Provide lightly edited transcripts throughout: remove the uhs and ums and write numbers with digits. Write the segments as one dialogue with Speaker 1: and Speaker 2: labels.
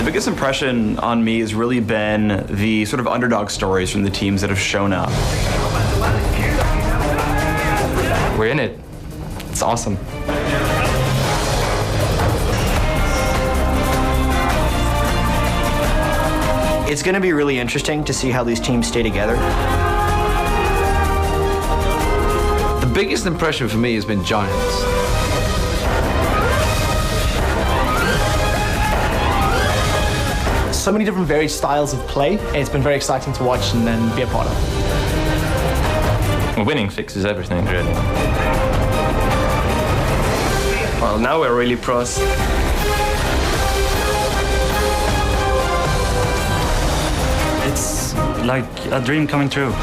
Speaker 1: biggest impression on me has really been the sort of underdog stories from the teams that have shown up.
Speaker 2: We're in it. It's awesome.
Speaker 3: It's going to be really interesting to see how these teams stay together.
Speaker 4: The biggest impression for me has been Giants.
Speaker 5: So many different varied styles of play. It's been very exciting to watch and then be a part of.
Speaker 2: Winning fixes everything, really.
Speaker 6: Well, now we're really pros.
Speaker 7: It's like a dream coming true.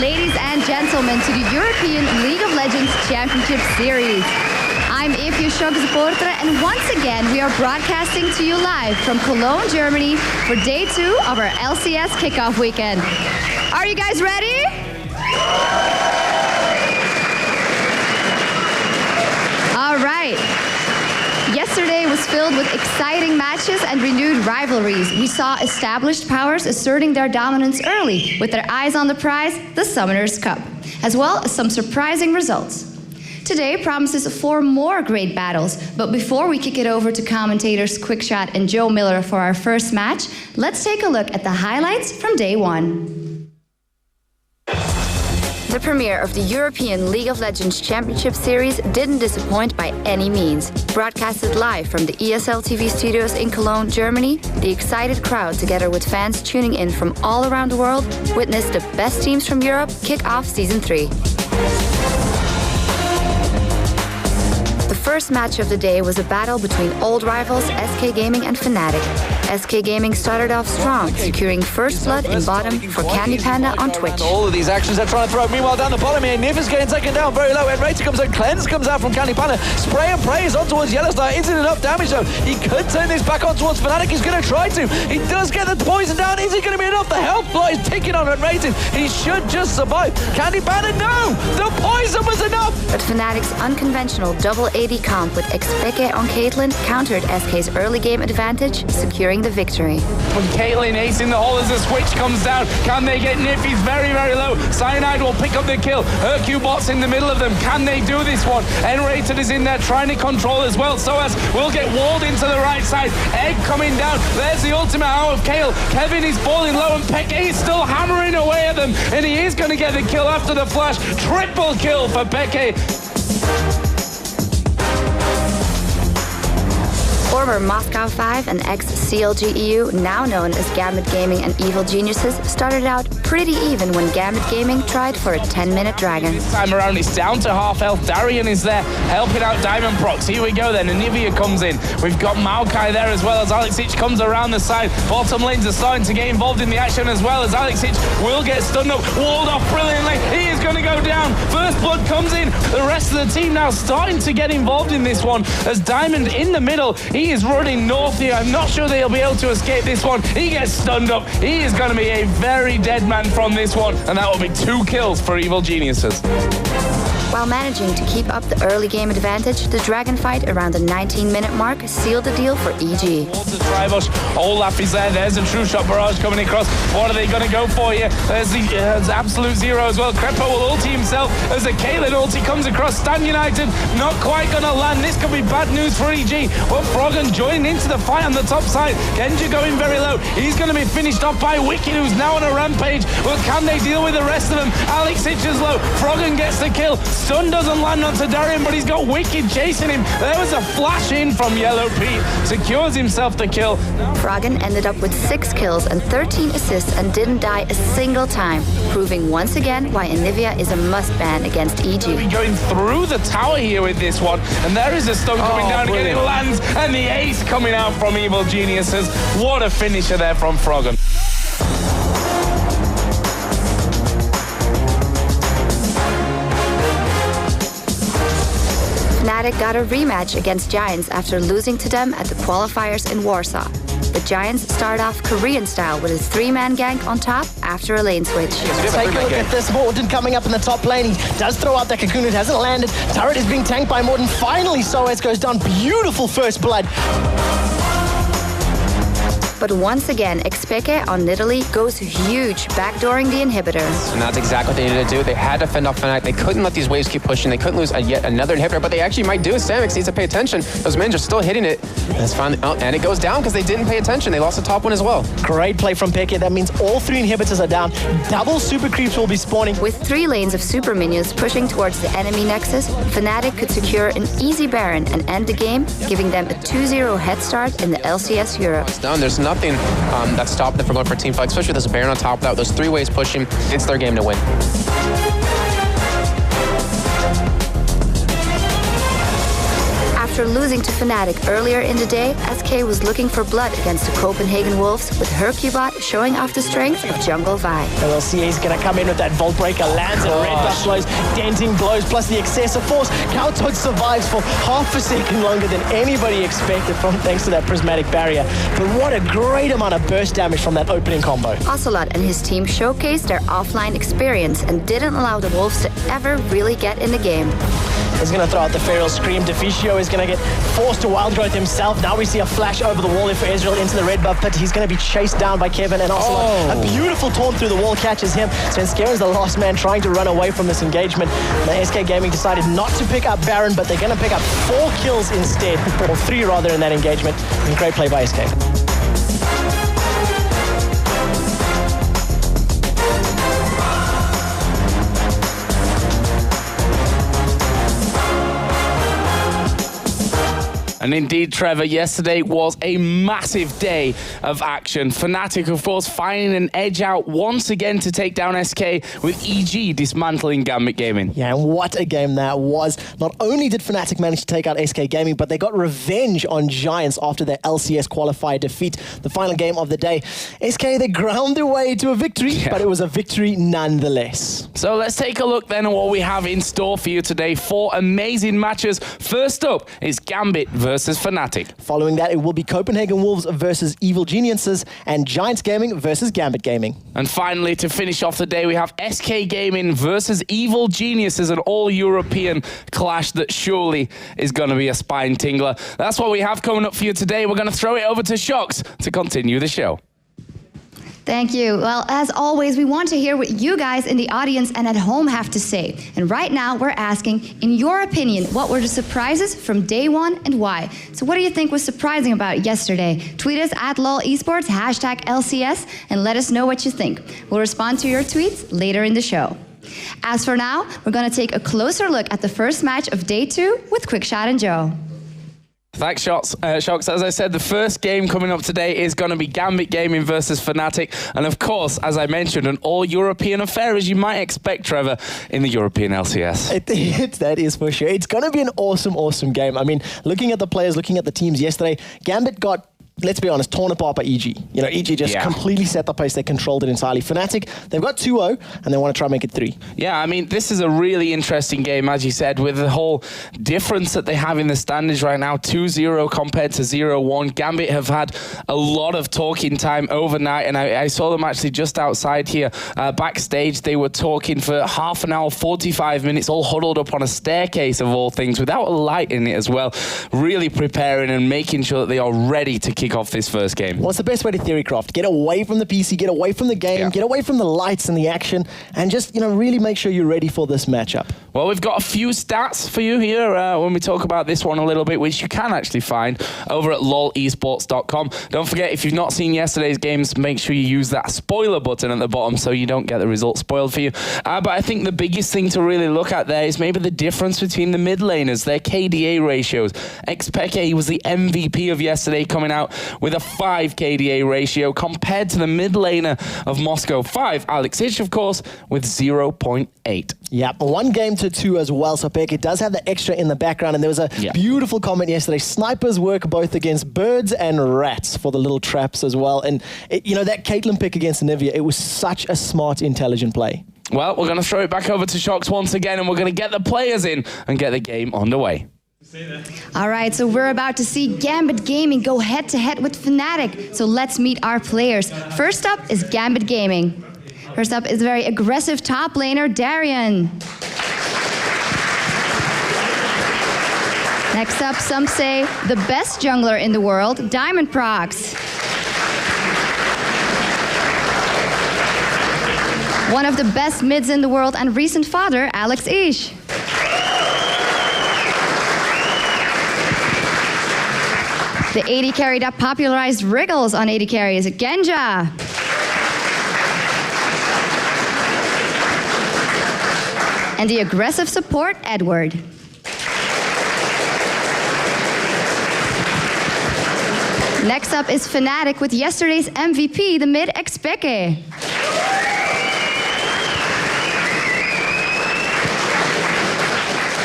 Speaker 8: Ladies and gentlemen, to the European League of Legends Championship Series. I'm Evie supporter, and once again we are broadcasting to you live from Cologne, Germany for day 2 of our LCS kickoff weekend. Are you guys ready? All right. Yesterday was filled with exciting matches and renewed rivalries. We saw established powers asserting their dominance early, with their eyes on the prize, the Summoners Cup, as well as some surprising results. Today promises 4 more great battles, but before we kick it over to commentators Quickshot and Joe Miller for our first match, let's take a look at the highlights from day 1. The premiere of the European League of Legends Championship Series didn't disappoint by any means. Broadcasted live from the ESL TV studios in Cologne, Germany, the excited crowd, together with fans tuning in from all around the world, witnessed the best teams from Europe kick off Season 3. The first match of the day was a battle between old rivals SK Gaming and Fnatic. SK Gaming started off strong, securing first blood in bottom for Candy Panda on Twitch.
Speaker 9: All of these actions they're trying to throw. Meanwhile, down the bottom here, Nif is getting taken down very low. Enrater comes out, Cleanse comes out from Candy Panda. Spray and praise on towards Yellowstar. Isn't enough damage though. He could turn this back on towards Fnatic. He's going to try to. He does get the poison down. Is it going to be enough? The health block is ticking on Enrater. He should just survive. Candy Panda, no! The poison was enough!
Speaker 8: But Fnatic's unconventional double AD comp with Xpeke on Caitlyn countered SK's early game advantage, securing the victory.
Speaker 10: From Caitlyn acing the hole as the switch comes down. Can they get Nif? He's very, very low. Cyanide will pick up the kill. Hercubot's in the middle of them. Can they do this one? Enrated is in there trying to control as well. Soaz will get walled into the right side. Egg coming down. There's the ultimate out of Kale. Kevin is falling low and Peke is still hammering away at them. And he is going to get the kill after the flash. Triple kill for Peke.
Speaker 8: Former Moscow 5 and ex-CLG EU, now known as Gambit Gaming and Evil Geniuses, started out pretty even when Gambit Gaming tried for a 10-minute dragon.
Speaker 10: This time around it's down to half health. Darian is there helping out Diamond Prox. Here we go then. Anivia comes in. We've got Maokai there as well as Alexic comes around the side. Bottom lanes are starting to get involved in the action as well as Alexic will get stunned up. Walled off brilliantly. He is going to go down. First blood comes in. The rest of the team now starting to get involved in this one as Diamond in the middle. He is running north here. I'm not sure they'll be able to escape this one. He gets stunned up. He is going to be a very dead man from this one, and that will be 2 kills for Evil Geniuses.
Speaker 8: While managing to keep up the early game advantage, the dragon fight around the 19-minute mark sealed the deal for EG.
Speaker 10: Olaf is there. There's a true shot barrage coming across. What are they going to go for here? There's the absolute zero as well. Crepo will ulti himself as the Caitlyn ulti comes across. Stan United not quite going to land. This could be bad news for EG. But Froggen joining into the fight on the top side. Genja going very low. He's going to be finished off by Wicked, who's now on a rampage. Well, can they deal with the rest of them? Alex is low. Froggen gets the kill. Stun doesn't land onto Darian, but he's got Wicked chasing him. There was a flash in from Yellow Pete. Secures himself the kill.
Speaker 8: Froggen ended up with 6 kills and 13 assists and didn't die a single time, proving once again why Anivia is a must-ban against EG.
Speaker 10: We're going through the tower here with this one, and there is a stun coming down again. It lands, and the ace coming out from Evil Geniuses. What a finisher there from Froggen.
Speaker 8: Fnatic got a rematch against Giants after losing to them at the qualifiers in Warsaw. The Giants start off Korean style with a 3-man gank on top after a lane switch.
Speaker 5: Take a look at this. Morton coming up in the top lane. He does throw out that cocoon. It hasn't landed. Turret is being tanked by Morton. Finally, Soez goes down. Beautiful first blood.
Speaker 8: But once again, Xpeke on Nidalee goes huge, backdooring the inhibitor.
Speaker 11: And that's exactly what they needed to do. They had to fend off Fnatic. They couldn't let these waves keep pushing. They couldn't lose yet another inhibitor, but they actually might do. Samix needs to pay attention. Those minions are still hitting it. And it's finally, and it goes down because they didn't pay attention. They lost the top one as well.
Speaker 5: Great play from Peke. That means all 3 inhibitors are down. Double super creeps will be spawning.
Speaker 8: With 3 lanes of super minions pushing towards the enemy nexus, Fnatic could secure an easy Baron and end the game, giving them a 2-0 head start in the LCS Europe.
Speaker 11: It's done. There's nothing that's stopping them from going for a team fight, especially with this Baron on top of that. Those 3 waves pushing, it's their game to win.
Speaker 8: After losing to Fnatic earlier in the day, SK was looking for blood against the Copenhagen Wolves, with her Cubot showing off the strength of Jungle Vi.
Speaker 5: LCS is going to come in with that Volt Breaker, lands and red buff blows, denting blows, plus the excessive force. Kautot survives for half a second longer than anybody expected thanks to that prismatic barrier. But what a great amount of burst damage from that opening combo.
Speaker 8: Ocelot and his team showcased their offline experience and didn't allow the Wolves to ever really get in the game.
Speaker 5: He's going to throw out the Feral Scream. Deficio is going to get forced to Wild Growth himself. Now we see a flash over the wall for Ezreal into the red buff pit. He's going to be chased down by Kevin and Ocelot. A beautiful taunt through the wall catches him. Svenskeren the last man trying to run away from this engagement. The SK Gaming decided not to pick up Baron, but they're going to pick up 4 kills instead, or 3 rather, in that engagement. And great play by SK.
Speaker 10: And indeed, Trevor, yesterday was a massive day of action. Fnatic, of course, finding an edge out once again to take down SK, with EG dismantling Gambit Gaming.
Speaker 5: Yeah, and what a game that was. Not only did Fnatic manage to take out SK Gaming, but they got revenge on Giants after their LCS qualifier defeat. The final game of the day. SK, they ground their way to a victory, but it was a victory nonetheless.
Speaker 10: So let's take a look then at what we have in store for you today. 4 amazing matches. First up is Gambit versus Fnatic.
Speaker 5: Following that, it will be Copenhagen Wolves versus Evil Geniuses and Giants Gaming versus Gambit Gaming.
Speaker 10: And finally, to finish off the day, we have SK Gaming versus Evil Geniuses, an all-European clash that surely is going to be a spine tingler. That's what we have coming up for you today. We're going to throw it over to Shox to continue the show.
Speaker 8: Thank you. Well, as always, we want to hear what you guys in the audience and at home have to say. And right now, we're asking, in your opinion, what were the surprises from day one and why? So what do you think was surprising about yesterday? Tweet us at LOL eSports, #LCS, and let us know what you think. We'll respond to your tweets later in the show. As for now, we're going to take a closer look at the first match of day 2 with Quickshot and Joe.
Speaker 10: Thanks, Shox. As I said, the first game coming up today is going to be Gambit Gaming versus Fnatic. And of course, as I mentioned, an all-European affair, as you might expect, Trevor, in the European LCS.
Speaker 5: That is for sure. It's going to be an awesome, awesome game. I mean, looking at the players, looking at the teams yesterday, Gambit got, let's be honest, torn apart by EG. You know, EG just completely set the pace. They controlled it entirely. Fnatic, they've got 2-0, and they want to try and make it 3.
Speaker 10: Yeah, I mean, this is a really interesting game, as you said, with the whole difference that they have in the standings right now, 2-0 compared to 0-1. Gambit have had a lot of talking time overnight, and I saw them actually just outside here. Backstage, they were talking for half an hour, 45 minutes, all huddled up on a staircase of all things, without a light in it as well. Really preparing and making sure that they are ready to kick off this first game.
Speaker 5: What's the best way to theorycraft? Get away from the PC, get away from the game, get away from the lights and the action, and just, you know, really make sure you're ready for this matchup.
Speaker 10: Well, we've got a few stats for you here when we talk about this one a little bit, which you can actually find over at lolesports.com. Don't forget, if you've not seen yesterday's games, make sure you use that spoiler button at the bottom so you don't get the results spoiled for you. But I think the biggest thing to really look at there is maybe the difference between the mid laners, their KDA ratios. Xpeke was the MVP of yesterday, coming out with a 5 KDA ratio compared to the mid laner of Moscow 5, Alex Ich, of course, with 0.8.
Speaker 5: Yeah, 1 game to 2 as well, so Peke does have the extra in the background, and there was a beautiful comment yesterday. Snipers work both against birds and rats for the little traps as well, and you know, that Caitlyn pick against Nivea, it was such a smart, intelligent play.
Speaker 10: Well, we're going to throw it back over to Shox once again, and we're going to get the players in and get the game underway.
Speaker 8: All right, so we're about to see Gambit Gaming go head-to-head with Fnatic. So let's meet our players. First up is Gambit Gaming. First up is very aggressive top laner, Darian. Next up, some say the best jungler in the world, Diamond Prox. One of the best mids in the world and recent father, Alex Ish. The AD carry that popularized Wriggles on AD carries, Genja. And the aggressive support, Edward. Next up is Fnatic with yesterday's MVP, the mid Expeke.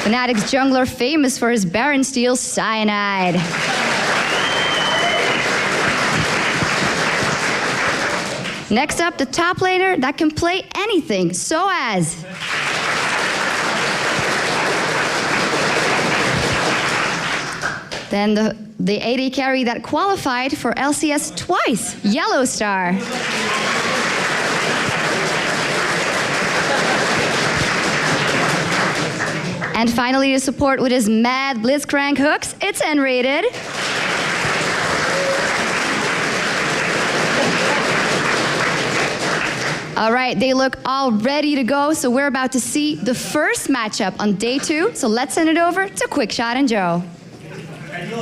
Speaker 8: Fnatic's jungler famous for his Baron steal, Cyanide. Next up, the top laner that can play anything, Soaz. Then the AD carry that qualified for LCS twice, Yellowstar. And finally, to support with his mad Blitzcrank hooks, it's N-rated. All right, they look all ready to go, so we're about to see the first matchup on day 2. So let's send it over to Quickshot and Joe.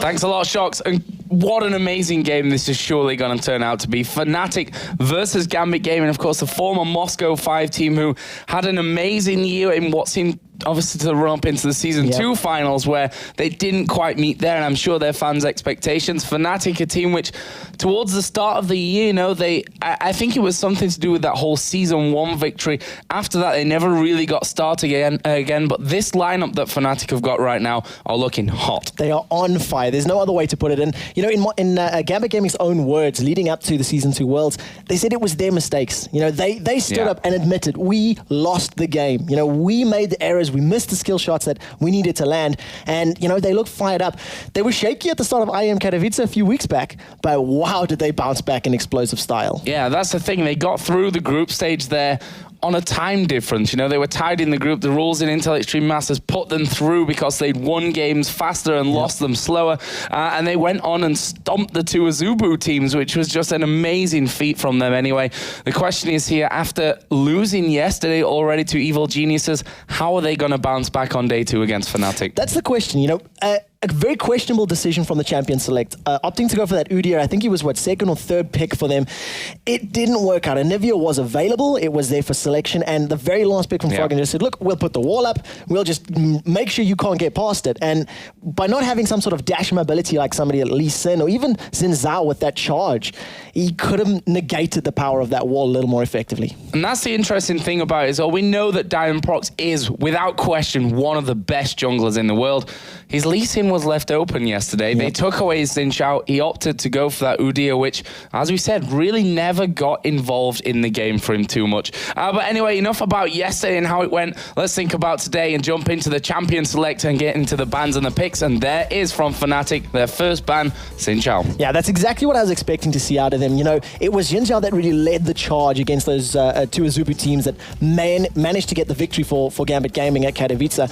Speaker 10: Thanks a lot, Shox. And what an amazing game this is surely going to turn out to be. Fnatic versus Gambit Gaming, of course, the former Moscow 5 team who had an amazing year in what seemed obviously to run up into the Season 2 finals where they didn't quite meet there, and I'm sure their fans' expectations. Fnatic, a team which towards the start of the year, you know, I think it was something to do with that whole Season 1 victory. After that, they never really got started again, but this lineup that Fnatic have got right now are looking hot.
Speaker 5: They are on fire. There's no other way to put it. And, you know, in Gambit Gaming's own words, leading up to the Season 2 Worlds, they said it was their mistakes. You know, they stood up and admitted, we lost the game. You know, we made the errors. We missed the skill shots that we needed to land. And, you know, they look fired up. They were shaky at the start of IEM Katowice a few weeks back, but wow, did they bounce back in explosive style.
Speaker 10: Yeah, that's the thing. They got through the group stage there on a time difference. You know, they were tied in the group. The rules in Intel Extreme Masters put them through because they'd won games faster and lost them slower. And they went on and stomped the two Azubu teams, which was just an amazing feat from them anyway. The question is here, after losing yesterday already to Evil Geniuses, how are they going to bounce back on day 2 against Fnatic?
Speaker 5: That's the question, you know. A very questionable decision from the Champion Select. Opting to go for that Udyr, I think he was, second or third pick for them. It didn't work out. Anivia was available. It was there for selection. And the very last pick from Froggen just said, look, we'll put the wall up. We'll just make sure you can't get past it. And by not having some sort of dash mobility like somebody like Lee Sin or even Xin Zhao with that charge, he could have negated the power of that wall a little more effectively.
Speaker 10: And that's the interesting thing about it. We know that Diamond Prox is, without question, one of the best junglers in the world. His Lee Sin was left open yesterday. They took away his Xin Zhao. He opted to go for that Udyr, which, as we said, really never got involved in the game for him too much. But anyway, enough about yesterday and how it went. Let's think about today and jump into the Champion Select and get into the bans and the picks. And there is from Fnatic, their first ban, Xin Zhao.
Speaker 5: Yeah, that's exactly what I was expecting to see out of them. You know, it was Xin Zhao that really led the charge against those two Azubu teams that managed to get the victory for Gambit Gaming at Katowice.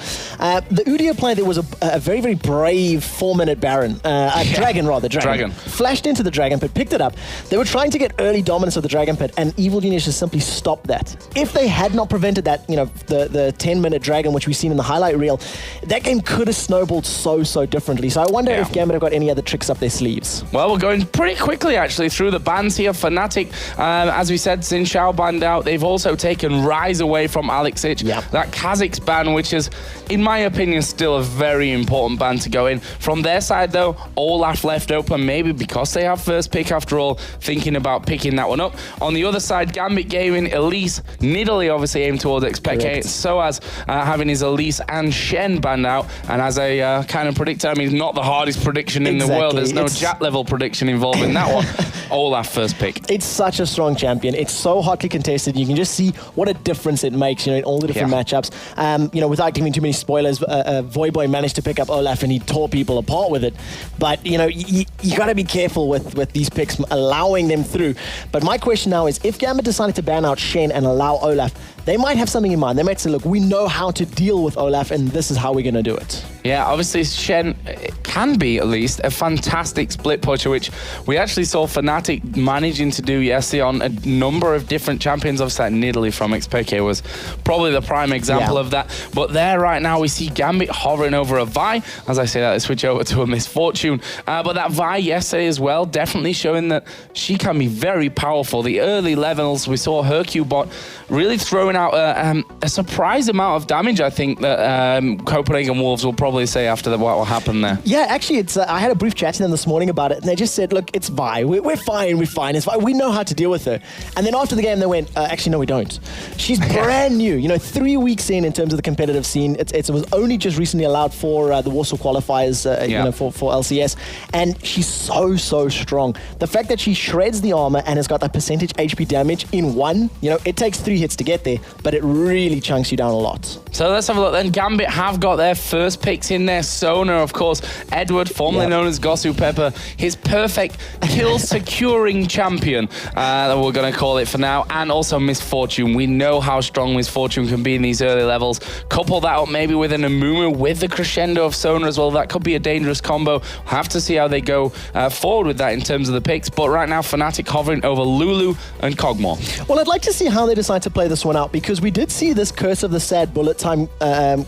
Speaker 5: The Udyr play, there was a very, very brave 4-minute Baron. Dragon. Flashed into the Dragon Pit, picked it up. They were trying to get early dominance of the Dragon Pit, and Evil Geniuses simply stopped that. If they had not prevented that, you know, the 10-minute Dragon, which we've seen in the highlight reel, that game could have snowballed so differently. So I wonder if Gambit have got any other tricks up their sleeves.
Speaker 10: Well, we're going pretty quickly, actually, through the bans here. Fnatic, as we said, Xin Zhao banned out. They've also taken Rise away from Alex Ich. That Kha'Zix ban, which is, in my opinion, still a very important ban to go in. From their side, though, Olaf left open, maybe because they have first pick after all, thinking about picking that one up. On the other side, Gambit Gaming, Elise, Nidalee obviously aimed towards Expeke, Soaz having his Elise and Shen banned out. And as I kind of predicted, I mean, not the hardest prediction in the world. There's no Jat level prediction involved in that one. Olaf first pick.
Speaker 5: It's such a strong champion. It's so hotly contested. You can just see what a difference it makes, you know, in all the different matchups. You know, without giving too many spoilers, Voyboy managed to pick up Olaf and he tore people apart with it. But, you know, you got to be careful with these picks, allowing them through. But my question now is, if Gambit decided to ban out Shen and allow Olaf, they might have something in mind. They might say, look, we know how to deal with Olaf, and this is how we're going to do it.
Speaker 10: Yeah, obviously Shen can be, at least, a fantastic split pusher, which we actually saw Fnatic managing to do yesterday on a number of different champions. Obviously, Nidalee from XPK was probably the prime example of that. But there right now, we see Gambit hovering over a Vi. As I say that, they switch over to a Misfortune. But that Vi yesterday as well, definitely showing that she can be very powerful. The early levels, we saw her Q-bot really throwing out a surprise amount of damage, I think, that Copenhagen Wolves will probably say after what will happen there.
Speaker 5: Yeah, actually, it's I had a brief chat to them this morning about it, and they just said, look, it's Vi. We're fine, it's fine. We know how to deal with her. And then after the game, they went, actually, no, we don't. She's brand new. You know, 3 weeks in terms of the competitive scene. It was only just recently allowed for the Warsaw qualifiers, you know, for LCS. And she's so strong. The fact that she shreds the armor and has got that percentage HP damage in one, you know, it takes 3 hits to get there, but it really chunks you down a lot.
Speaker 10: So let's have a look then. Gambit have got their first picks in there. Sona, of course, Edward, formerly known as Gosu Pepper, his perfect kill securing champion, that we're going to call it for now, and also Misfortune. We know how strong Misfortune can be in these early levels. Couple that up maybe with an Amumu with the crescendo of Sona as well. That could be a dangerous combo. We'll have to see how they go forward with that in terms of the picks. But right now, Fnatic hovering over Lulu and Kog'Maw.
Speaker 5: Well, I'd like to see how they decide to play this one out, because we did see this Curse of the Sad Bullet Time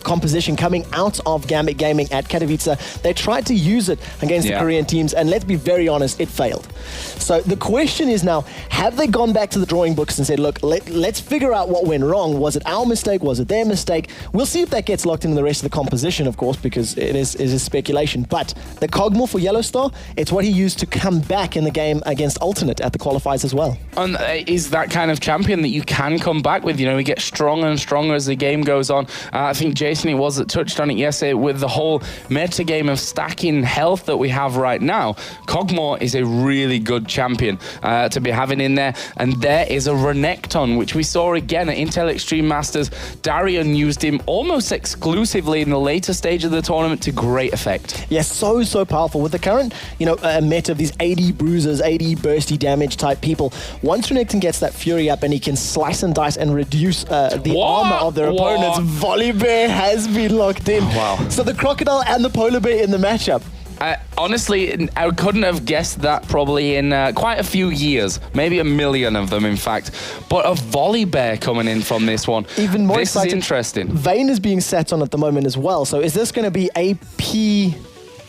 Speaker 5: composition coming out of Gambit Gaming at Katowice. They tried to use it against the Korean teams, and let's be very honest, it failed. So the question is now, have they gone back to the drawing books and said, look, let's figure out what went wrong? Was it our mistake? Was it their mistake? We'll see if that gets locked into the rest of the composition, of course, because it is speculation. But the Kog'Maw for Yellow Star, it's what he used to come back in the game against Alternate at the qualifiers as well.
Speaker 10: And is that kind of champion that you can come back with? You know, he gets stronger and stronger as the game goes on. I think Jason, it was that touched on it yesterday with the whole meta game of stacking health that we have right now. Kog'Maw is a really good champion to be having in there. And there is a Renekton, which we saw again at Intel Extreme Masters. Darian used him almost exclusively in the later stage of the tournament to great effect.
Speaker 5: Yeah, so powerful. With the current, you know, meta of these 80 bruisers, 80 bursty damage type people, once Renekton gets that fury up and he can slice and dice and reduce the armor of their opponents, Volibear has been locked in.
Speaker 10: Wow.
Speaker 5: So the Crocodile and the Polar Bear in the matchup.
Speaker 10: Honestly, I couldn't have guessed that probably in quite a few years. Maybe a million of them, in fact. But a Volibear coming in from this one.
Speaker 5: Even more
Speaker 10: exciting. This is interesting.
Speaker 5: Vayne is being sat on at the moment as well. So is this going to be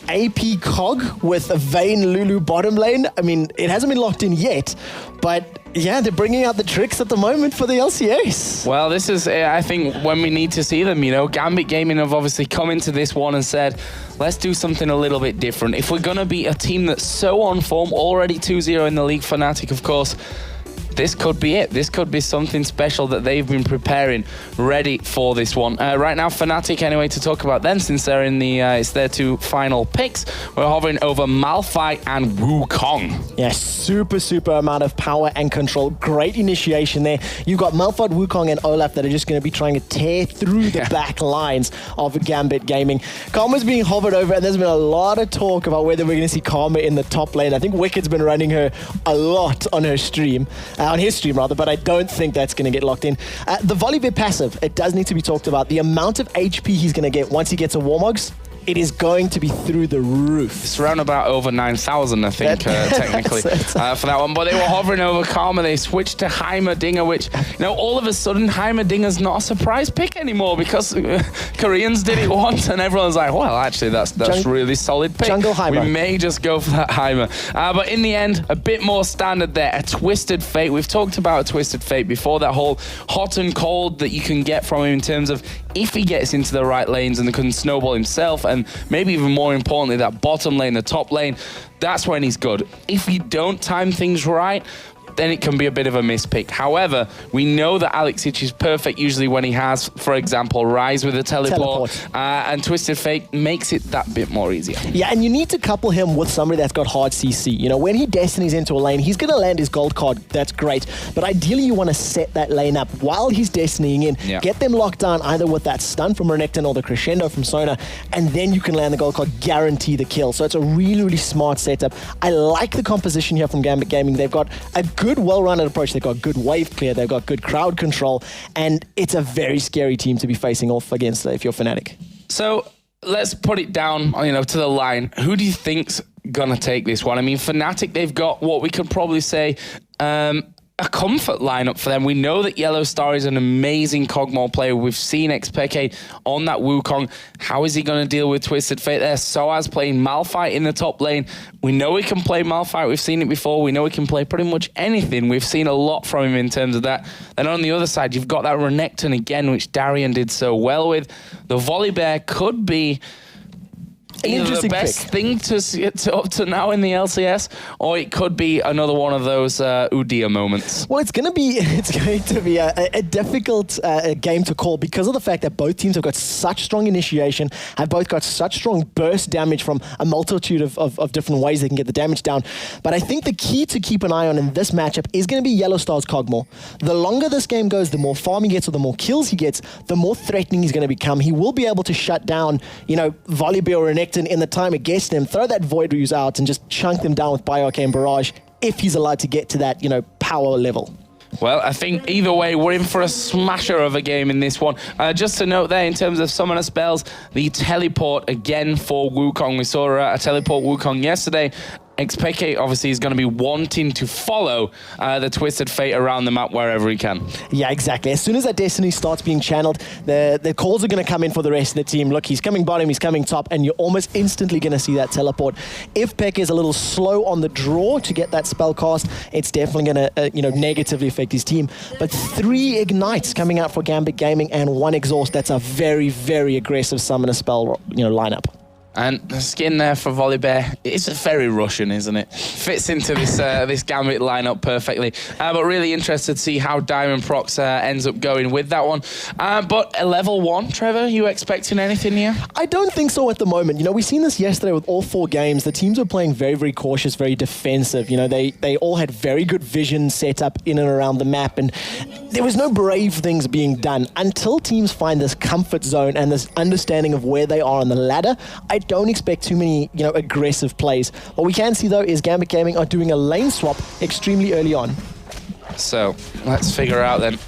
Speaker 5: AP Cog with a Vayne Lulu bottom lane? I mean, it hasn't been locked in yet, but yeah, they're bringing out the tricks at the moment for the LCS.
Speaker 10: Well, this is, I think, when we need to see them, you know. Gambit Gaming have obviously come into this one and said, let's do something a little bit different. If we're going to be a team that's so on form, already 2-0 in the league, Fnatic, of course, this could be it. This could be something special that they've been preparing, ready for this one. Right now, Fnatic, anyway, to talk about them, since they're in the, it's their two final picks. We're hovering over Malphite and Wukong.
Speaker 5: Yeah, super amount of power and control. Great initiation there. You've got Malphite, Wukong, and Olaf that are just going to be trying to tear through the back lines of Gambit Gaming. Karma's being hovered over, and there's been a lot of talk about whether we're going to see Karma in the top lane. I think Wicked's been running her a lot on her stream. On his stream, rather, but I don't think that's going to get locked in. The Volibear passive, it does need to be talked about. The amount of HP he's going to get once he gets a Warmogs, it is going to be through the roof.
Speaker 10: It's around about over 9,000, I think, technically, for that one. But they were hovering over Karma. They switched to Heimerdinger, which, you know, all of a sudden, Heimerdinger's not a surprise pick anymore because Koreans did it once, and everyone's like, well, actually, that's really solid pick.
Speaker 5: Jungle Heimer.
Speaker 10: We may just go for that Heimer. But in the end, a bit more standard there. A Twisted Fate. We've talked about a Twisted Fate before, that whole hot and cold that you can get from him in terms of if he gets into the right lanes and can snowball himself, and maybe even more importantly, that bottom lane, the top lane, that's when he's good. If you don't time things right, then it can be a bit of a mispick. However, we know that Alexic is perfect usually when he has, for example, Rise with a teleport. And Twisted Fate makes it that bit more easier.
Speaker 5: Yeah, and you need to couple him with somebody that's got hard CC. You know, when he destinies into a lane, he's going to land his gold card. That's great. But ideally, you want to set that lane up while he's destinying in. Get them locked down either with that stun from Renekton or the crescendo from Sona, and then you can land the gold card, guarantee the kill. So it's a really, really smart setup. I like the composition here from Gambit Gaming. They've got a good, well-rounded approach. They've got good wave clear. They've got good crowd control. And it's a very scary team to be facing off against if you're Fnatic.
Speaker 10: So let's put it down, to the line. Who do you think's gonna take this one? I mean, Fnatic, they've got what we could probably say a comfort lineup for them. We know that Yellowstar is an amazing Kog'Maw player. We've seen XPK on that Wukong. How is he going to deal with Twisted Fate there? Soaz playing Malphite in the top lane. We know he can play Malphite. We've seen it before. We know he can play pretty much anything. We've seen a lot from him in terms of that. Then on the other side, you've got that Renekton again, which Darian did so well with. The Volibear could be either the best thing to see up to now in the LCS, or it could be another one of those Udyr moments.
Speaker 5: Well, it's going to be a difficult game to call because of the fact that both teams have got such strong initiation, have both got such strong burst damage from a multitude of different ways they can get the damage down. But I think the key to keep an eye on in this matchup is going to be Yellowstar's Kog'Maw. The longer this game goes, the more farm he gets or the more kills he gets, the more threatening he's going to become. He will be able to shut down, Volibear or Renekton in the time it gets them, throw that Void Ruse out and just chunk them down with Bioarcane Barrage if he's allowed to get to that, power level.
Speaker 10: Well, I think either way, we're in for a smasher of a game in this one. Just to note there, in terms of summoner spells, the teleport again for Wukong. We saw a teleport Wukong yesterday. XPK obviously is going to be wanting to follow the Twisted Fate around the map wherever he can. Yeah, exactly. As soon as that Destiny starts being channeled, the calls are going to come in for the rest of the team. Look, he's coming bottom, he's coming top, and you're almost instantly going to see that teleport. If Peck is a little slow on the draw to get that spell cast, it's definitely going to negatively affect his team. But 3 Ignites coming out for Gambit Gaming and 1 Exhaust, that's a very, very aggressive summoner spell lineup. And the skin there for Volibear, it's very Russian, isn't it? Fits into this this Gambit lineup perfectly. But really interested to see how Diamond Prox ends up going with that one. But a level 1, Trevor, you expecting anything here? I don't think so at the moment. We've seen this yesterday with all 4 games. The teams were playing very, very cautious, very defensive. They all had very good vision set up in and around the map, and there was no brave things being done until teams find this comfort zone and this understanding of where they are on the ladder. I don't expect too many, aggressive plays. What we can see, though, is Gambit Gaming are doing a lane swap extremely early on. So let's figure out then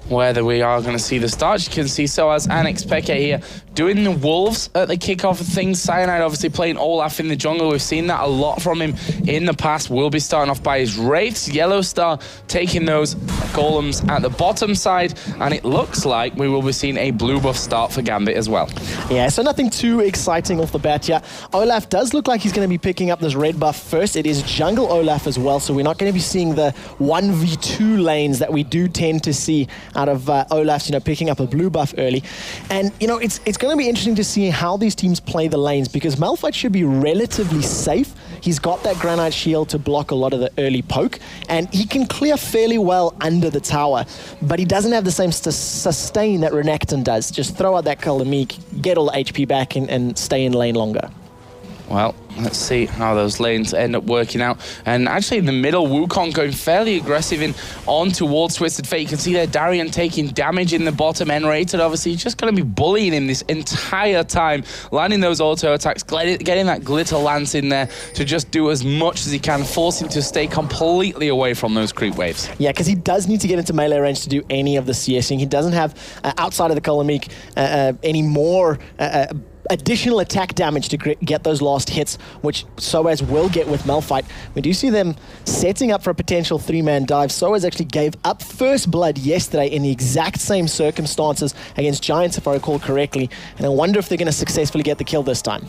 Speaker 10: whether we are going to see the start. You can see Soaz and XPK here doing the Wolves at the kickoff of things. Cyanide obviously playing Olaf in the jungle. We've seen that a lot from him in the past. Will be starting off by his Wraiths. Yellowstar taking those Golems at the bottom side. And it looks like we will be seeing a blue buff start for Gambit as well. Yeah, so nothing too exciting off the bat here. Olaf does look like he's going to be picking up this red buff first. It is jungle Olaf as well, so we're not going to be seeing the 1v2 lanes that we do tend to see out of Olaf's, picking up a blue buff early. And, it's going to be interesting to see how these teams play the lanes, because Malphite should be relatively safe. He's got that Granite Shield to block a lot of the early poke, and he can clear fairly well under the tower, but he doesn't have the same sustain that Renekton does. Just throw out that Kalamik, get all the HP back, and stay in lane longer. Well, let's see how those lanes end up working out. And actually in the middle, Wukong going fairly aggressive on towards Twisted Fate. You can see there Darian taking damage in the bottom. N-rated, obviously, just going to be bullying him this entire time. Landing those auto attacks, getting that Glitter Lance in there to just do as much as he can, force him to stay completely away from those creep waves. Yeah, because he does need to get into melee range to do any of the CSing. He doesn't have, outside of the Kalamik, any more additional attack damage to get those last hits, which Soaz will get with Malphite. We do see them setting up for a potential 3-man dive. Soaz actually gave up first blood yesterday in the exact same circumstances against Giants, if I recall correctly, and I wonder if they're going to successfully get the kill this time.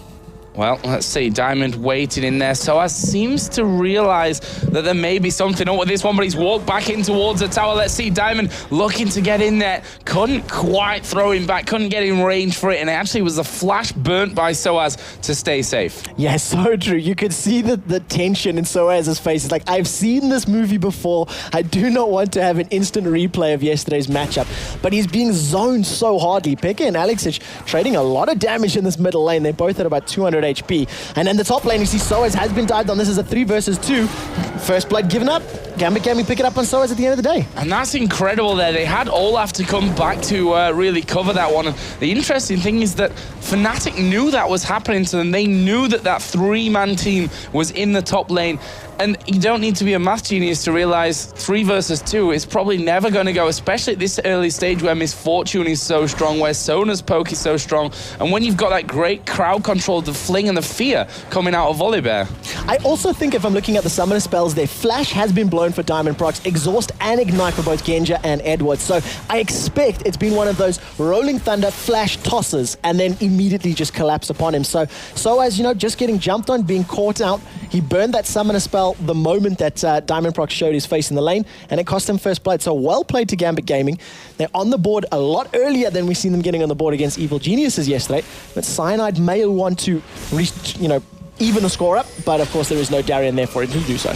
Speaker 10: Well, let's see. Diamond waiting in there. Soaz seems to realize that there may be something up with this one, but he's walked back in towards the tower. Let's see. Diamond looking to get in there. Couldn't quite throw him back. Couldn't get in range for it. And it actually was a flash burnt by Soaz to stay safe.
Speaker 5: Yeah, so true. You could see the tension in Soaz's face. It's like, I've seen this movie before. I do not want to have an instant replay of yesterday's matchup. But he's being zoned so hardly. Pekka and Alexic trading a lot of damage in this middle lane. They're both at about 200 HP. And then the top lane, you see Soaz has been dived on. This is a 3 versus 2. First blood given up. Gambit Gaming pick it up on Soaz at the end of the day.
Speaker 10: And that's incredible there. They had Olaf to come back to really cover that one. And the interesting thing is that Fnatic knew that was happening to them. They knew that that 3-man team was in the top lane. And you don't need to be a math genius to realize 3 versus 2 is probably never going to go, especially at this early stage where Misfortune is so strong, where Sona's poke is so strong, and when you've got that great crowd control, the fling and the fear coming out of Volibear.
Speaker 5: I also think if I'm looking at the summoner spells, their flash has been blown for Diamond Procs, exhaust and ignite for both Genja and Edward. So I expect it's been one of those rolling thunder flash tosses and then immediately just collapse upon him. So as you know, just getting jumped on, being caught out, he burned that summoner spell the moment that Diamond Procs showed his face in the lane, and it cost him first blood. So well played to Gambit Gaming. They're on the board a lot earlier than we've seen them getting on the board against Evil Geniuses yesterday, but Cyanide may want to even the score up, but of course there is no Darien there for him to do so.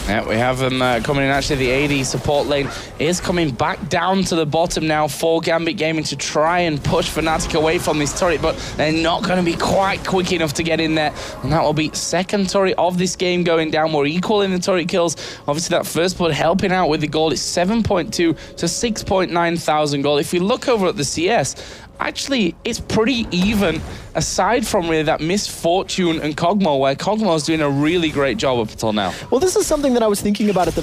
Speaker 10: Yeah, we have them coming in. Actually, the AD support lane is coming back down to the bottom now for Gambit Gaming to try and push Fnatic away from this turret, but they're not going to be quite quick enough to get in there. And that will be second turret of this game going down. We're equal in the turret kills. Obviously, that first blood helping out with the gold. It's 7.2 to 6.9 thousand gold. If we look over at the CS, actually, it's pretty even, aside from really that Misfortune and Kog'Maw, where Kog'Maw's doing a really great job up until now.
Speaker 5: Well, this is something that I was thinking about at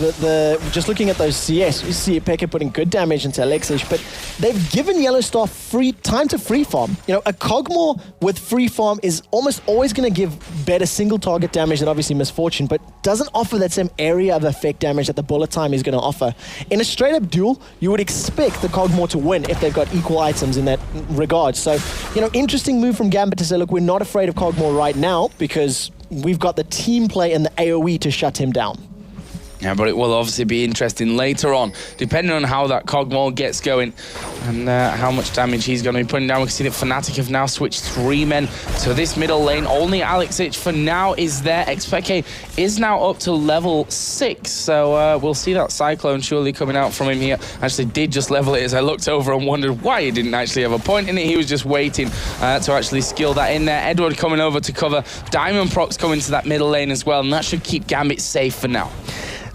Speaker 5: just looking at those CS. You see Pekka putting good damage into Alexic, but they've given Yellowstar free time to free farm. You know, a Kog'Maw with free farm is almost always going to give better single target damage than obviously Misfortune, but doesn't offer that same area of effect damage that the bullet time is going to offer. In a straight up duel, you would expect the Kog'Maw to win if they've got equal items in that regard. So, you know, interesting move from Gambit to say, look, we're not afraid of Kog'Maw right now because we've got the team play and the AoE to shut him down.
Speaker 10: Yeah, but it will obviously be interesting later on, depending on how that Kog'Maw gets going and how much damage he's going to be putting down. We can see that Fnatic have now switched 3 men to this middle lane. Only Alexic for now is there. Xpeke is now up to level 6, so we'll see that Cyclone surely coming out from him here. Actually did just level it as I looked over and wondered why he didn't actually have a point in it. He was just waiting to actually skill that in there. Edward coming over to cover. Diamond Procs coming to that middle lane as well, and that should keep Gambit safe for now.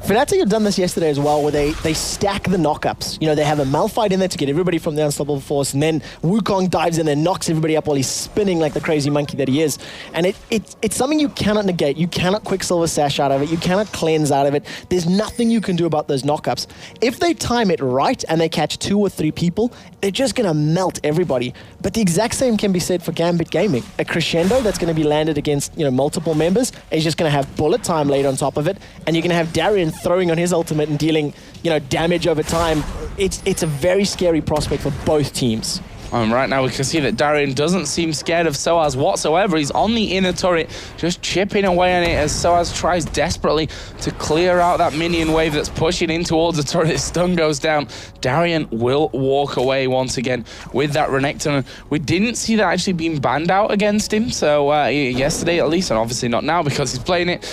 Speaker 5: Fnatic have done this yesterday as well, where they stack the knockups. You know, they have a Malphite in there to get everybody from the unstoppable force, and then Wukong dives in and knocks everybody up while he's spinning like the crazy monkey that he is. And it's something you cannot negate. You cannot Quicksilver Sash out of it. You cannot cleanse out of it. There's nothing you can do about those knockups. If they time it right and they catch 2 or 3 people, they're just going to melt everybody. But the exact same can be said for Gambit Gaming. A crescendo that's going to be landed against, you know, multiple members is just going to have bullet time laid on top of it, and you're going to have Darien throwing on his ultimate and dealing, you know, damage over time. It's a very scary prospect for both teams.
Speaker 10: Right now we can see that Darien doesn't seem scared of Soaz whatsoever. He's on the inner turret, just chipping away on it as Soaz tries desperately to clear out that minion wave that's pushing in towards the turret. His stun goes down. Darien will walk away once again with that Renekton. We didn't see that actually being banned out against him, so yesterday at least, and obviously not now because he's playing it.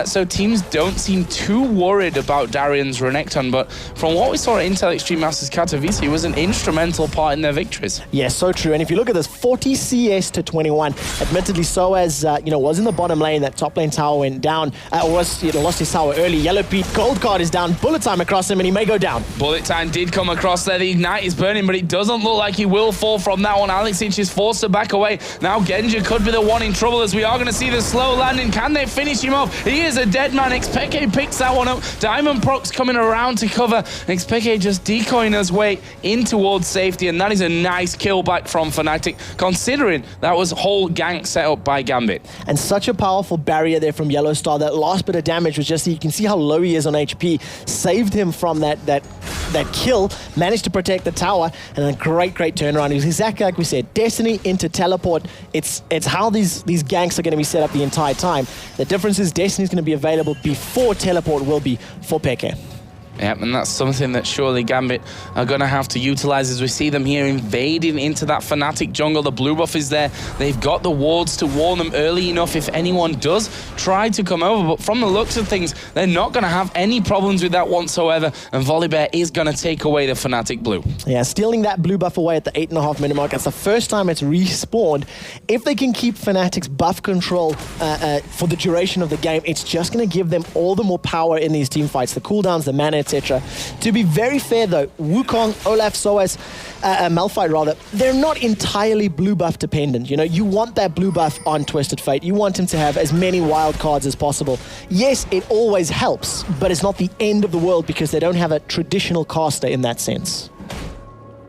Speaker 10: So teams don't seem too worried about Darien's Renekton, but from what we saw at Intel Extreme Masters Katowice, he was an instrumental part in their victories.
Speaker 5: Yes, so true. And if you look at this, 40 CS to 21. Admittedly, Soaz, was in the bottom lane. That top lane tower went down. Lost his tower early. Yellow Pete, gold card is down. Bullet time across him, and he may go down.
Speaker 10: Bullet time did come across there. The ignite is burning, but it doesn't look like he will fall from that one. Alexic is forced to back away. Now Genja could be the one in trouble, as we are going to see the slow landing. Can they finish him off? He is a dead man. Xpeke picks that one up. Diamond Procs coming around to cover. Xpeke just decoying his way in towards safety, and that is a nice kill back from Fnatic, considering that was whole gank set up by Gambit.
Speaker 5: And such a powerful barrier there from Yellow Star. That last bit of damage was just, you can see how low he is on HP, saved him from that kill, managed to protect the tower, and a great turnaround. It was exactly like we said, Destiny into teleport. It's how these ganks are going to be set up the entire time. The difference is Destiny's going to be available before teleport will be for Peke.
Speaker 10: Yep, and that's something that surely Gambit are going to have to utilize as we see them here invading into that Fnatic jungle. The blue buff is there. They've got the wards to warn them early enough if anyone does try to come over. But from the looks of things, they're not going to have any problems with that whatsoever. And Volibear is going to take away the Fnatic blue.
Speaker 5: Yeah, stealing that blue buff away at the 8.5 minute mark. That's the first time it's respawned. If they can keep Fnatic's buff control for the duration of the game, it's just going to give them all the more power in these team fights. The cooldowns, the mana, etc. To be very fair though, Wukong, Olaf, Soaz, Malphite rather, they're not entirely blue buff dependent. You know, you want that blue buff on Twisted Fate. You want him to have as many wild cards as possible. Yes, it always helps, but it's not the end of the world because they don't have a traditional caster in that sense.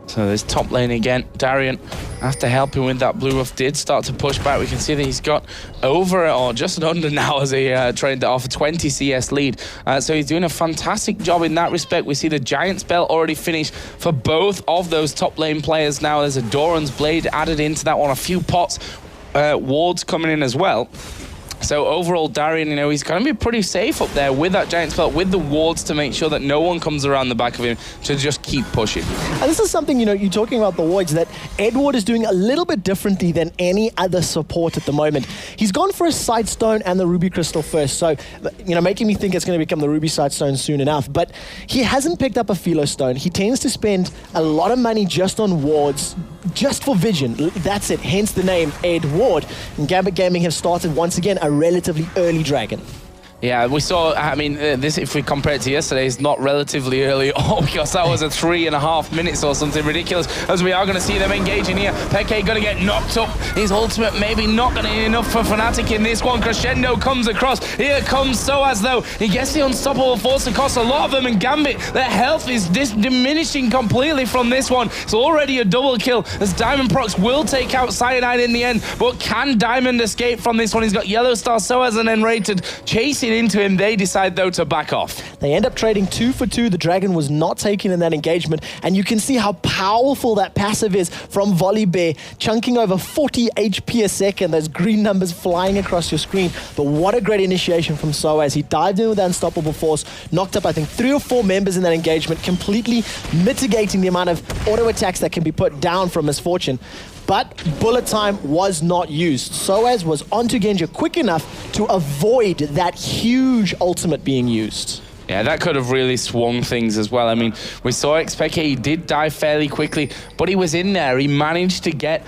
Speaker 10: So there's top lane again. Darian, after helping with that blue buff, did start to push back. We can see that he's got over or just under now as he trained off a 20 CS lead. So he's doing a fantastic job in that respect. We see the Giant Spell already finished for both of those top lane players now. There's a Doran's Blade added into that one. A few pots, wards coming in as well. So overall, Darian, you know, he's going to be pretty safe up there with that Giant Spell, with the wards to make sure that no one comes around the back of him to just keep pushing.
Speaker 5: And this is something, you know, you're talking about the wards, that Edward is doing a little bit differently than any other support at the moment. He's gone for a Side Stone and the Ruby Crystal first, so, you know, making me think it's going to become the Ruby Side Stone soon enough. But he hasn't picked up a Philo Stone. He tends to spend a lot of money just on wards, just for vision. That's it, hence the name Ed Ward. And Gambit Gaming have started once again a relatively early dragon.
Speaker 10: Yeah, we saw, I mean, this, if we compare it to yesterday, is not relatively early at all because that was a 3.5 minutes or something ridiculous, as we are going to see them engaging here. Peke going to get knocked up. His ultimate maybe not going to be enough for Fnatic in this one. Crescendo comes across. Here comes Soaz, though. He gets the unstoppable force across a lot of them, and Gambit, their health is diminishing completely from this one. It's already a double kill, as Diamond Procs will take out Cyanide in the end, but can Diamond escape from this one? He's got Yellow Star, Soaz, and Enrated chasing into him. They decide though to back off.
Speaker 5: They end up trading 2 for 2. The dragon was not taken in that engagement, and you can see how powerful that passive is from Volibear, chunking over 40 HP a second. Those green numbers flying across your screen. But what a great initiation from Soaz. He dived in with that unstoppable force, knocked up I think 3 or 4 members in that engagement, completely mitigating the amount of auto attacks that can be put down from Misfortune. But bullet time was not used. Soaz was onto Genja quick enough to avoid that huge ultimate being used.
Speaker 10: Yeah, that could have really swung things as well. I mean, we saw Xpeke, he did die fairly quickly, but he was in there. He managed to get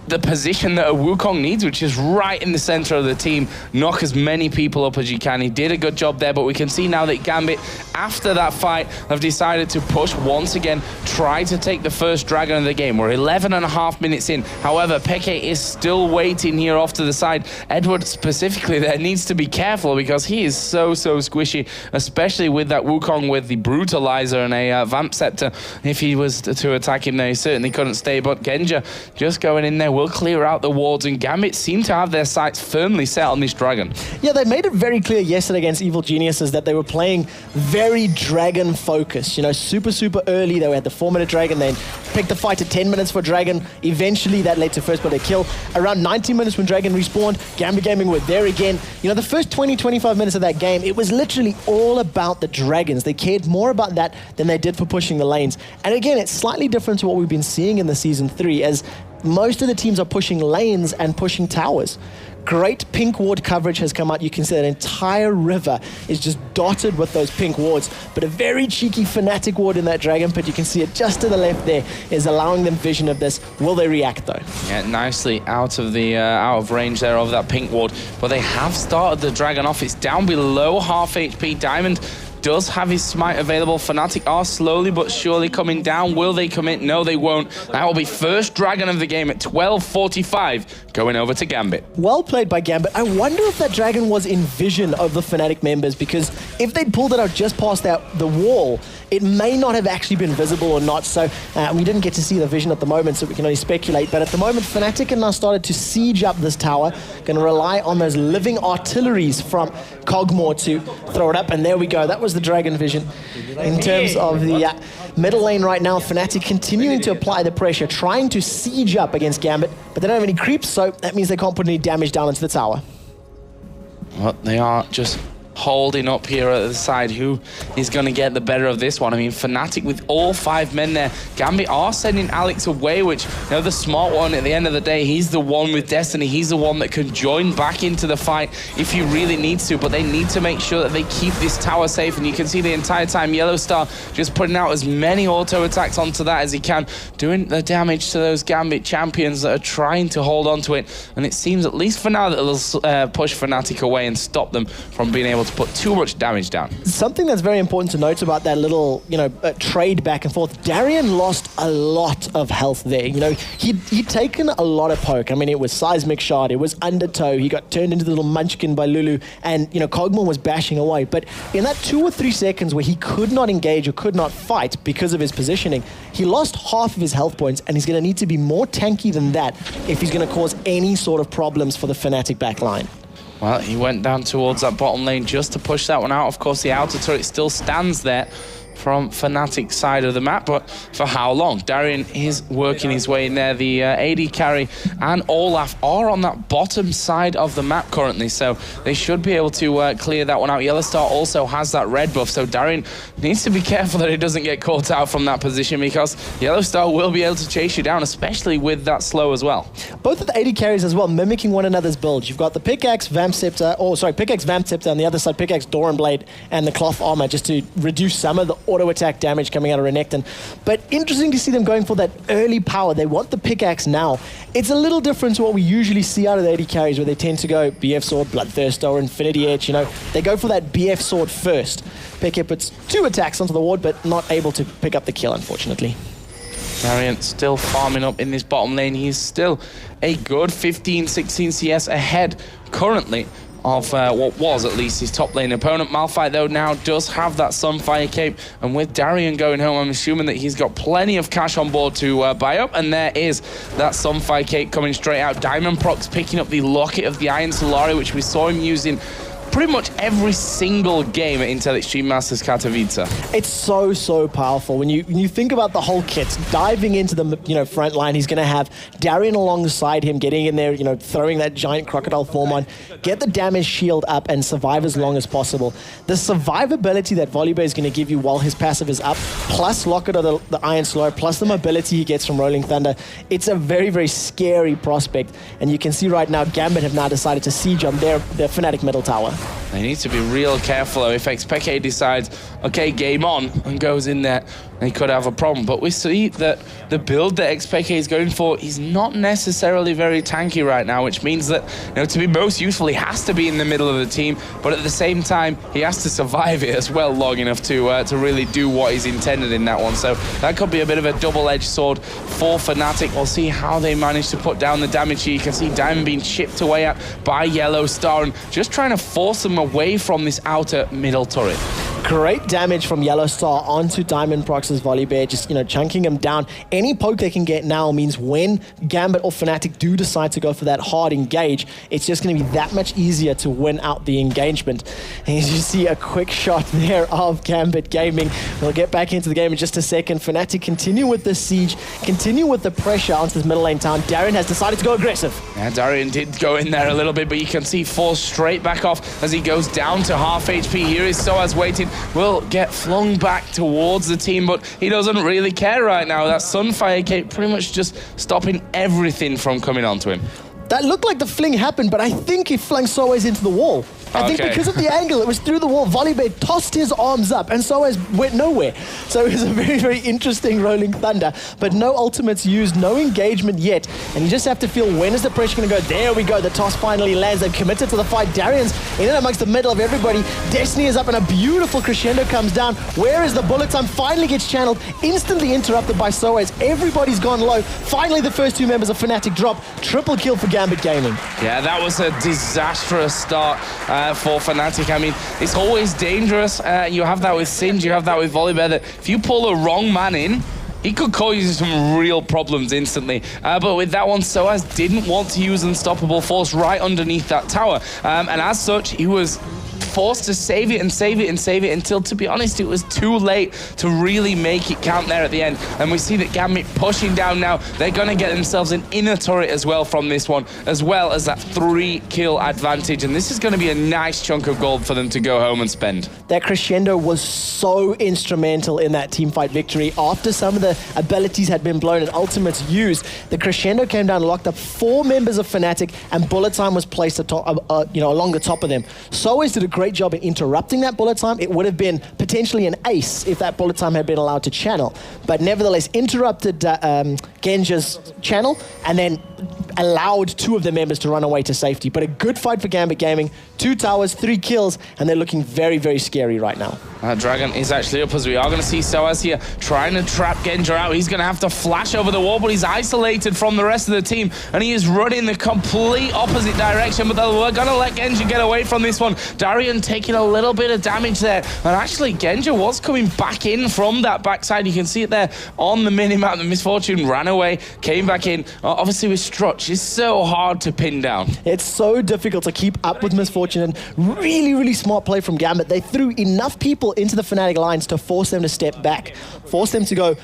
Speaker 10: the position that a Wukong needs, which is right in the center of the team. Knock as many people up as you can. He did a good job there, but we can see now that Gambit, after that fight, have decided to push once again, try to take the first dragon of the game. We're 11.5 minutes in. However, Peke is still waiting here off to the side. Edward specifically there needs to be careful because he is so squishy, especially with that Wukong with the Brutalizer and a Vamp Scepter. If he was to attack him there, he certainly couldn't stay, but Genja just going in there will clear out the wards, and Gambit seem to have their sights firmly set on this dragon.
Speaker 5: Yeah, they made it very clear yesterday against Evil Geniuses that they were playing very dragon focused. You know, super early. They had the 4-minute dragon, then picked the fight to 10 minutes for dragon. Eventually that led to first blood kill. Around 90 minutes when dragon respawned, Gambit Gaming were there again. You know, the first 20-25 minutes of that game, it was literally all about the dragons. They cared more about that than they did for pushing the lanes. And again, it's slightly different to what we've been seeing in the Season 3, as most of the teams are pushing lanes and pushing towers. Great pink ward coverage has come out. You can see that entire river is just dotted with those pink wards, but a very cheeky Fnatic ward in that dragon pit. You can see it just to the left there is allowing them vision of this. Will they react though? Yeah,
Speaker 10: nicely out of range there of that pink ward, but they have started the dragon off. It's down below half HP. Diamond does have his smite available. Fnatic are slowly but surely coming down. Will they commit? No, they won't. That will be first dragon of the game at 12:45, going over to Gambit.
Speaker 5: Well played by Gambit. I wonder if that dragon was in vision of the Fnatic members, because if they'd pulled it out just past the wall, it may not have actually been visible or not. So we didn't get to see the vision at the moment, so we can only speculate. But at the moment, Fnatic have now started to siege up this tower. Going to rely on those living artilleries from Cogmore to throw it up. And there we go. That was the dragon vision. In terms of the middle lane right now, Fnatic continuing to apply the pressure, trying to siege up against Gambit, but they don't have any creeps, so that means they can't put any damage down into the tower.
Speaker 10: Well, they are just holding up here at the side. Who is going to get the better of this one? I mean, Fnatic with all 5 men there. Gambit are sending Alex away, which, you know, the smart one at the end of the day, he's the one with Destiny. He's the one that can join back into the fight if he really needs to, but they need to make sure that they keep this tower safe. And you can see the entire time Yellowstar just putting out as many auto attacks onto that as he can, doing the damage to those Gambit champions that are trying to hold on to it. And it seems, at least for now, that it'll push Fnatic away and stop them from being able to put too much damage down. Something that's very important to note about that little, trade back and forth, Darien lost a lot of health there. You know, he'd taken a lot of poke. I mean, it was Seismic Shard, it was Undertow, he got turned into the little munchkin by Lulu, and, Cogmore was bashing away. But in that 2 or 3 seconds where he could not engage or could not fight because of his positioning, he lost half of his health points, and he's going to need to be more tanky than that if he's going to cause any sort of problems for the Fnatic backline. Well, he went down towards that bottom lane just to push that one out. Of course, the outer turret still stands there from Fnatic's side of the map, but for how long? Darien is working his way in there. The AD carry and Olaf are on that bottom side of the map currently, so they should be able to clear that one out. Yellowstar also has that red buff, so Darien needs to be careful that he doesn't get caught out from that position, because Yellowstar will be able to chase you down, especially with that slow as well. Both of the AD carries as well, mimicking one another's builds. You've got the pickaxe, Vamp Scepter, pickaxe, Vamp Scepter, on the other side, pickaxe, Doran Blade, and the cloth armor, just to reduce some of the auto attack damage coming out of Renekton. But interesting to see them going for that early power. They want the pickaxe now. It's a little different to what we usually see out of the AD carries, where they tend to go BF Sword, Bloodthirst, or Infinity Edge. They go for that BF Sword first. Picker puts 2 attacks onto the ward, but not able to pick up the kill, unfortunately. Darien still farming up in this bottom lane. He's still a good 15-16 CS ahead currently of what was at least his top lane opponent. Malphite, though, now does have that Sunfire cape, and with Darien going home, I'm assuming that he's got plenty of cash on board to buy up, and there is that Sunfire cape coming straight out. Diamond Prox picking up the Locket of the Iron Solari, which we saw him using pretty much every single game at Intel Extreme Masters Katowice. It's so powerful when you think about the whole kit. Diving into the front line, he's going to have Darien alongside him, getting in there, throwing that giant crocodile form on, get the damage shield up, and survive as long as possible. The survivability that Volibear is going to give you while his passive is up, plus Locket of the Iron Slow, plus the mobility he gets from Rolling Thunder, it's a very scary prospect. And you can see right now, Gambit have now decided to siege on their Fnatic middle tower. They need to be real careful, though. If Xpeke decides, okay, game on, and goes in there, they could have a problem. But we see that the build that Xpeke is going for is not necessarily very tanky right now, which means that, to be most useful, he has to be in the middle of the team, but at the same time, he has to survive it as well long enough to really do what is intended in that one. So that could be a bit of a double-edged sword for Fnatic. We'll see how they manage to put down the damage here. You can see Diamond being chipped away at by Yellowstar, and just trying to force them away from this outer middle turret. Great damage from Yellowstar onto Diamond Prox's Volibear, just, chunking him down. Any poke they can get now means when Gambit or Fnatic do decide to go for that hard engage, it's just going to be that much easier to win out the engagement. And as you see, a quick shot there of Gambit Gaming. We'll get back into the game in just a second. Fnatic continue with the siege, continue with the pressure onto this middle lane town. Darien has decided to go aggressive. Yeah, Darien did go in there a little bit, but you can see forced straight back off as he goes down to half HP. Here is Soaz waiting, will get flung back towards the team, but he doesn't really care right now. That Sunfire cape pretty much just stopping everything from coming onto him. That looked like the fling happened, but I think he flung Soaz into the wall.
Speaker 5: I think because of the angle, it was through the wall. Volleyball tossed his arms up, and Soaz went nowhere. So it was a very, very interesting Rolling Thunder, but no ultimates used, no engagement yet, and you just have to feel, when is the pressure going to go? There we go, the toss finally lands. They've committed to the fight. Darian's in and amongst the middle of everybody. Destiny is up, and a beautiful crescendo comes down. Where is the bullet time? Finally gets channeled, instantly interrupted by Soaz. Everybody's gone low. Finally, the first two members of Fnatic drop. Triple kill for Gambit Gaming.
Speaker 10: Yeah, that was a disastrous start for Fnatic. I mean, it's always dangerous. You have that with Singe, you have that with Volibear, that if you pull the wrong man in, he could cause you some real problems instantly. But with that one, Soaz didn't want to use Unstoppable Force right underneath that tower. And as such, he was forced to save it and save it and save it until, to be honest, it was too late to really make it count there at the end. And we see that Gambit pushing down now. They're going to get themselves an inner turret as well from this one, as well as that 3-kill advantage. And this is going to be a nice chunk of gold for them to go home and spend.
Speaker 5: That crescendo was so instrumental in that teamfight victory. After some of the abilities had been blown and ultimates used, the crescendo came down and locked up 4 members of Fnatic, and bullet time was placed along the top of them. Soaz did a great job in interrupting that bullet time. It would have been potentially an ace if that bullet time had been allowed to channel, but nevertheless interrupted Genja's channel and then allowed 2 of the members to run away to safety. But a good fight for Gambit Gaming. 2 towers, 3 kills, and they're looking very, very scary right now.
Speaker 10: Dragon is actually up, as we are going to see Soaz here trying to trap Genja out. He's going to have to flash over the wall, but he's isolated from the rest of the team, and he is running the complete opposite direction. But we're going to let Genja get away from this one. Darian taking a little bit of damage there, and actually Genja was coming back in from that backside. You can see it there on the minimap. The Misfortune ran away, came back in. Obviously with Strutch, it's so hard to pin down.
Speaker 5: It's so difficult to keep up with Misfortune, and really, really smart play from Gambit. They threw enough people into the Fnatic alliance to force them to step back, force them to go,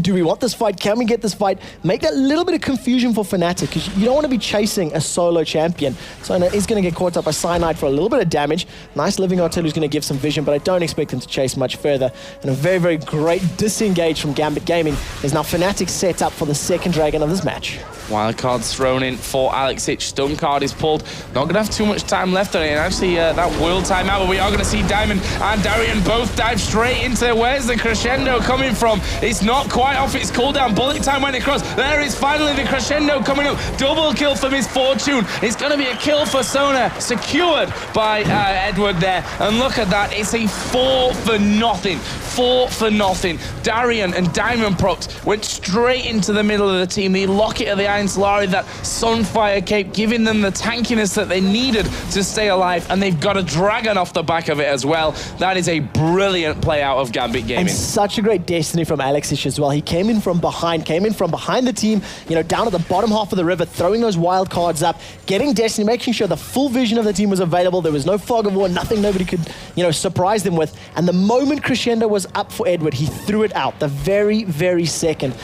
Speaker 5: do we want this fight? Can we get this fight? Make that little bit of confusion for Fnatic, because you don't want to be chasing a solo champion. So he's going to get caught up by Cyanide for a little bit of damage. Nice living artillery is going to give some vision, but I don't expect him to chase much further. And a very, very great disengage from Gambit Gaming. There's now Fnatic set up for the second dragon of this match.
Speaker 10: Wildcard's thrown in for Alexic. Stun card is pulled. Not going to have too much time left on it. And actually, that world timeout, but we are going to see Diamond and Darian both dive straight into it. Where's the crescendo coming from? It's not quite off its cooldown. Bullet time went across. There is finally the crescendo coming up. Double kill for Misfortune. It's going to be a kill for Sona, secured by Edward there. And look at that. It's a 4 for nothing. 4 for nothing. Darian and Diamond Prox went straight into the middle of the team. The Locket of the Iron Solari, that Sunfire cape, giving them the tankiness that they needed to stay alive, and they've got a dragon off the back of it as well. That is a brilliant play out of Gambit Gaming.
Speaker 5: And such a great destiny from Alexic as well. He came in from behind the team, down at the bottom half of the river, throwing those wild cards up, getting destiny, making sure the full vision of the team was available. There was no fog of war, nothing nobody could, surprise them with. And the moment crescendo was up for Edward, he threw it out the very, very second.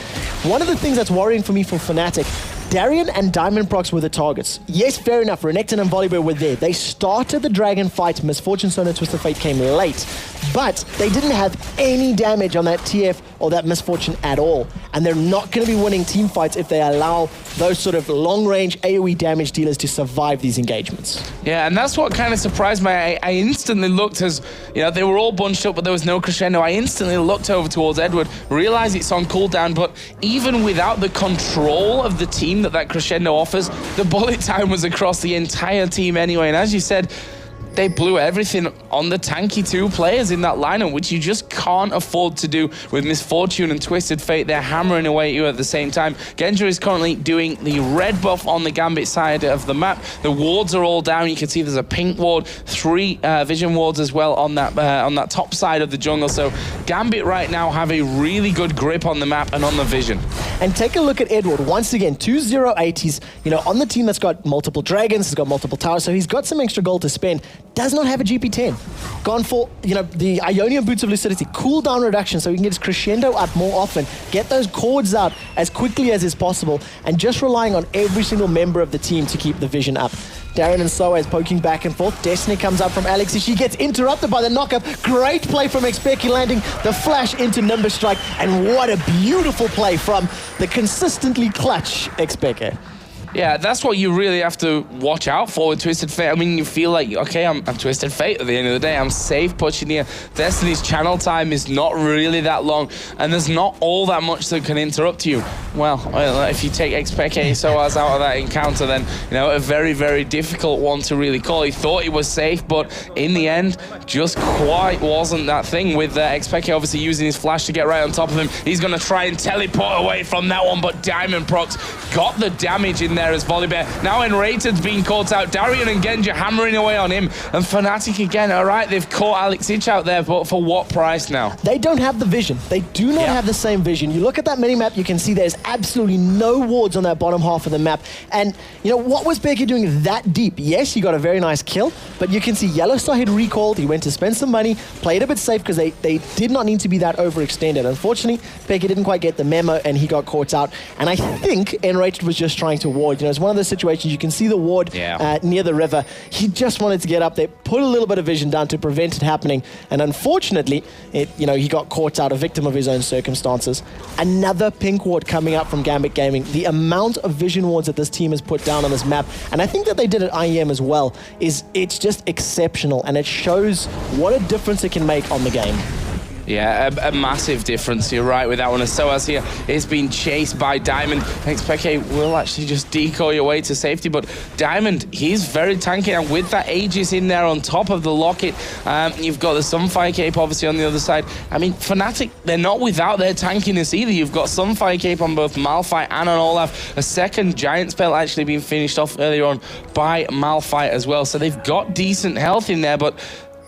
Speaker 5: One of the things that's worrying for me for Fnatic, Darian and Diamond Prox were the targets. Yes, fair enough, Renekton and Volibear were there. They started the dragon fight. Misfortune, Sona, Twisted Fate came late, but they didn't have any damage on that TF or that Misfortune at all. And they're not going to be winning team fights if they allow those sort of long-range AoE damage dealers to survive these engagements.
Speaker 10: Yeah, and that's what kind of surprised me. I instantly looked, as they were all bunched up, but there was no crescendo. I instantly looked over towards Edward, realized it's on cooldown, but even without the control of the team that crescendo offers, the bullet time was across the entire team anyway. And as you said, they blew everything on the tanky 2 players in that lineup, which you just can't afford to do with Misfortune and Twisted Fate. They're hammering away at you at the same time. Genja is currently doing the red buff on the Gambit side of the map. The wards are all down. You can see there's a pink ward, 3 vision wards as well on that top side of the jungle. So Gambit right now have a really good grip on the map and on the vision.
Speaker 5: And take a look at Edward. Once again, 2 080s, on the team that's got multiple dragons, has got multiple towers, so he's got some extra gold to spend. Does not have a GP10. Gone for, the Ionian Boots of Lucidity, cooldown reduction, so he can get his crescendo up more often, get those cords out as quickly as is possible, and just relying on every single member of the team to keep the vision up. Darian and Soaz poking back and forth. Destiny comes up from Alex. She gets interrupted by the knockup. Great play from Expeki, landing the flash into Nimbus Strike. And what a beautiful play from the consistently clutch Expeki.
Speaker 10: Yeah, that's what you really have to watch out for with Twisted Fate. I mean, you feel like, okay, I'm Twisted Fate at the end of the day. I'm safe pushing here. Destiny's channel time is not really that long, and there's not all that much that can interrupt you. Well, if you take Xpeke Soaz out of that encounter, then, you know, a very, very difficult one to really call. He thought he was safe, but in the end, just quite wasn't that thing with Xpeke obviously using his flash to get right on top of him. He's going to try and teleport away from that one, but Diamond Prox got the damage in there as Volibear. Now Enrated's being caught out. Darian and Genja hammering away on him. And Fnatic again, all right, they've caught Alex Ich out there, but for what price now?
Speaker 5: They don't have the vision. They do not have the same vision. You look at that minimap, you can see there's absolutely no wards on that bottom half of the map. And, you know, what was Peke doing that deep? Yes, he got a very nice kill, but you can see Yellowstar had recalled. He went to spend some money, played a bit safe because they did not need to be that overextended. Unfortunately, Peke didn't quite get the memo and he got caught out. And I think Enrated was just trying to ward. You know, it's one of those situations, you can see the ward near the river. He just wanted to get up there, put a little bit of vision down to prevent it happening. And unfortunately, he got caught out, a victim of his own circumstances. Another pink ward coming up from Gambit Gaming. The amount of vision wards that this team has put down on this map, and I think that they did at IEM as well, it's just exceptional, and it shows what a difference it can make on the game.
Speaker 10: Yeah, a massive difference. You're right with that one. As Soaz here is being chased by Diamond. Xpeke will actually just decoy away to safety, but Diamond, he's very tanky, and with that Aegis in there on top of the Locket, you've got the Sunfire Cape obviously on the other side. I mean, Fnatic, they're not without their tankiness either. You've got Sunfire Cape on both Malphite and on Olaf. A second Giant spell actually being finished off earlier on by Malphite as well. So they've got decent health in there, but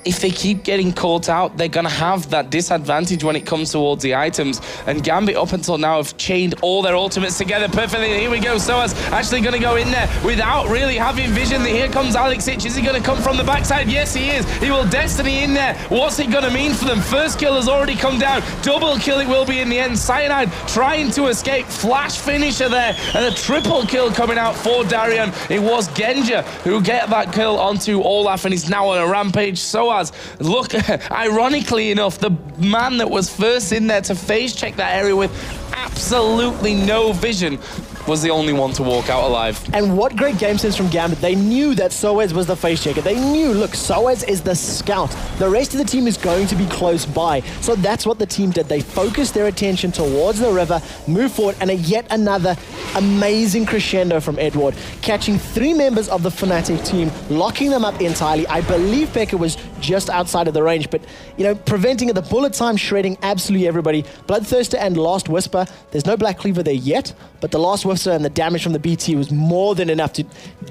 Speaker 10: if they keep getting caught out, they're going to have that disadvantage when it comes towards the items. And Gambit up until now have chained all their ultimates together perfectly. Here we go. Soaz actually going to go in there without really having vision. Here comes Alex Ich. Is he going to come from the backside? Yes, he is. He will Destiny in there. What's it going to mean for them? First kill has already come down. Double kill it will be in the end. Cyanide trying to escape. Flash finisher there. And a triple kill coming out for Darian. It was Genja who get that kill onto Olaf, and he's now on a rampage. Soaz, look, ironically enough, the man that was first in there to phase check that area with absolutely no vision was the only one to walk out alive.
Speaker 5: And what great game sense from Gambit. They knew that Soaz was the face checker. They knew, look, Soaz is the scout. The rest of the team is going to be close by. So that's what the team did. They focused their attention towards the river, moved forward, and yet another amazing crescendo from Edward, catching 3 members of the Fnatic team, locking them up entirely. I believe Peke was just outside of the range, but, you know, preventing it, the bullet time, shredding absolutely everybody. Bloodthirster and Last Whisper, there's no Black Cleaver there yet, but the Last Whisper and the damage from the BT was more than enough to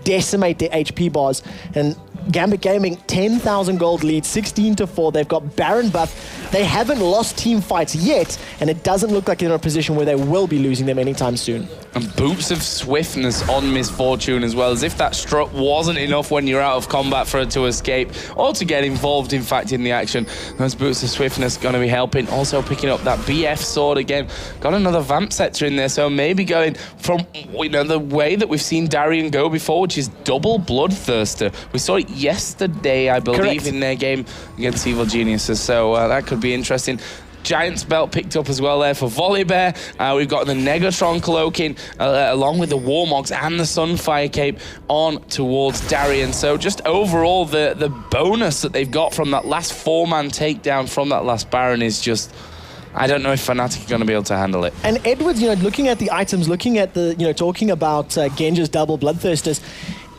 Speaker 5: decimate their HP bars. And Gambit Gaming, 10,000 gold lead, 16-4. They've got Baron buff. They haven't lost team fights yet, and it doesn't look like they're in a position where they will be losing them anytime soon.
Speaker 10: And boots of swiftness on Misfortune as well, as if that strut wasn't enough when you're out of combat for her to escape or to get involved, in fact, in the action. Those boots of swiftness going to be helping. Also picking up that BF sword again. Got another Vamp Scepter in there, so maybe going from, you know, the way that we've seen Darian go before, which is double Bloodthirster. We saw it yesterday, I believe,
Speaker 5: Correct,
Speaker 10: in their game against Evil Geniuses, so that could be interesting. Giant's belt picked up as well there for Volibear. We've got the Negatron cloaking along with the Warmogs and the Sunfire Cape on towards Darian. So just overall, the bonus that they've got from that last 4-man takedown from that last Baron is just, I don't know if Fnatic are going to be able to handle it.
Speaker 5: And Edwards, you know, looking at the items, looking at the, you know, talking about Genja's double Bloodthirsters,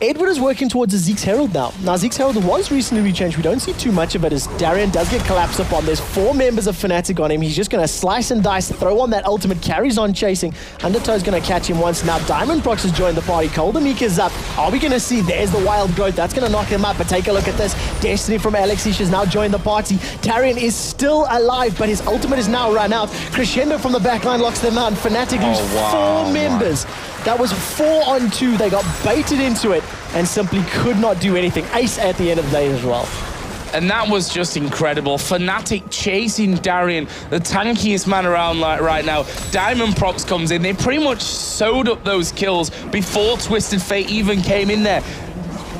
Speaker 5: Edward is working towards a Zeke's Herald now. Now, Zeke's Herald was recently rechanged. We don't see too much of it as Darian does get collapsed upon. There's 4 members of Fnatic on him. He's just going to slice and dice, throw on that ultimate, carries on chasing. Undertow's going to catch him once. Now, Diamond Prox has joined the party. Coldamik is up. Are we going to see? There's the Wild Growth. That's going to knock him up. But take a look at this. Destiny from Alexish has now joined the party. Darian is still alive, but his ultimate is now run out. Crescendo from the backline locks them out. And Fnatic lose 4 members. That was 4 on 2. They got baited into it and simply could not do anything. Ace at the end of the day as well.
Speaker 10: And that was just incredible. Fnatic chasing Darian, the tankiest man around right now. Diamond Prox comes in. They pretty much sewed up those kills before Twisted Fate even came in there.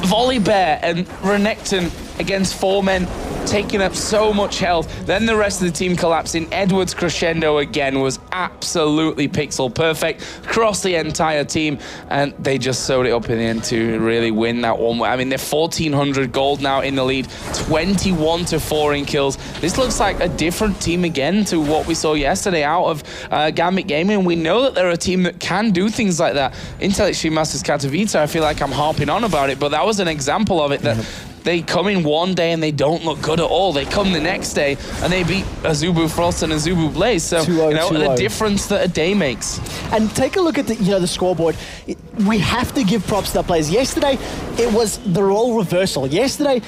Speaker 10: Volibear and Renekton against 4 men, taking up so much health. Then the rest of the team collapsing. Edward's crescendo again was absolutely pixel perfect across the entire team, and they just sewed it up in the end to really win that one. I mean, they're 1,400 gold now in the lead, 21-4 in kills. This looks like a different team again to what we saw yesterday out of Gambit Gaming. We know that they're a team that can do things like that. Untitled Masters Katowice, I feel like I'm harping on about it, but that was an example of it, that they come in one day and they don't look good at all. They come the next day and they beat Azubu Frost and Azubu Blaze. So, the difference that a day makes.
Speaker 5: And take a look at the scoreboard. We have to give props to the players. Yesterday, it was the role reversal. Yesterday,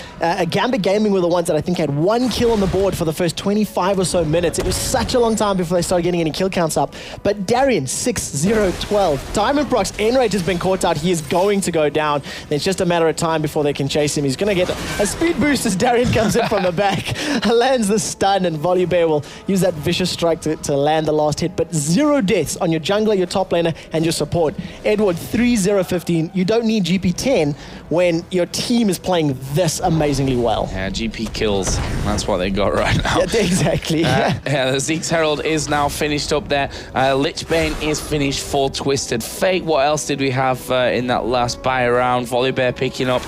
Speaker 5: Gambit Gaming were the ones that I think had 1 kill on the board for the first 25 or so minutes. It was such a long time before they started getting any kill counts up. But Darian, 6-0-12. Diamond Prox, Enrage has been caught out. He is going to go down. It's just a matter of time before they can chase him. He's going to get a speed boost as Darian comes in from the back, lands the stun, and Volibear will use that vicious strike to land the last hit. But 0 deaths on your jungler, your top laner, and your support. Edward, 3-0-15. You don't need GP10 when your team is playing this amazingly well.
Speaker 10: Yeah, GP kills. That's what they got right now.
Speaker 5: Yeah, exactly.
Speaker 10: Yeah, the Zeke's Herald is now finished up there. Lichbane is finished for Twisted Fate. What else did we have in that last buy round? Volibear picking up.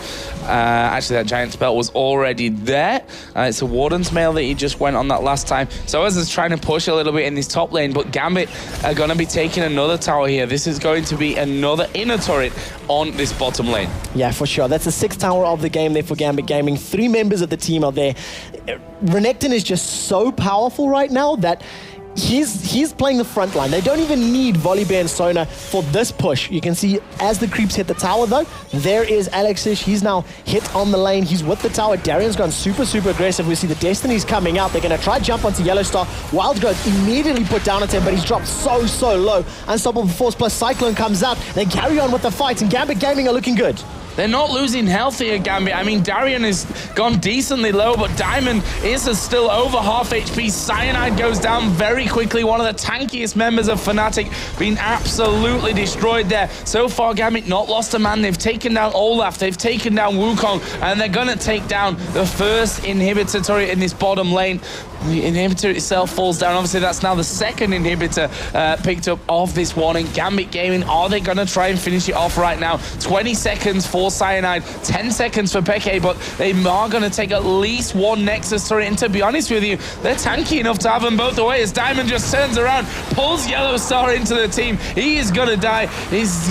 Speaker 10: Actually, that Giant Spell was already there. It's a Warden's Mail that he just went on that last time. So as is trying to push a little bit in this top lane, but Gambit are going to be taking another tower here. This is going to be another inner turret on this bottom lane.
Speaker 5: Yeah, for sure. That's the 6th tower of the game there for Gambit Gaming. 3 members of the team are there. Renekton is just so powerful right now that he's playing the front line. They don't even need Volibear and Sona for this push. You can see as the creeps hit the tower though, there is Alexish. He's now hit on the lane. He's with the tower. Darian's gone super aggressive. We see the Destinies coming out. They're going to try jump onto Yellowstar. Wild Growth immediately put down at him, but he's dropped so low. Unstoppable Force plus Cyclone comes out. They carry on with the fight, and Gambit Gaming are looking good.
Speaker 10: They're not losing health here, Gambit. I mean, Darian has gone decently low, but Diamond is still over half HP. Cyanide goes down very quickly. One of the tankiest members of Fnatic being absolutely destroyed there. So far, Gambit not lost a man. They've taken down Olaf. They've taken down Wukong, and they're going to take down the first inhibitor turret in this bottom lane. The inhibitor itself falls down. Obviously, that's now the 2nd inhibitor picked up of this one. And Gambit Gaming, are they going to try and finish it off right now? 20 seconds for Cyanide, 10 seconds for Peke, but they are going to take at least 1 Nexus turret. And to be honest with you, they're tanky enough to have them both away as Diamond just turns around, pulls Yellowstar into the team. He is going to die. He's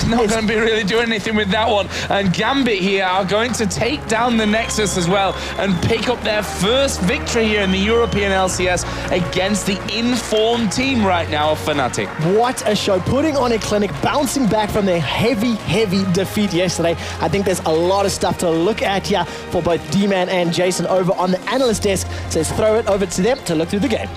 Speaker 10: not going to be really doing anything with that one. And Gambit here are going to take down the Nexus as well and pick up their first victory here in the European LCS against the informed team right now of Fnatic.
Speaker 5: What a show. Putting on a clinic, bouncing back from their heavy defeat yesterday. I think there's a lot of stuff to look at here for both D-Man and Jason over on the analyst desk. So let's throw it over to them to look through the game.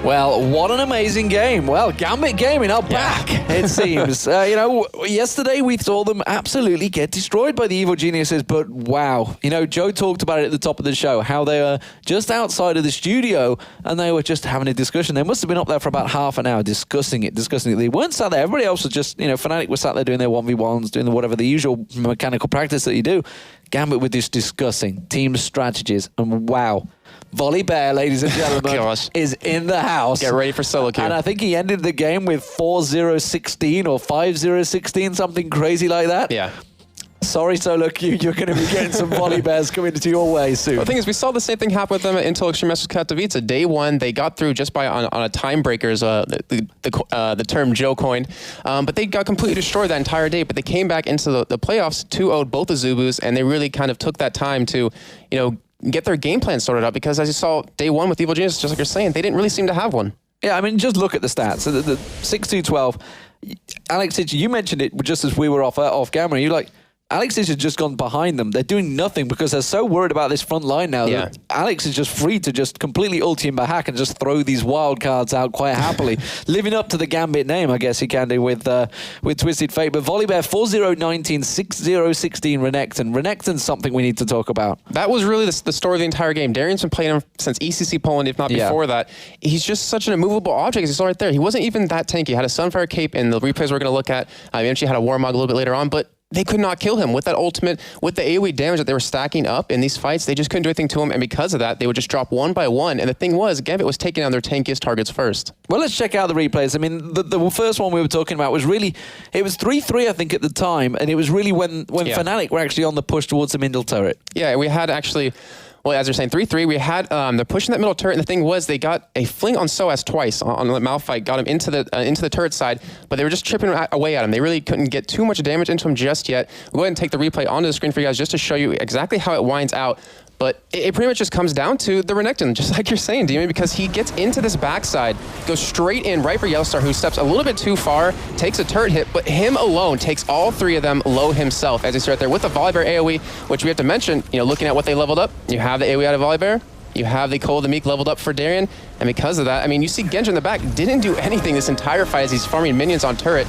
Speaker 4: Well, what an amazing game. Well, Gambit Gaming are back, it seems. Yesterday we saw them absolutely get destroyed by the Evil Geniuses, but wow. Joe talked about it at the top of the show, how they were just outside of the studio and they were just having a discussion. They must have been up there for about half an hour discussing it. They weren't sat there. Everybody else was just, Fnatic was sat there doing their 1v1s, doing whatever the usual mechanical practice that you do. Gambit were just discussing team strategies, and wow. Volibear, ladies and gentlemen, is in the house.
Speaker 11: Get ready for solo queue.
Speaker 4: And I think he ended the game with 4-0-16 or 5-0-16, something crazy like that.
Speaker 11: Yeah.
Speaker 4: Sorry, solo queue, you're going to be getting some Volibears coming into your way soon.
Speaker 11: The thing is, we saw the same thing happen with them at Intel Extreme Masters Katowice. Day 1, they got through just by on a timebreakers, the term Joe coined, but they got completely destroyed that entire day. But they came back into the playoffs, 2-0'd both the Zubus, and they really kind of took that time to, get their game plan sorted out, because as you saw day 1 with Evil Genius, just like you're saying, they didn't really seem to have one.
Speaker 4: Yeah, I mean, just look at the stats. So the 6-2-12, Alex, you mentioned it just as we were off camera. You're like, Alex has just gone behind them. They're doing nothing because they're so worried about this front line now that Alex is just free to just completely ulti and back and just throw these wild cards out quite happily. Living up to the Gambit name, I guess he can do with Twisted Fate. But Volibear 4-0-19, 6-0-16 Renekton. Renekton's something we need to talk about.
Speaker 11: That was really the story of the entire game. Darian's been playing him since ECC Poland, if not before that. He's just such an immovable object, as you saw right there. He wasn't even that tanky. He had a Sunfire Cape in the replays we're going to look at. He actually had a Warmog a little bit later on, but they could not kill him with that ultimate, with the AoE damage that they were stacking up in these fights. They just couldn't do anything to him, and because of that, they would just drop one by one. And the thing was, Gambit was taking down their tankiest targets first.
Speaker 4: Well, let's check out the replays. I mean, the first one we were talking about was really, it was 3-3, I think, at the time, and it was really when Fnatic were actually on the push towards the middle turret.
Speaker 11: Yeah, we had actually... Well, as you're saying, 3-3, we had they're pushing that middle turret, and the thing was they got a fling on Soaz twice on the Malphite, got him into the turret side, but they were just chipping away at him. They really couldn't get too much damage into him just yet. We'll go ahead and take the replay onto the screen for you guys just to show you exactly how it winds out. But it pretty much just comes down to the Renekton, just like you're saying, Demon, because he gets into this backside, goes straight in right for Yellowstar, who steps a little bit too far, takes a turret hit, but him alone takes all three of them low himself, as you see right there with the Volibear AoE, which we have to mention, looking at what they leveled up, you have the AoE out of Volibear, you have the Cole of the Meek leveled up for Darien, and because of that, I mean, you see Genji in the back didn't do anything this entire fight as he's farming minions on turret,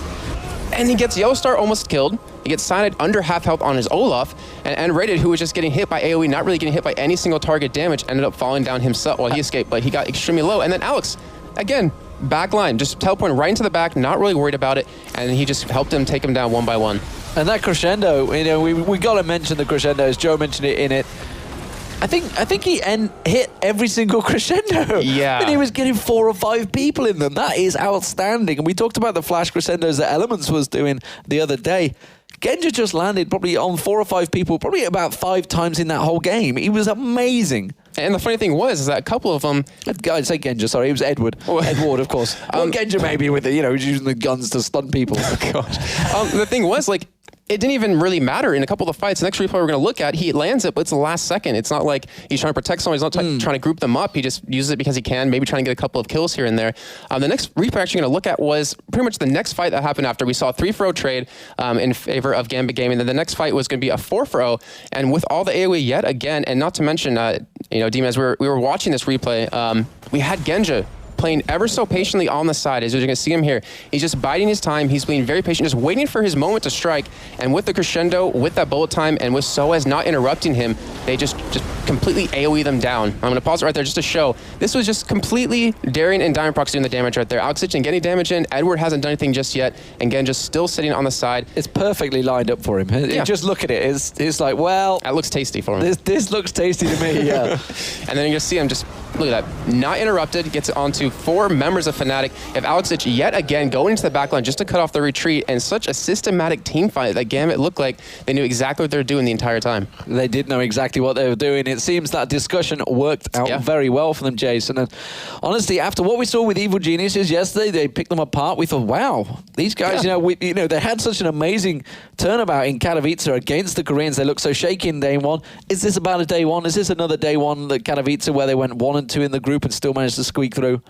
Speaker 11: and he gets Yellowstar almost killed. He gets Cyanide under half health on his Olaf, and Rated, who was just getting hit by AoE, not really getting hit by any single target damage, ended up falling down himself. Well, he escaped, but he got extremely low. And then Alex, again, back line, just teleporting right into the back, not really worried about it, and he just helped him take him down one by one.
Speaker 4: And that crescendo, we got to mention the crescendo, as Joe mentioned it in it. I think he hit every single crescendo.
Speaker 11: Yeah.
Speaker 4: And he was getting 4 or 5 people in them. That is outstanding. And we talked about the flash crescendos that Elements was doing the other day. Genji just landed probably on 4 or 5 people, probably about 5 times in that whole game. He was amazing.
Speaker 11: And the funny thing was is that a couple of them...
Speaker 4: I'd say Genji, sorry. It was Edward. Edward, of course. Genji maybe with it, he's using the guns to stun people.
Speaker 11: Oh, gosh. The thing was, like, it didn't even really matter in a couple of the fights. The next replay we're going to look at, he lands it, but it's the last second. It's not like he's trying to protect someone. He's not trying to group them up. He just uses it because he can, maybe trying to get a couple of kills here and there. The next replay we're actually going to look at was pretty much the next fight that happened after. We saw a 3-0 trade in favor of Gambit Gaming. Then the next fight was going to be a 4-0. And with all the AoE yet again, and not to mention, Deem, as we were watching this replay, we had Genji playing ever so patiently on the side. As you're going to see him here, he's just biding his time. He's being very patient, just waiting for his moment to strike. And with the crescendo, with that bullet time, and with Soaz not interrupting him, they just completely AoE them down. I'm going to pause it right there just to show. This was just completely Darien and Diamond Proxy doing the damage right there. Alex didn't get any damage in. Edward hasn't done anything just yet. And again, just still sitting on the side.
Speaker 4: It's perfectly lined up for him. Yeah. Just look at it. It's like, well...
Speaker 11: That looks tasty for him.
Speaker 4: This looks tasty to me, yeah.
Speaker 11: And then you just see him just... Look at that. Not interrupted. Gets it onto 4 members of Fnatic. If Alex yet again going into the backline just to cut off the retreat, and such a systematic team fight that Gambit looked like they knew exactly what they were doing the entire time.
Speaker 4: They did know exactly what they were doing. It seems that discussion worked out very well for them, Jason. And honestly, after what we saw with Evil Geniuses yesterday, they picked them apart. We thought, wow, these guys, they had such an amazing turnabout in Katowice against the Koreans. They looked so shaky in day one. Is this about a day one? Is this another day one that Katowice where they went 1 and 2 in the group and still managed to squeak through?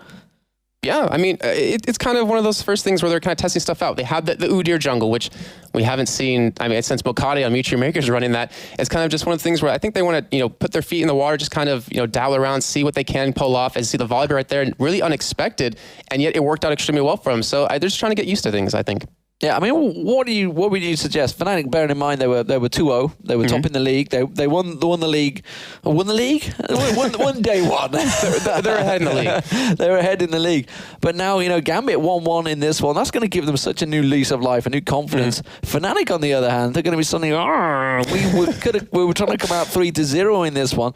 Speaker 11: Yeah, I mean, it's kind of one of those first things where they're kind of testing stuff out. They have the Udyr jungle, which we haven't seen, I mean, since Mokade on Mutual Makers running that. It's kind of just one of the things where I think they want to, put their feet in the water, just kind of, dabble around, see what they can pull off, and see the Volibear right there, really unexpected, and yet it worked out extremely well for them. So they're just trying to get used to things, I think.
Speaker 4: Yeah, I mean, what would you suggest? Fnatic, bearing in mind they were 2-0, they were top in the league. They won the league. Won the league? One day one.
Speaker 11: They're ahead in the league.
Speaker 4: They're ahead in the league. But now, Gambit 1-1 in this one. That's going to give them such a new lease of life, a new confidence. Fnatic, on the other hand, they're going to be suddenly, we were trying to come out 3-0 in this one.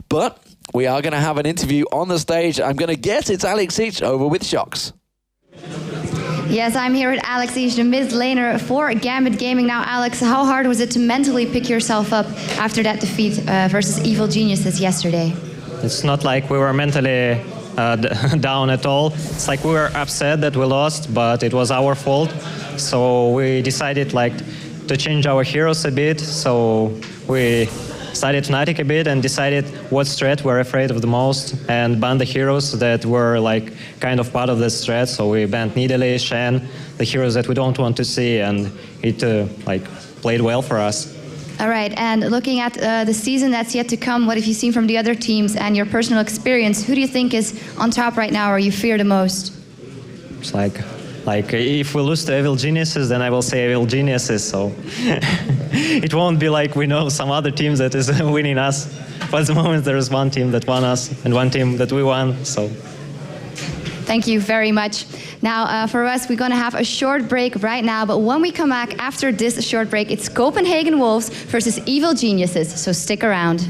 Speaker 4: But we are going to have an interview on the stage. I'm going to guess it's Alex Each over with Shox.
Speaker 8: Yes, I'm here with Alex Each, the mid laner for Gambit Gaming. Now, Alex, how hard was it to mentally pick yourself up after that defeat versus Evil Geniuses yesterday?
Speaker 7: It's not like we were mentally down at all. It's like we were upset that we lost, but it was our fault. So we decided to change our heroes a bit. So we studied Fnatic a bit and decided what strat we're afraid of the most and banned the heroes that were kind of part of this strat. So we banned Nidalee, Shen, the heroes that we don't want to see, and it played well for us.
Speaker 8: All right, and looking at the season that's yet to come, what have you seen from the other teams and your personal experience? Who do you think is on top right now or you fear the most?
Speaker 7: It's like if we lose to Evil Geniuses, then I will say Evil Geniuses, so it won't be like we know some other teams that is winning us. But at the moment there is one team that won us and one team that we won, so
Speaker 8: Thank you very much. Now, for us, we're going to have a short break right now, but when we come back after this short break, it's Copenhagen Wolves versus Evil Geniuses, so stick around.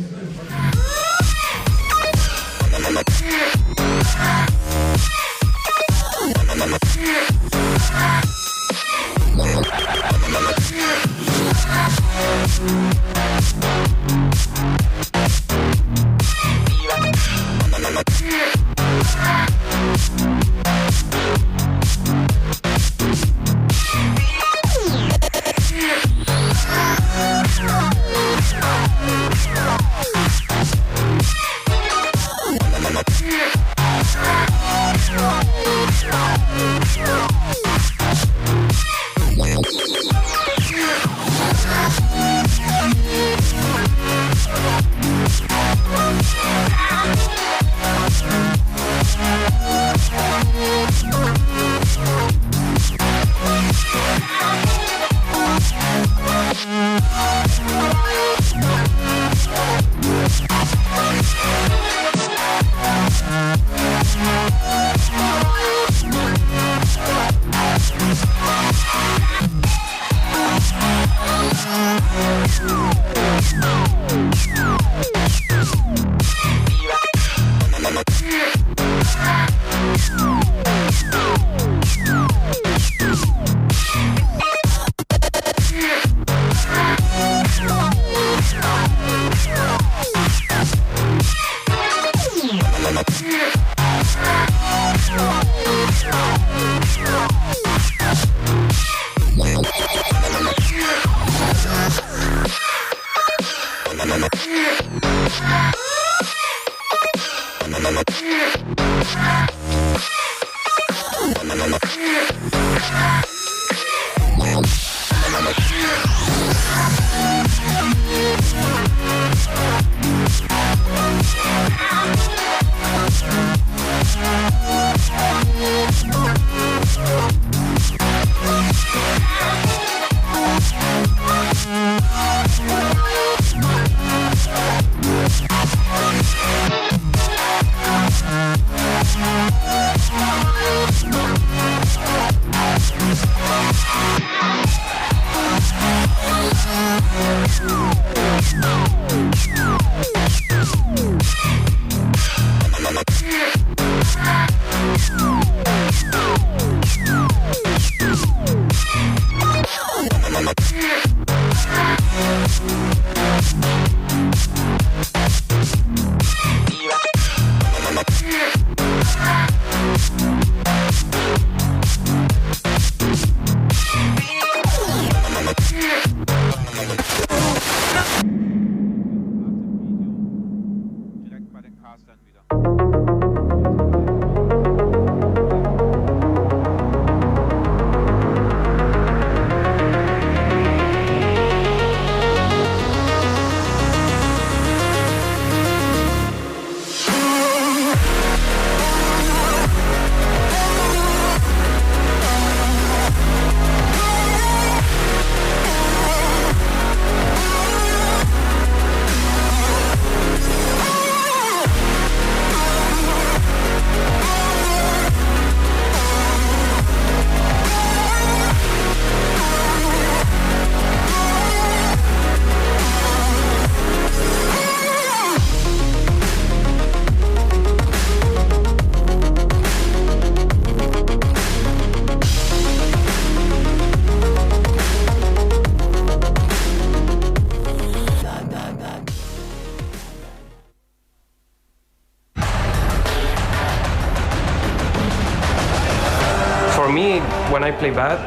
Speaker 6: When I play bad,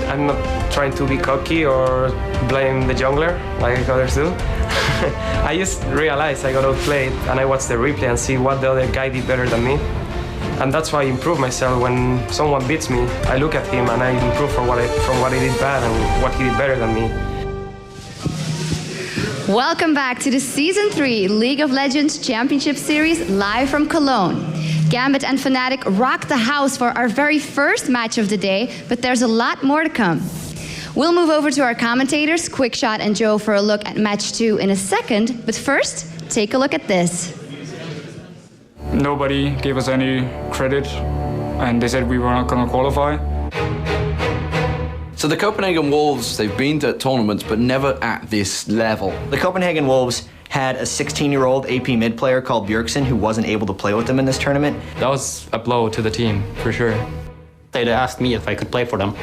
Speaker 6: I'm not trying to be cocky or blame the jungler like others do. I just realize I got outplayed and I watch the replay and see what the other guy did better than me. And that's why I improve myself. When someone beats me, I look at him and I improve from what I did bad and what he did better than me.
Speaker 8: Welcome back to the Season 3 League of Legends Championship Series live from Cologne. Gambit and Fnatic rocked the house for our very first match of the day, but there's a lot more to come. We'll move over to our commentators, Quickshot and Joe, for a look at match 2 in a second, but first, take a look at this.
Speaker 12: Nobody gave us any credit, and they said we were not going to qualify.
Speaker 4: So the Copenhagen Wolves, they've been to tournaments, but never at this level.
Speaker 3: The Copenhagen Wolves had a 16-year-old AP mid player called Bjergsen who wasn't able to play with them in this tournament.
Speaker 2: That was a blow to the team, for sure.
Speaker 13: They asked me if I could play for them.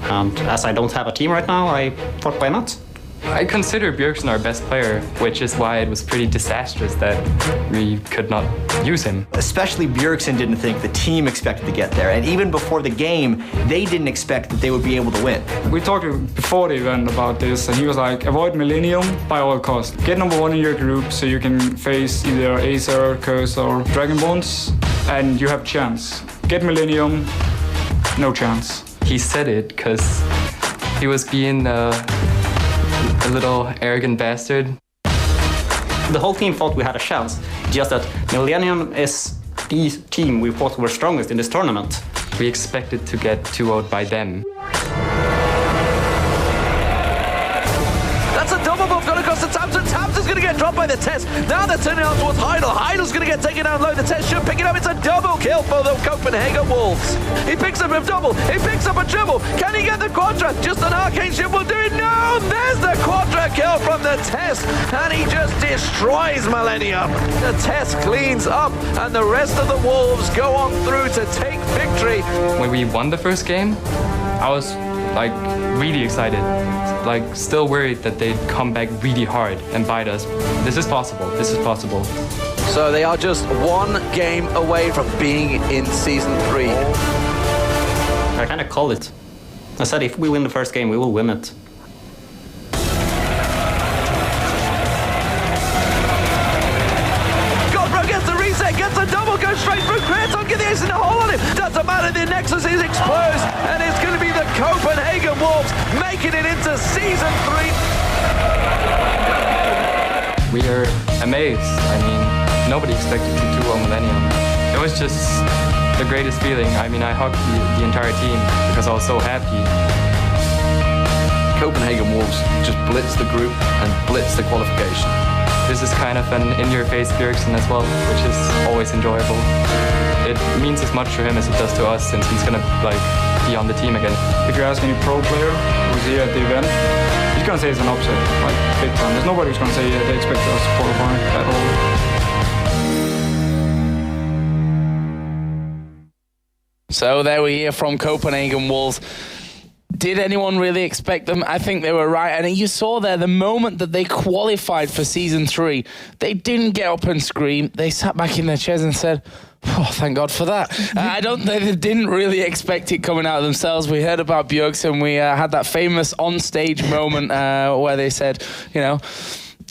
Speaker 13: And as I don't have a team right now, I thought, why not?
Speaker 2: I consider Bjergsen our best player, which is why it was pretty disastrous that we could not use him.
Speaker 3: Especially Bjergsen didn't think the team expected to get there, and even before the game, they didn't expect that they would be able to win.
Speaker 12: We talked before the event about this, and he was like, avoid Millennium by all costs. Get number 1 in your group so you can face either Acer, Curse, or Dragonborns, and you have chance. Get Millennium, no chance.
Speaker 2: He said it because he was being a little arrogant bastard.
Speaker 13: The whole team thought we had a chance, just that Millennium is the team we thought were strongest in this tournament.
Speaker 2: We expected to get 2-0'd by them.
Speaker 9: That's a double buff going across the Tabs, and Tabs is going to get dropped by the Test. Now they're turning out towards Heidel. Heidel's going to get taken down low. The Test should pick it up. It's a double kill for the Copenhagen Wolves. He picks up a double. He picks up a triple. Can he get the quadra? Just an arcane ship will do it. No! There's the quadra kill from the Test, and he just destroys Millennium. The Test cleans up, and the rest of the Wolves go on through to take victory.
Speaker 2: When we won the first game, I was like really excited, like still worried that they'd come back really hard and bite us. This is possible. This is possible.
Speaker 9: So they are just one game away from being in Season 3.
Speaker 13: I kind of called it. I said if we win the first game, we will win it.
Speaker 9: Godbro gets the reset, gets a double, goes straight through. Kraton get the ace in the hole on him. Doesn't matter, the Nexus is exposed, and it's going to be the Copenhagen Wolves making it into Season 3.
Speaker 2: We are amazed. I mean, nobody expected to 2-0 Millennium. It was just the greatest feeling. I mean, I hugged the entire team because I was so happy.
Speaker 4: Copenhagen Wolves just blitz the group and blitz the qualification.
Speaker 2: This is kind of an in-your-face Bjergsen as well, which is always enjoyable. It means as much to him as it does to us, since he's gonna be on the team again.
Speaker 12: If you ask any pro player who's here at the event, he's gonna say it's an upset, like big time. There's nobody who's gonna say they expect us to qualify at all.
Speaker 10: So there we hear from Copenhagen Wolves. Did anyone really expect them? I think they were right. And you saw there the moment that they qualified for Season 3, they didn't get up and scream. They sat back in their chairs and said, oh, thank God for that. I don't think they didn't really expect it coming out of themselves. We heard about Bjergsen. We had that famous on-stage moment where they said, you know,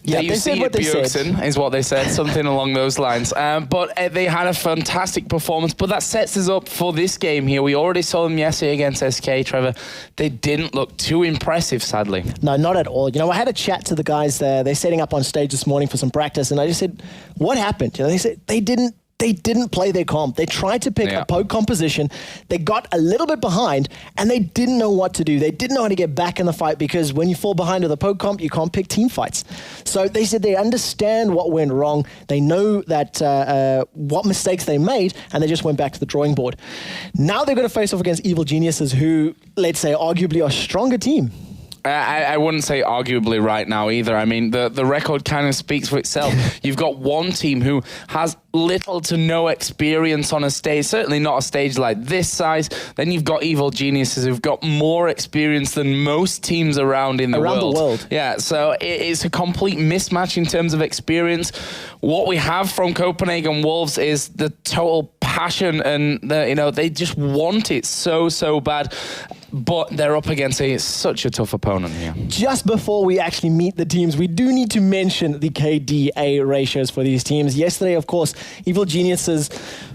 Speaker 5: yeah,
Speaker 10: you see it, Bjergsen, is what they said, something along those lines. But they had a fantastic performance. But that sets us up for this game here. We already saw them yesterday against SK, Trevor. They didn't look too impressive, sadly.
Speaker 5: No, not at all. You know, I had a chat to the guys there. They're setting up on stage this morning for some practice, and I just said, what happened? You know, they said they didn't play their comp. They tried to pick a poke composition. They got a little bit behind, and they didn't know what to do. They didn't know how to get back in the fight, because when you fall behind with a poke comp, you can't pick team fights. So they said they understand what went wrong. They know that what mistakes they made, and they just went back to the drawing board. Now they're going to face off against Evil Geniuses, who, let's say, arguably are a stronger team.
Speaker 10: I wouldn't say arguably right now either. I mean, the record kind of speaks for itself. You've got one team who has little to no experience on a stage, certainly not a stage like this size. Then you've got Evil Geniuses who've got more experience than most teams around the world. Yeah, so it's a complete mismatch in terms of experience. What we have from Copenhagen Wolves is the total passion, and they just want it so bad. But they're up against such a tough opponent here.
Speaker 5: Just before we actually meet the teams, we do need to mention the KDA ratios for these teams. Yesterday, of course, Evil Geniuses,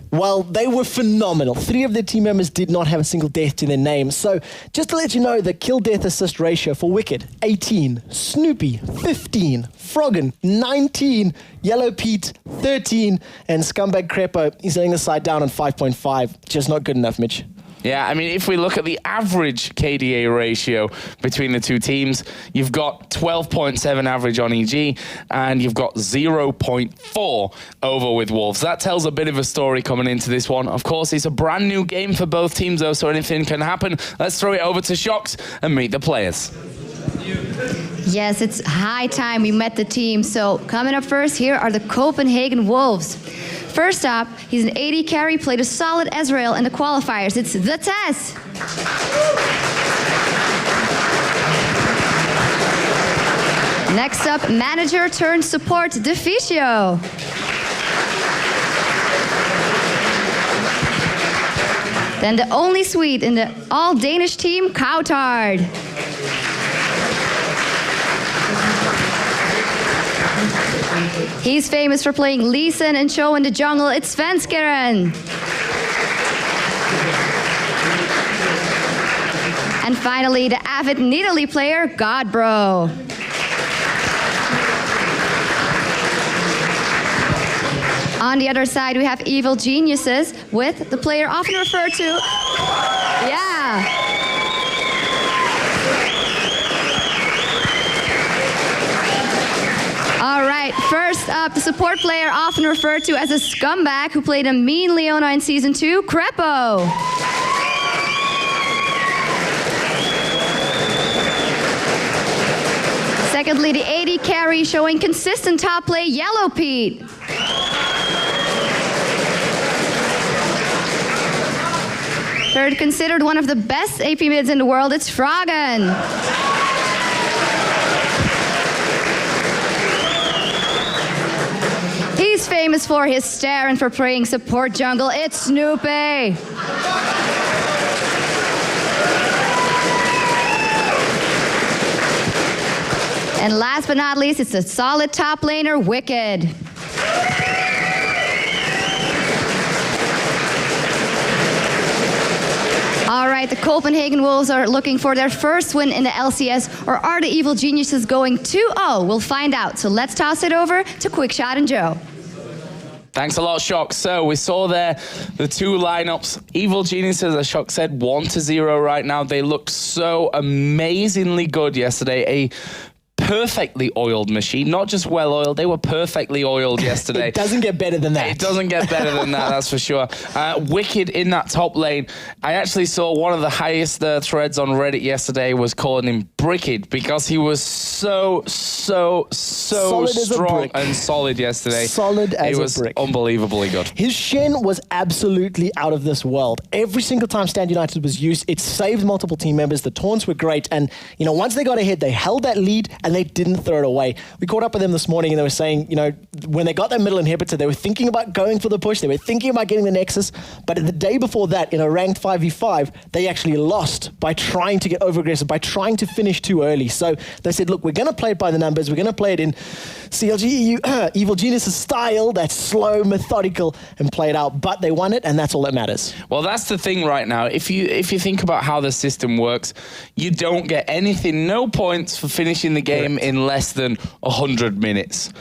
Speaker 5: well, they were phenomenal. 3 of their team members did not have a single death to their name. So just to let you know, the kill-death assist ratio for Wicked, 18, Snoopy, 15, Froggen, 19, Yellow Pete, 13, and Scumbag Crepo, he's laying the side down on 5.5. Just not good enough, Mitch.
Speaker 10: Yeah, I mean, if we look at the average KDA ratio between the two teams, you've got 12.7 average on EG, and you've got 0.4 over with Wolves. That tells a bit of a story coming into this one. Of course, it's a brand new game for both teams, though, so anything can happen. Let's throw it over to Shox and meet the players.
Speaker 8: Yes, it's high time we met the team. So coming up first, here are the Copenhagen Wolves. First up, he's an AD carry, played a solid Ezreal in the qualifiers. It's the Tess. Next up, manager turned support, Deficio. Then the only Swede in the all-Danish team, Kautard. He's famous for playing Lee Sin and Cho in the jungle. It's Svenskeren. And finally, the avid Nidalee player, Godbro. On the other side, we have Evil Geniuses with the player often referred to. Yeah. All right, first up, the support player often referred to as a scumbag who played a mean Leona in Season 2, Crepo. Secondly, the AD carry showing consistent top play, Yellow Pete. Third, considered one of the best AP mids in the world, it's Froggen. He's famous for his stare and for playing support jungle. It's Snoopy. And last but not least, it's a solid top laner, Wicked. All right, the Copenhagen Wolves are looking for their first win in the LCS, or are the Evil Geniuses going 2-0? We'll find out. So let's toss it over to Quickshot and Joe.
Speaker 10: Thanks a lot, Shox. So we saw there the two lineups. Evil Geniuses, as Shox said, 1-0 right now. They looked so amazingly good yesterday. A perfectly oiled machine, not just well oiled, they were perfectly oiled yesterday.
Speaker 5: It doesn't get better than that.
Speaker 10: It doesn't get better than that, that's for sure. Wicked in that top lane. I actually saw one of the highest threads on Reddit yesterday was calling him Bricked because he was so strong and solid yesterday.
Speaker 5: Solid as a brick.
Speaker 10: He was unbelievably good.
Speaker 5: His Shen was absolutely out of this world. Every single time Stand United was used, it saved multiple team members. The taunts were great. And, you know, once they got ahead, they held that lead and they didn't throw it away. We caught up with them this morning and they were saying, you know, when they got that middle inhibitor, they were thinking about going for the push. They were thinking about getting the Nexus. But the day before that, in a ranked 5v5, they actually lost by trying to get over-aggressive, by trying to finish too early. So they said, look, we're going to play it by the numbers. We're going to play it in CLG Evil Genius' style, that's slow, methodical, and play it out. But they won it, and that's all that matters.
Speaker 10: Well, that's the thing right now. If you think about how the system works, you don't get anything, no points for finishing the game in less than 100 minutes.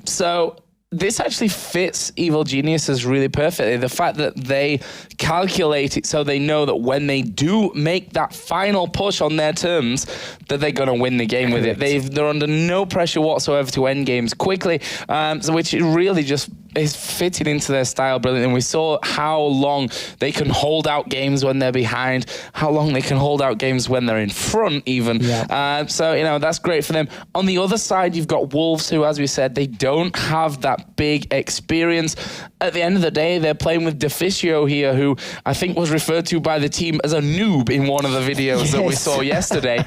Speaker 10: So this actually fits Evil Geniuses really perfectly. The fact that they calculate it so they know that when they do make that final push on their terms, that they're going to win the game with it. They're under no pressure whatsoever to end games quickly, so which really just is fitting into their style brilliantly. And we saw how long they can hold out games when they're behind, how long they can hold out games when they're in front even. Yeah. So, you know, that's great for them. On the other side, you've got Wolves who, as we said, they don't have that big experience. At the end of the day, they're playing with Deficio here, who I think was referred to by the team as a noob in one of the videos that we saw yesterday.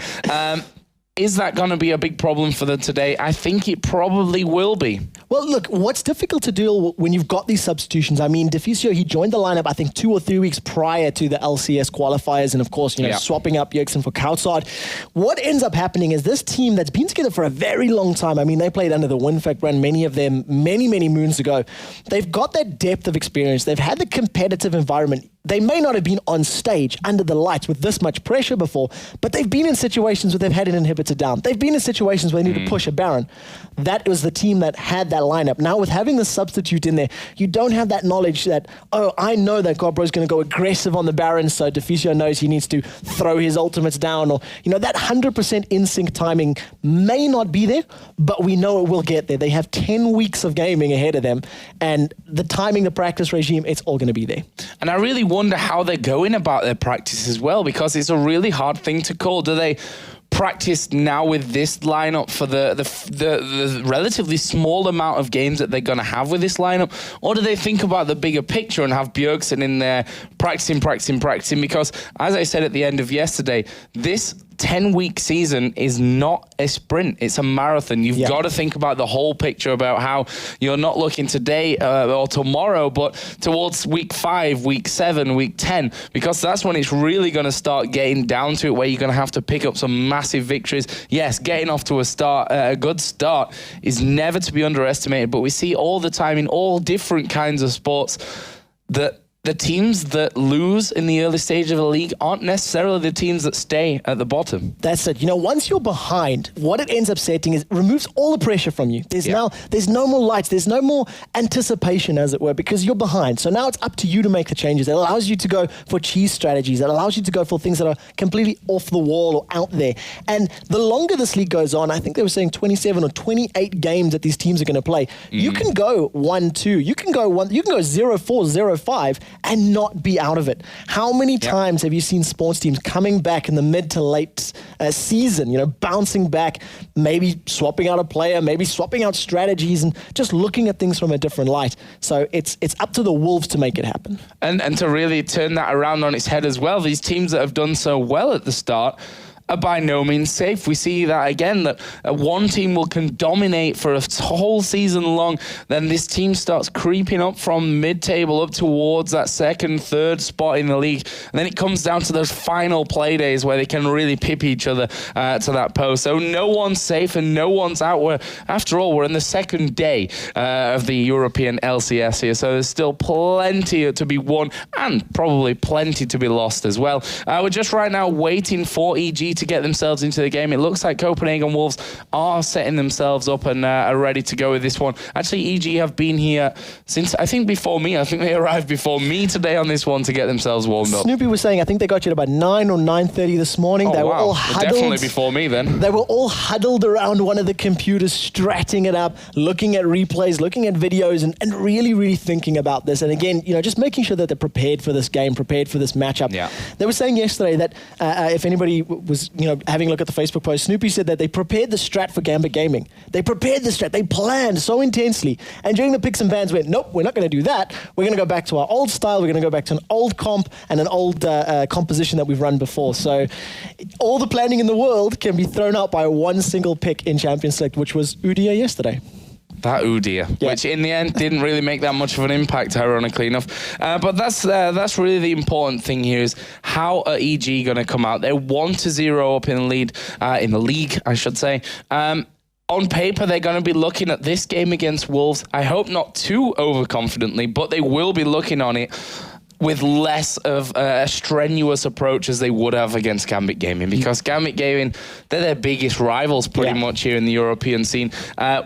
Speaker 10: Is that going to be a big problem for them today? I think it probably will be.
Speaker 5: Well, look, what's difficult to do when you've got these substitutions, I mean, Deficio, he joined the lineup, I think, 2 or 3 weeks prior to the LCS qualifiers, and of course, you know, swapping up Yerksen for Kautsard. What ends up happening is this team that's been together for a very long time, I mean, they played under the WinFact run, many of them, many moons ago. They've got that depth of experience. They've had the competitive environment they may not have been on stage under the lights with this much pressure before, but they've been in situations where they've had an inhibitor down. They've been in situations where they need to push a Baron. That was the team that had that lineup. Now with having the substitute in there, you don't have that knowledge that, oh, I know that Godbro's going to go aggressive on the Baron, so Deficio knows he needs to throw his ultimates down, or, that 100% in-sync timing may not be there, but we know it will get there. They have 10 weeks of gaming ahead of them, and the timing, the practice regime, it's all going to be there.
Speaker 10: And I really wonder how they're going about their practice as well, because it's a really hard thing to call. Do they practice now with this lineup for the relatively small amount of games that they're going to have with this lineup, or do they think about the bigger picture and have Bjergsen in there practicing? Because as I said at the end of yesterday, this 10-week season is not a sprint, it's a marathon. You've got to think about the whole picture, about how you're not looking today or tomorrow, but towards week 5, week 7, week 10, because that's when it's really going to start getting down to it, where you're going to have to pick up some massive victories. Yes, getting off to a good start is never to be underestimated, but we see all the time in all different kinds of sports that the teams that lose in the early stage of a league aren't necessarily the teams that stay at the bottom.
Speaker 5: That's it. Once you're behind, what it ends up setting is removes all the pressure from you. There's no more lights. There's no more anticipation, as it were, because you're behind. So now it's up to you to make the changes. It allows you to go for cheese strategies. It allows you to go for things that are completely off the wall or out there. And the longer this league goes on, I think they were saying 27 or 28 games that these teams are going to play. You can go 1-2. You can go 0-4, 0-5. And not be out of it. How many times have you seen sports teams coming back in the mid to late season, bouncing back, maybe swapping out a player, maybe swapping out strategies, and just looking at things from a different light. So it's up to the Wolves to make it happen.
Speaker 10: And to really turn that around on its head as well, these teams that have done so well at the start are by no means safe. We see that again, that one team can dominate for a whole season long, then this team starts creeping up from mid-table up towards that second, third spot in the league, and then it comes down to those final play days where they can really pip each other to that post. So no one's safe and no one's out. After all, we're in the second day of the European LCS here, so there's still plenty to be won and probably plenty to be lost as well. We're just right now waiting for EG to get themselves into the game. It looks like Copenhagen Wolves are setting themselves up and are ready to go with this one. Actually, EG have been here since, I think, before me. I think they arrived before me today on this one to get themselves warmed up.
Speaker 5: Snoopy was saying, I think they got you at about 9 or 9:30 this morning. They were all huddled.
Speaker 10: Definitely before me then.
Speaker 5: They were all huddled around one of the computers, stratting it up, looking at replays, looking at videos, and really, really thinking about this. And again, just making sure that they're prepared for this game, prepared for this matchup.
Speaker 10: Yeah.
Speaker 5: They were saying yesterday that if anybody was having a look at the Facebook post, Snoopy said that they prepared the strat for Gambit Gaming. They prepared the strat. They planned so intensely. And during the picks and bans went, nope, we're not going to do that. We're going to go back to our old style. We're going to go back to an old comp and an old composition that we've run before. So all the planning in the world can be thrown out by one single pick in Champions Select, which was Udia yesterday.
Speaker 10: That Udia, which in the end didn't really make that much of an impact, ironically enough. But that's really the important thing here, is how are EG going to come out? They're 1-0 up in the league, I should say. On paper, they're going to be looking at this game against Wolves. I hope not too overconfidently, but they will be looking on it with less of a strenuous approach as they would have against Gambit Gaming, because Gambit Gaming, they're their biggest rivals pretty much here in the European scene.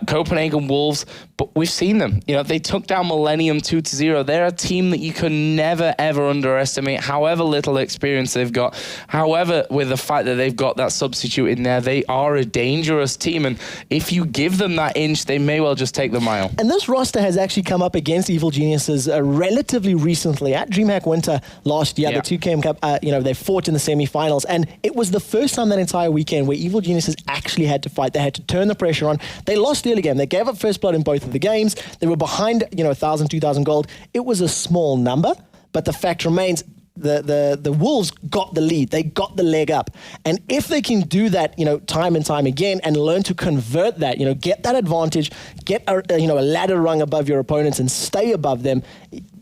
Speaker 10: Copenhagen Wolves, but we've seen them. They took down Millennium 2-0. They're a team that you can never, ever underestimate, however little experience they've got. However, with the fact that they've got that substitute in there, they are a dangerous team. And if you give them that inch, they may well just take the mile.
Speaker 5: And this roster has actually come up against Evil Geniuses relatively recently at DreamHack Winter last year. The 2KM Cup, they fought in the semi-finals. And it was the first time that entire weekend where Evil Geniuses actually had to fight. They had to turn the pressure on. They lost the early game. They gave up first blood in both of the games. They were behind, 1,000, 2,000 gold. It was a small number, but the fact remains, the Wolves got the lead. They got the leg up. And if they can do that, time and time again, and learn to convert that, get that advantage, get a ladder rung above your opponents and stay above them,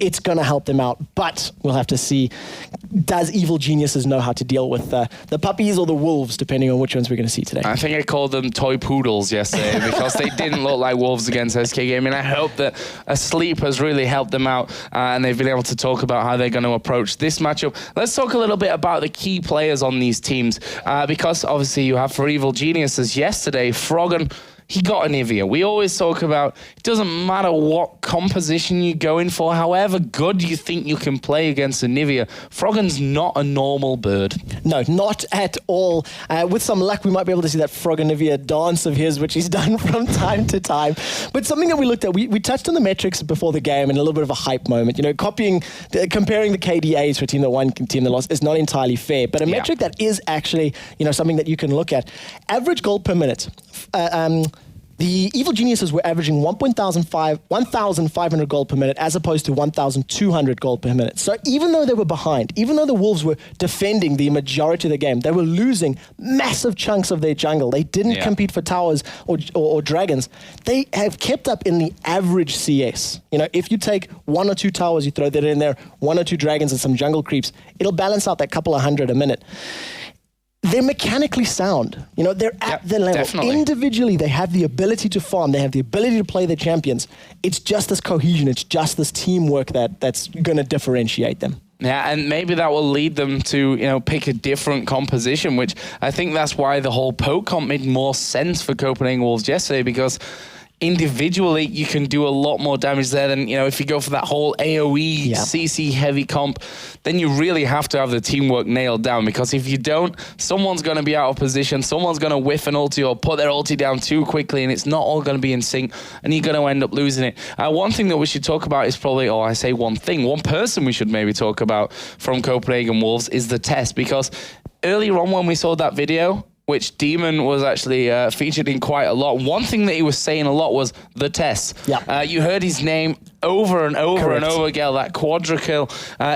Speaker 5: it's going to help them out. But we'll have to see, does Evil Geniuses know how to deal with the puppies or the wolves, depending on which ones we're going to see today?
Speaker 10: I think I called them toy poodles yesterday because they didn't look like wolves against SK Gaming. I hope that a sleep has really helped them out and they've been able to talk about how they're going to approach this matchup. Let's talk a little bit about the key players on these teams because obviously you have for Evil Geniuses yesterday, Froggen. He got Anivia. We always talk about it doesn't matter what composition you're going for, however good you think you can play against Anivia, Froggen's not a normal bird.
Speaker 5: No, not at all. With some luck, we might be able to see that Frog Anivia dance of his, which he's done from time to time. But something that we looked at, we touched on the metrics before the game and a little bit of a hype moment. You know, comparing the KDAs for a team that won, team that lost is not entirely fair. But a metric that is actually, you know, something that you can look at. Average gold per minute. The Evil Geniuses were averaging 1,500 gold per minute as opposed to 1,200 gold per minute. So even though they were behind, even though the Wolves were defending the majority of the game, they were losing massive chunks of their jungle. They didn't compete for towers or dragons. They have kept up in the average CS. You know, if you take 1 or 2 towers, you throw that in there, 1 or 2 dragons and some jungle creeps, it'll balance out that couple of hundred a minute. They're mechanically sound. You know, they're at the level.
Speaker 10: Definitely.
Speaker 5: Individually, they have the ability to farm. They have the ability to play their champions. It's just this cohesion. It's just this teamwork that's going to differentiate them.
Speaker 10: Yeah, and maybe that will lead them to, you know, pick a different composition, which I think that's why the whole poke comp made more sense for Copenhagen Wolves yesterday, because individually you can do a lot more damage there than, you know, if you go for that whole AoE CC heavy comp, then you really have to have the teamwork nailed down, because if you don't, someone's going to be out of position, someone's going to whiff an ulti or put their ulti down too quickly, and it's not all going to be in sync, and you're going to end up losing it. One thing that we should talk about is probably, or I say one person we should maybe talk about from Copenhagen Wolves is the test, because earlier on when we saw that video, which Demon was actually featured in quite a lot, one thing that he was saying a lot was the test. You heard his name over and over and over again, that quadra kill.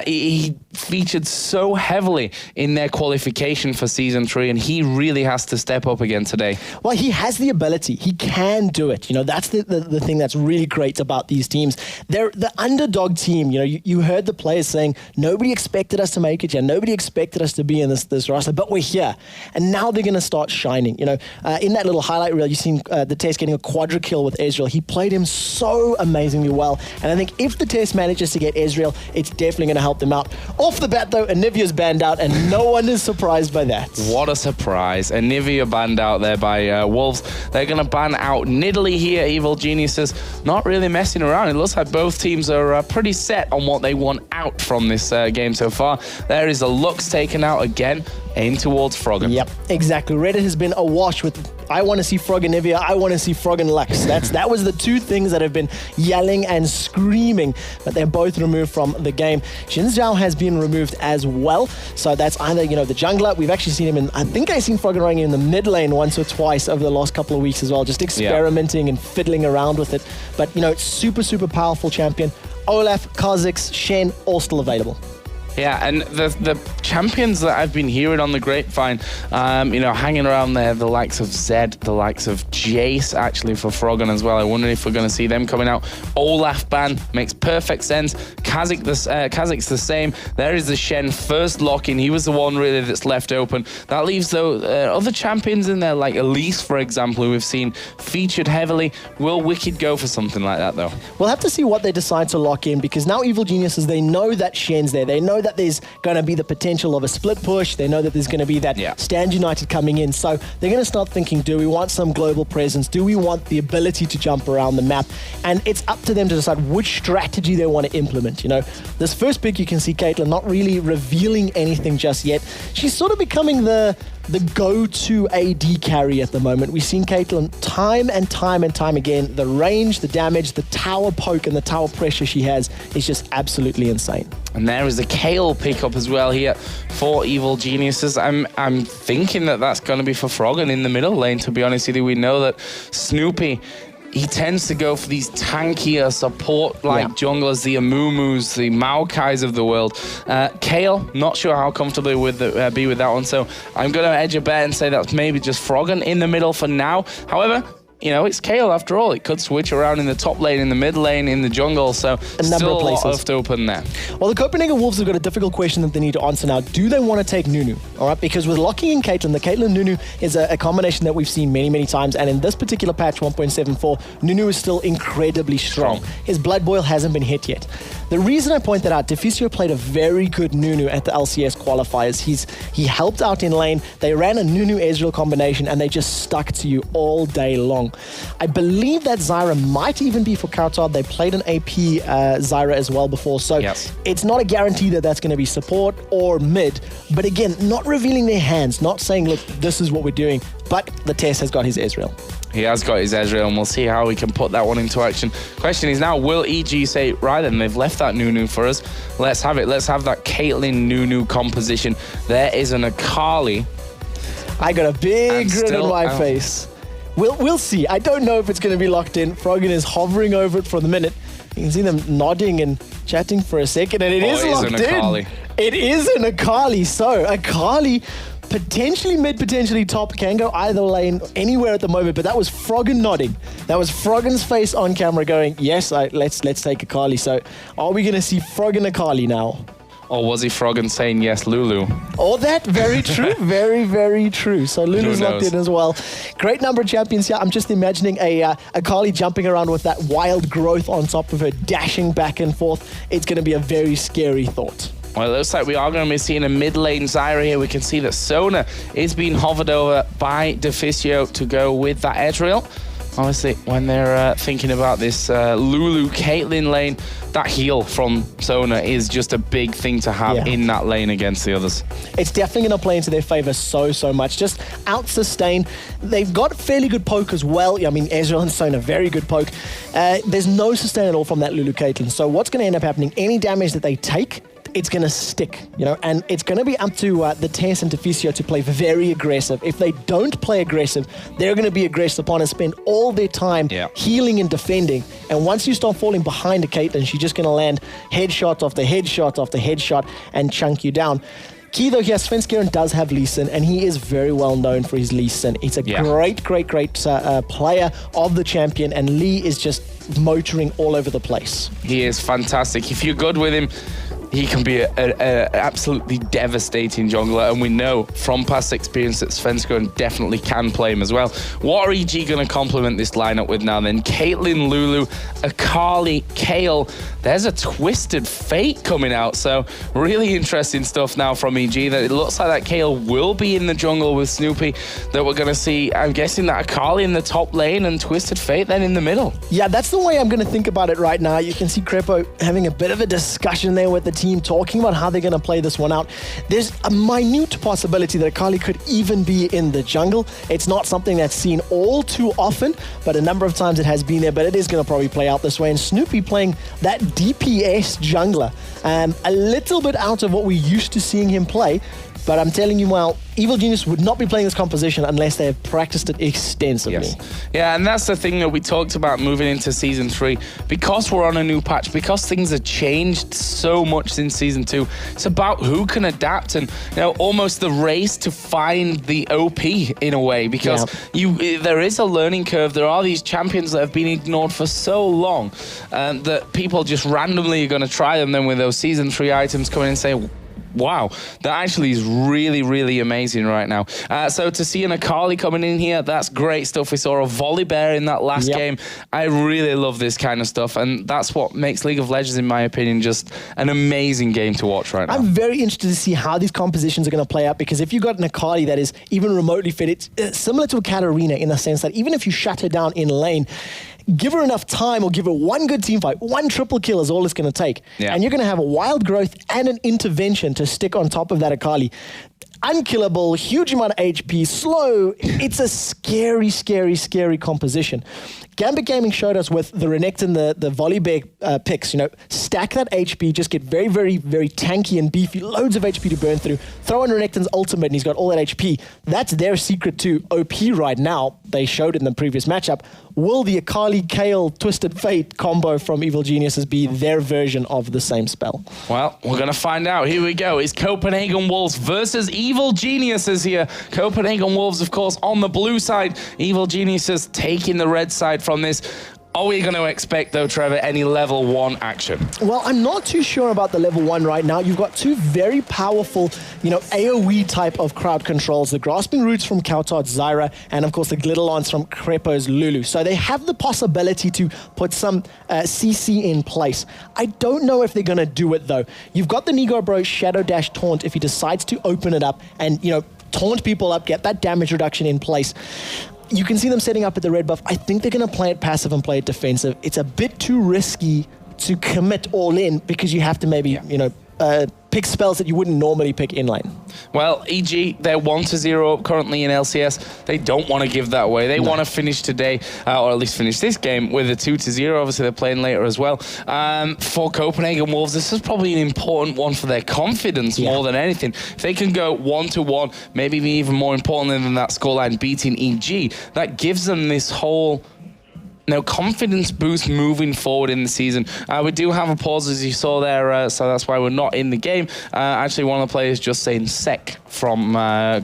Speaker 10: He featured so heavily in their qualification for Season 3, and he really has to step up again today.
Speaker 5: Well, he has the ability. He can do it. You know, that's the thing that's really great about these teams. They're the underdog team. You know, you heard the players saying, nobody expected us to make it yet. Nobody expected us to be in this roster, but we're here. And now they're going to start shining. You know, in that little highlight reel, you've seen the Test getting a quadra kill with Ezreal. He played him so amazingly well. And I think if the Test manages to get Ezreal, it's definitely going to help them out. Off the bat, though, Anivia's banned out, and no one is surprised by that.
Speaker 10: What a surprise. Anivia banned out there by Wolves. They're going to ban out Nidalee here. Evil Geniuses not really messing around. It looks like both teams are pretty set on what they want out from this game so far. There is a Lux taken out again. Aim towards Froggen.
Speaker 5: Yep, exactly. Reddit has been awash with, I want to see Froggen Nivea, I want to see Froggen Lux. That was the two things that have been yelling and screaming, but they're both removed from the game. Xin Zhao has been removed as well, so that's either, you know, the jungler. We've actually seen him in, I think I've seen Froggen running in the mid lane once or twice over the last couple of weeks as well, just experimenting and fiddling around with it. But, you know, it's super powerful champion. Olaf, Kha'Zix, Shen, all still available.
Speaker 10: Yeah, and the champions that I've been hearing on the grapevine, you know, hanging around there, the likes of Zed, the likes of Jace, actually, for Froggen as well. I wonder if we're going to see them coming out. Olaf ban makes perfect sense. Kha'Zix the same. There is the Shen first lock-in. He was the one really that's left open. That leaves, though, other champions in there, like Elise, for example, who we've seen featured heavily. Will Wicked go for something like that, though?
Speaker 5: We'll have to see what they decide to lock in, because now Evil Geniuses, they know that Shen's there. They know that there's going to be the potential of a split push. They know that there's going to be that Stand United coming in. So they're going to start thinking, do we want some global presence? Do we want the ability to jump around the map? And it's up to them to decide which strategy they want to implement. You know, this first pick, you can see Caitlyn not really revealing anything just yet. She's sort of becoming the go-to AD carry at the moment. We've seen Caitlyn time and time again. The range, the damage, the tower poke, and the tower pressure she has is just absolutely insane.
Speaker 10: And there is a Kayle pickup as well here for Evil Geniuses. I'm thinking that that's going to be for Froggen in the middle lane, to be honest with you. We know that Snoopy, he tends to go for these tankier support-like junglers, the Amumus, the Maokais of the world. Kayle, not sure how comfortable with be with that one, so I'm going to edge a bet and say that's maybe just Froggen in the middle for now. However, you know, it's Kayle after all. It could switch around in the top lane, in the mid lane, in the jungle, so still a lot left open there.
Speaker 5: Well, the Copenhagen Wolves have got a difficult question that they need to answer now. Do they want to take Nunu? All right, because with locking in Caitlyn, the Caitlyn Nunu is a combination that we've seen many, many times, and in this particular patch 1.74, Nunu is still incredibly strong. His blood boil hasn't been hit yet. The reason I point that out, Deficio played a very good Nunu at the LCS qualifiers. He helped out in lane. They ran a Nunu-Ezreal combination, and they just stuck to you all day long. I believe that Zyra might even be for Kautar. They played an AP Zyra as well before, so it's not a guarantee that that's going to be support or mid. But again, not revealing their hands, not saying, look, this is what we're doing. But the Tess has got his Ezreal.
Speaker 10: He has got his Ezreal, and we'll see how he can put that one into action. Question is now, will EG say, right then, they've left that Nunu for us. Let's have it. Let's have that Caitlyn Nunu composition. There is an Akali.
Speaker 5: I got a big grin on my face. We'll see. I don't know if it's going to be locked in. Froggen is hovering over it for the minute. You can see them nodding and chatting for a second, and it is locked in. It is an Akali. So, Akali, potentially mid, potentially top, can go either lane, anywhere at the moment, but that was Froggen nodding. That was Froggen's face on camera going, yes, let's take Akali. So, are we going to see Froggen Akali now?
Speaker 10: Or was he Froggen saying yes, Lulu?
Speaker 5: Oh, that, very true. Very, very true. So Lulu's locked in as well. Great number of champions here. I'm just imagining a Akali jumping around with that wild growth on top of her, dashing back and forth. It's going to be a very scary thought.
Speaker 10: Well, it looks like we are going to be seeing a mid-lane Zyra here. We can see that Sona is being hovered over by Deficio to go with that Ezreal. Obviously, when they're thinking about this Lulu Caitlyn lane, that heal from Sona is just a big thing to have in that lane against the others. It's
Speaker 5: definitely going to play into their favor so much. Just out-sustain. They've got fairly good poke as well. I mean, Ezreal and Sona, very good poke. There's no sustain at all from that Lulu Caitlyn. So what's going to end up happening, any damage that they take, it's going to stick, you know, and it's going to be up to the Tess and Deficio to play very aggressive. If they don't play aggressive, they're going to be aggressive upon and spend all their time healing and defending. And once you start falling behind a Caitlyn, she's just going to land headshot after headshot after headshot and chunk you down. Key though here, Svenskeren does have Lee Sin, and he is very well known for his Lee Sin. He's a great player of the champion, and Lee is just motoring all over the place.
Speaker 10: He is fantastic. If you're good with him, he can be an absolutely devastating jungler, and we know from past experience that Svenskeren definitely can play him as well. What are EG going to complement this lineup with now then? Caitlyn, Lulu, Akali, Kayle. There's a Twisted Fate coming out, so really interesting stuff now from EG. That it looks like that Kayle will be in the jungle with Snoopy, that we're going to see, I'm guessing, that Akali in the top lane and Twisted Fate then in the middle.
Speaker 5: Yeah, that's the way I'm going to think about it right now. You can see Crepo having a bit of a discussion there with the team, talking about how they're going to play this one out. There's a minute possibility that Akali could even be in the jungle. It's not something that's seen all too often, but a number of times it has been there, but it is going to probably play out this way. And Snoopy playing that DPS jungler, a little bit out of what we're used to seeing him play. But I'm telling you, well, Evil Genius would not be playing this composition unless they have practiced it extensively.
Speaker 10: Yes. Yeah, and that's the thing that we talked about moving into Season 3. Because we're on a new patch, because things have changed so much since Season 2, it's about who can adapt and, you know, almost the race to find the OP in a way. Because there is a learning curve. There are these champions that have been ignored for so long that people just randomly are going to try them then with those Season 3 items coming in and say, wow, that actually is really, really amazing right now. So to see an Akali coming in here, that's great stuff. We saw a Volibear in that last game. I really love this kind of stuff, and that's what makes League of Legends, in my opinion, just an amazing game to watch right now.
Speaker 5: I'm very interested to see how these compositions are going to play out, because if you've got an Akali that is even remotely fit, it's similar to a Katarina in the sense that even if you shut her down in lane, give her enough time or give her one good team fight, one triple kill is all it's going to take. And you're going to have a wild growth and an intervention to stick on top of that Akali. Unkillable, huge amount of HP, slow. It's a scary, scary, scary composition. Gambit Gaming showed us with the Renekton, the Volibear picks, you know, stack that HP, just get very, very, very tanky and beefy, loads of HP to burn through, throw in Renekton's ultimate and he's got all that HP. That's their secret to OP right now. They showed it in the previous matchup. Will the Akali, Kayle, Twisted Fate combo from Evil Geniuses be their version of the same spell?
Speaker 10: Well, we're going to find out. Here we go. It's Copenhagen Wolves versus EG. Evil Geniuses here. Copenhagen Wolves, of course, on the blue side. Evil Geniuses taking the red side from this. Are we going to expect, though, Trevor, any level 1 action?
Speaker 5: Well, I'm not too sure about the level 1 right now. You've got two very powerful, AoE type of crowd controls. The Grasping Roots from Kautar's Zyra, and of course the Glitter Lance from Crepo's Lulu. So they have the possibility to put some CC in place. I don't know if they're going to do it, though. You've got the Nigo Bro Shadow Dash taunt if he decides to open it up and, taunt people up, get that damage reduction in place. You can see them setting up at the red buff. I think they're going to play it passive and play it defensive. It's a bit too risky to commit all in because you have to maybe, pick spells that you wouldn't normally pick in lane.
Speaker 10: Well, EG, they're 1-0 up currently in LCS. They don't want to give that away. They want to finish today, or at least finish this game, with a 2-0. Obviously, they're playing later as well. For Copenhagen Wolves, this is probably an important one for their confidence more than anything. If they can go 1-1, maybe even more importantly than that scoreline, beating EG, that gives them this whole confidence boost moving forward in the season. We do have a pause, as you saw there, so that's why we're not in the game. Actually, one of the players just saying sec from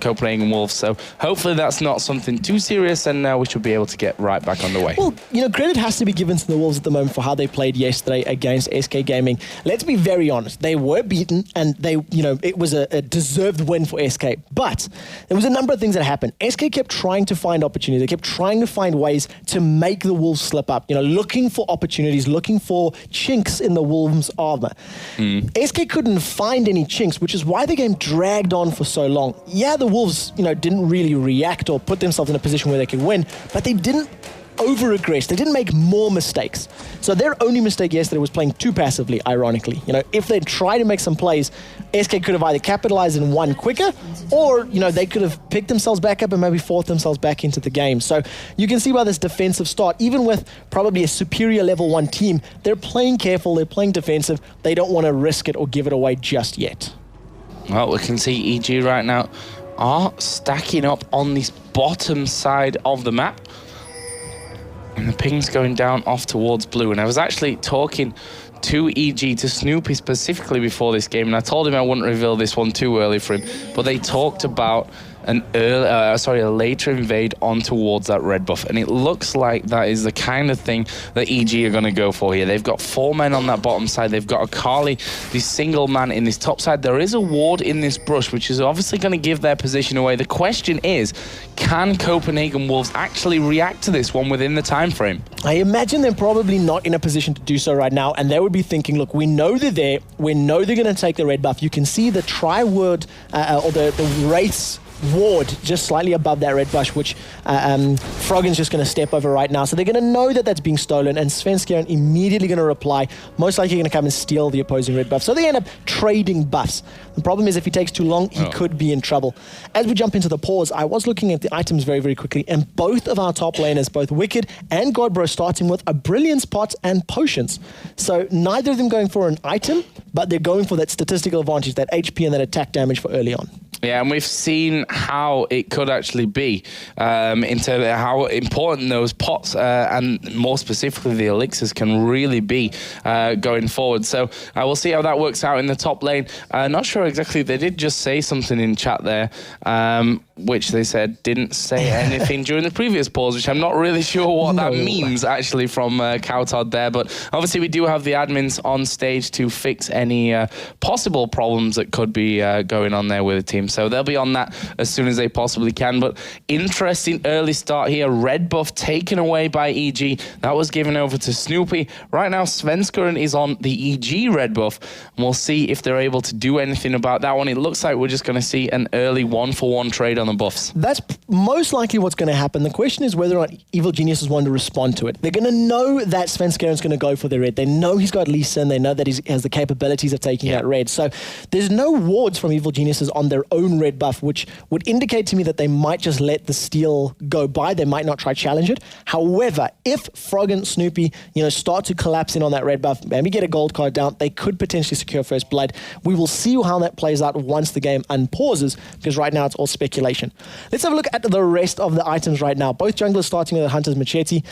Speaker 10: Copenhagen Wolves, so hopefully that's not something too serious, and we should be able to get right back on the way.
Speaker 5: Well, credit has to be given to the Wolves at the moment for how they played yesterday against SK Gaming. Let's be very honest. They were beaten, and it was a deserved win for SK, but there was a number of things that happened. SK kept trying to find opportunities. They kept trying to find ways to make the Wolves slip up, looking for opportunities, looking for chinks in the Wolves' armor. SK couldn't find any chinks, which is why the game dragged on for so long. Yeah, the Wolves, didn't really react or put themselves in a position where they could win, but they didn't over-aggress. They didn't make more mistakes. So their only mistake yesterday was playing too passively, ironically. If they'd tried to make some plays, SK could have either capitalized and won quicker, or, they could have picked themselves back up and maybe fought themselves back into the game. So you can see by this defensive start, even with probably a superior level 1 team, they're playing careful, they're playing defensive. They don't want to risk it or give it away just yet.
Speaker 10: Well, we can see EG right now are stacking up on this bottom side of the map. And the ping's going down off towards blue. And I was actually talking to EG, to Snoopy specifically before this game, and I told him I wouldn't reveal this one too early for him, but they talked about a later invade on towards that red buff, and it looks like that is the kind of thing that EG are going to go for here. They've got 4 men on that bottom side. They've got Akali, this single man in this top side. There is a ward in this brush, which is obviously going to give their position away. The question is, can Copenhagen Wolves actually react to this one within the time frame?
Speaker 5: I imagine they're probably not in a position to do so right now, and they would be thinking, look, we know they're there. We know they're going to take the red buff. You can see the tri-word or the Wraith's ward just slightly above that red bush, which Froggen's just going to step over right now. So they're going to know that that's being stolen, and Svenskeren immediately going to reply, most likely going to come and steal the opposing red buff. So they end up trading buffs. The problem is if he takes too long, he could be in trouble. As we jump into the pause, I was looking at the items very, very quickly, and both of our top laners, both Wicked and Godbro, starting with a Brilliance pot and potions. So neither of them going for an item, but they're going for that statistical advantage, that HP and that attack damage for early on.
Speaker 10: Yeah, and we've seen how it could actually be in terms of how important those pots and more specifically the elixirs can really be going forward. So we'll see how that works out in the top lane. Not sure exactly. They did just say something in chat there, which they said didn't say anything during the previous pause, which I'm not really sure what that means actually from Kautar there. But obviously we do have the admins on stage to fix any possible problems that could be going on there with the team. So they'll be on that as soon as they possibly can. But interesting early start here. Red buff taken away by EG. That was given over to Snoopy. Right now, Svenskeren is on the EG red buff. And we'll see if they're able to do anything about that one. It looks like we're just going to see an early 1-for-1 trade on the buffs.
Speaker 5: That's most likely what's going to happen. The question is whether or not Evil Geniuses want to respond to it. They're going to know that Svenskeren's going to go for the red. They know he's got Lee Sin. They know that he has the capabilities of taking out red. So there's no wards from Evil Geniuses on their own red buff, which would indicate to me that they might just let the steal go by. They might not try challenge it. However, if Froggen, Snoopy, start to collapse in on that red buff, maybe get a gold card down, they could potentially secure first blood. We will see how that plays out once the game unpauses, because right now it's all speculation. situation. Let's have a look at the rest of the items right now. Both junglers starting with Hunter's Machete.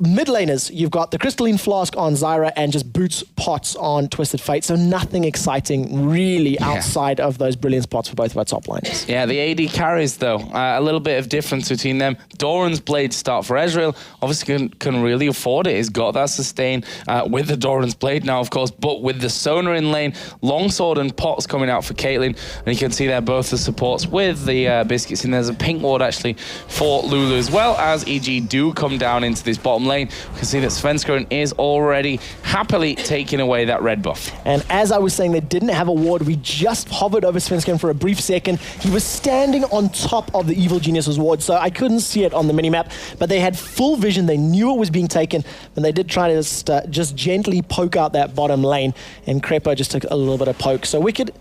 Speaker 5: Mid laners, you've got the Crystalline Flask on Zyra and just Boots Pots on Twisted Fate. So nothing exciting really outside of those brilliant spots for both of our top liners.
Speaker 10: Yeah, the AD carries though. A little bit of difference between them. Doran's Blade start for Ezreal. Obviously can really afford it. He's got that sustain with the Doran's Blade now, of course, but with the Sonar in lane, Longsword and Pots coming out for Caitlyn. And you can see there both the supports with the Biscuits. And there's a pink ward actually for Lulu as well, as EG do come down into this bottom lane. We can see that Svenskeren is already happily taking away that red buff.
Speaker 5: And as I was saying, they didn't have a ward. We just hovered over Svenskeren for a brief second. He was standing on top of the Evil Genius's ward, so I couldn't see it on the minimap, but they had full vision. They knew it was being taken, and they did try to just gently poke out that bottom lane, and Crepo just took a little bit of poke. So Wicked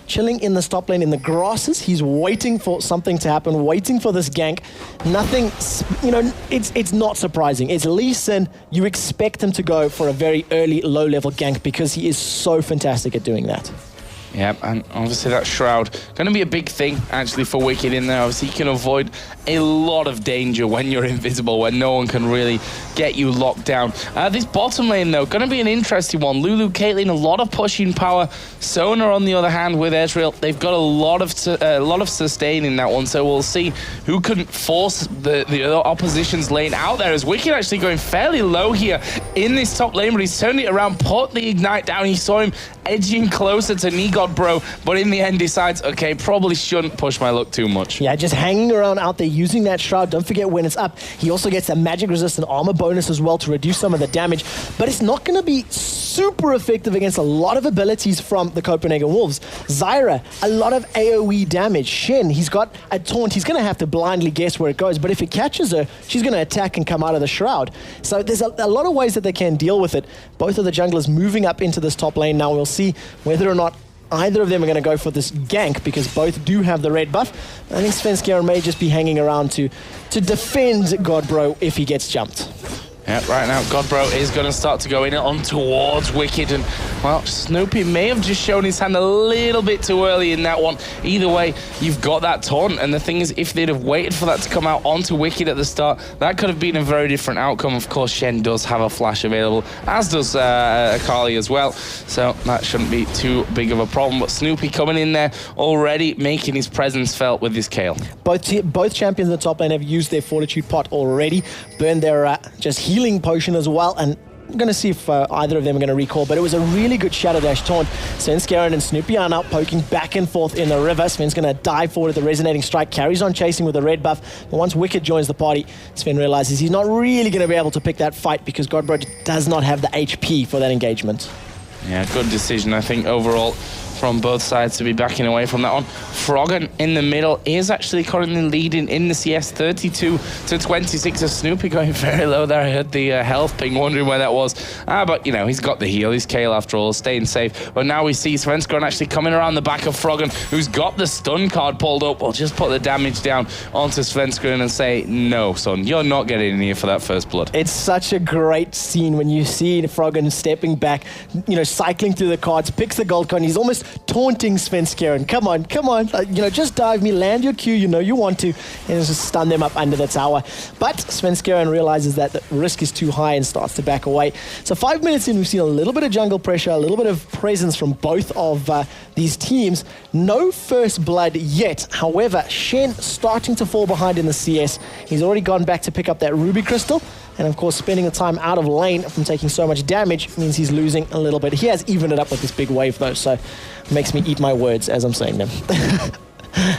Speaker 5: chilling in the top lane in the grasses. He's waiting for something to happen, waiting for this gank. Nothing, it's not surprising. It's Lee Sin. You expect him to go for a very early low-level gank because he is so fantastic at doing that.
Speaker 10: Yeah, and obviously that Shroud going to be a big thing actually for Wicked in there. Obviously you can avoid a lot of danger when you're invisible, when no one can really get you locked down. This bottom lane though, going to be an interesting one. Lulu, Caitlyn, a lot of pushing power. Sonar on the other hand with Ezreal, they've got a lot of sustain in that one, so we'll see who can force the other opposition's lane out there, as Wicked actually going fairly low here in this top lane, but he's turned it around, put the Ignite down. He saw him edging closer to Nigod Bro, but in the end decides, okay, probably shouldn't push my luck too much.
Speaker 5: Yeah, just hanging around out there using that Shroud. Don't forget when it's up, he also gets a magic resistant armor bonus as well to reduce some of the damage, but it's not going to be super effective against a lot of abilities from the Copenhagen Wolves. Zyra, a lot of AoE damage. Shen, he's got a taunt. He's going to have to blindly guess where it goes, but if it catches her, she's going to attack and come out of the Shroud. So there's a lot of ways that they can deal with it. Both of the junglers moving up into this top lane now. We'll see whether or not either of them are going to go for this gank, because both do have the red buff. I think Svenskeren may just be hanging around to defend Godbro if he gets jumped.
Speaker 10: Yeah, right now Godbro is going to start to go in on towards Wicked, and well, Snoopy may have just shown his hand a little bit too early in that one. Either way, you've got that taunt, and the thing is, if they'd have waited for that to come out onto Wicked at the start, that could have been a very different outcome. Of course, Shen does have a flash available, as does Akali as well, so that shouldn't be too big of a problem. But Snoopy coming in there already, making his presence felt with his Kayle.
Speaker 5: Both champions in the top lane have used their Fortitude pot already, burned their just healing potion as well, and I'm going to see if either of them are going to recall, but it was a really good Shadow Dash taunt. Svenskeren and Snoopy are now poking back and forth in the river. Sven's going to dive forward at the Resonating Strike, carries on chasing with the red buff, but once Wicked joins the party, Sven realizes he's not really going to be able to pick that fight because Godbro does not have the HP for that engagement.
Speaker 10: Yeah, good decision, I think, overall, from both sides to be backing away from that one. Froggen in the middle is actually currently leading in the CS 32-26. So Snoopy going very low there. I heard the health ping, wondering where that was. But, you know, he's got the heal. He's Kayle after all, staying safe. But now we see Svenskeren actually coming around the back of Froggen, who's got the stun card pulled up. We'll just put the damage down onto Svenskeren and say, no, son, you're not getting in here for that first blood.
Speaker 5: It's such a great scene when you see Froggen stepping back, you know, cycling through the cards, picks the gold card, and he's almost taunting Svenskeren. Come on, just dive me, land your Q, you know you want to, and just stun them up under the tower. But Svenskeren realizes that the risk is too high and starts to back away. So 5 minutes in, we've seen a little bit of jungle pressure, a little bit of presence from both of these teams. No first blood yet. However, Shen starting to fall behind in the CS. He's already gone back to pick up that Ruby Crystal. And of course, spending the time out of lane from taking so much damage means he's losing a little bit. He has evened it up with this big wave though, so it makes me eat my words as I'm saying them.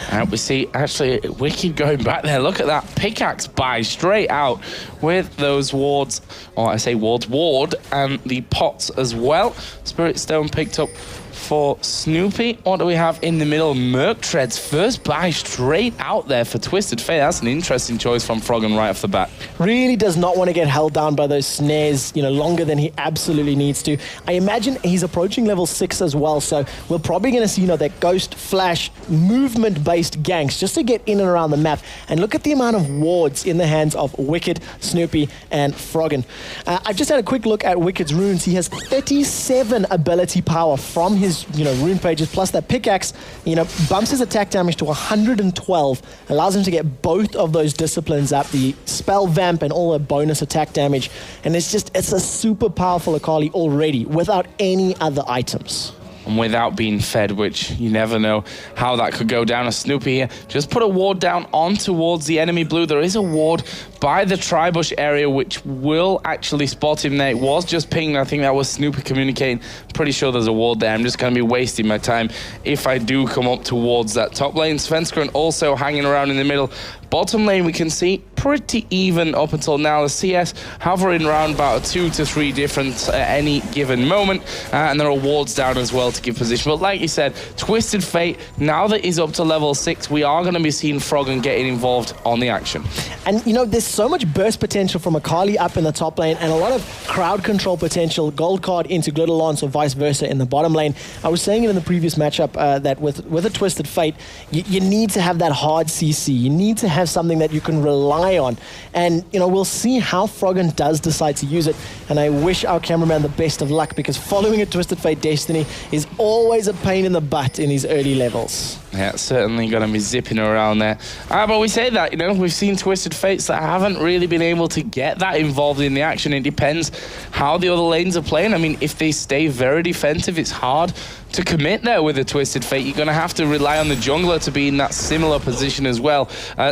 Speaker 10: And we see actually Wicked going back there. Look at that pickaxe buy straight out with those wards, or I say wards, ward and the pots as well. Spirit Stone picked up for Snoopy. What do we have in the middle? Merc Treads first buy straight out there for Twisted Fate. That's an interesting choice from Froggen right off the bat.
Speaker 5: Really does not want to get held down by those snares, you know, longer than he absolutely needs to. I imagine he's approaching level 6 as well, so we're probably going to see, you know, that ghost flash movement-based ganks just to get in and around the map. And look at the amount of wards in the hands of Wicked, Snoopy, and Froggen. I've just had a quick look at Wicked's runes. He has 37 ability power from his his, rune pages plus that pickaxe, bumps his attack damage to 112, allows him to get both of those disciplines up, the spell vamp and all the bonus attack damage. And it's a super powerful Akali already without any other items.
Speaker 10: And without being fed, which you never know how that could go down. A Snoopy here just put a ward down on towards the enemy blue. There is a ward by the Tribush area, which will actually spot him there. It was just pinged. I think that was Snoopy communicating. Pretty sure there's a ward there. I'm just going to be wasting my time if I do come up towards that top lane. Svenskeren also hanging around in the middle. Bottom lane, we can see pretty even up until now. The CS hovering around about 2 to 3 different at any given moment. And there are wards down as well to give position. But like you said, Twisted Fate, now that he's up to level 6, we are going to be seeing Froggen getting involved on the action.
Speaker 5: And, there's so much burst potential from Akali up in the top lane and a lot of crowd control potential, gold card into Glitterlance or vice versa in the bottom lane. I was saying it in the previous matchup that with a Twisted Fate, you need to have that hard CC. You need to have something that you can rely on. And, we'll see how Froggen does decide to use it. And I wish our cameraman the best of luck, because following a Twisted Fate Destiny is always a pain in the butt in these early levels.
Speaker 10: Yeah, certainly going to be zipping around there. But we say that, we've seen Twisted Fates that haven't really been able to get that involved in the action. It depends how the other lanes are playing. I mean, if they stay very defensive, it's hard to commit there with a Twisted Fate. You're going to have to rely on the jungler to be in that similar position as well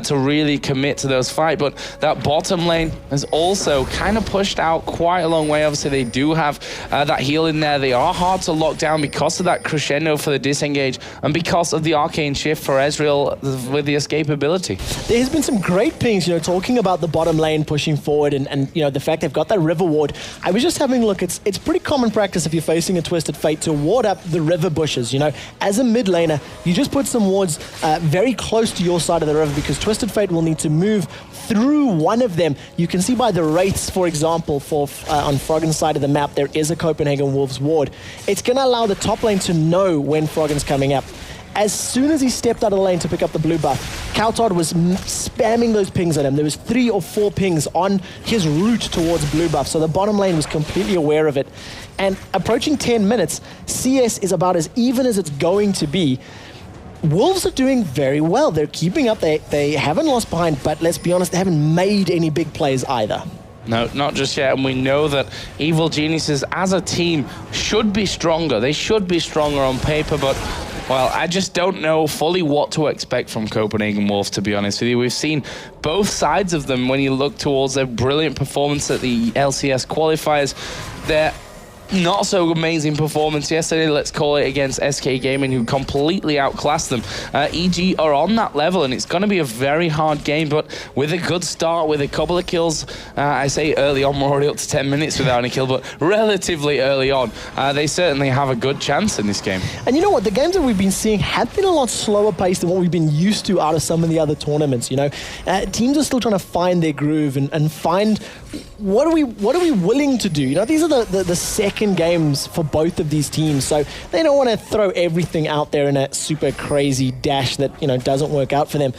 Speaker 10: to really commit to those fights. But that bottom lane has also kind of pushed out quite a long way. Obviously, they do have that heal in there. They are hard to lock down because of that crescendo for the disengage and because of the arcane shift for Ezreal with the escape ability.
Speaker 5: There has been some great pings, talking about the bottom lane pushing forward and the fact they've got that river ward. I was just having a look. It's pretty common practice if you're facing a Twisted Fate to ward up the river bushes. As a mid laner, you just put some wards very close to your side of the river, because Twisted Fate will need to move through one of them. You can see by the rates, for example, on Froggen's side of the map, there is a Copenhagen Wolves ward. It's going to allow the top lane to know when Froggen's coming up. As soon as he stepped out of the lane to pick up the blue buff, Kautard was spamming those pings at him. There was 3 or 4 pings on his route towards blue buff, so the bottom lane was completely aware of it. And approaching 10 minutes, CS is about as even as it's going to be. Wolves are doing very well. They're keeping up. They haven't lost behind, but let's be honest, they haven't made any big plays either.
Speaker 10: No, not just yet, and we know that Evil Geniuses as a team should be stronger. They should be stronger on paper, but well, I just don't know fully what to expect from Copenhagen Wolves, to be honest with you. We've seen both sides of them when you look towards their brilliant performance at the LCS qualifiers. They're not so amazing performance yesterday, let's call it, against SK Gaming, who completely outclassed them. EG are on that level, and it's going to be a very hard game, but with a good start, with a couple of kills, I say early on, we're already up to 10 minutes without any kill, but relatively early on, they certainly have a good chance in this game.
Speaker 5: And you know what, the games that we've been seeing have been a lot slower paced than what we've been used to out of some of the other tournaments. Teams are still trying to find their groove and find what are we willing to do. These are the second games for both of these teams, so they don't want to throw everything out there in a super crazy dash that doesn't work out for them.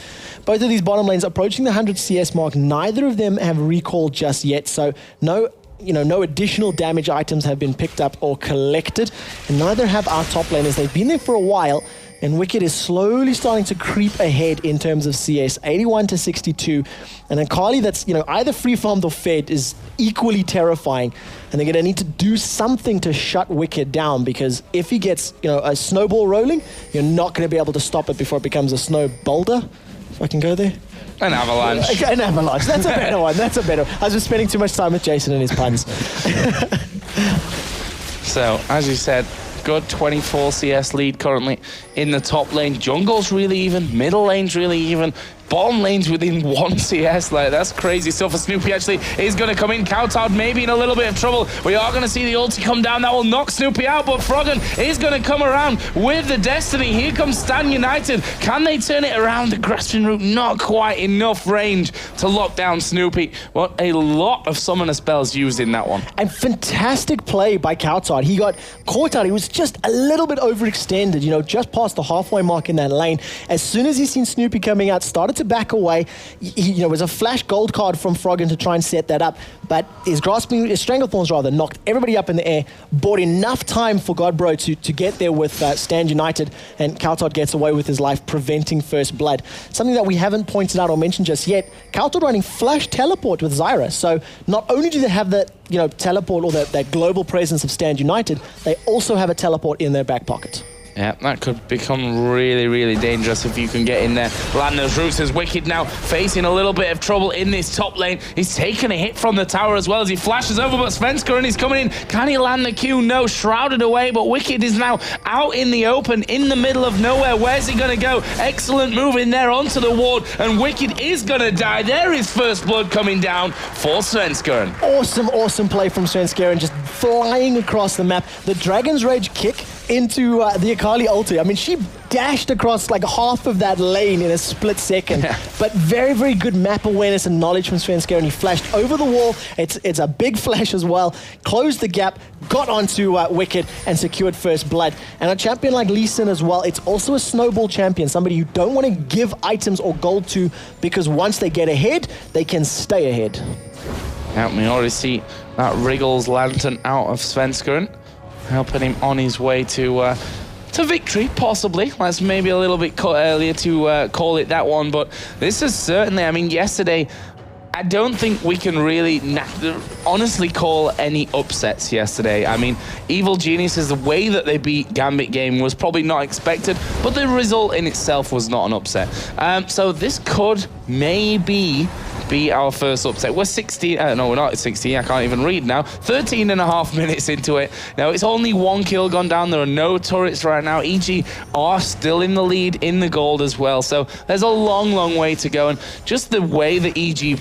Speaker 5: Both of these bottom lanes approaching the 100 CS mark. Neither of them have recalled just yet, so no additional damage items have been picked up or collected, and neither have our top laners. They've been there for a while, and Wicked is slowly starting to creep ahead in terms of CS, 81 to 62. And Akali that's, either free-farmed or fed is equally terrifying. And they're going to need to do something to shut Wicked down, because if he gets, a snowball rolling, you're not going to be able to stop it before it becomes a snow boulder. If I can go there.
Speaker 10: An avalanche.
Speaker 5: An avalanche. That's a better one. That's a better one. I was just spending too much time with Jason and his puns.
Speaker 10: So, as you said, good 24 CS lead currently in the top lane. Jungle's really even, middle lane's really even, bottom lane's within 1 CS. That's crazy stuff. For Snoopy actually is going to come in. Kautard maybe in a little bit of trouble. We are going to see the ulti come down. That will knock Snoopy out, but Froggen is going to come around with the Destiny. Here comes Stan United. Can they turn it around? The grasping root, not quite enough range to lock down Snoopy. What a lot of summoner spells used in that one.
Speaker 5: And fantastic play by Kautard. He got caught out. He was just a little bit overextended, just past the halfway mark in that lane. As soon as he seen Snoopy coming out, started to back away. It was a flash gold card from Froggen to try and set that up, but his Stranglethorns rather knocked everybody up in the air, bought enough time for Godbro to get there with Stand United, and Kautot gets away with his life, preventing first blood. Something that we haven't pointed out or mentioned just yet, Kautot running flash teleport with Zyra, so not only do they have the teleport or that global presence of Stand United, they also have a teleport in their back pocket.
Speaker 10: Yeah, that could become really, really dangerous if you can get in there. Land those roots as Wicked now facing a little bit of trouble in this top lane. He's taking a hit from the tower as well as he flashes over, but Svenskeren is coming in. Can he land the Q? No, shrouded away, but Wicked is now out in the open, in the middle of nowhere. Where's he going to go? Excellent move in there onto the ward, and Wicked is going to die. There is first blood coming down for Svenskeren.
Speaker 5: Awesome play from Svenskeren, just flying across the map. The Dragon's Rage kick into the Akali ulti. I mean, she dashed across like half of that lane in a split second. But very, very good map awareness and knowledge from Svenskeren. He flashed over the wall. It's a big flash as well. Closed the gap, got onto Wicked, and secured first blood. And a champion like Lee Sin as well, it's also a snowball champion, somebody you don't want to give items or gold to, because once they get ahead, they can stay ahead.
Speaker 10: Yeah, we already see that Wriggles lantern out of Svenskeren, helping him on his way to victory, possibly. That's maybe a little bit cut earlier to call it that one, but this is certainly, I mean, yesterday, I don't think we can really honestly call any upsets yesterday. I mean, Evil Geniuses, the way that they beat Gambit game was probably not expected, but the result in itself was not an upset. So this could maybe be our first upset. We're 16, no, we're not at 16, I can't even read now. 13 and a half minutes into it. Now, it's only one kill gone down. There are no turrets right now. EG are still in the lead in the gold as well. So there's a long way to go. And just the way that EG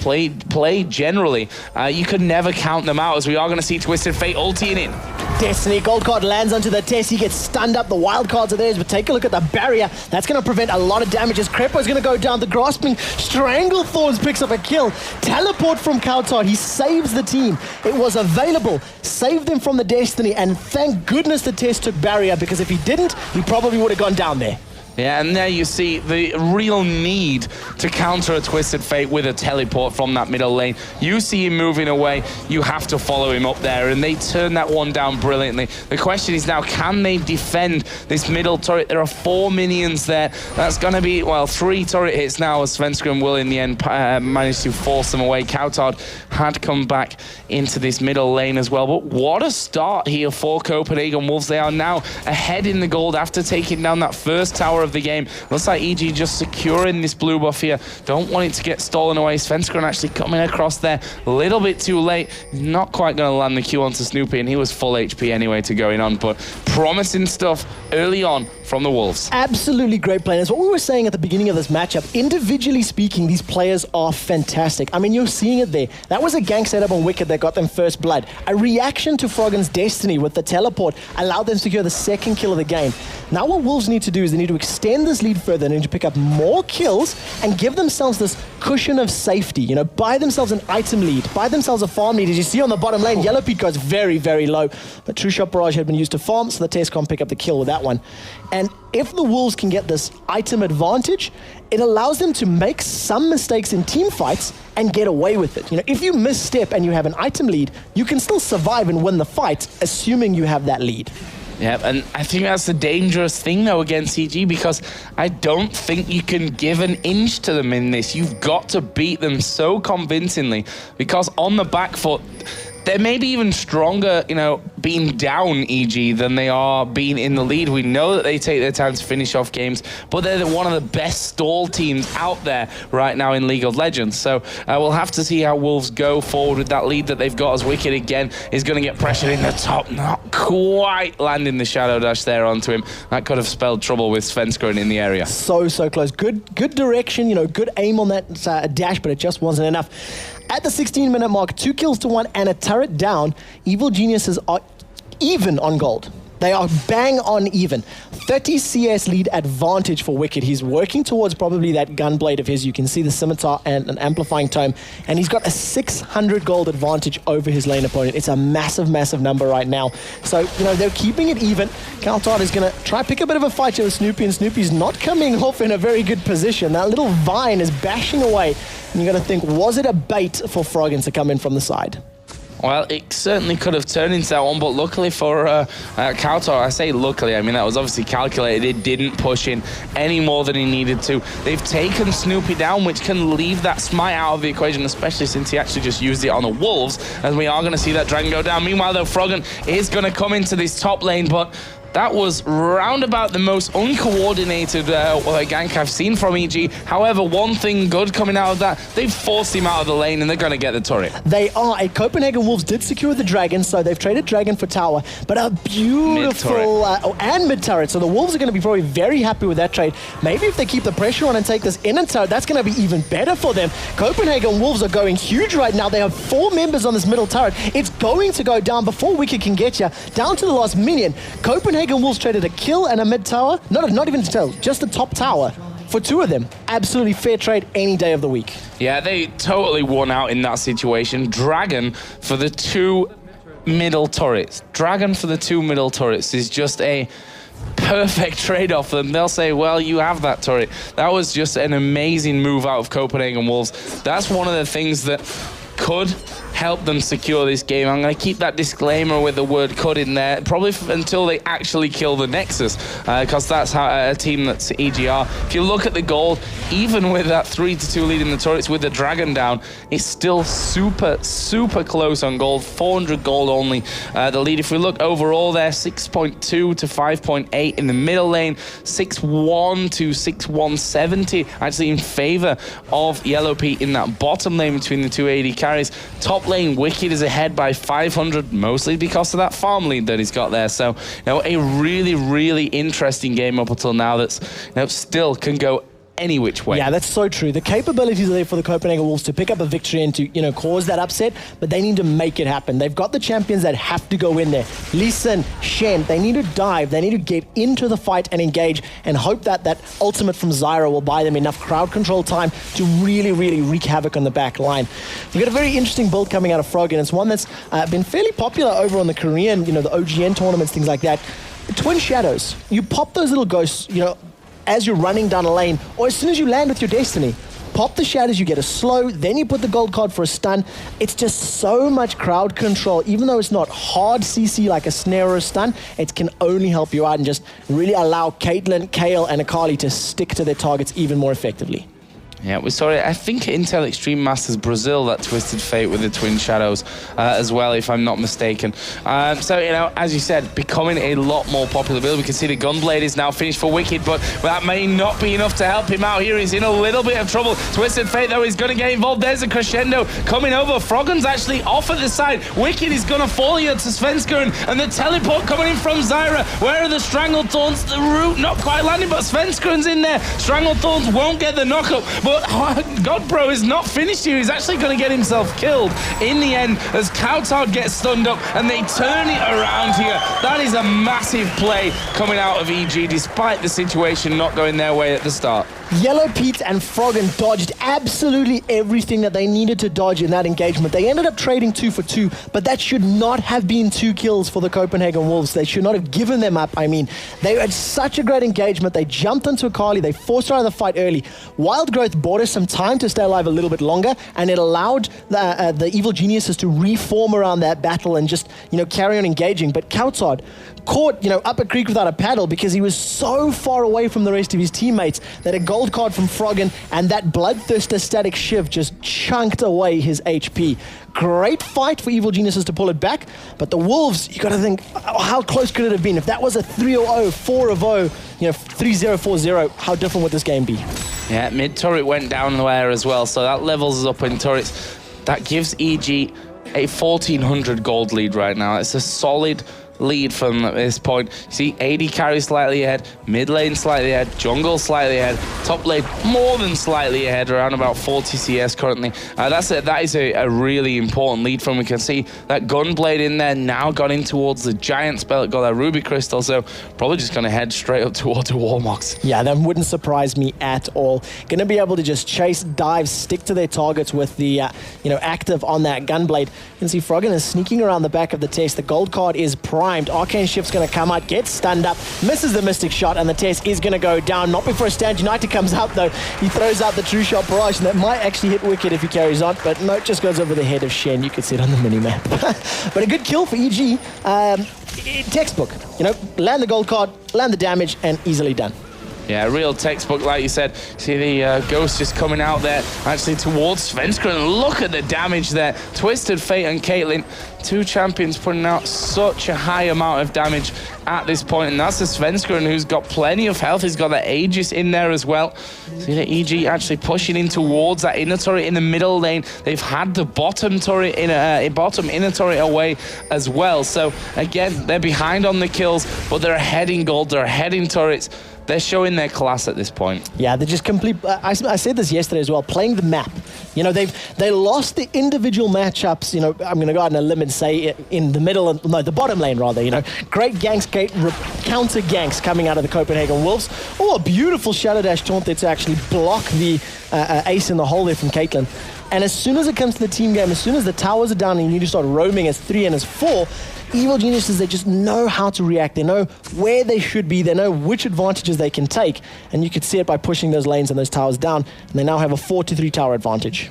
Speaker 10: play generally, you could never count them out, as we are going to see Twisted Fate ulting in.
Speaker 5: Destiny gold card lands onto the test. He gets stunned up. The wild cards are theirs, but take a look at the barrier. That's going to prevent a lot of damage as Crepo's going to go down. The grasping Stranglethorns picks up a kill. Teleport from Kautot. He saves the team. It was available. Saved them from the Destiny, and thank goodness the test took barrier, because if he didn't, he probably would have gone down there.
Speaker 10: Yeah, and there you see the real need to counter a Twisted Fate with a teleport from that middle lane. You see him moving away, you have to follow him up there, and they turn that one down brilliantly. The question is now, can they defend this middle turret? There are 4 minions there. That's going to be, well, 3 turret hits now, as Svenskeren will in the end manage to force them away. Kautot had come back into this middle lane as well, but what a start here for Copenhagen Wolves. They are now ahead in the gold after taking down that first tower of the game. Looks like EG just securing this blue buff here. Don't want it to get stolen away. Svenskeren actually coming across there a little bit too late. Not quite going to land the Q onto Snoopy, and he was full HP anyway to going on, but promising stuff early on from the Wolves.
Speaker 5: Absolutely great play. That's what we were saying at the beginning of this matchup. Individually speaking, these players are fantastic. I mean, you're seeing it there. That was a gank setup on Wicked that got them first blood. A reaction to Froggen's Destiny with the teleport allowed them to secure the second kill of the game. Now what Wolves need to do is they need to extend this lead further. They need to pick up more kills and give themselves this cushion of safety. You know, buy themselves an item lead, buy themselves a farm lead. As you see on the bottom lane, Yellow Pete goes very, very low. But True Shot Barrage had been used to farm, so the Test can't pick up the kill with that one. And if the Wolves can get this item advantage, it allows them to make some mistakes in team fights and get away with it. You know, if you misstep and you have an item lead, you can still survive and win the fight, assuming you have that lead.
Speaker 10: Yeah, and I think that's the dangerous thing, though, against EG, because I don't think you can give an inch to them in this. You've got to beat them so convincingly, because on the back foot, they're maybe even stronger, you know, being down EG than they are being in the lead. We know that they take their time to finish off games, but they're one of the best stall teams out there right now in League of Legends. So we'll have to see how Wolves go forward with that lead that they've got, as Wicked again is going to get pressured in the top. Not quite landing the Shadow Dash there onto him. That could have spelled trouble with Svenskeren in the area.
Speaker 5: So close. Good direction, you know, good aim on that dash, but it just wasn't enough. At the 16-minute mark, 2 kills to 1 and a turret down, Evil Geniuses are even on gold. They are bang on even. 30 CS lead advantage for Wicked. He's working towards probably that gunblade of his. You can see the scimitar and an amplifying tome, and he's got a 600 gold advantage over his lane opponent. It's a massive, massive number right now. So, you know, they're keeping it even. Countout is going to try pick a bit of a fight here with Snoopy, and Snoopy's not coming off in a very good position. That little vine is bashing away, and you got to think, was it a bait for Froggen to come in from the side?
Speaker 10: Well, it certainly could have turned into that one, but luckily for Kautor, I say luckily, I mean, that was obviously calculated. It didn't push in any more than he needed to. They've taken Snoopy down, which can leave that smite out of the equation, especially since he actually just used it on the Wolves, as we are going to see that dragon go down. Meanwhile, though, Froggen is going to come into this top lane, but that was round about the most uncoordinated gank I've seen from EG. However, one thing good coming out of that, they've forced him out of the lane and they're going to get the turret.
Speaker 5: They are. Copenhagen Wolves did secure the dragon, so they've traded dragon for tower, but a beautiful and mid turret. So the Wolves are going to be probably very happy with that trade. Maybe if they keep the pressure on and take this in and turret, that's going to be even better for them. Copenhagen Wolves are going huge right now. They have 4 members on this middle turret. It's going to go down before Wicked can get you. Down to the last minion. Copenhagen Wolves traded a kill and a mid tower. Not even a kill, just the top tower for 2 of them. Absolutely fair trade any day of the week.
Speaker 10: Yeah, they totally won out in that situation. Dragon for the 2 middle turrets. Dragon for the 2 middle turrets is just a perfect trade-off for them. They'll say, well, you have that turret. That was just an amazing move out of Copenhagen Wolves. That's one of the things that could help them secure this game. I'm going to keep that disclaimer with the word could in there, probably until they actually kill the Nexus, because that's how a team that's EGR. If you look at the gold, even with that 3-2 lead in the turrets with the dragon down, it's still super, super close on gold. 400 gold only the lead. If we look overall there, 6.2 to 5.8 in the middle lane, 6-1 to 6-170 actually in favor of Yellow Pete in that bottom lane between the 2 AD carries. Top lane, Wicked is ahead by 500, mostly because of that farm lead that he's got there. So, a really, really interesting game up until now that's, still can go any which way.
Speaker 5: Yeah, that's so true. The capabilities are there for the Copenhagen Wolves to pick up a victory and to, cause that upset, but they need to make it happen. They've got the champions that have to go in there. Lee Sin, Shen, they need to dive. They need to get into the fight and engage and hope that that ultimate from Zyra will buy them enough crowd control time to really, really wreak havoc on the back line. We've got a very interesting build coming out of Froggen. It's one that's been fairly popular over on the Korean, the OGN tournaments, things like that. Twin Shadows. You pop those little ghosts, as you're running down a lane, or as soon as you land with your destiny. Pop the shadows, you get a slow, then you put the gold card for a stun. It's just so much crowd control. Even though it's not hard CC like a snare or a stun, it can only help you out and just really allow Caitlyn, Kayle, and Akali to stick to their targets even more effectively.
Speaker 10: Yeah, we saw it, I think, Intel Extreme Masters Brazil, that Twisted Fate with the Twin Shadows as well, if I'm not mistaken. So, as you said, becoming a lot more popular build. We can see the Gunblade is now finished for Wicked, but that may not be enough to help him out here. He's in a little bit of trouble. Twisted Fate, though, is going to get involved. There's a crescendo coming over. Froggen's actually off at the side. Wicked is going to fall here to Svenskeren, and the teleport coming in from Zyra. Where are the Strangled Thorns? The root not quite landing, but Svenskeren's in there. Strangled Thorns won't get the knockup, but Godbro is not finished here. He's actually going to get himself killed in the end as Kautar gets stunned up and they turn it around here. That is a massive play coming out of EG despite the situation not going their way at the start.
Speaker 5: Yellow Pete and Froggen dodged absolutely everything that they needed to dodge in that engagement. They ended up trading 2 for 2, but that should not have been 2 kills for the Copenhagen Wolves. They should not have given them up. I mean, they had such a great engagement. They jumped into Akali. They forced her out of the fight early. Wild Growth bought us some time to stay alive a little bit longer, and it allowed the evil geniuses to reform around that battle and just, carry on engaging. But Kautar caught, up a creek without a paddle because he was so far away from the rest of his teammates that a gold card from Froggen and that Bloodthirster static shiv just chunked away his HP. Great fight for Evil Geniuses to pull it back, but the Wolves, you got to think, how close could it have been? If that was a 3-0, 4-0, 3-0, 4-0, how different would this game be?
Speaker 10: Yeah, mid turret went down there as well, so that levels us up in turrets. That gives EG a 1,400 gold lead right now. It's a solid lead from this point. See, AD carry slightly ahead, mid lane slightly ahead, jungle slightly ahead, top lane more than slightly ahead, around about 40 CS currently. That is a really important lead from. We can see that Gunblade in there now got in towards the Giant spell, got that Ruby Crystal, so probably just going to head straight up towards the Warmox.
Speaker 5: Yeah, that wouldn't surprise me at all. Going to be able to just chase, dive, stick to their targets with the active on that Gunblade. You can see Froggen is sneaking around the back of the Test. The gold card is primed. Arcane Shift's going to come out, gets stunned up, misses the Mystic Shot, and the Test is going to go down. Not before Stand United comes out, though. He throws out the True Shot Barrage, and that might actually hit Wicked if he carries on, but no, it just goes over the head of Shen. You can see it on the minimap. But a good kill for EG. Textbook. Land the gold card, land the damage, and easily done.
Speaker 10: Yeah, real textbook, like you said. See the Ghost just coming out there, actually towards Svenskeren. Look at the damage there. Twisted Fate and Caitlyn, two champions putting out such a high amount of damage at this point, and that's the Svenskeren who's got plenty of health. He's got the Aegis in there as well. See the EG actually pushing in towards that inner turret in the middle lane. They've had the bottom turret bottom inner turret away as well. So again, they're behind on the kills, but they're ahead in gold, they're ahead in turrets. They're showing their class at this point.
Speaker 5: Yeah, they're just complete. I said this yesterday as well. Playing the map. They lost the individual matchups. I'm going to go out on a limb and say in the middle, the bottom lane rather. Great ganks, counter ganks coming out of the Copenhagen Wolves. Oh, a beautiful Shadow Dash taunt there to actually block the ace in the hole there from Caitlyn. And as soon as it comes to the team game, as soon as the towers are down and you need to start roaming as 3 and as 4, Evil Geniuses, they just know how to react. They know where they should be. They know which advantages they can take. And you could see it by pushing those lanes and those towers down. And they now have a 4-3 tower advantage.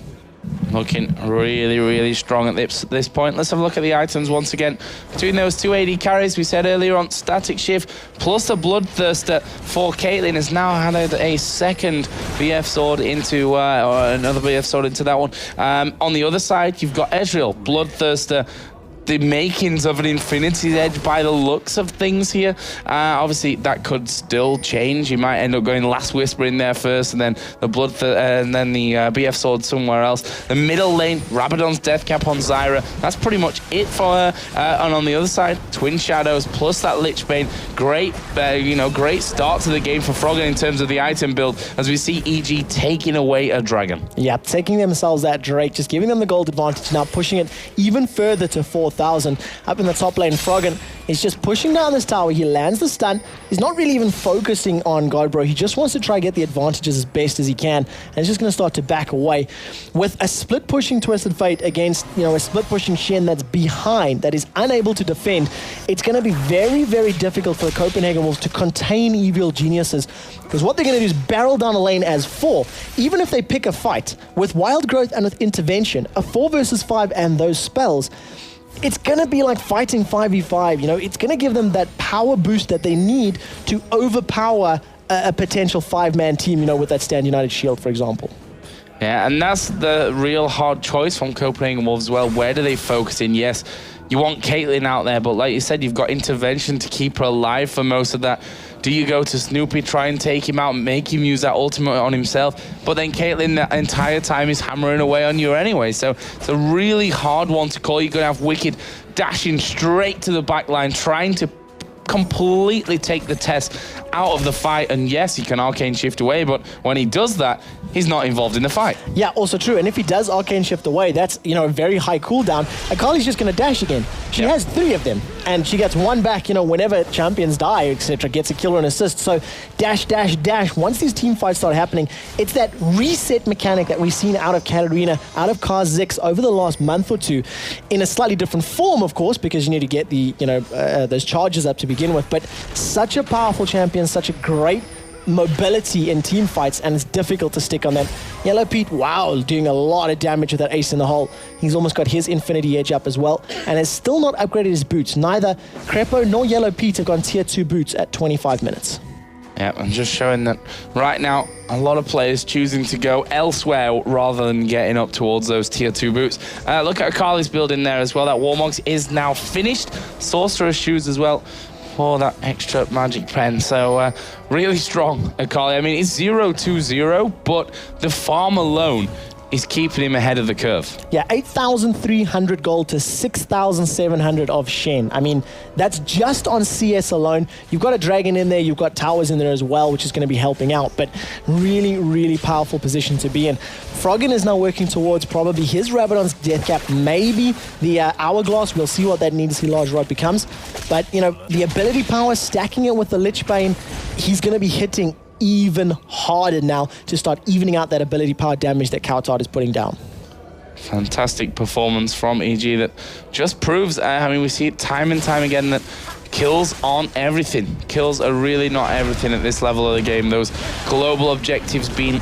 Speaker 10: Looking really, really strong at this point. Let's have a look at the items once again. Between those two AD carries, we said earlier on, Static Shift plus the Bloodthirster for Caitlyn has now added a second BF sword into, or another BF sword into that one. On the other side, you've got Ezreal, Bloodthirster, the makings of an Infinity's Edge by the looks of things here. Obviously, that could still change. You might end up going Last Whisper in there first, and then the and then the BF Sword somewhere else. The middle lane, Rabadon's Death Cap on Zyra. That's pretty much it for her. And on the other side, Twin Shadows plus that Lich Bane. Great, great start to the game for Froggen in terms of the item build, as we see EG taking away a dragon.
Speaker 5: Yeah, taking themselves that Drake, just giving them the gold advantage, now pushing it even further to 4,000. Up in the top lane, Froggen is just pushing down this tower. He lands the stun. He's not really even focusing on Godbro. He just wants to try to get the advantages as best as he can, and he's just going to start to back away. With a split pushing Twisted Fate against, a split pushing Shen that's behind, that is unable to defend, it's going to be very, very difficult for the Copenhagen Wolves to contain Evil Geniuses, because what they're going to do is barrel down a lane as 4. Even if they pick a fight with Wild Growth and with Intervention, a 4 versus 5 and those spells, it's going to be like fighting 5v5, it's going to give them that power boost that they need to overpower a potential 5-man team, with that Stand United shield, for example.
Speaker 10: Yeah, and that's the real hard choice from Copenhagen Wolves as well. Where do they focus in? Yes, you want Caitlyn out there, but like you said, you've got Intervention to keep her alive for most of that. Do you go to Snoopy, try and take him out, make him use that ultimate on himself? But then Caitlyn the entire time is hammering away on you anyway. So it's a really hard one to call. You're going to have Wicked dashing straight to the back line, trying to completely take the Test out of the fight. And yes, he can Arcane Shift away, but when he does that, he's not involved in the fight.
Speaker 5: Yeah, also true. And if he does Arcane Shift away, that's, a very high cooldown. Akali's just going to dash again. She has 3 of them, and she gets 1 back, whenever champions die, etc., gets a kill or an assist. So dash, dash, dash. Once these team fights start happening, it's that reset mechanic that we've seen out of Katarina, out of Kha'Zix over the last month or two, in a slightly different form, of course, because you need to get the, those charges up to begin with. But such a powerful champion, such a great mobility in team fights, and it's difficult to stick on them. Yellow Pete, wow, doing a lot of damage with that ace in the hole. He's almost got his Infinity Edge up as well, and has still not upgraded his boots. Neither Crepo nor Yellow Pete have gone tier 2 boots at 25 minutes.
Speaker 10: Yeah, I'm just showing that right now a lot of players choosing to go elsewhere rather than getting up towards those tier 2 boots. Look at Akali's build in there as well. That Warmogs is now finished. Sorcerer's Shoes as well for that extra magic pen. So really strong, Akali. I mean, it's 0-2-0, but the farm alone is keeping him ahead of the curve.
Speaker 5: Yeah, 8,300 gold to 6,700 of Shen. I mean, that's just on CS alone. You've got a Dragon in there, you've got towers in there as well, which is going to be helping out, but really, really powerful position to be in. Froggen is now working towards probably his Rabadon's death cap, maybe the Hourglass. We'll see what that needlessly large rod becomes. But, you know, the ability power, stacking it with the Lich Bane, he's going to be hitting even harder now to start evening out that ability power damage that Kautar is putting down.
Speaker 10: Fantastic performance from EG that just proves, I mean, we see it time and time again that kills aren't everything. Kills are really not everything at this level of the game. Those global objectives being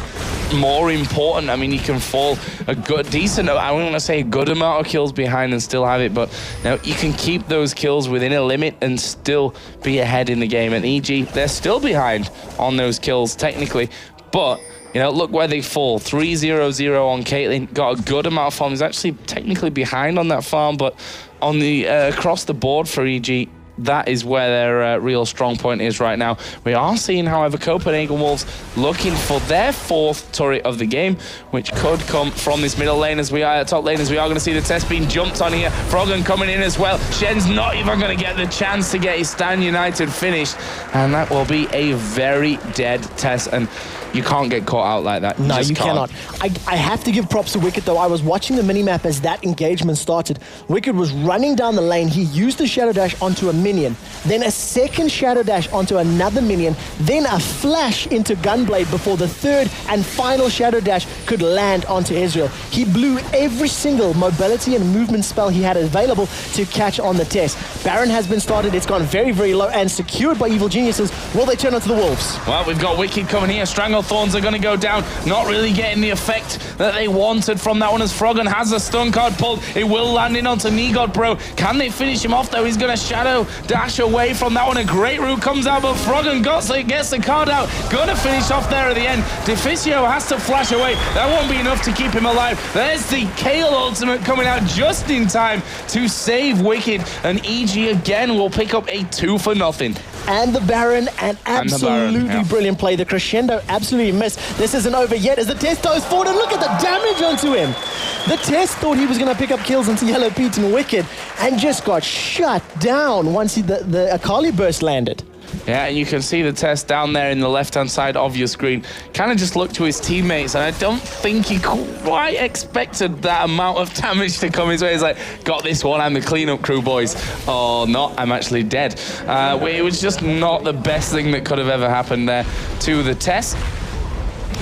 Speaker 10: more important. I mean, you can fall a decent, I wouldn't want to say a good amount of kills behind and still have it, but now you can keep those kills within a limit and still be ahead in the game. And EG, they're still behind on those kills technically, but you know, look where they fall. 3-0-0 on Caitlyn. Got a good amount of farm. He's actually technically behind on that farm, but on the across the board for EG, that is where their real strong point is right now. We are seeing, however, Copenhagen Wolves looking for their 4th turret of the game, which could come from this middle lane as we are top lane, as we are going to see the test being jumped on here. Froggen coming in as well. Shen's not even going to get the chance to get his Stan United finished, and that will be a very dead test, and you can't get caught out like that.
Speaker 5: No, you cannot. I have to give props to Wicked, though. I was watching the minimap as that engagement started. Wicked was running down the lane. He used the Shadow Dash onto a minion, then a second Shadow Dash onto another minion, then a flash into Gunblade before the 3rd and final Shadow Dash could land onto Ezreal. He blew every single mobility and movement spell he had available to catch on the test. Baron has been started. It's gone very, very low and secured by Evil Geniuses. Will they turn onto the Wolves?
Speaker 10: Well, we've got Wicked coming here. Stranglethorns are going to go down. Not really getting the effect that they wanted from that one, as Froggen has a stun card pulled. It will land in onto Nigod Bro. Can they finish him off, though? He's going to Shadow Dash away from that one. A great route comes out, but Froggen gets the card out. Going to finish off there at the end. Deficio has to flash away. That won't be enough to keep him alive. There's the Kale ultimate coming out just in time to save Wicked, and EG again will pick up a 2-for-0.
Speaker 5: And the Baron, an absolutely brilliant play. The crescendo absolutely missed. This isn't over yet as the test goes forward, and look at the damage onto him. The test thought he was going to pick up kills into Yellow Pete and Wicked, and just got shut down once the Akali burst landed.
Speaker 10: Yeah, and you can see the test down there in the left-hand side of your screen. Kind of just looked to his teammates, and I don't think he quite expected that amount of damage to come his way. He's like, got this one, I'm the cleanup crew, boys. Oh, not, I'm actually dead. It was just not the best thing that could have ever happened there to the test.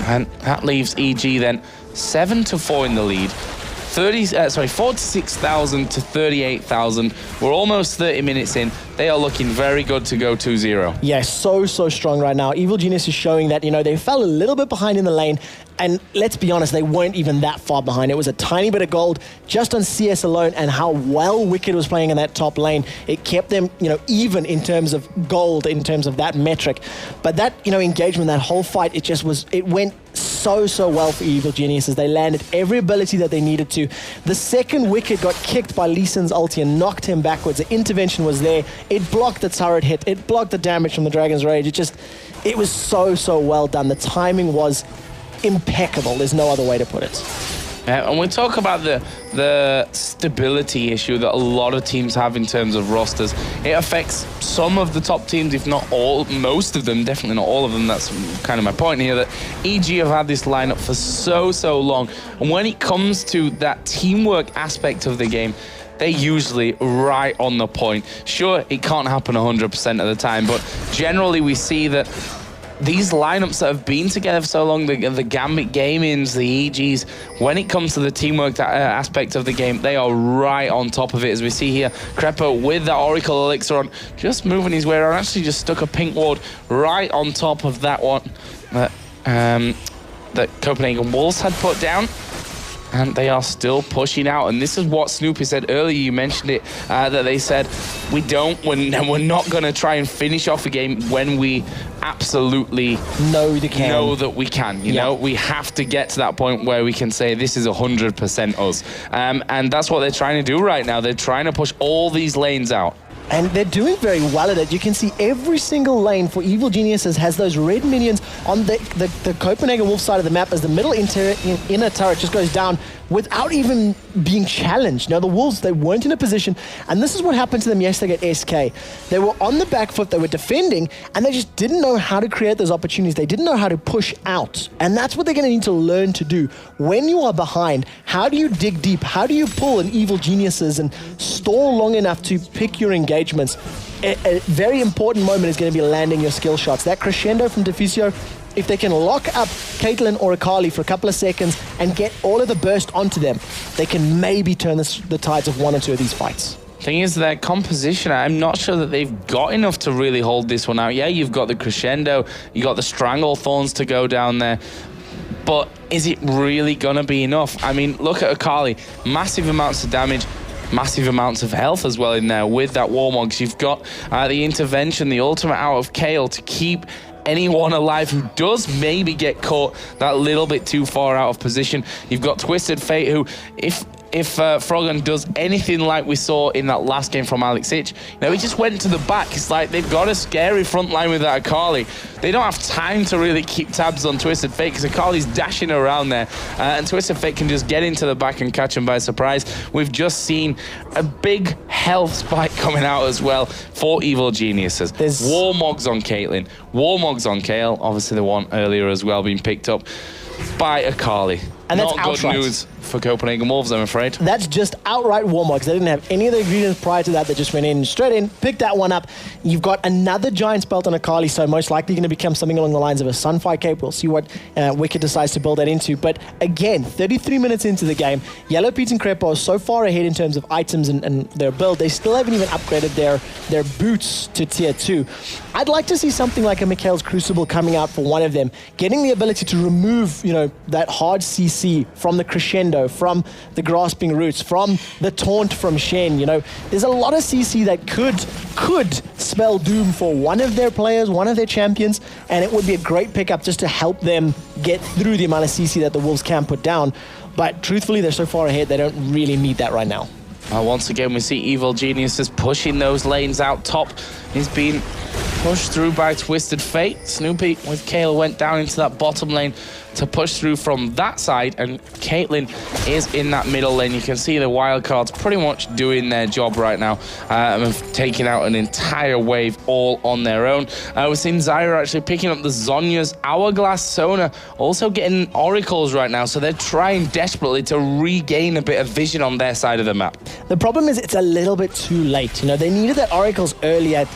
Speaker 10: And that leaves EG then 7-4 in the lead. 46,000 to 38,000. We're almost 30 minutes in. They are looking very good to go 2-0.
Speaker 5: Yeah, so strong right now. Evil Genius is showing that, you know, they fell a little bit behind in the lane, and let's be honest, they weren't even that far behind. It was a tiny bit of gold just on CS alone, and how well Wicked was playing in that top lane. It kept them, you know, even in terms of gold, in terms of that metric. But that, you know, engagement, that whole fight, it went so well for Evil Geniuses. They landed every ability that they needed to. The second Wicked got kicked by Lee Sin's ulti and knocked him backwards. The intervention was there. It blocked the turret hit. It blocked the damage from the Dragon's Rage. It was so well done. The timing was impeccable. There's no other way to put it.
Speaker 10: And we talk about the stability issue that a lot of teams have in terms of rosters. It affects some of the top teams, if not all, most of them, definitely not all of them. That's kind of my point here, that EG have had this lineup for so long. And when it comes to that teamwork aspect of the game, they're usually right on the point. Sure, it can't happen 100% of the time, but generally we see that these lineups that have been together for so long, the Gambit Gamings, the EGs, when it comes to the teamwork aspect of the game, they are right on top of it. As we see here, Crepo with the Oracle Elixir on, just moving his way around, actually just stuck a pink ward right on top of that one that Copenhagen Wolves had put down. And they are still pushing out. And this is what Snoopy said earlier. You mentioned it, that they said, we're not going to try and finish off a game when we absolutely know that we can. You know, we have to get to that point where we can say this is 100% us. And that's what they're trying to do right now. They're trying to push all these lanes out.
Speaker 5: And they're doing very well at it. You can see every single lane for Evil Geniuses has those red minions on the Copenhagen Wolf side of the map as the middle inner turret just goes down without even being challenged. Now, the Wolves, they weren't in a position, and this is what happened to them yesterday at SK. They were on the back foot, they were defending, and they just didn't know how to create those opportunities. They didn't know how to push out, and that's what they're going to need to learn to do. When you are behind, how do you dig deep? How do you pull an Evil Geniuses and stall long enough to pick your engagements? A very important moment is going to be landing your skill shots. That crescendo from Deficio, if they can lock up Caitlyn or Akali for a couple of seconds and get all of the burst onto them, they can maybe turn the tides of one or two of these fights.
Speaker 10: Thing is, their composition, I'm not sure that they've got enough to really hold this one out. Yeah, you've got the crescendo, you got the Stranglethorns to go down there, but is it really gonna be enough? I mean, look at Akali, massive amounts of damage, massive amounts of health as well in there with that Warmogs. You've got the intervention, the ultimate out of Kayle to keep anyone alive who does maybe get caught that little bit too far out of position. You've got Twisted Fate, who if Froggen does anything like we saw in that last game from Alex Ich, he just went to the back. It's like they've got a scary front line with that Akali. They don't have time to really keep tabs on Twisted Fate because Akali's dashing around there, and Twisted Fate can just get into the back and catch him by surprise. We've just seen a big health spike coming out as well for Evil Geniuses. There's Warmogs on Caitlyn, Warmogs on Kayle, obviously the one earlier as well being picked up by Akali.
Speaker 5: And that's
Speaker 10: not good news for Copenhagen Wolves, I'm afraid. That's
Speaker 5: just outright Warmogs. They didn't have any of the ingredients prior to that. They just went in, straight in, picked that one up. You've got another Giant's Belt on Akali, so most likely going to become something along the lines of a Sunfire Cape. We'll see what Wicked decides to build that into. But again, 33 minutes into the game, Yellow Pete and Crepo are so far ahead in terms of items and their build. They still haven't even upgraded their boots to tier 2. I'd like to see something like a Mikhail's Crucible coming out for one of them, getting the ability to remove, that hard CC from the crescendo, from the grasping roots, from the taunt from Shen. There's a lot of CC that could spell doom for one of their players, one of their champions, and it would be a great pickup just to help them get through the amount of CC that the Wolves can put down. But truthfully, they're so far ahead, they don't really need that right now.
Speaker 10: Once again, we see Evil Geniuses pushing those lanes out top. He's been pushed through by Twisted Fate. Snoopy with Kayle went down into that bottom lane to push through from that side, and Caitlyn is in that middle lane. You can see the wildcards pretty much doing their job right now, taking out an entire wave all on their own. We're seeing Zyra actually picking up the Zhonya's Hourglass Sona, also getting Oracles right now, so they're trying desperately to regain a bit of vision on their side of the map.
Speaker 5: The problem is it's a little bit too late. They needed that Oracles earlier.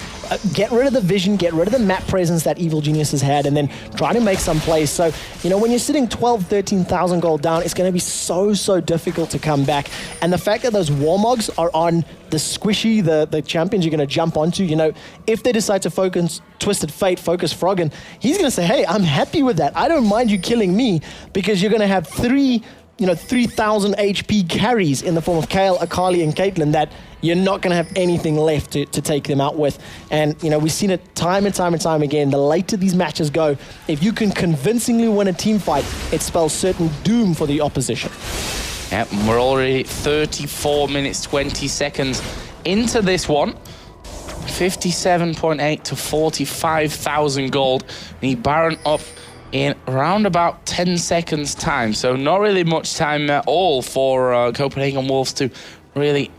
Speaker 5: Get rid of the vision, get rid of the map presence that Evil Geniuses had, and then try to make some plays. So, when you're sitting 12, 13,000 gold down, it's going to be so difficult to come back. And the fact that those Warmogs are on the squishy, the champions you're going to jump onto, if they decide to focus Twisted Fate, focus Froggen, he's going to say, hey, I'm happy with that. I don't mind you killing me, because you're going to have 3,000 HP carries in the form of Kayle, Akali, and Caitlyn that you're not going to have anything left to take them out with. And, we've seen it time and time again. The later these matches go, if you can convincingly win a team fight, it spells certain doom for the opposition.
Speaker 10: Yep, we're already 34 minutes, 20 seconds into this one. 57.8 to 45,000 gold. Need Baron up in around about 10 seconds time, so not really much time at all for Copenhagen Wolves to really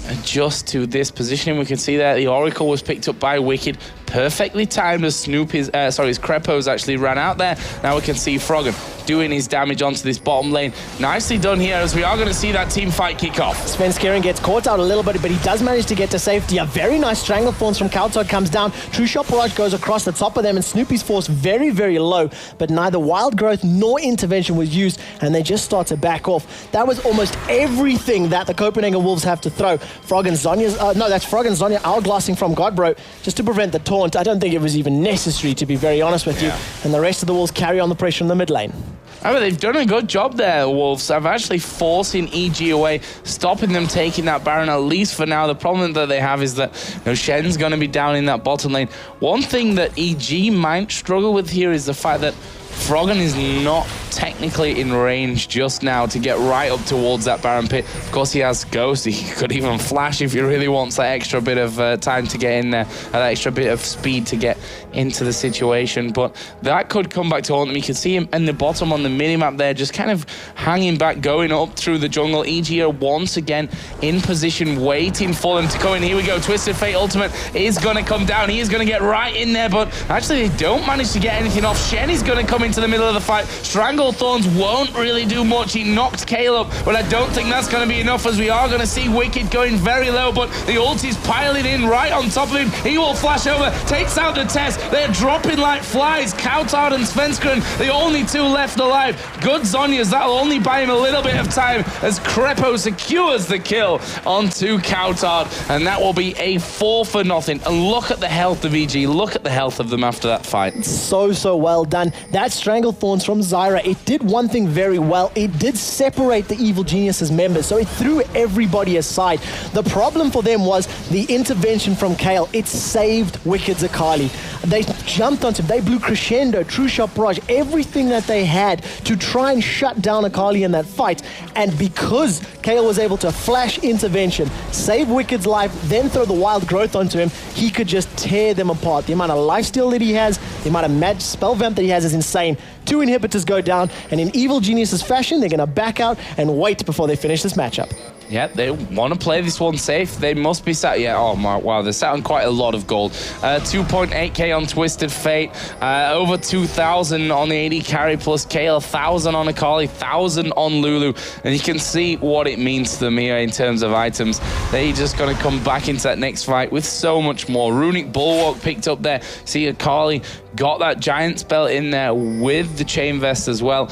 Speaker 10: adjust to this positioning. We can see that the Oracle was picked up by Wicked, perfectly timed as his Crepos actually ran out there. Now we can see Froggen doing his damage onto this bottom lane. Nicely done here, as we are going to see that team fight kick off.
Speaker 5: Svenskeren gets caught out a little bit, but he does manage to get to safety. A very nice Stranglethorns from Kaltog comes down. True Shot Barrage goes across the top of them, and Snoopy's force very low, but neither Wild Growth nor Intervention was used, and they just start to back off. That was almost everything that the Copenhagen Wolves have to throw. Froggen Zhonya outglassing from Godbro just to prevent the taunt. I don't think it was even necessary, to be very honest with you. And the rest of the Wolves carry on the pressure in the mid lane.
Speaker 10: But they've done a good job there, Wolves. I've actually forcing EG away, stopping them taking that Baron, at least for now. The problem that they have is that Shen's going to be down in that bottom lane. One thing that EG might struggle with here is the fact that Froggen is not technically in range just now to get right up towards that Baron pit. Of course, he has Ghost. He could even flash if he really wants that extra bit of time to get in there, that extra bit of speed to get into the situation. But that could come back to haunt him. You can see him in the bottom on the minimap there, just kind of hanging back, going up through the jungle. EG are once again in position, waiting for them to come in. Here we go. Twisted Fate ultimate is going to come down. He is going to get right in there, but actually they don't manage to get anything off. Shen is going to come into the middle of the fight. Strangled Thorns won't really do much. He knocked Kale up, but I don't think that's going to be enough, as we are going to see Wicked going very low, but the ult is piling in right on top of him. He will flash over, takes out the Test. They're dropping like flies. Kautard and Svenskeren, the only two left alive. Good Zhonya's, that'll only buy him a little bit of time as Crepo secures the kill onto Kautard, and that will be a 4-0. And look at the health of EG. Look at the health of them after that fight.
Speaker 5: So well done. That Strangled Thorns from Zyra, it did one thing very well. It did separate the Evil Geniuses members, so it threw everybody aside. The problem for them was the intervention from Kale. It saved Wicked's Akali. They jumped onto him. They blew Crescendo, True Shot Barrage, everything that they had to try and shut down Akali in that fight. And because Kale was able to flash intervention, save Wicked's life, then throw the Wild Growth onto him, he could just tear them apart. The amount of lifesteal that he has, the amount of magic spell vamp that he has is insane. 2 inhibitors go down, and in Evil Geniuses fashion, they're going to back out and wait before they finish this matchup.
Speaker 10: Yeah, they want to play this one safe. They must be sat. Yeah, oh my, wow, they're sat on quite a lot of gold. 2.8k on Twisted Fate, over 2,000 on the AD carry plus Kale, 1,000 on Akali, 1,000 on Lulu, and you can see what it means to them here in terms of items. They're just going to come back into that next fight with so much more. Runic Bulwark picked up there. See Akali got that giant spell in there with the Chain Vest as well.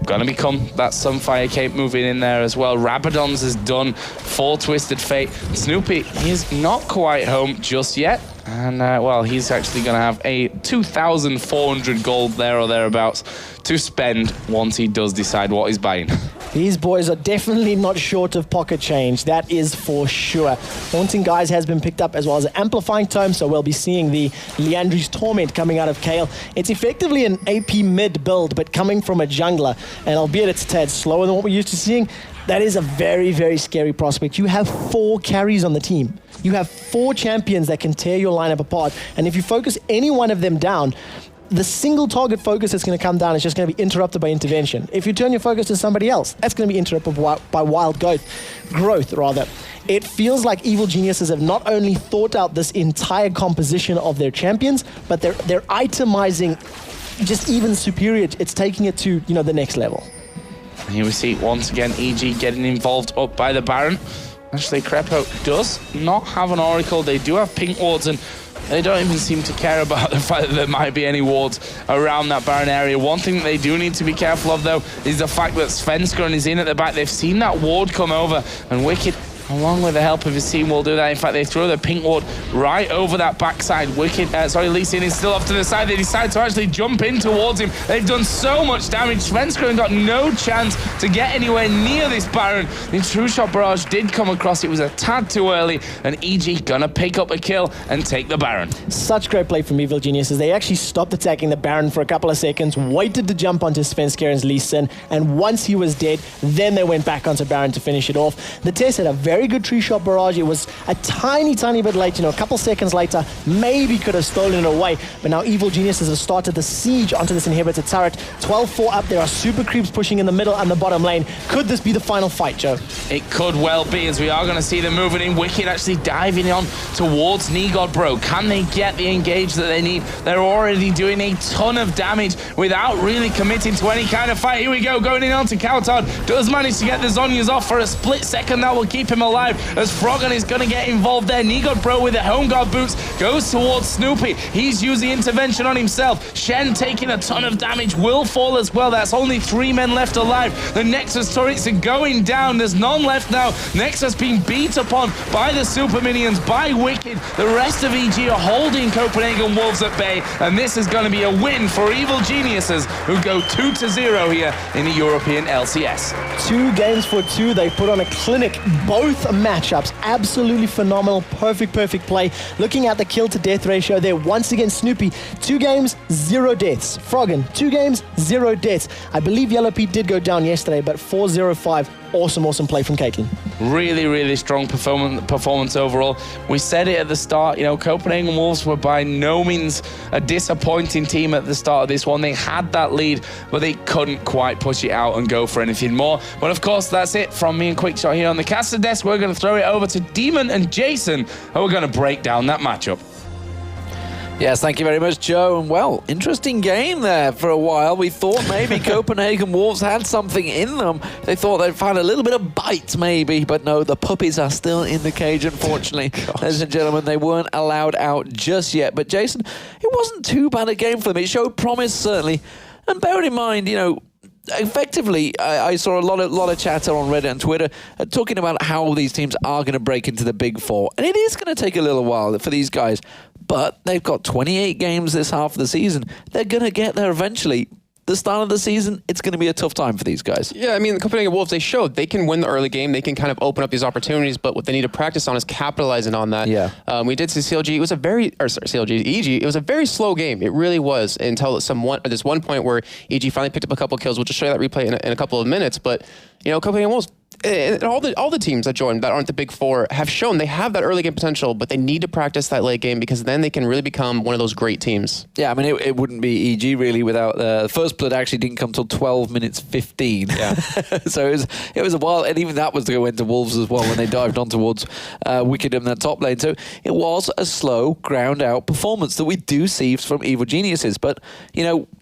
Speaker 10: Gonna become that Sunfire Cape moving in there as well. Rabadon's is done for Twisted Fate. Snoopy is not quite home just yet. And, well, he's actually going to have a 2,400 gold there or thereabouts to spend once he does decide what he's buying.
Speaker 5: These boys are definitely not short of pocket change, that is for sure. Haunting Guys has been picked up as well as an Amplifying Tome, so we'll be seeing the Liandry's Torment coming out of Kale. It's effectively an AP mid build, but coming from a jungler, and albeit it's a tad slower than what we're used to seeing, that is a very, very scary prospect. You have 4 carries on the team. You have 4 champions that can tear your lineup apart, and if you focus any one of them down, the single target focus that's going to come down is just going to be interrupted by intervention. If you turn your focus to somebody else, that's going to be interrupted by wild growth. It feels like Evil Geniuses have not only thought out this entire composition of their champions, but they're itemizing just even superior. It's taking it to, you know, the next level.
Speaker 10: Here we see once again EG getting involved up by the Baron. Actually, Crepo does not have an Oracle. They do have pink wards, and they don't even seem to care about the fact that there might be any wards around that Baron area. One thing that they do need to be careful of, though, is the fact that Svenskeren is in at the back. They've seen that ward come over, and Wicked, along with the help of his team, will do that. In fact, they throw the pink ward right over that backside. Lee Sin is still off to the side. They decide to actually jump in towards him. They've done so much damage. Svenskeren got no chance to get anywhere near this Baron. The True Shot Barrage did come across. It was a tad too early, and EG gonna pick up a kill and take the Baron.
Speaker 5: Such great play from Evil Geniuses. They actually stopped attacking the Baron for a couple of seconds, waited to jump onto Svenskeren's Lee Sin, and once he was dead, then they went back onto Baron to finish it off. The Test had a very good Tree Shot Barrage. It was a tiny bit late, a couple seconds later, maybe could have stolen it away, but now Evil Geniuses have started the siege onto this inhibitor turret. 12-4 up, there are super creeps pushing in the middle and the bottom lane. Could this be the final fight, Joe?
Speaker 10: It could well be, as we are going to see them moving in. Wicked actually diving on towards Negod Bro. Can they get the engage that they need? They're already doing a ton of damage without really committing to any kind of fight. Here we go, going in onto Kautard. Does manage to get the Zhonya's off for a split second. That will keep him alive, as Froggen is going to get involved there. Negod Bro with the Home Guard boots goes towards Snoopy. He's using intervention on himself. Shen taking a ton of damage, will fall as well. That's only 3 men left alive. The Nexus turrets are going down. There's none left now. Nexus being beat upon by the super minions, by Wicked. The rest of EG are holding Copenhagen Wolves at bay, and this is going to be a win for Evil Geniuses, who go 2-0 here in the European LCS.
Speaker 5: 2 games for 2. They put on a clinic, both both matchups, absolutely phenomenal. Perfect play. Looking at the kill to death ratio there, once again, Snoopy, 2 games, 0 deaths. Froggen, 2 games, 0 deaths. I believe Yellow Pete did go down yesterday, but 4-0-5. Awesome play from Caitlyn.
Speaker 10: Really strong performance overall. We said it at the start, Copenhagen Wolves were by no means a disappointing team at the start of this one. They had that lead, but they couldn't quite push it out and go for anything more. But of course, that's it from me and Quickshot here on the caster desk. We're going to throw it over to Demon and Jason, and we're going to break down that matchup.
Speaker 4: Yes, thank you very much, Joe. And well, interesting game there for a while. We thought maybe Copenhagen Wolves had something in them. They thought they'd find a little bit of bite, maybe. But no, the puppies are still in the cage, unfortunately. Ladies and gentlemen, they weren't allowed out just yet. But Jason, it wasn't too bad a game for them. It showed promise, certainly. And bearing in mind, effectively, I saw a lot of chatter on Reddit and Twitter talking about how these teams are going to break into the Big Four. And it is going to take a little while for these guys. But they've got 28 games this half of the season. They're going to get there eventually. The start of the season, it's going to be a tough time for these guys.
Speaker 11: Yeah, I mean, the Copenhagen Wolves, they showed they can win the early game. They can kind of open up these opportunities, but what they need to practice on is capitalizing on that.
Speaker 4: Yeah.
Speaker 11: We did see CLG. It was a very, EG. It was a very slow game. It really was until this one point where EG finally picked up a couple kills. We'll just show you that replay in a couple of minutes. But Copenhagen Wolves, all the teams that joined that aren't the Big Four have shown they have that early game potential, but they need to practice that late game because then they can really become one of those great teams.
Speaker 4: Yeah, I mean, it wouldn't be EG really without the first blood actually didn't come till 12 minutes 15.
Speaker 11: Yeah.
Speaker 4: So it was a while, and even that was to go into Wolves as well when they dived on towards Wicked in that top lane. So it was a slow, ground out performance that we do see from Evil Geniuses. But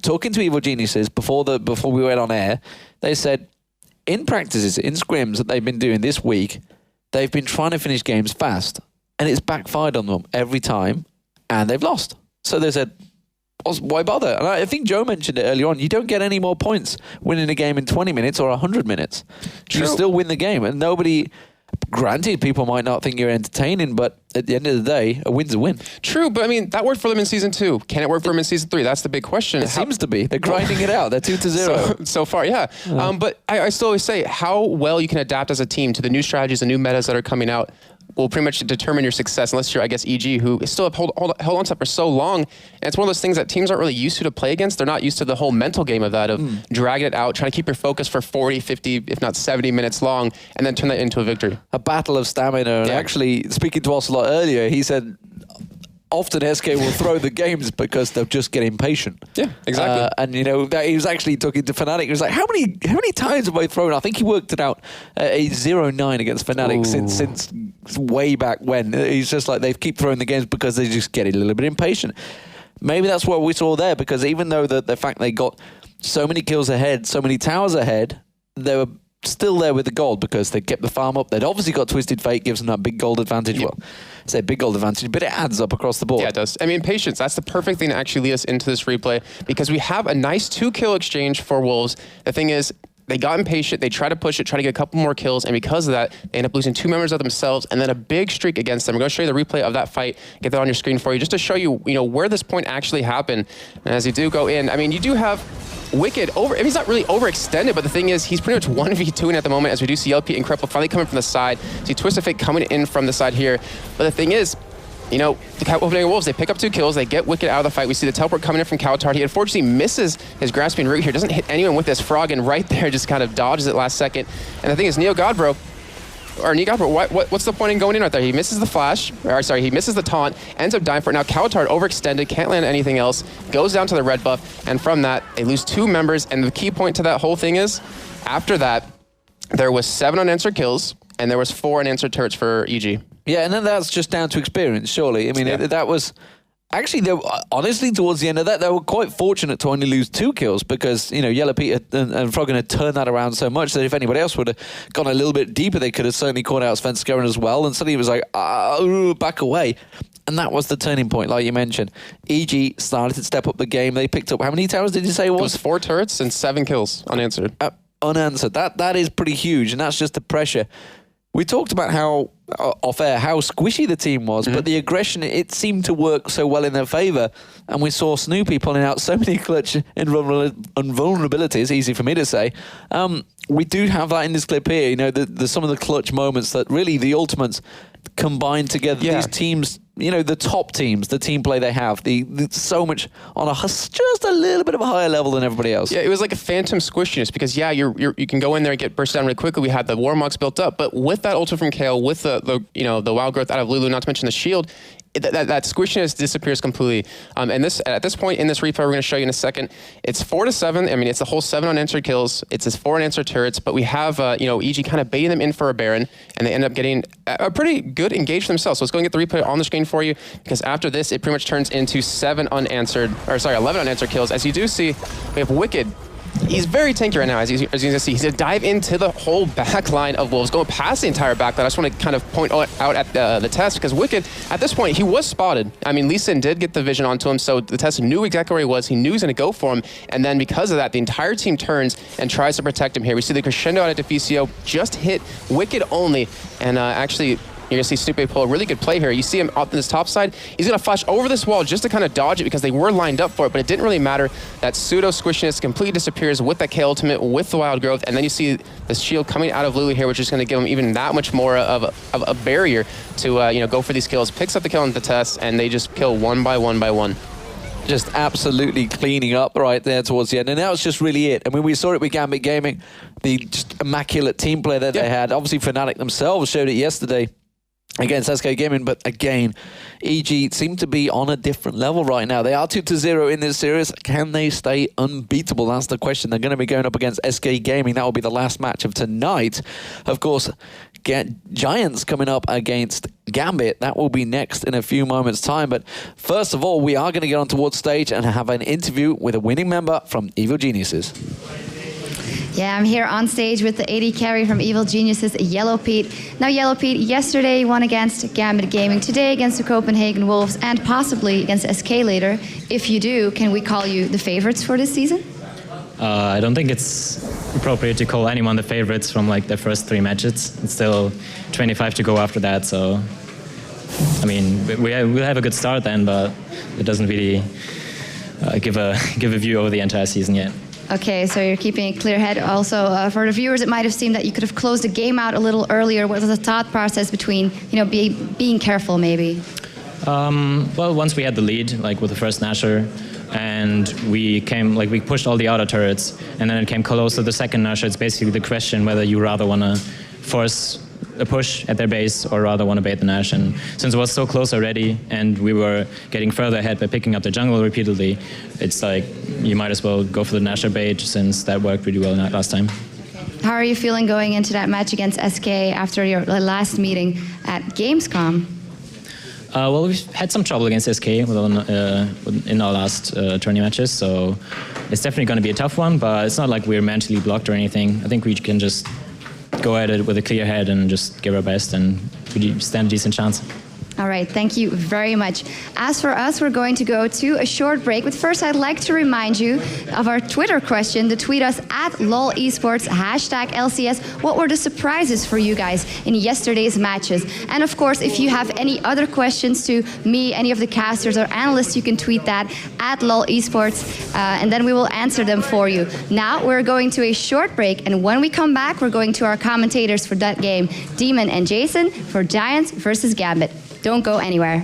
Speaker 4: talking to Evil Geniuses before we went on air, they said, in practices, in scrims that they've been doing this week, they've been trying to finish games fast, and it's backfired on them every time, and they've lost. So they said, why bother? And I think Joe mentioned it earlier on. You don't get any more points winning a game in 20 minutes or 100 minutes.
Speaker 11: True.
Speaker 4: You still win the game, and nobody... Granted, people might not think you're entertaining, but at the end of the day, a win's a win.
Speaker 11: True, but I mean, that worked for them in Season 2. Can it work for them in Season 3? That's the big question.
Speaker 4: It seems to be. They're grinding it out. They're 2-0.
Speaker 11: So far, yeah. But I still always say how well you can adapt as a team to the new strategies and new metas that are coming out will pretty much determine your success, unless you're, I guess, EG, who still have held on to it for so long. And it's one of those things that teams aren't really used to play against. They're not used to the whole mental game of that, of dragging it out, trying to keep your focus for 40, 50, if not 70 minutes long, and then turn that into a victory.
Speaker 4: A battle of stamina. And actually, speaking to Ocelot earlier, he said... Often SK will throw the games because they'll just get impatient.
Speaker 11: Yeah, exactly.
Speaker 4: And that he was actually talking to Fnatic. He was like, how many times have I thrown? I think he worked it out a 0-9 against Fnatic since way back when. He's just like, they keep throwing the games because they just get a little bit impatient. Maybe that's what we saw there, because even though the fact they got so many kills ahead, so many towers ahead, they were still there with the gold because they kept the farm up. They'd obviously got Twisted Fate, gives them that big gold advantage.
Speaker 11: Yeah.
Speaker 4: Well, I say big gold advantage, but it adds up across the board.
Speaker 11: Yeah, it does. I mean, patience, that's the perfect thing to actually lead us into this replay, because we have a nice 2-kill exchange for Wolves. The thing is, they got impatient, they tried to push it, try to get a couple more kills, and because of that, they end up losing 2 members of themselves, and then a big streak against them. We're going to show you the replay of that fight, get that on your screen for you, just to show you, where this point actually happened. And as you do go in, I mean, you do have Wicked he's not really overextended, but the thing is, he's pretty much 1v2ing at the moment, as we do see LP and Crepple finally coming from the side. See Twisted Fate coming in from the side here. But the thing is, the Copenhagen Wolves, they pick up 2 kills, they get Wicked out of the fight. We see the teleport coming in from Cowtard. He unfortunately misses his grasping root here, doesn't hit anyone with this frog, and right there just kind of dodges it last second. And the thing is, what's the point in going in right there? He misses the flash, he misses the taunt, ends up dying for it. Now Cowtard overextended, can't land anything else, goes down to the red buff, and from that, they lose 2 members. And the key point to that whole thing is, after that, there was 7 unanswered kills, and there was 4 unanswered turrets for EG.
Speaker 4: Yeah, and then that's just down to experience, surely. I mean, that was... Actually, honestly, towards the end of that, they were quite fortunate to only lose 2 kills because, Yellow Pete and Froggen had turned that around so much that if anybody else would have gone a little bit deeper, they could have certainly caught out Svenskeren as well. And suddenly it was like, back away. And that was the turning point, like you mentioned. EG started to step up the game. They picked up, how many towers did you say it was?
Speaker 11: It was 4 turrets and 7 kills unanswered.
Speaker 4: Unanswered. That is pretty huge, and that's just the pressure. We talked about how off air how squishy the team was, but the aggression, it seemed to work so well in their favor. And we saw Snoopy pulling out so many clutch invulnerabilities, easy for me to say. We do have that in this clip here, you know, some of the clutch moments that really the Ultimates combined together. These teams, you know, the top teams, the team play they have, the so much on just a little bit of a higher level than everybody else.
Speaker 11: Yeah, it was like a phantom squishiness because you can go in there and get burst down really quickly. We had the Warmogs built up, but with that ultra from Kayle, with the wild growth out of Lulu, not to mention the shield, that squishiness disappears completely. And at this point in this replay, we're going to show you in a second. It's 4-7. I mean, it's the whole 7 unanswered kills. It's his 4 unanswered turrets, but we have EG kind of baiting them in for a Baron, and they end up getting a pretty good engage themselves. So let's go and get the replay on the screen for you, because after this, it pretty much turns into 11 unanswered kills. As you do see, we have Wicked. He's very tanky right now, as you can see. He's going to dive into the whole back line of Wolves, going past the entire back line. I just want to kind of point out at the test, because Wicked, at this point, he was spotted. I mean, Lee Sin did get the vision onto him, so the test knew exactly where he was. He knew he was going to go for him, and then because of that, the entire team turns and tries to protect him here. We see the crescendo out of Deficio just hit Wicked only, and actually, you're going to see Snoopy pull a really good play here. You see him up in this top side. He's going to flash over this wall just to kind of dodge it because they were lined up for it, but it didn't really matter. That pseudo squishiness completely disappears with that Kayle ultimate, with the wild growth, and then you see the shield coming out of Lulu here, which is going to give him even that much more of a barrier to go for these kills. Picks up the kill in the test, and they just kill one by one by one.
Speaker 4: Just absolutely cleaning up right there towards the end. And that was just really it. I mean, we saw it with Gambit Gaming, the just immaculate team play that they had. Obviously, Fnatic themselves showed it yesterday against SK Gaming, but again, EG seem to be on a different level right now. They are 2-0 in this series. Can they stay unbeatable? That's the question. They're going to be going up against SK Gaming. That will be the last match of tonight. Of course, Giants coming up against Gambit. That will be next in a few moments' time. But first of all, we are going to get on towards stage and have an interview with a winning member from Evil Geniuses.
Speaker 8: Yeah, I'm here on stage with the AD carry from Evil Geniuses, Yellow Pete. Now, Yellow Pete, yesterday you won against Gambit Gaming, today against the Copenhagen Wolves, and possibly against SK later. If you do, can we call you the favorites for this season?
Speaker 7: I don't think it's appropriate to call anyone the favorites from like the first 3 matches. It's still 25 to go after that, so I mean, we'll have a good start then, but it doesn't really give a view over the entire season yet.
Speaker 8: Okay, so you're keeping a clear head. Also, for the viewers, it might have seemed that you could have closed the game out a little earlier. What was the thought process between, being careful, maybe?
Speaker 7: Well, once we had the lead, like with the first Nasher, and we pushed all the auto turrets, and then it came close to the second Nasher. It's basically the question whether you rather want to force a push at their base or rather want to bait the Nash. And since it was so close already and we were getting further ahead by picking up the jungle repeatedly, it's like you might as well go for the Nasher bait since that worked pretty well last time.
Speaker 8: How are you feeling going into that match against SK after your last meeting at Gamescom?
Speaker 7: Well, we've had some trouble against SK in our last 20 matches, so it's definitely going to be a tough one, but it's not like we're mentally blocked or anything. I think we can just go at it with a clear head and just give our best, and we stand a decent chance.
Speaker 8: All right, thank you very much. As for us, we're going to go to a short break. But first, I'd like to remind you of our Twitter question to tweet us at LOL eSports, #LCS. What were the surprises for you guys in yesterday's matches? And of course, if you have any other questions to me, any of the casters or analysts, you can tweet that at LOL eSports, and then we will answer them for you. Now, we're going to a short break, and when we come back, we're going to our commentators for that game, Demon and Jason, for Giants versus Gambit. Don't go anywhere.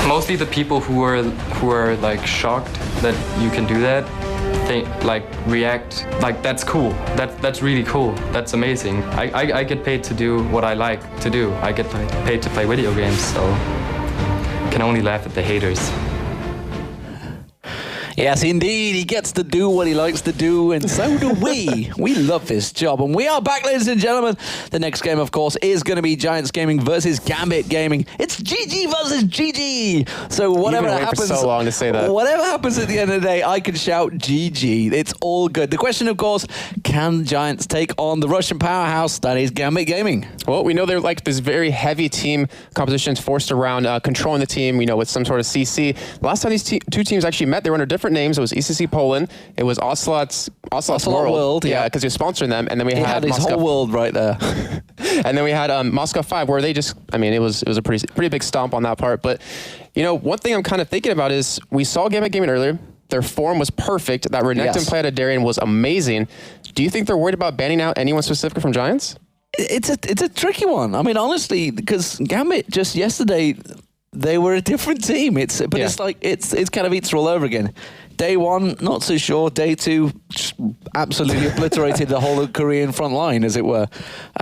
Speaker 2: Mostly the people who are like shocked that you can do that, they like react like that's cool. That's really cool. That's amazing. I get paid to do what I like to do. I get paid to play video games, so can only laugh at the haters.
Speaker 4: Yes, indeed. He gets to do what he likes to do, and so do we. We love this job. And we are back, ladies and gentlemen. The next game, of course, is going to be Giants Gaming versus Gambit Gaming. It's GG versus GG. So whatever happens,
Speaker 11: for so long to say that.
Speaker 4: Whatever happens at the end of the day, I can shout GG. It's all good. The question, of course, can Giants take on the Russian powerhouse that is Gambit Gaming?
Speaker 11: Well, we know they're like this very heavy team composition forced around controlling the team, you know, with some sort of CC. The last time these two teams actually met, they were under different names. It was ECC Poland. It was Ocelot's World. Yeah, because he was sponsoring them. And then we had
Speaker 4: his whole world right there.
Speaker 11: And then we had Moscow 5, where they just, I mean, it was a pretty big stomp on that part. But, you know, one thing I'm kind of thinking about is we saw Gambit Gaming earlier. Their form was perfect. That Renekton play out of Darien was amazing. Do you think they're worried about banning out anyone specific from Giants?
Speaker 4: It's a tricky one. I mean, honestly, because Gambit just yesterday, they were a different team. It's like it's kind of Easter all over again. Day one, not so sure. Day two, just absolutely obliterated the whole Korean front line, as it were.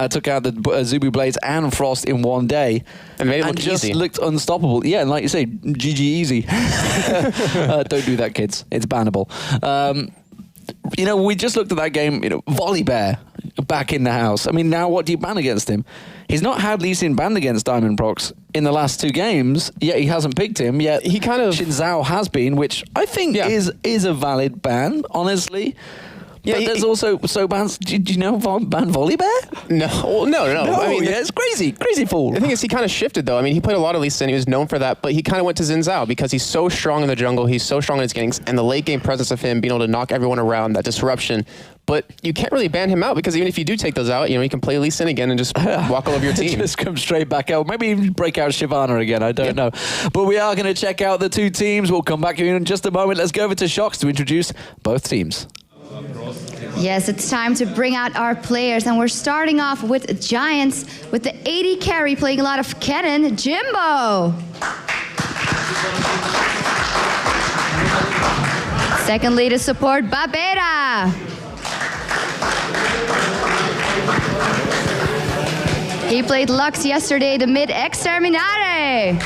Speaker 4: Took out the Zubu Blades and Frost in one day.
Speaker 11: And made it look
Speaker 4: just
Speaker 11: easy.
Speaker 4: Looked unstoppable. Yeah, and like you say, GG easy. Don't do that, kids. It's bannable. You know, we just looked at that game, you know, Volley Bear back in the house. I mean, now what do you ban against him? He's not had Lee Sin banned against Diamond Prox in the last two games, yet he hasn't picked him, yet he kind of Xin Zhao has been, which I think is a valid ban, honestly. Yeah, but there's also bans. Do you know ban Volley Bear?
Speaker 11: No. I mean,
Speaker 4: it's crazy fool.
Speaker 11: The thing is, he kind of shifted though. I mean, he played a lot of Lee Sin. He was known for that, but he kind of went to Xin Zhao because he's so strong in the jungle. He's so strong in his ganks, and the late game presence of him being able to knock everyone around, that disruption. But you can't really ban him out because even if you do take those out, you know, you can play Lee Sin again and just walk all over your team.
Speaker 4: Just come straight back out. Maybe even break out Shyvana again. I don't know. But we are going to check out the two teams. We'll come back to you in just a moment. Let's go over to Shox to introduce both teams.
Speaker 8: Yes, it's time to bring out our players, and we're starting off with Giants with the 80 carry playing a lot of Kennen, Jimbo. Secondly, to support Babera. He played Lux yesterday, the mid Exterminare.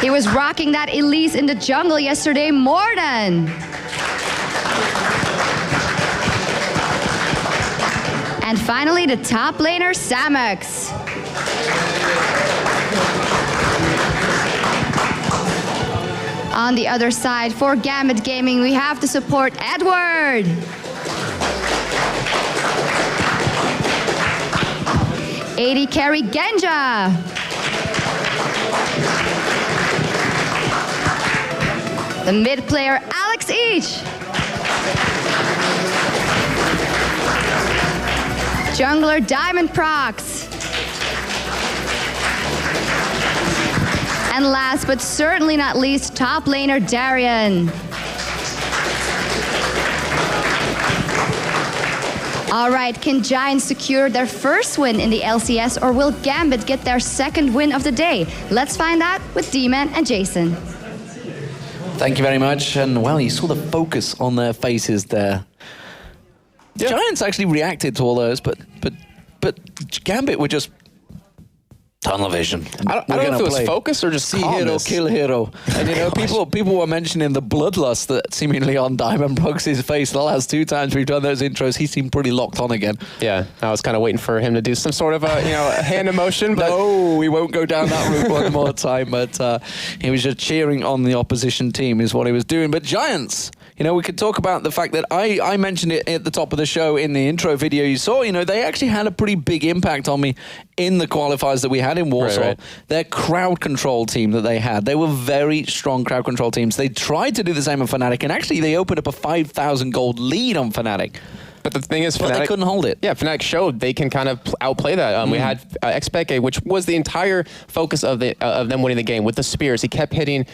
Speaker 8: He was rocking that Elise in the jungle yesterday, Morden. And finally, the top laner, Samex. On the other side, for Gambit Gaming, we have to support Edward. AD carry Genja. The mid player, Alex Each. Jungler, Diamond Prox. And last but certainly not least, top laner, Darian. All right, can Giants secure their first win in the LCS, or will Gambit get their second win of the day? Let's find out with D-Man and Jason.
Speaker 4: Thank you very much. And well, you saw the focus on their faces there. Yeah. Giants actually reacted to all those, but Gambit were just tunnel vision.
Speaker 11: I don't know if it was focus or just
Speaker 4: see hero, kill hero. And you know, people were mentioning the bloodlust that seemingly on Diamond Proxy's face the last 2 times we've done those intros. He seemed pretty locked on again.
Speaker 11: Yeah, I was kind of waiting for him to do some sort of a hand emotion. But
Speaker 4: no, we won't go down that route one more time. But he was just cheering on the opposition team is what he was doing. But Giants, you know, we could talk about the fact that I mentioned it at the top of the show in the intro video you saw. You know, they actually had a pretty big impact on me in the qualifiers that we had in Warsaw. Right. Their crowd control team that they had, they were very strong crowd control teams. They tried to do the same on Fnatic, and actually they opened up a 5,000 gold lead on Fnatic.
Speaker 11: But the thing is,
Speaker 4: Fnatic, they couldn't hold it.
Speaker 11: Yeah, Fnatic showed they can kind of outplay that. We had Xpeke, which was the entire focus of them winning the game with the spears. He kept hitting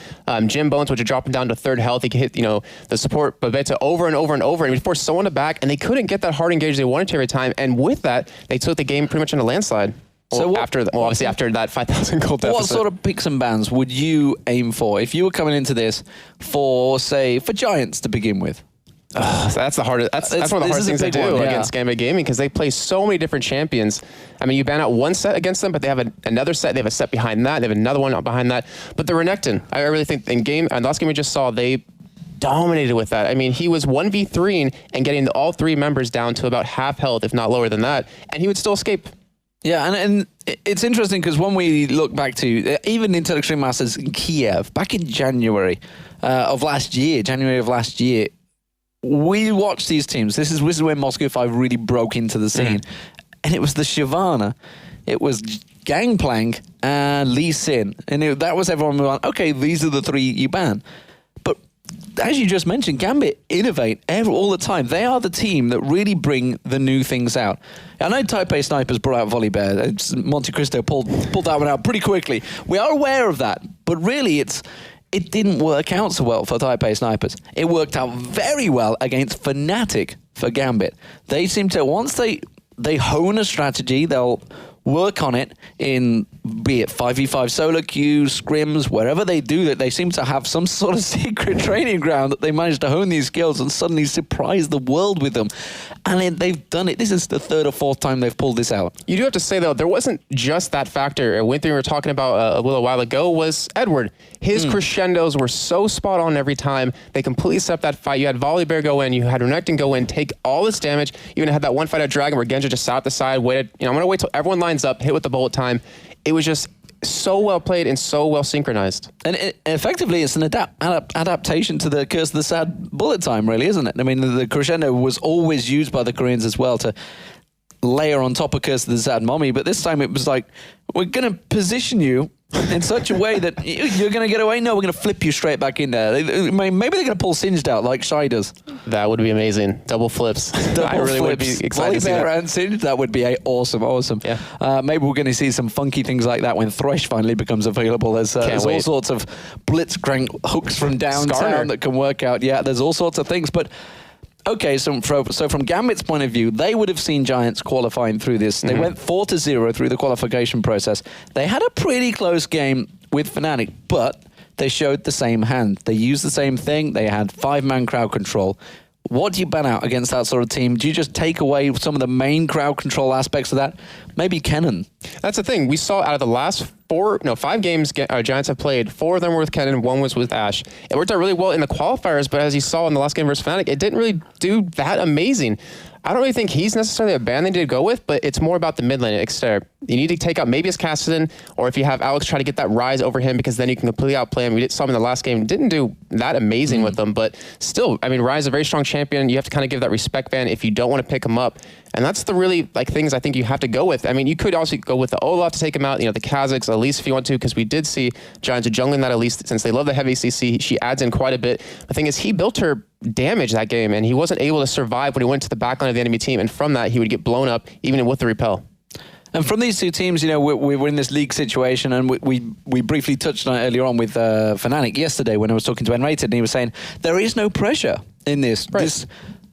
Speaker 11: Jim Bones, which would drop him down to 3rd health. He could hit, the support Babetta over and over and over, and he forced someone to back, and they couldn't get that hard engage they wanted to every time. And with that, they took the game pretty much in a landslide. So obviously after that 5,000 gold deficit.
Speaker 4: What sort of picks and bans would you aim for if you were coming into this for Giants to begin with?
Speaker 11: That's the hardest. That's one of the hardest things to do against Gambit Gaming, because they play so many different champions. I mean, you ban out one set against them, but they have another set. They have a set behind that. They have another one behind that. But the Renekton, I really think in last game we just saw, they dominated with that. I mean, he was 1v3 and getting all 3 members down to about half health, if not lower than that, and he would still escape.
Speaker 4: Yeah, and it's interesting because when we look back to even Intel Extreme Masters in Kiev back in January of last year, we watched these teams. This is when Moscow 5 really broke into the scene. And it was the Shyvana, it was Gangplank, and Lee Sin. And that was everyone who went, okay, these are the 3 you ban. But as you just mentioned, Gambit innovate all the time. They are the team that really bring the new things out. I know Taipei Snipers brought out Volley Bear. Monte Cristo pulled that one out pretty quickly. We are aware of that, but really it didn't work out so well for Taipei Snipers. It worked out very well against Fnatic for Gambit. They seem to, once they hone a strategy, they'll work on it in, be it 5v5 solo queues, scrims, wherever they do that, they seem to have some sort of secret training ground that they managed to hone these skills and suddenly surprise the world with them. And they've done it. This is the 3rd or 4th time they've pulled this out.
Speaker 11: You do have to say, though, there wasn't just that factor. One thing we were talking about a little while ago was Edward. His crescendos were so spot on every time. They completely set up that fight. You had Volley Bear go in, you had Renekton go in, take all this damage. You even had that one fight at Dragon where Genja just sat at the side, waited. I'm going to wait till everyone lines up, hit with the bullet time. It was just so well played and so well synchronized.
Speaker 4: And effectively, it's an adaptation to the Curse of the Sad bullet time, really, isn't it? I mean, the crescendo was always used by the Koreans as well to layer on top of Curse of the Sad Mommy, but this time it was like, we're going to position you in such a way that you're going to get away. No, we're going to flip you straight back in there. Maybe they're going to pull Singed out like Shy does.
Speaker 11: That would be amazing. Double flips.
Speaker 4: I really would be excited to see that. And Singed, that would be awesome. Yeah. Maybe we're going to see some funky things like that when Thresh finally becomes available. There's all sorts of blitzcrank hooks from downtown that can work out. Yeah, there's all sorts of things. But okay, so from Gambit's point of view, they would have seen Giants qualifying through this. They went 4-0 through the qualification process. They had a pretty close game with Fnatic, but they showed the same hand. They used the same thing. They had 5-man crowd control. What do you ban out against that sort of team? Do you just take away some of the main crowd control aspects of that? Maybe Kennen.
Speaker 11: That's the thing. We saw out of the last 5 games Giants have played, 4 of them were with Kennen, 1 was with Ashe. It worked out really well in the qualifiers, but as you saw in the last game versus Fnatic, it didn't really do that amazing. I don't really think he's necessarily a ban they need to go with, but it's more about the mid lane. You need to take out maybe it's Cassidy, or if you have Alex try to get that rise over him, because then you can completely outplay him. We saw him in the last game. Didn't do that amazing with them, but still, I mean, Rise is a very strong champion. You have to kind of give that respect ban if you don't want to pick him up. And that's the really things I think you have to go with. I mean, you could also go with the Olaf to take him out, the Kazakhs, Elise if you want to, because we did see Giants jungling that Elise, since they love the heavy CC, she adds in quite a bit. The thing is, he built her damage that game, and he wasn't able to survive when he went to the backline of the enemy team, and from that, he would get blown up, even with the repel.
Speaker 4: And from these two teams, we're in this league situation, and we briefly touched on it earlier on with Fnatic yesterday when I was talking to Unrated, and he was saying there is no pressure in this.
Speaker 11: Right.
Speaker 4: This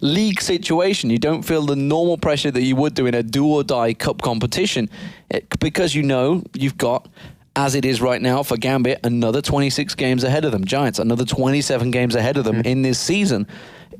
Speaker 4: league situation, you don't feel the normal pressure that you would do in a do or die cup competition, because you've got, as it is right now for Gambit, another 26 games ahead of them. Giants, another 27 games ahead of them in this season.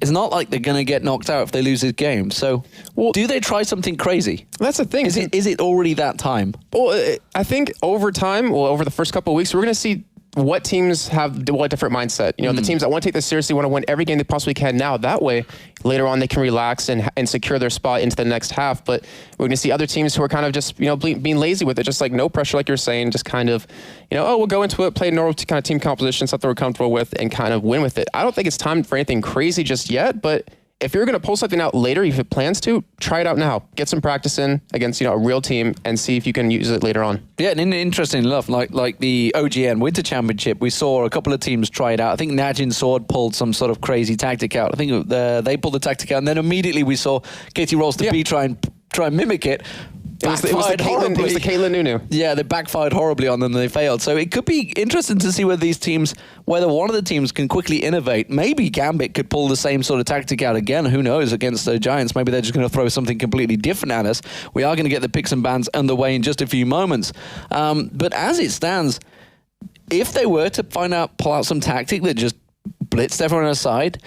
Speaker 4: It's not like they're going to get knocked out if they lose this game. So, do they try something crazy?
Speaker 11: That's the thing.
Speaker 4: Is it already that time?
Speaker 11: Well, I think over time, over the first couple of weeks, we're going to see what teams have what different mindset. The teams that want to take this seriously, want to win every game they possibly can now. That way, later on, they can relax and secure their spot into the next half. But we're going to see other teams who are kind of just, being lazy with it, just no pressure, like you're saying, just kind of, we'll go into it, play normal kind of team composition, something we're comfortable with, and kind of win with it. I don't think it's time for anything crazy just yet, but if you're going to pull something out later, if it plans to, try it out now. Get some practice in against a real team and see if you can use it later on.
Speaker 4: Yeah, and interesting enough, like the OGN Winter Championship, we saw a couple of teams try it out. I think Najin Sword pulled some sort of crazy tactic out. I think they pulled the tactic out, and then immediately we saw Katie Rolls to B try and mimic it.
Speaker 11: It was the Caitlyn Nunu.
Speaker 4: Yeah, they backfired horribly on them and they failed. So it could be interesting to see whether one of the teams can quickly innovate. Maybe Gambit could pull the same sort of tactic out again. Who knows, against the Giants. Maybe they're just going to throw something completely different at us. We are going to get the picks and bans underway in just a few moments. But as it stands, if they were to pull out some tactic that just blitzed everyone aside,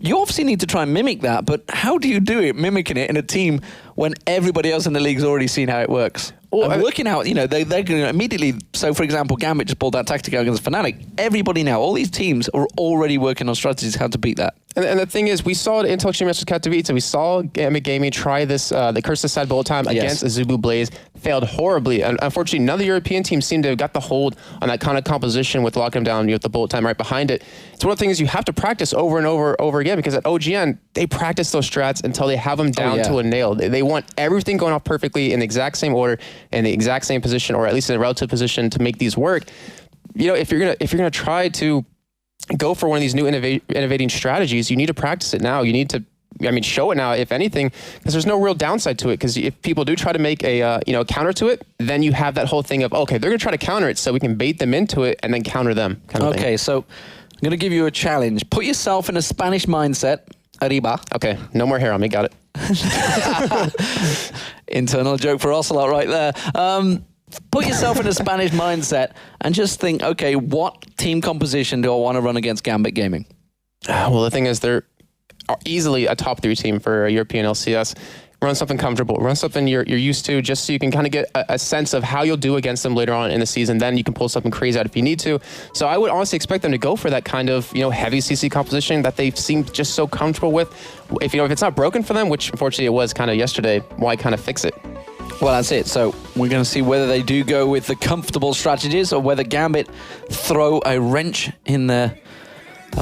Speaker 4: you obviously need to try and mimic that, but how do you do it, mimicking it in a team when everybody else in the league's already seen how it works? And working out, they're going to immediately... So, for example, Gambit just pulled that tactic out against Fnatic. Everybody now, all these teams are already working on strategies how to beat that.
Speaker 11: And the thing is, we saw it in Untitled Chapter Katowice. We saw Gambit Gaming try this, the Curse of Sad Bullet Time against Azubu Blaze. Failed horribly. And unfortunately, none of the European teams seem to have got the hold on that kind of composition with locking them down with the Bullet Time right behind it. It's one of the things you have to practice over and over again, because at OGN, they practice those strats until they have them down to a nail. They want everything going off perfectly in the exact same order, in the exact same position, or at least in a relative position to make these work. If you're gonna try to go for one of these new innovating strategies, you need to practice it now. You need to, show it now, if anything, because there's no real downside to it. Because if people do try to make a counter to it, then you have that whole thing of, okay, they're gonna try to counter it, so we can bait them into it and then counter them.
Speaker 4: Okay, so I'm gonna give you a challenge. Put yourself in a Spanish mindset. Arriba.
Speaker 11: Okay, no more hair on me. Got it.
Speaker 4: Internal joke for Ocelot right there. Put yourself in a Spanish mindset and just think, okay, what team composition do I want to run against Gambit Gaming?
Speaker 11: Well, the thing is, they're easily a top 3 team for a European LCS. Run something comfortable. Run something you're used to, just so you can kind of get a sense of how you'll do against them later on in the season. Then you can pull something crazy out if you need to. So I would honestly expect them to go for that kind of heavy CC composition that they seem just so comfortable with. If it's not broken for them, which unfortunately it was kind of yesterday, why kind of fix it?
Speaker 4: Well, that's it. So we're going to see whether they do go with the comfortable strategies or whether Gambit throw a wrench in a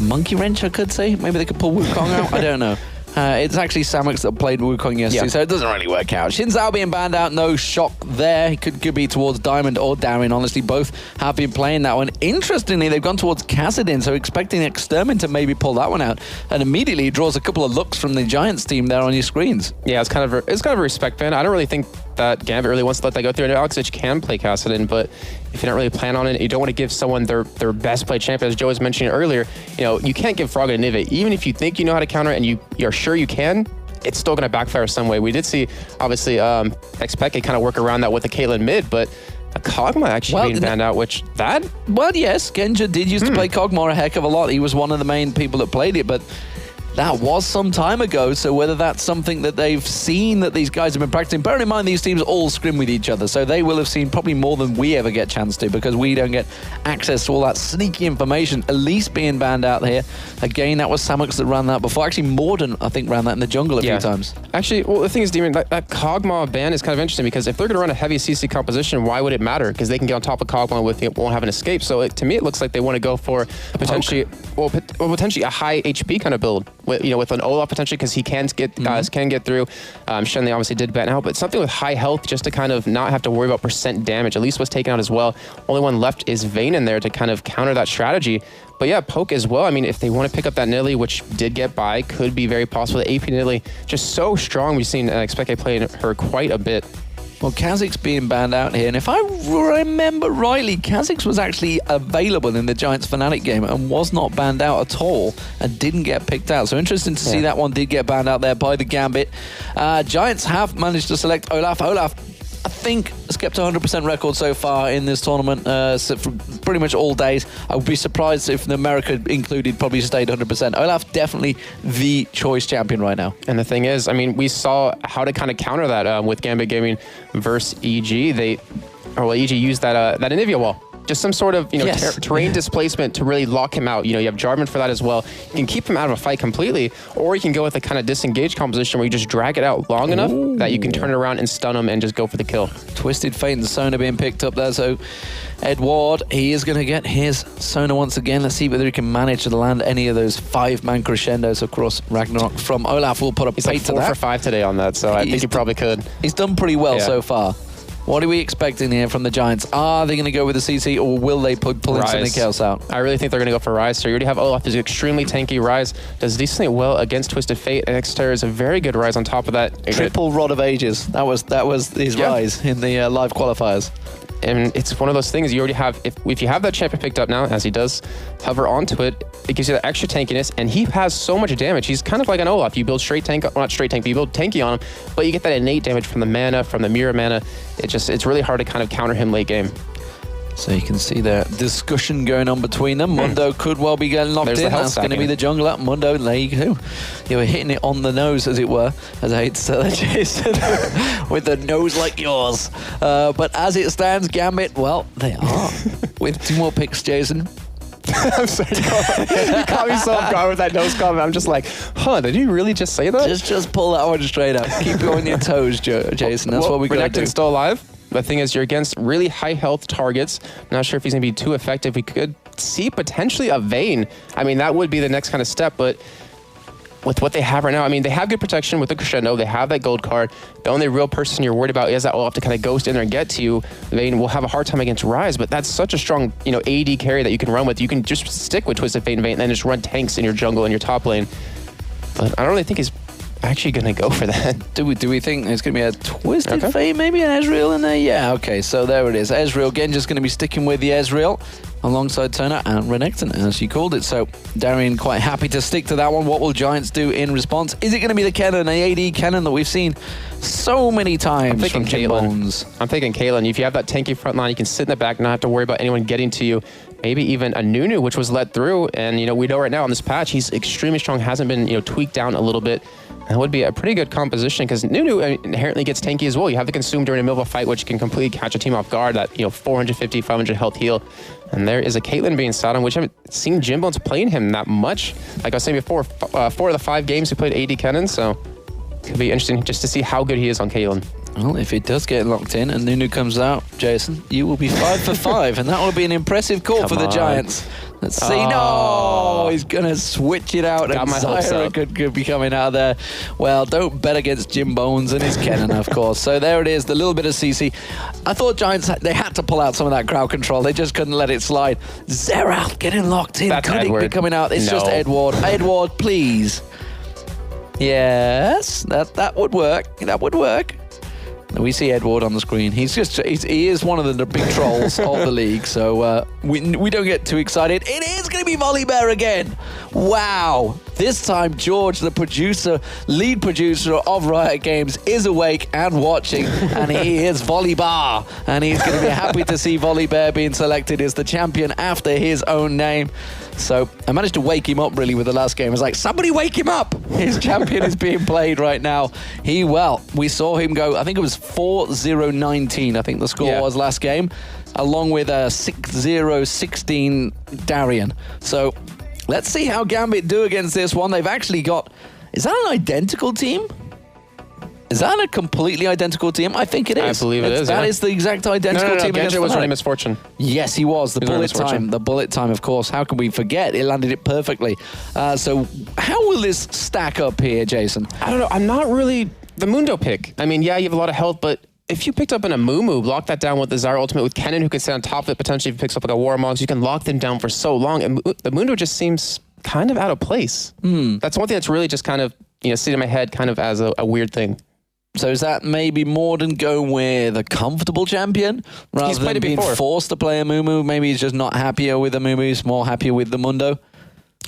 Speaker 4: monkey wrench, I could say. Maybe they could pull Wukong out. I don't know. It's actually Samux that played Wukong yesterday, so it doesn't really work out. Xin Zhao being banned out, no shock there. He could be towards Diamond or Darren. Honestly, both have been playing that one. Interestingly, they've gone towards Cassidy, so expecting Extermin to maybe pull that one out. And immediately he draws a couple of looks from the Giants team there on your screens.
Speaker 11: Yeah, it's kind of a respect ban. I don't really think that Gambit really wants to let that go through. And Alexich can play Cassidy, but if you don't really plan on it, you don't want to give someone their best play champion, as Joe was mentioning earlier. You can't give Frog and Nive. Even if you think you know how to counter it and you're sure you can, it's still going to backfire some way. We did see, obviously, Xpeke kind of work around that with the Caitlyn mid, but Kog'Maw actually being banned out, which that...
Speaker 4: Well, yes, Genja did used to play Kog'Maw a heck of a lot. He was one of the main people that played it, but that was some time ago, so whether that's something that they've seen that these guys have been practicing, bearing in mind these teams all scrim with each other, so they will have seen probably more than we ever get a chance to, because we don't get access to all that sneaky information. Elise being banned out here. Again, that was Samux that ran that before. Actually, Morden, I think, ran that in the jungle a few times.
Speaker 11: Actually, well, the thing is, Demon, that Kog'Maw ban is kind of interesting, because if they're going to run a heavy CC composition, why would it matter? Because they can get on top of Kog'Maw with it, won't have an escape. So to me, it looks like they want to go for potentially a high HP kind of build, with an Olaf potentially, because he can get through. Shen, they obviously did ban out, but something with high health just to kind of not have to worry about percent damage. Elise was taken out as well. Only one left is Vayne in there to kind of counter that strategy. But yeah, Poke as well. I mean, if they want to pick up that Nidalee, which did get by, could be very possible. The AP Nidalee, just so strong. We've seen Expect play her quite a bit.
Speaker 4: Well, Kha'Zix being banned out here, and if I remember rightly, Kha'Zix was actually available in the Giants Fnatic game and was not banned out at all and didn't get picked out. So interesting to see that one did get banned out there by the Gambit. Giants have managed to select Olaf. Olaf, I think, has kept a 100% record so far in this tournament for pretty much all days. I would be surprised if the America included probably stayed 100%. Olaf definitely the choice champion right now.
Speaker 11: And the thing is, I mean, we saw how to kind of counter that with Gambit Gaming versus EG. EG used that Anivia wall. Just some sort of terrain displacement to really lock him out. You have Jarvan for that as well. You can keep him out of a fight completely, or you can go with a kind of disengaged composition where you just drag it out long enough that you can turn it around and stun him and just go for the kill.
Speaker 4: Twisted Fate and Sona being picked up there, so Edward, he is going to get his Sona once again. Let's see whether he can manage to land any of those 5-man crescendos across Ragnarok from Olaf. We'll put a pay to that.
Speaker 11: He's 4 for 5 today on that, so I think he probably could.
Speaker 4: He's done pretty well so far. What are we expecting here from the Giants? Are they going to go with the CC, or will they pull in something else out?
Speaker 11: I really think they're going to go for Ryze. So you already have Olaf, who's extremely tanky. Ryze does decently well against Twisted Fate, and Exeter is a very good Ryze on top of that.
Speaker 4: Triple Rod of Ages. That was his Ryze in the live qualifiers.
Speaker 11: And it's one of those things you already have. If you have that champion picked up now, as he does, hover onto it, it gives you that extra tankiness, and he has so much damage. He's kind of like an Olaf. You build straight tank, well, not straight tank, but you build tanky on him, but you get that innate damage from the mana, from the mirror mana. It's really hard to kind of counter him late game.
Speaker 4: So you can see the discussion going on between them. Mundo could well be getting locked in. That's going to be the jungler. Mundo, there you go. You were hitting it on the nose, as it were, as I hate to say that, Jason, with the nose like yours. But as it stands, Gambit, well, they are. With 2 more picks, Jason.
Speaker 11: I'm sorry, you caught me so off guard with that nose comment. I'm just like, did you really just say that?
Speaker 4: Just pull that one straight up. Keep you on your toes, Jason. That's what we got to do.
Speaker 11: Still alive. The thing is, you're against really high health targets. Not sure if he's going to be too effective. We could see potentially a Vayne. I mean, that would be the next kind of step, but with what they have right now, I mean, they have good protection with the Crescendo. They have that gold card. The only real person you're worried about is that Olaf to kind of ghost in there and get to you. Vayne will have a hard time against Ryze, but that's such a strong, AD carry that you can run with. You can just stick with Twisted Fate and Vayne and then just run tanks in your jungle and your top lane. But I don't really think he's actually going to go for that.
Speaker 4: Do we think there's going to be a Twisted Fate, maybe an Ezreal in there? Yeah, okay, so there it is. Ezreal, again, just going to be sticking with the Ezreal alongside Sona and Renekton, as she called it. So Darian quite happy to stick to that one. What will Giants do in response? Is it going to be the Kennen, the AD Kennen that we've seen so many times from Caitlyn?
Speaker 11: I'm thinking Caitlyn. If you have that tanky front line, you can sit in the back, not have to worry about anyone getting to you. Maybe even a Nunu, which was let through. And, we know right now on this patch, he's extremely strong, hasn't been, tweaked down a little bit. That would be a pretty good composition, because Nunu inherently gets tanky as well. You have the Consume during the middle of a fight, which can completely catch a team off guard, that 450, 500 health heal. And there is a Caitlyn being sat on, which I haven't seen Jimbones playing him that much. Like I was saying before, 4 of the 5 games he played AD Kennen, so could be interesting just to see how good he is on Caitlyn.
Speaker 4: Well, if it does get locked in and Nunu comes out, Jason, you will be 5 for 5, and that will be an impressive call for the Giants. Let's see. No, he's going to switch it out, and Zyra could be coming out of there. Well, don't bet against Jim Bones and his Kennen, of course. So there it is, the little bit of CC. I thought Giants, they had to pull out some of that crowd control. They just couldn't let it slide. Xerath getting locked in. Could it be coming out? It's just Edward. Edward, please. Yes, that would work. That would work. We see Edward on the screen. He is one of the big trolls of the league, so we don't get too excited. It is going to be Volibear again. Wow. This time, George, the producer, lead producer of Riot Games, is awake and watching, and he is Volibear. And he's going to be happy to see Volibear being selected as the champion after his own name. So I managed to wake him up really with the last game. I was like, somebody wake him up! His champion is being played right now. We saw him go, I think it was 4-0-19, I think the score was last game, along with a 6-0-16 Darian. So let's see how Gambit do against this one. They've actually got, is that an identical team? Is that a completely identical team? I think it is.
Speaker 11: I believe it is.
Speaker 4: That is the exact identical team.
Speaker 11: Genja was running Misfortune.
Speaker 4: Yes, he was. The bullet time. The bullet time, of course. How can we forget? It landed it perfectly. So how will this stack up here, Jason?
Speaker 11: I don't know. I'm not really the Mundo pick. I mean, yeah, you have a lot of health, but if you picked up in a Mumu, lock that down with the Zyra ultimate with Kennen, who can sit on top of it, potentially if he picks up like a Warmogs, you can lock them down for so long. And the Mundo just seems kind of out of place. That's one thing that's really just kind of, sitting in my head kind of as a weird thing.
Speaker 4: So is that maybe Morden go with a comfortable champion rather than being forced to play a Mumu? Maybe he's just not happier with the Mumu, he's more happier with the Mundo?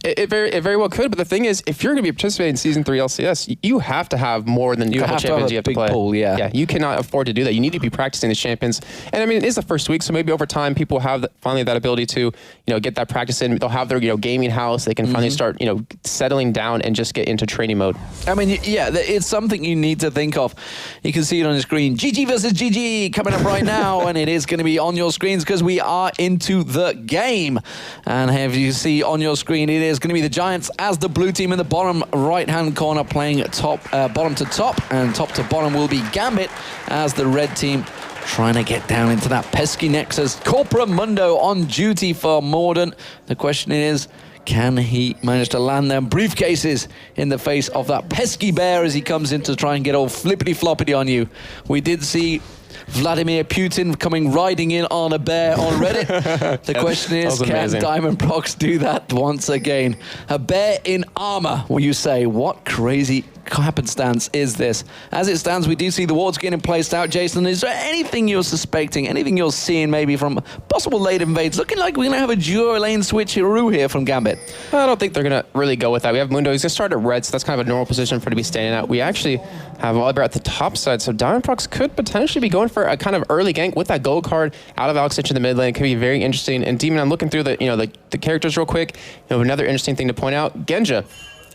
Speaker 11: It very well could, but the thing is, if you're going to be participating in Season 3 LCS, you have to have more than a couple champions you have to play.
Speaker 4: Pool, yeah,
Speaker 11: you cannot afford to do that. You need to be practicing the champions. And I mean, it is the first week, so maybe over time, people have finally that ability to, get that practice in. They'll have their, gaming house. They can finally start, settling down and just get into training mode.
Speaker 4: I mean, yeah, it's something you need to think of. You can see it on the screen. GG versus GG coming up right now, and it is going to be on your screens because we are into the game. And as you see on your screen, it is going to be the Giants as the blue team in the bottom right-hand corner playing bottom to top, and top to bottom will be Gambit as the red team trying to get down into that pesky Nexus. Corpora Mundo on duty for Morden. The question is, can he manage to land them briefcases in the face of that pesky bear as he comes in to try and get all flippity-floppity on you? We did see Vladimir Putin coming riding in on a bear on Reddit. The question is, can Diamond Prox do that once again? A bear in armor, will you say? What crazy happenstance is this? As it stands, we do see the wards getting placed out. Jason, is there anything you're suspecting, anything you're seeing maybe from possible late invades? Looking like we're going to have a duo lane switcheroo here from Gambit.
Speaker 11: I don't think they're going to really go with that. We have Mundo. He's going to start at red, so that's kind of a normal position for him to be standing out. We actually have Volibear at the top side, so Diamond Prox could potentially be going for a kind of early gank with that gold card out of Alex in the mid lane. It could be very interesting. And Demon, I'm looking through the characters real quick. Another interesting thing to point out, Genja.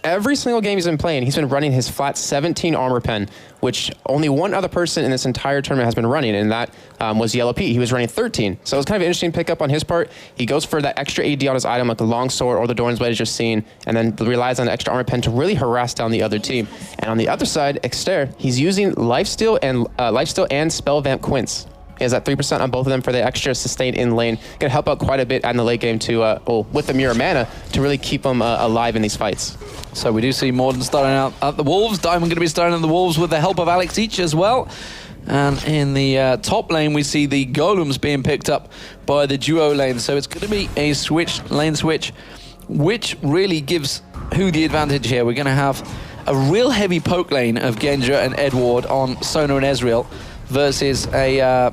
Speaker 11: Every single game he's been playing, he's been running his flat 17 armor pen, which only one other person in this entire tournament has been running, and that was Yellow Pete. He was running 13. So it was kind of an interesting pickup on his part. He goes for that extra AD on his item, like the long sword or the Doran's Blade as just seen, and then relies on the extra armor pen to really harass down the other team. And on the other side, Exter, he's using Lifesteal and Spell Vamp Quince. He has that 3% on both of them for the extra sustain in lane. Going to help out quite a bit in the late game to, with the Mirror Mana to really keep them alive in these fights.
Speaker 4: So we do see Morden starting out at the Wolves. Diamond going to be starting at the Wolves with the help of Alex each as well. And in the top lane, we see the Golems being picked up by the duo lane. So it's going to be a lane switch, which really gives who the advantage here. We're going to have a real heavy poke lane of Genja and Edward on Sona and Ezreal versus a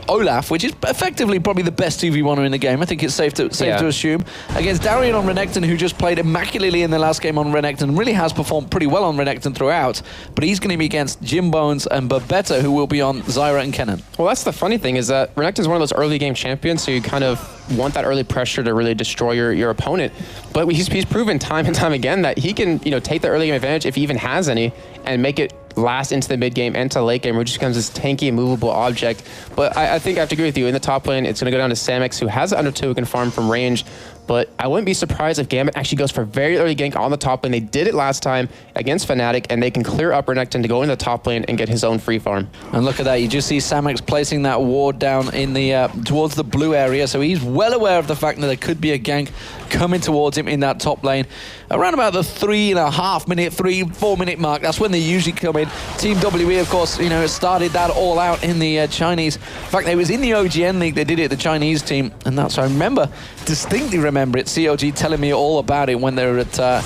Speaker 4: Olaf, which is effectively probably the best 2v1er in the game. I think it's safe to assume. Against Darian on Renekton, who just played immaculately in the last game on Renekton, really has performed pretty well on Renekton throughout, but he's going to be against Jim Bones and Babetta, who will be on Zyra and Kennen.
Speaker 11: Well, that's the funny thing, is that Renekton's one of those early game champions, so you kind of want that early pressure to really destroy your opponent. But he's proven time and time again that he can take the early game advantage, if he even has any, and make it last into the mid game and to late game, where it just becomes this tanky, immovable object. But I think I have to agree with you. In the top lane, it's going to go down to Samix, who has under 2 who can farm from range. But I wouldn't be surprised if Gambit actually goes for very early gank on the top lane. They did it last time against Fnatic, and they can clear up Renekton to go into the top lane and get his own free farm.
Speaker 4: And look at that. You just see Samix placing that ward down in the towards the blue area. So he's well aware of the fact that there could be a gank coming towards him in that top lane. Around about the 3.5 minute, 4 minute mark. That's when they usually come in. Team WE, of course, started that all out in the Chinese. In fact, it was in the OGN League they did it, the Chinese team. And that's, I distinctly remember it, COG telling me all about it when they were at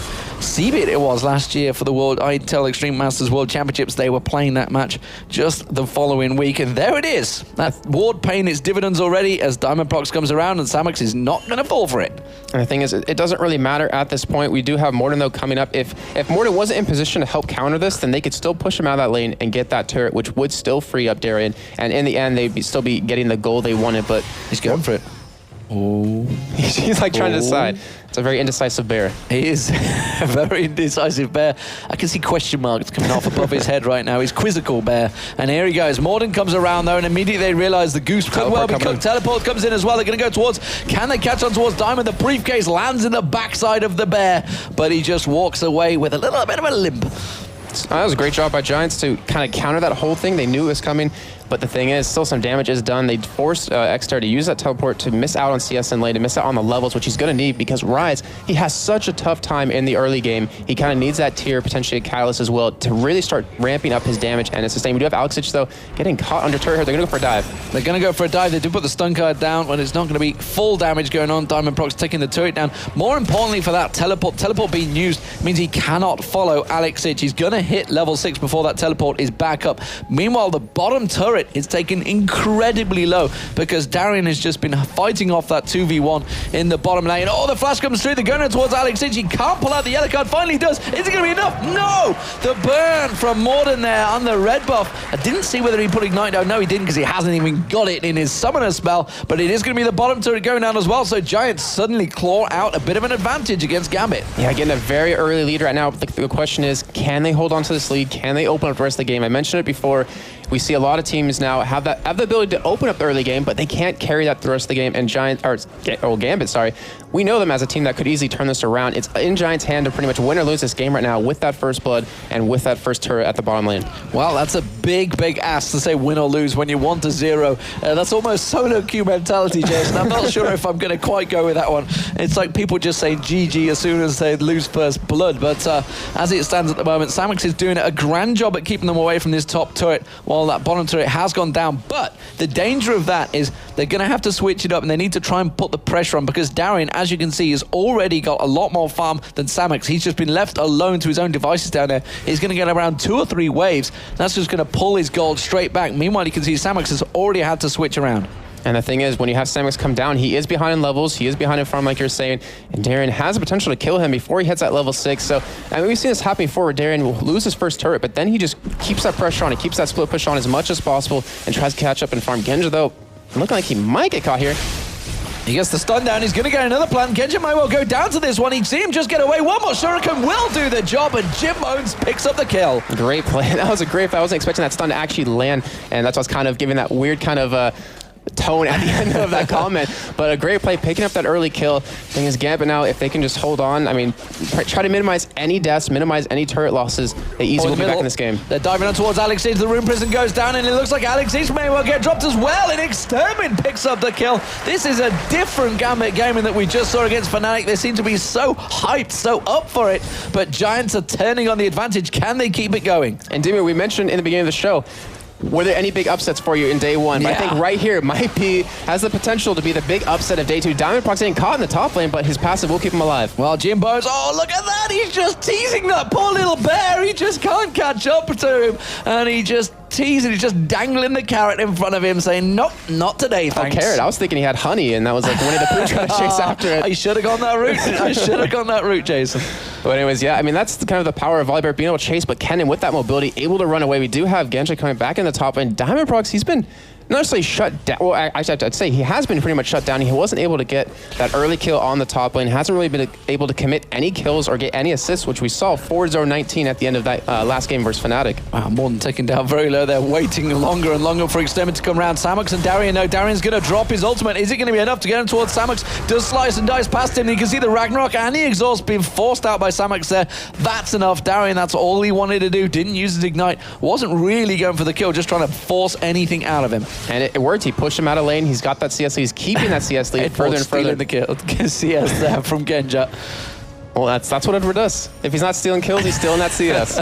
Speaker 4: CBIT it was last year for the World ITEL Extreme Masters World Championships. They were playing that match just the following week, and there it is. That Ward paying its dividends already as Diamond Prox comes around, and Samex is not going to fall for it.
Speaker 11: And the thing is, it doesn't really matter at this point. We do have Morden, though, coming up. If Morden wasn't in position to help counter this, then they could still push him out of that lane and get that turret, which would still free up Darien. And in the end, they'd still be getting the goal they wanted, but
Speaker 4: he's going for it. Oh.
Speaker 11: He's like trying to decide. It's a very indecisive bear.
Speaker 4: He is a very indecisive bear. I can see question marks coming off above his head right now. He's quizzical bear. And here he goes. Morden comes around though, and immediately they realize the goose could well be cooked. Teleport comes in as well. They're going to go towards, can they catch on towards Diamond? The briefcase lands in the backside of the bear, but he just walks away with a little bit of a limp.
Speaker 11: That was a great job by Giants to kind of counter that whole thing. They knew it was coming. But the thing is, still some damage is done. They forced Xstar to use that teleport to miss out on CS in lane, to miss out on the levels, which he's going to need because Rise, he has such a tough time in the early game. He kind of needs that tier, potentially a Catalyst as well, to really start ramping up his damage and his sustain. We do have Alexich, though, getting caught under turret here. They're going to go for a dive.
Speaker 4: They're going to go for a dive. They do put the stun card down when it's not going to be full damage going on. Diamond Prox taking the turret down. More importantly for that teleport being used means he cannot follow Alexich. He's going to hit level 6 before that teleport is back up. Meanwhile, the bottom turret is taken incredibly low because Darien has just been fighting off that 2v1 in the bottom lane. Oh, the flash comes through. They're going towards Alexich. He can't pull out the yellow card. Finally does. Is it going to be enough? No! The burn from Morden there on the red buff. I didn't see whether he put Ignite down. No, he didn't because he hasn't even got it in his summoner spell, but it is going to be the bottom turret going down as well, so Giants suddenly claw out a bit of an advantage against Gambit.
Speaker 11: Yeah, getting a very early lead right now. The question is, can they hold on to this lead? Can they open up the rest of the game? I mentioned it before. We see a lot of teams now have the ability to open up the early game, but they can't carry that the rest of the game. And Gambit, sorry, we know them as a team that could easily turn this around. It's in Giants' hand to pretty much win or lose this game right now with that first blood and with that first turret at the bottom lane.
Speaker 4: Well, that's a big ask to say win or lose when you want a 0. That's almost solo queue mentality, Jason. I'm not sure if I'm going to quite go with that one. It's like people just say GG as soon as they lose first blood. But as it stands at the moment, Samex is doing a grand job at keeping them away from this top turret, while that bottom turret has gone down. But the danger of that is they're going to have to switch it up, and they need to try and put the pressure on, because Darien, as you can see, has already got a lot more farm than Samex. He's just been left alone to his own devices down there. He's going to get around 2 or 3 waves. That's just going to pull his gold straight back. Meanwhile, you can see Samex has already had to switch around.
Speaker 11: And the thing is, when you have Samex come down, he is behind in levels, he is behind in farm, like you're saying, and Darien has the potential to kill him before he hits that level 6. So, I mean, we've seen this happen before where Darien will lose his first turret, but then he just keeps that pressure on, he keeps that split push on as much as possible and tries to catch up and farm. Genja, though, looking like he might get caught here.
Speaker 4: He gets the stun down. He's going to get another plan. Genja might well go down to this one. He'd see him just get away. One more Shuriken will do the job, and Jim Bones picks up the kill.
Speaker 11: Great play. That was a great play. I wasn't expecting that stun to actually land, and that's what's kind of giving that weird kind of tone at the end of that comment. But a great play, picking up that early kill. Thing is, Gambit now, if they can just hold on, I mean, try to minimize any deaths, minimize any turret losses, they easily will be back in this game.
Speaker 4: They're diving on towards Alexich. The Rune Prison goes down, and it looks like Alexich may well get dropped as well, and Extermin picks up the kill. This is a different Gambit gaming that we just saw against Fnatic. They seem to be so hyped, so up for it, but Giants are turning on the advantage. Can they keep it going?
Speaker 11: And Demi, we mentioned in the beginning of the show, were there any big upsets for you in day 1?
Speaker 4: Yeah.
Speaker 11: But I think right here has the potential to be the big upset of day 2. Diamond Prox getting caught in the top lane, but his passive will keep him alive.
Speaker 4: Well, Jim Bones, oh, look at that. He's just teasing that poor little bear. He just can't catch up to him. And he just teasing, he's just dangling the carrot in front of him, saying, nope, not today, thanks.
Speaker 11: Oh, carrot. I was thinking he had honey, and that was like Winnie the Pooh trying to chase after it.
Speaker 4: I should have gone that route. I should have gone that route, Jason.
Speaker 11: But anyways, yeah, I mean, that's kind of the power of Volibear, being able to chase, but Kennen with that mobility, able to run away. We do have Genja coming back in the top, and Diamond Prox, he's been not necessarily shut down. Well, I'd say he has been pretty much shut down. He wasn't able to get that early kill on the top lane. Hasn't really been able to commit any kills or get any assists, which we saw 4-0-19 at the end of that last game versus Fnatic.
Speaker 4: Wow, Morden taken down very low. They're waiting longer and longer for Extermin to come around. Samex and Darien, no, Darien's going to drop his ultimate. Is it going to be enough to get him towards Samex? Does slice and dice past him. You can see the Ragnarok and the exhaust being forced out by Samex there. That's enough. Darien, that's all he wanted to do. Didn't use his ignite. Wasn't really going for the kill, just trying to force anything out of him.
Speaker 11: And it worked. He pushed him out of lane. He's got that CS lead. He's keeping that CS lead further and further.
Speaker 4: The kill. CS there from Genja.
Speaker 11: Well, that's what Edward does. If he's not stealing kills, he's stealing that CS.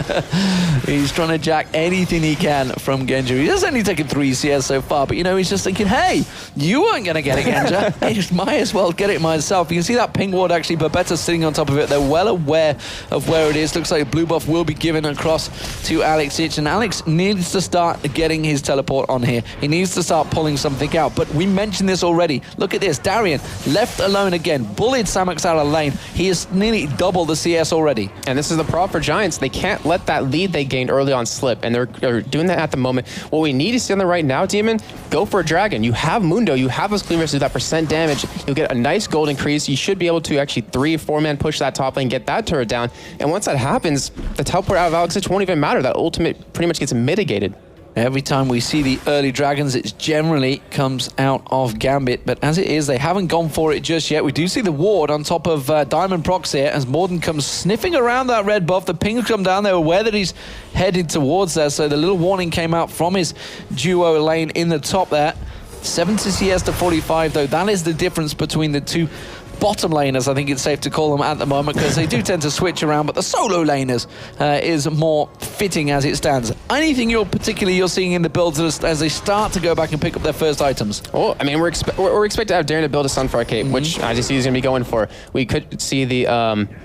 Speaker 4: He's trying to jack anything he can from Genja. He has only taken 3 CS so far, but you know, he's just thinking, hey, you weren't going to get it, Genja. I just might as well get it myself. You can see that ping ward actually, Babetta sitting on top of it. They're well aware of where it is. Looks like blue buff will be given across to Alex Ich, and Alex needs to start getting his teleport on here. He needs to start pulling something out, but we mentioned this already. Look at this, Darian left alone again, bullied Samux out of lane. He is nearly double the CS already.
Speaker 11: And this is the problem for Giants. They can't let that lead they gained early on slip, and they're doing that at the moment. What we need to see on the right now, Demon, go for a dragon. You have Mundo, you have those cleavers do that % damage. You'll get a nice gold increase. You should be able to actually 3-4-man push that top lane, get that turret down. And once that happens, the teleport out of Alex Ich won't even matter. That ultimate pretty much gets mitigated.
Speaker 4: Every time we see the early dragons, it generally comes out of Gambit, but as it is, they haven't gone for it just yet. We do see the ward on top of Diamond Prox here as Morden comes sniffing around that red buff. The pings come down. They're aware that he's headed towards there, so the little warning came out from his duo lane in the top there. 70 CS to 45, though. That is the difference between the two bottom laners, I think it's safe to call them at the moment, because they do tend to switch around, but the solo laners is more fitting as it stands. Anything you're seeing in the builds as they start to go back and pick up their first items?
Speaker 11: Oh, I mean, we're expected to have Darren to build a Sunfire Cape, which as you see he's going to be going for. We could see the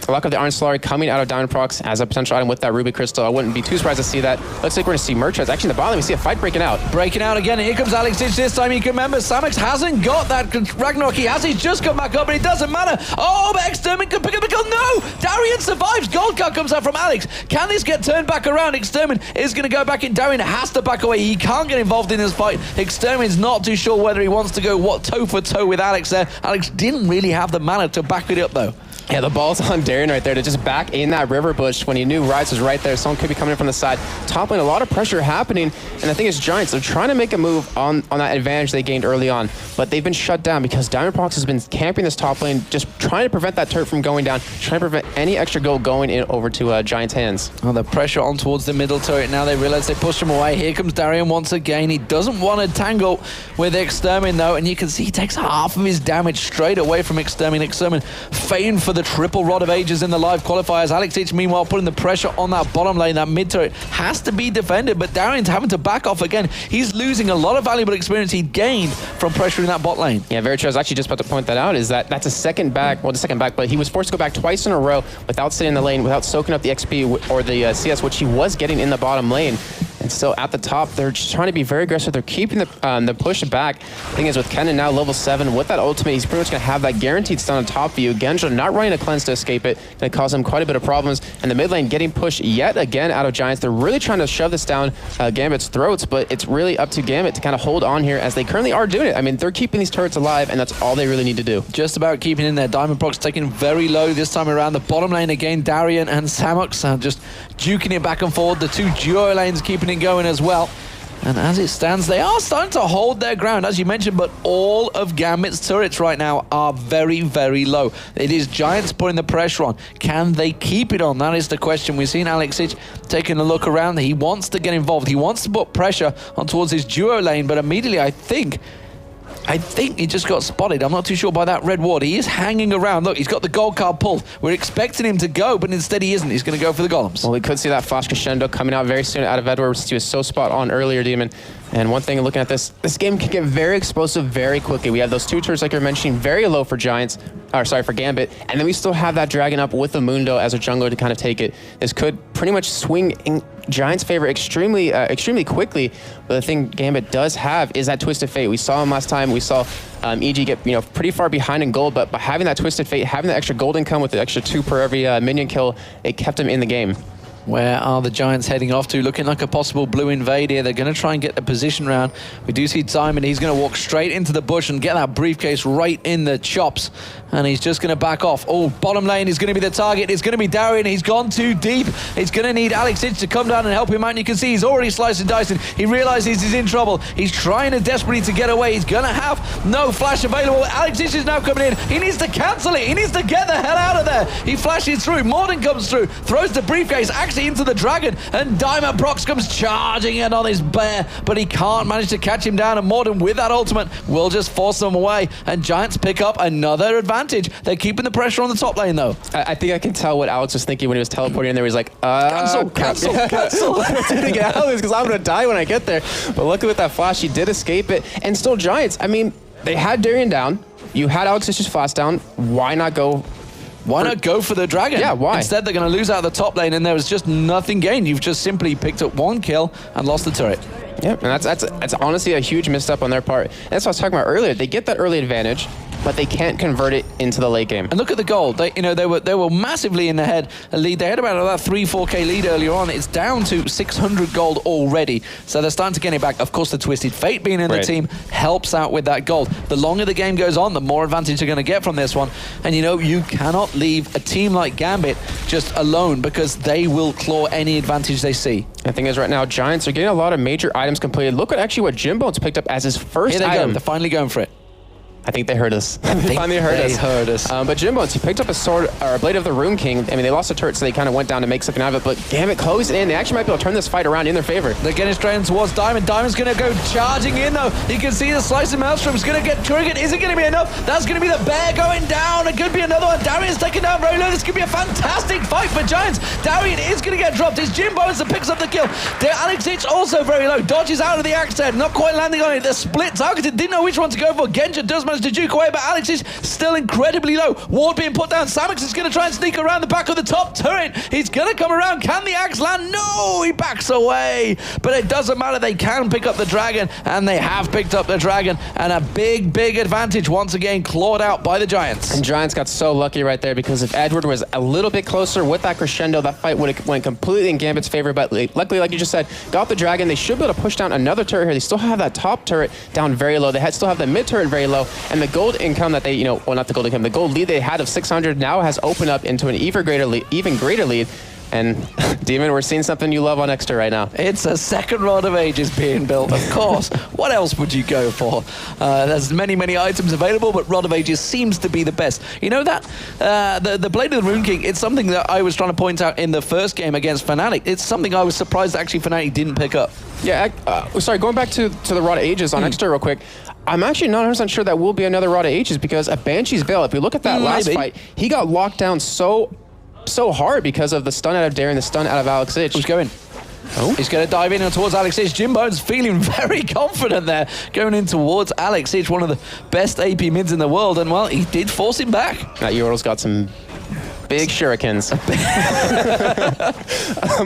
Speaker 11: Luck of the Iron Solari coming out of Diamond Prox as a potential item with that Ruby Crystal. I wouldn't be too surprised to see that. Looks like we're going to see Merchants. Actually, in the bottom, we see a fight breaking out.
Speaker 4: Breaking out again, and here comes Alex Ich this time. You can remember, Samux hasn't got that Ragnarok. He has. He's just come back up, but it doesn't matter. Oh, but Extermin can pick up the kill. No! Darian survives. Gold card comes out from Alex. Can this get turned back around? Extermin is going to go back in. Darian has to back away. He can't get involved in this fight. Extermin's not too sure whether he wants to go toe for toe with Alex there. Alex didn't really have the mana to back it up, though.
Speaker 11: Yeah, the ball's on Darren right there to just back in that river bush when he knew Rise was right there. Someone could be coming in from the side. Top lane, a lot of pressure happening. And the thing is, Giants, they're trying to make a move on that advantage they gained early on. But they've been shut down because Diamond Prox has been camping this top lane, just trying to prevent that turret from going down, trying to prevent any extra gold going in over to Giants' hands.
Speaker 4: Oh, the pressure on towards the middle turret. Now they realize they pushed him away. Here comes Darian once again. He doesn't want to tangle with Extermin, though. And you can see he takes half of his damage straight away from Extermin. Extermin famed for the triple rod of ages in the live qualifiers. Alex Ich, meanwhile, putting the pressure on that bottom lane. That mid turret has to be defended, but Darian's having to back off again. He's losing a lot of valuable experience he gained from pressuring that bot lane.
Speaker 11: Yeah, very true. I was actually just about to point that out, is that's a second back, but he was forced to go back twice in a row without sitting in the lane, without soaking up the XP or the CS, which he was getting in the bottom lane. And still at the top, they're just trying to be very aggressive. They're keeping the push back. Thing is, with Kennen now level 7, with that ultimate, he's pretty much going to have that guaranteed stun on top of you. Genja not running a cleanse to escape it, going to cause him quite a bit of problems. And the mid lane getting pushed yet again out of Giants. They're really trying to shove this down Gambit's throats, but it's really up to Gambit to kind of hold on here, as they currently are doing it. I mean, they're keeping these turrets alive, and that's all they really need to do.
Speaker 4: Just about keeping in there. Diamond Prox taking very low this time around. The bottom lane again, Darian and Samux just duking it back and forward. The two duo lanes keeping it going as well. And as it stands, they are starting to hold their ground, as you mentioned, but all of Gambit's turrets right now are very, very low. It is Giants putting the pressure on. Can they keep it on? That is the question. We've seen Alex Ich taking a look around. He wants to get involved. He wants to put pressure on towards his duo lane, but immediately I think he just got spotted. I'm not too sure by that red ward. He is hanging around. Look, he's got the gold card pulled. We're expecting him to go, but instead he isn't. He's going to go for the golems.
Speaker 11: Well, we could see that flash crescendo coming out very soon out of Edward, since he was so spot on earlier, Demon. And one thing, looking at this game can get very explosive very quickly. We have those two turrets, like you're mentioning, very low for for Gambit. And then we still have that dragon up with the Mundo as a jungler to kind of take it. This could pretty much swing in Giants' favor extremely quickly. But the thing Gambit does have is that Twisted Fate. We saw him last time. We saw EG get pretty far behind in gold, but by having that Twisted Fate, having that extra gold income with the extra 2 per every minion kill, it kept him in the game.
Speaker 4: Where are the Giants heading off to? Looking like a possible blue invade here. They're going to try and get the position round. We do see Diamond. He's going to walk straight into the bush and get that briefcase right in the chops. And he's just going to back off. Oh, bottom lane is going to be the target. It's going to be Darian. He's gone too deep. It's going to need Alex Ich to come down and help him out. And you can see he's already slicing and dicing. He realizes he's in trouble. He's trying to desperately to get away. He's going to have no flash available. Alex Ich is now coming in. He needs to cancel it. He needs to get the hell out of there. He flashes through. Morden comes through. Throws the briefcase.
Speaker 9: Axe into the Dragon, and Diamond Prox comes charging in on his bear, but he can't manage to catch him down, and Morden with that ultimate will just force them away, and Giants pick up another advantage. They're keeping the pressure on the top lane, though.
Speaker 11: I think I can tell what Alex was thinking when he was teleporting in there. He's like, cancel. To get out of this because I'm going to die when I get there. But luckily with that flash, he did escape it. And still Giants, I mean, they had Darian down. You had Alex Ich's flash down. Why not go?
Speaker 9: Why not go for the Dragon?
Speaker 11: Yeah, why?
Speaker 9: Instead, they're going to lose out of the top lane, and there was just nothing gained. You've just simply picked up one kill and lost the turret.
Speaker 11: Yeah, and that's honestly a huge misstep on their part. And that's what I was talking about earlier. They get that early advantage, but they can't convert it into the late game.
Speaker 9: And look at the gold. They were massively in the lead. They had about 3-4K lead earlier on. It's down to 600 gold already. So they're starting to get it back. Of course, the Twisted Fate being in the team helps out with that gold. The longer the game goes on, the more advantage they're going to get from this one. And you cannot leave a team like Gambit just alone because they will claw any advantage they see.
Speaker 11: The thing is, right now, Giants are getting a lot of major items completed. Look at actually what Jimbone's picked up as his first
Speaker 9: item.
Speaker 11: Here they go.
Speaker 9: They're finally going for it.
Speaker 11: I think they heard us. They finally heard us. But Jimbones, he picked up a sword, or a blade of the Rune King. I mean, they lost a turret, so they kind of went down to make something out of it. But Gambit closed in. They actually might be able to turn this fight around in their favor.
Speaker 9: They're getting straight towards Diamond. Diamond's going to go charging in, though. You can see the slice of Maelstrom's going to get triggered. Is it going to be enough? That's going to be the bear going down. It could be another one. Darian's taken down very low. This could be a fantastic fight for Giants. Darian is going to get dropped. It's Jimbones that picks up the kill. Alex Ich also very low. Dodges out of the axe head. Not quite landing on it. The split targeted. Didn't know which one to go for. Genja does manage to juke away, but Alex is still incredibly low. Ward being put down. Samix is going to try and sneak around the back of the top turret. He's going to come around. Can the axe land? No, he backs away. But it doesn't matter. They can pick up the Dragon, and they have picked up the Dragon. And a big, big advantage once again clawed out by the Giants.
Speaker 11: And Giants got so lucky right there because if Edward was a little bit closer with that crescendo, that fight would have went completely in Gambit's favor. But luckily, like you just said, got the Dragon. They should be able to push down another turret here. They still have that top turret down very low. They still have the mid turret very low. And the gold income that they, well, not the gold income, the gold lead they had of 600 now has opened up into an even greater lead. And Demon, we're seeing something you love on Extra right now.
Speaker 9: It's a second Rod of Ages being built, of course. What else would you go for? There's many, many items available, but Rod of Ages seems to be the best. You know that? The Blade of the Rune King, it's something that I was trying to point out in the first game against Fnatic. It's something I was surprised actually Fnatic didn't pick up.
Speaker 11: Yeah, sorry, going back to the Rod of Ages on Extra real quick. I'm actually not 100% sure that will be another Rod of Ages because a Banshee's Veil, if you look at that last fight, he got locked down so hard because of the stun out of Darian, the stun out of Alex Ich.
Speaker 9: Who's going? Oh. He's going to dive in towards Alex Ich. Jimbone's feeling very confident there, going in towards Alex Ich, one of the best AP mids in the world, and well, he did force him back.
Speaker 11: That Euro's got some big shurikens.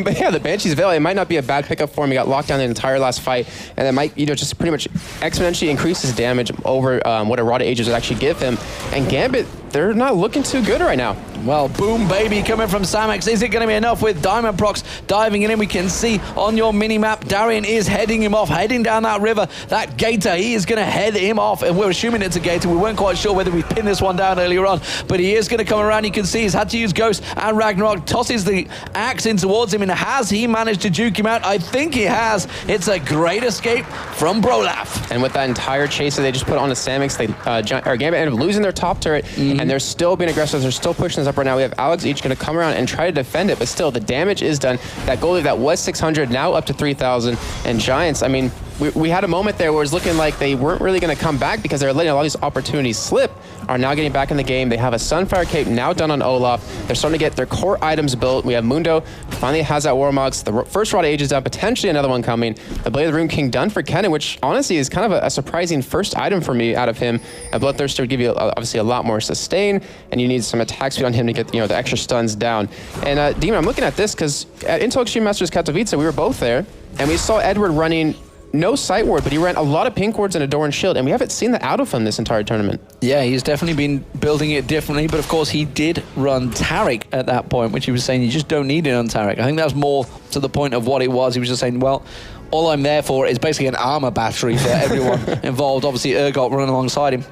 Speaker 11: But yeah, the Banshee's Veil, it might not be a bad pickup for him. He got locked down the entire last fight, and it might, just pretty much exponentially increase his damage over what a Rod of Ages would actually give him. And Gambit, they're not looking too good right now.
Speaker 9: Well, boom, baby, coming from Samex. Is it going to be enough with Diamond Prox diving in? We can see on your mini-map, Darian is heading him off, heading down that river. That Gator, he is going to head him off. And we're assuming it's a Gator. We weren't quite sure whether we pinned this one down earlier on, but he is going to come around. You can see he's had to use Ghost and Ragnarok. Tosses the axe in towards him, and has he managed to juke him out? I think he has. It's a great escape from Brolaf.
Speaker 11: And with that entire chase that they just put on the Samex, Gambit ended up losing their top turret, and they're still being aggressive. They're still pushing this up right now. We have Alex Ich going to come around and try to defend it, but still, the damage is done. That goalie that was 600, now up to 3,000. And Giants, I mean, we had a moment there where it was looking like they weren't really going to come back because they were letting a lot of these opportunities slip, are now getting back in the game. They have a Sunfire Cape now done on Olaf. They're starting to get their core items built. We have Mundo, finally has that Warmogs. The first Rod of Ages done, potentially another one coming. The Blade of the Rune King done for Kennen, which honestly is kind of a surprising first item for me out of him. A Bloodthirster would give you obviously a lot more sustain, and you need some attack speed on him to get the extra stuns down. And Demon, I'm looking at this because at Intel Extreme Masters Katowice, we were both there, and we saw Edward running no sight ward, but he ran a lot of pink wards and a door and shield, and we haven't seen that out of him this entire tournament.
Speaker 9: Yeah, he's definitely been building it differently, but of course he did run Taric at that point, which he was saying you just don't need it on Taric. I think that's more to the point of what it was. He was just saying, well, all I'm there for is basically an armor battery for everyone involved. Obviously, Urgot running alongside him.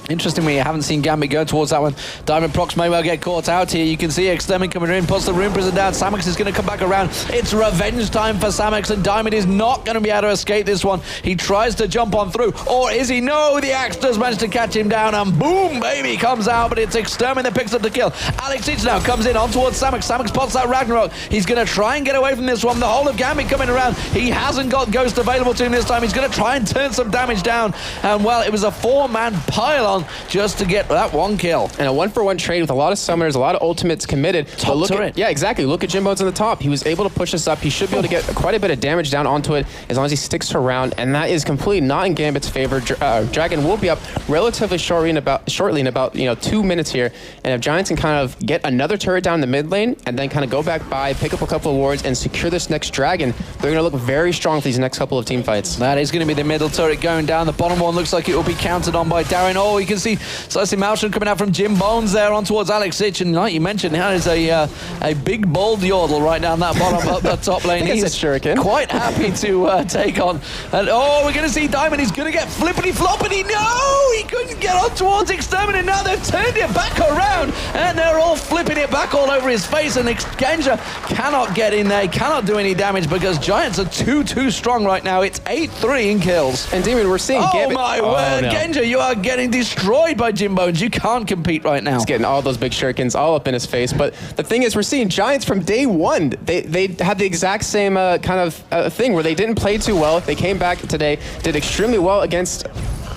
Speaker 9: Interestingly, you haven't seen Gambit go towards that one. Diamond Prox may well get caught out here. You can see Extermin coming in, puts the Rune Prison down. Samex is going to come back around. It's revenge time for Samex, and Diamond is not going to be able to escape this one. He tries to jump on through, or is he? No, the Axe does manage to catch him down, and boom, baby, comes out, but it's Extermin that picks up the kill. Alex Each now comes in on towards Samex. Samex spots that Ragnarok. He's going to try and get away from this one. The whole of Gambit coming around. He hasn't got Ghost available to him this time. He's going to try and turn some damage down, and well, it was a 4-man pile-on just to get that one kill.
Speaker 11: And a 1-for-1 trade with a lot of summoners, a lot of ultimates committed.
Speaker 9: Top turret.
Speaker 11: Yeah, exactly. Look at Jimbo's on the top. He was able to push this up. He should be able to get quite a bit of damage down onto it as long as he sticks around, and that is completely not in Gambit's favor. Dragon will be up relatively shortly in about 2 minutes here, and if Giants can kind of get another turret down the mid lane and then kind of go back by, pick up a couple of wards, and secure this next Dragon, they're going to look very strong for these next couple of team fights.
Speaker 9: That is going to be the middle turret going down. The bottom one looks like it will be counted on by Darren. Oh, you can see Slicey Malsham coming out from Jim Bones there on towards Alex Ich, and like you mentioned, that is a big bold yodel right down that bottom up that top lane. He's quite happy to take on. And oh, we're going to see Diamond. He's going to get flippity floppity. No, he couldn't get on towards Extermin, and now they've turned it back around, and they're all flipping it back all over his face. And Genja cannot get in there, cannot do any damage because Giants are too strong right now. It's 8-3 in kills.
Speaker 11: And Damon, we're seeing Gambit.
Speaker 9: Oh my word, no. Genja, you are getting destroyed by Jim Bones. You can't compete right now.
Speaker 11: He's getting all those big shurikens all up in his face. But the thing is, we're seeing Giants from day one. They had the exact same kind of thing where they didn't play too well. They came back today, did extremely well against...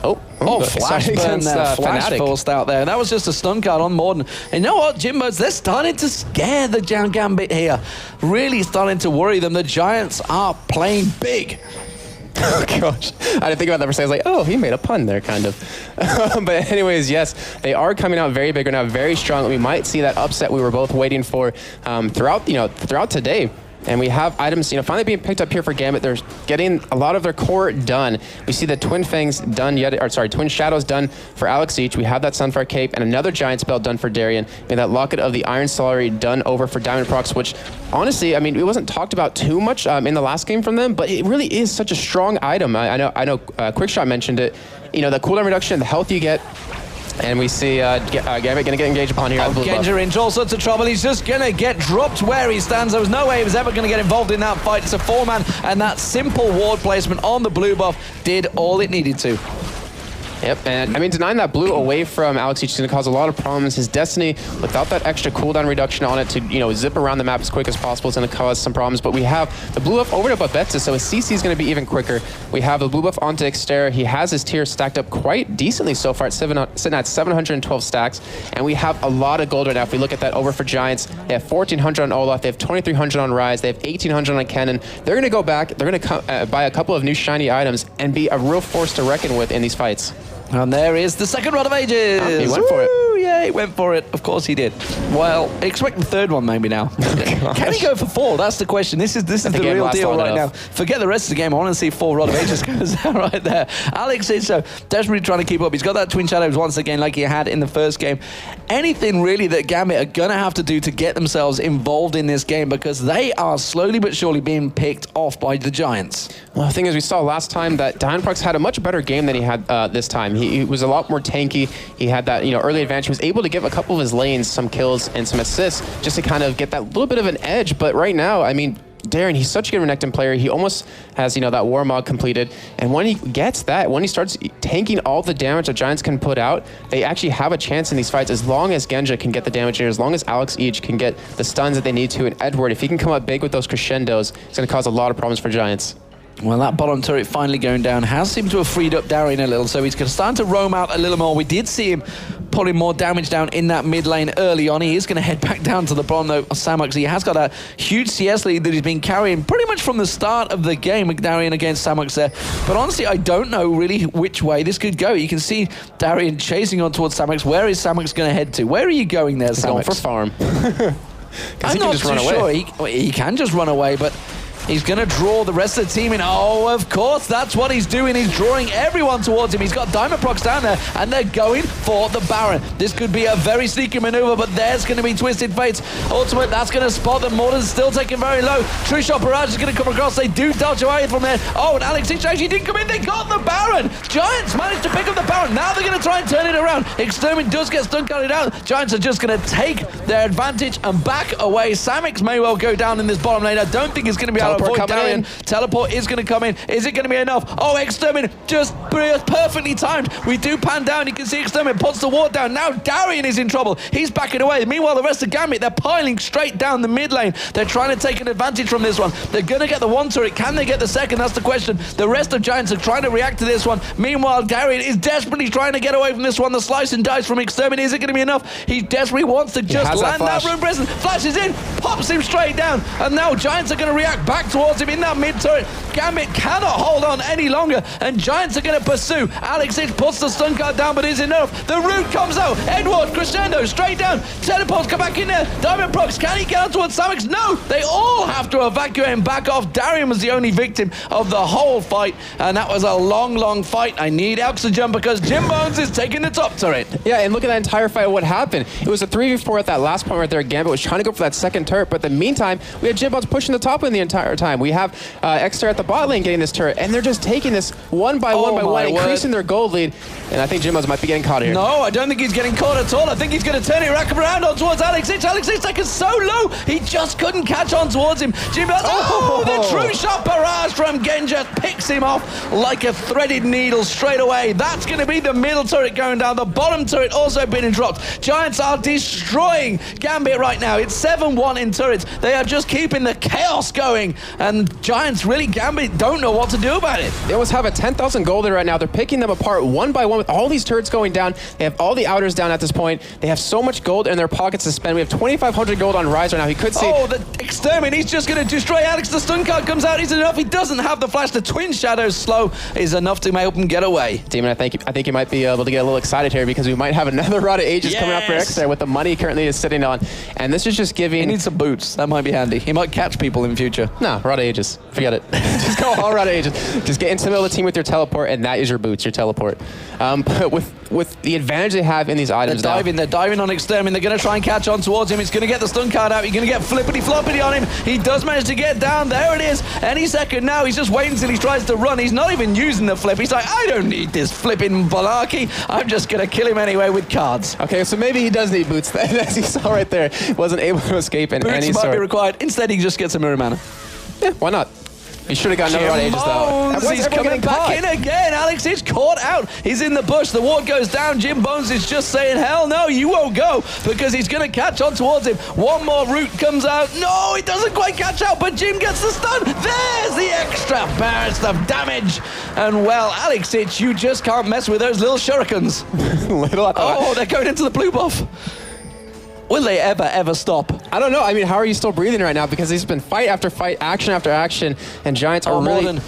Speaker 9: Flash burn there. Flash forced out there. That was just a stun card on Morden. And you know what, Jimbos, they're starting to scare the Gambit here. Really starting to worry them. The Giants are playing big.
Speaker 11: Oh, gosh. I didn't think about that for a second. I was like, oh, he made a pun there, kind of. But anyways, yes, they are coming out very big right now, very strong. We might see that upset we were both waiting for throughout today. And we have items, finally being picked up here for Gambit. They're getting a lot of their core done. We see the Twin Fangs done Twin Shadows done for Alex Each. We have that Sunfire Cape and another Giant Spell done for Darian. And that Locket of the Iron Salary done over for Diamond Prox, which honestly, it wasn't talked about too much in the last game from them, but it really is such a strong item. I know Quickshot mentioned it. The cooldown reduction, the health you get. And we see Gambit going to get engaged upon here.
Speaker 9: Genja into all sorts of trouble. He's just going to get dropped where he stands. There was no way he was ever going to get involved in that fight. It's a 4-man, and that simple ward placement on the blue buff did all it needed to.
Speaker 11: Yep, and denying that blue away from Alex Each is going to cause a lot of problems. His Destiny, without that extra cooldown reduction on it to, zip around the map as quick as possible, is going to cause some problems. But we have the blue buff over to Babetza, so his CC is going to be even quicker. We have the blue buff onto Xterra. He has his tier stacked up quite decently so far, sitting at 712 stacks. And we have a lot of gold right now. If we look at that over for Giants, they have 1,400 on Olaf, they have 2,300 on Ryze, they have 1,800 on Cannon. They're going to go back, they're going to buy a couple of new shiny items and be a real force to reckon with in these fights.
Speaker 9: And there is the second Rod of Ages.
Speaker 11: He went for it.
Speaker 9: Yeah, he went for it. Of course he did. Well, expect the third one maybe now. Can he go for 4? That's the question. This is the real deal right now. Forget the rest of the game. I want to see 4 Rod of Ages goes down right there. Alex is desperately trying to keep up. He's got that Twin Shadows once again like he had in the first game. Anything really that Gambit are going to have to do to get themselves involved in this game because they are slowly but surely being picked off by the Giants.
Speaker 11: Well, the thing is, we saw last time that Diamond Prox had a much better game than he had this time. He was a lot more tanky. He had that early advantage. He was able to give a couple of his lanes some kills and some assists just to kind of get that little bit of an edge. But right now, Darren, he's such a good Renekton player. He almost has, that Warmog completed. And when he gets that, when he starts tanking all the damage that Giants can put out, they actually have a chance in these fights as long as Genja can get the damage here, as long as Alex Each can get the stuns that they need to. And Edward, if he can come up big with those crescendos, it's going to cause a lot of problems for Giants.
Speaker 9: Well, that bottom turret finally going down has seemed to have freed up Darian a little, so he's going to start to roam out a little more. We did see him putting more damage down in that mid lane early on. He is going to head back down to the bottom, though, Samox. He has got a huge CS lead that he's been carrying pretty much from the start of the game, Darian against Samox there. But honestly, I don't know really which way this could go. You can see Darian chasing on towards Samox. Where is Samox going to head to? Where are you going there, Samox?
Speaker 11: Going for farm.
Speaker 9: I'm not too sure. He can just run away, but He's going to draw the rest of the team in. Oh, of course, that's what he's doing. He's drawing everyone towards him. He's got Diamond Procs down there, and they're going for the Baron. This could be a very sneaky maneuver, but there's going to be Twisted Fates. Ultimate, that's going to spot them. Morden's still taking very low. True Shot Barrage is going to come across. They do dodge away from there. Oh, and Alex Hitch actually didn't come in. They got the Baron. Giants managed to pick up the Baron. Now they're going to try and turn it around. Extermin does get stun carried out. Giants are just going to take their advantage and back away. Samix may well go down in this bottom lane. I don't think it's going to be able to avoid Darian. Teleport is going to come in. Is it going to be enough? Oh, Extermin just perfectly timed. We do pan down. You can see Extermin puts the ward down. Now Darian is in trouble. He's backing away. Meanwhile, the rest of Gambit, they're piling straight down the mid lane. They're trying to take an advantage from this one. They're going to get the one turret. Can they get the second? That's the question. The rest of Giants are trying to react to this one. Meanwhile, Darian is desperately trying to get away from this one. The slice and dice from Extermin. Is it going to be enough? He desperately wants to just land that rune present. Flashes in, pops him straight down, and now Giants are going to react back towards him in that mid turret. Gambit cannot hold on any longer, and Giants are going to pursue. Alex Hitch puts the stun card down, but is enough. The root comes out. Edward, Crescendo, straight down. Teleports come back in there. Diamond Procs, can he get on towards Samix? No, they all have to evacuate and back off. Darian was the only victim of the whole fight, and that was a long fight. I need oxygen because Jim Bones is taking the top turret.
Speaker 11: Yeah, and look at that entire fight. What happened? It was a 3v4 at that last point right there. Gambit was trying to go for that second turret, but in the meantime, we had Jim Bones pushing the top lane the entire time. We have Exter at the bot lane getting this turret, and they're just taking this one by one, increasing their gold lead. And I think Jim Bones might be getting caught here.
Speaker 9: No, I don't think he's getting caught at all. I think he's going to turn it back around on towards Alex Hitch. Alex Hitch taken so low, he just couldn't catch on towards him. Jim Bones, the True Shot Barrage from Genja picks him off like a threaded needle straight away. That's going to be the middle turret going down. The bottom turret also being dropped. Giants are destroying Gambit right now. It's 7-1 in turrets. They are just keeping the chaos going, and Giants really, Gambit, don't know what to do about it.
Speaker 11: They almost have a 10,000 gold right now. They're picking them apart one by one with all these turrets going down. They have all the outers down at this point. They have so much gold in their pockets to spend. We have 2,500 gold on Rise right now. He could see...
Speaker 9: Oh, the Extermin, he's just going to destroy Alex. The stun card comes out. Is enough? He doesn't have the flash. The Twin Shadows slow is enough to help him get away.
Speaker 11: Demon, I think you might be able to get a little excited here because we might have another Rod of Ages coming up for Exter with the money currently is sitting on. And this is just giving...
Speaker 9: He needs some boots. That might be handy. He might catch people in future.
Speaker 11: No, Rod of Ages. Forget it. Just go all Rod of Ages. Just get into the middle of the team with your teleport, and that is your boots, your teleport. But with the advantage they have in these items
Speaker 9: They're diving on Extermin. They're going to try and catch on towards him. He's going to get the stun card out. He's going to get flippity-floppity on him. He does manage to get down. There it is. Any second now. He's just waiting until he tries to run. He's not even using the flip. He's like, I don't need this flipping malarkey. I'm just going to kill him anyway with cards.
Speaker 11: Okay, so maybe he does need boots. As you saw right there, wasn't able to escape in any sort.
Speaker 9: Boots might be required. Instead, he just gets a mirror mana.
Speaker 11: Yeah, why not? He should have got another Rod of Ages, though.
Speaker 9: He's coming back in again. Alex is caught out. He's in the bush. The ward goes down. Jim Bones is just saying, hell no, you won't go, because he's going to catch on towards him. One more root comes out. No, he doesn't quite catch out, but Jim gets the stun. There's the extra burst of damage. And, well, Alex Hitch, you just can't mess with those little shurikens. Oh, they're going into the blue buff. Will they ever stop?
Speaker 11: I don't know. I mean, how are you still breathing right now? Because there's been fight after fight, action after action, and Giants are really...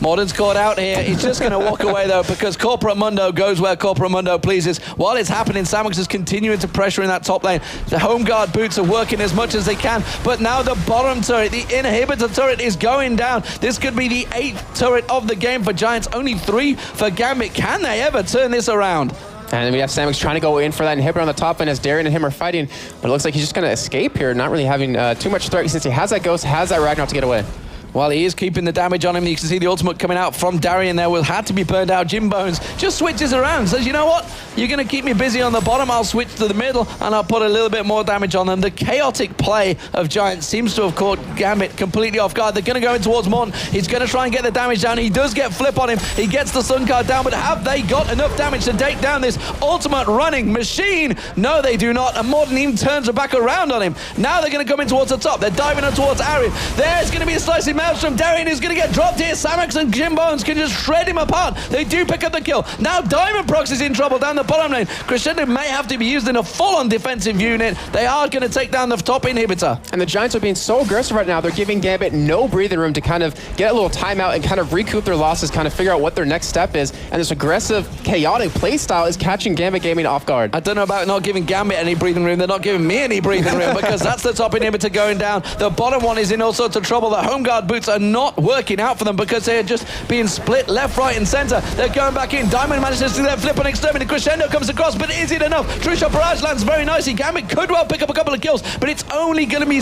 Speaker 9: Morden's caught out here. He's just going to walk away, though, because Corporate Mundo goes where Corporate Mundo pleases. While it's happening, Samix is continuing to pressure in that top lane. The home guard boots are working as much as they can, but now the bottom turret, the inhibitor turret, is going down. This could be the 8th turret of the game for Giants. Only 3 for Gambit. Can they ever turn this around?
Speaker 11: And then we have Samix trying to go in for that inhibitor on the top end as Darian and him are fighting. But it looks like he's just going to escape here, not really having too much threat since he has that Ghost, has that Ragnarok to get away.
Speaker 9: Well, he is keeping the damage on him. You can see the ultimate coming out from Darian there. Will had to be burned out. Jim Bones just switches around. Says, you know what? You're going to keep me busy on the bottom. I'll switch to the middle, and I'll put a little bit more damage on them. The chaotic play of Giants seems to have caught Gambit completely off guard. They're going to go in towards Morton. He's going to try and get the damage down. He does get flip on him. He gets the stun card down, but have they got enough damage to take down this ultimate running machine? No, they do not. And Morton even turns back around on him. Now they're going to come in towards the top. They're diving in towards Arian. There's going to be a slicing maelstrom. Darian is going to get dropped here. Samix and Jim Bones can just shred him apart. They do pick up the kill. Now Diamond Procs is in trouble down the bottom lane. Crescendo may have to be used in a full-on defensive unit. They are going to take down the top inhibitor.
Speaker 11: And the Giants are being so aggressive right now. They're giving Gambit no breathing room to kind of get a little timeout and kind of recoup their losses, kind of figure out what their next step is. And this aggressive, chaotic play style is catching Gambit Gaming off guard.
Speaker 9: I don't know about not giving Gambit any breathing room. They're not giving me any breathing room because that's the top inhibitor going down. The bottom one is in all sorts of trouble. The home guard boots are not working out for them because they are just being split left, right, and center. They're going back in. Diamond manages to do that flip on Extermin. Crescendo comes across, but is it enough? True Shot Barrage lands very nicely. Gambit could well pick up a couple of kills, but it's only going to be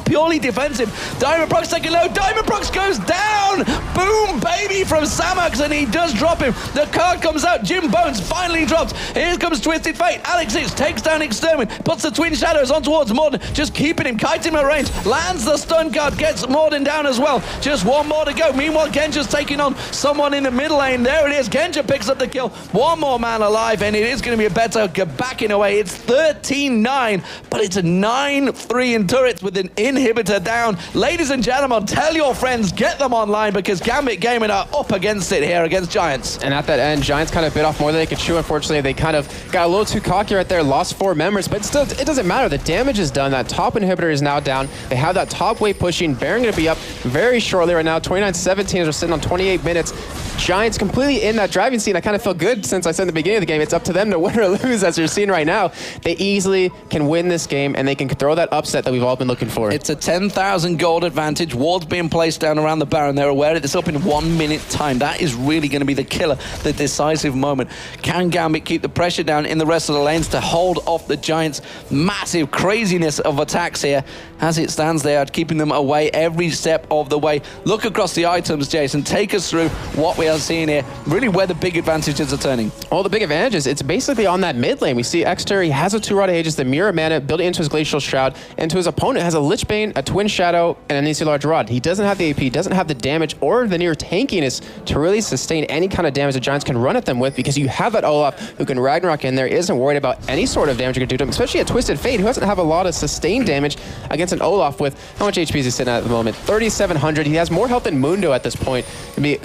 Speaker 9: purely defensive. Diamond Prox taking low. Diamond Prox goes down. Boom, baby, from Samox, and he does drop him. The card comes out. Jim Bones finally drops. Here comes Twisted Fate. Alex X takes down Extermin, puts the Twin Shadows on towards Morden, just keeping him, kiting him at range, lands the stun card, gets Morden down as well. Just one more to go. Meanwhile, Genja's taking on someone in the middle lane. There it is. Genja picks up the kill. One more man alive, and it is going to be a better backing away. It's 13-9, but it's a 9-3 in turrets with an inhibitor down. Ladies and gentlemen, tell your friends, get them online, because Gambit Gaming are up against it here against Giants.
Speaker 11: And at that end, Giants kind of bit off more than they could chew. Unfortunately, they kind of got a little too cocky right there, lost 4 members, but still, it doesn't matter. The damage is done. That top inhibitor is now down. They have that top wave pushing. Baron going to be up very shortly right now. 29-17 as we're sitting on 28 minutes. Giants completely in that driving seat. I kind of feel good since I said in the beginning of the game, it's up to them to win or lose, as you're seeing right now. They easily can win this game, and they can throw that upset that we've all been looking for.
Speaker 9: It's a 10,000 gold advantage. Wards being placed down around the Baron. They're aware it's up in 1 minute time. That is really going to be the killer, the decisive moment. Can Gambit keep the pressure down in the rest of the lanes to hold off the Giants' massive craziness of attacks here? As it stands, they are keeping them away every step of the way. Look across the items, Jason. Take us through what we are seeing here, really where the big advantages are turning.
Speaker 11: All the big advantages, it's basically on that mid lane. We see Exter, he has a 2 Rod of Aegis, the Mirror Mana, built into his Glacial Shroud, and to his opponent has a Lich Bane, a Twin Shadow, and an AC Large Rod. He doesn't have the AP, doesn't have the damage or the near tankiness to really sustain any kind of damage the Giants can run at them with, because you have that Olaf who can Ragnarok in there, isn't worried about any sort of damage you can do to him, especially a Twisted Fate who doesn't have a lot of sustained damage against an Olaf with, how much HP is he sitting at the moment? 3,700. He has more health than Mundo at this point. It'd be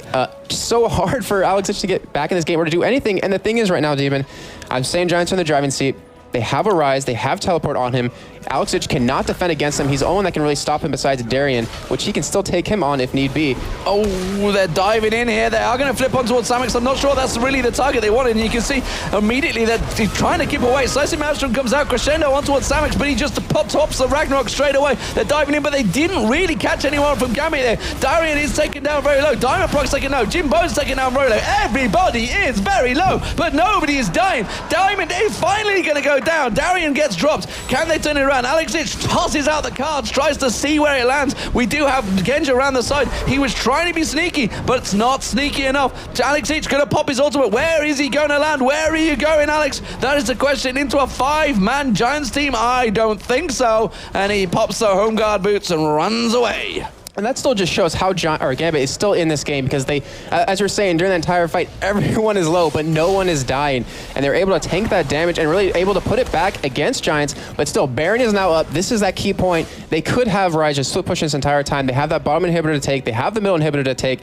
Speaker 11: so hard for Alex to get back in this game or to do anything. And the thing is right now, Demon, I'm saying Giants are in the driving seat. They have a Rise, they have Teleport on him. Alex Ich cannot defend against him. He's the only one that can really stop him besides Darien, which he can still take him on if need be.
Speaker 9: Oh, they're diving in here. They are going to flip on towards Samox. I'm not sure that's really the target they wanted. And you can see immediately that he's trying to keep away. Slicing Maelstrom comes out, Crescendo on towards Samox, but he just tops the Ragnarok straight away. They're diving in, but they didn't really catch anyone from Gambit there. Darien is taken down very low. Diamond Prox taken low. Jim Bone's taken down very low. Everybody is very low, but nobody is dying. Diamond is finally going to go down. Darien gets dropped. Can they turn it around? Alex Ich tosses out the cards, tries to see where it lands. We do have Genja around the side. He was trying to be sneaky, but it's not sneaky enough. Alex Ich going to pop his ultimate. Where is he going to land? Where are you going, Alex? That is the question. Into a 5-man Giants team? I don't think so. And he pops the home guard boots and runs away.
Speaker 11: And that still just shows how Gambit is still in this game, because they, as you're saying, during the entire fight, everyone is low, but no one is dying. And they're able to tank that damage and really able to put it back against Giants. But still, Baron is now up. This is that key point. They could have Rise just split pushing this entire time. They have that bottom inhibitor to take. They have the middle inhibitor to take.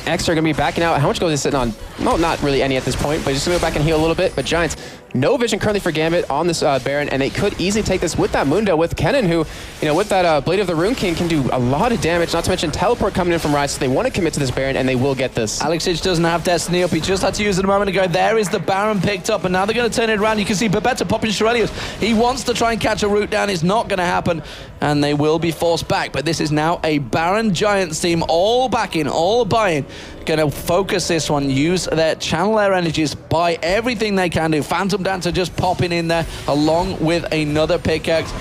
Speaker 11: X are going to be backing out. How much gold is he sitting on? Well, not really any at this point, but he's just going to go back and heal a little bit. But Giants, no vision currently for Gambit on this Baron, and they could easily take this with that Mundo, with Kennen, who, you know, with that Blade of the Rune King can do a lot of damage, not to mention Teleport coming in from Rise, so they want to commit to this Baron, and they will get this.
Speaker 9: Alex Ich doesn't have Destiny up. He just had to use it a moment ago. There is the Baron picked up, and now they're going to turn it around. You can see Babetta popping Shurelius. He wants to try and catch a route down. It's not going to happen, and they will be forced back. But this is now a Baron Giants team, all backing, all buying. Going to focus this one, use channel their energies, buy everything they can do. Phantom Dancer just popping in there along with another pickaxe.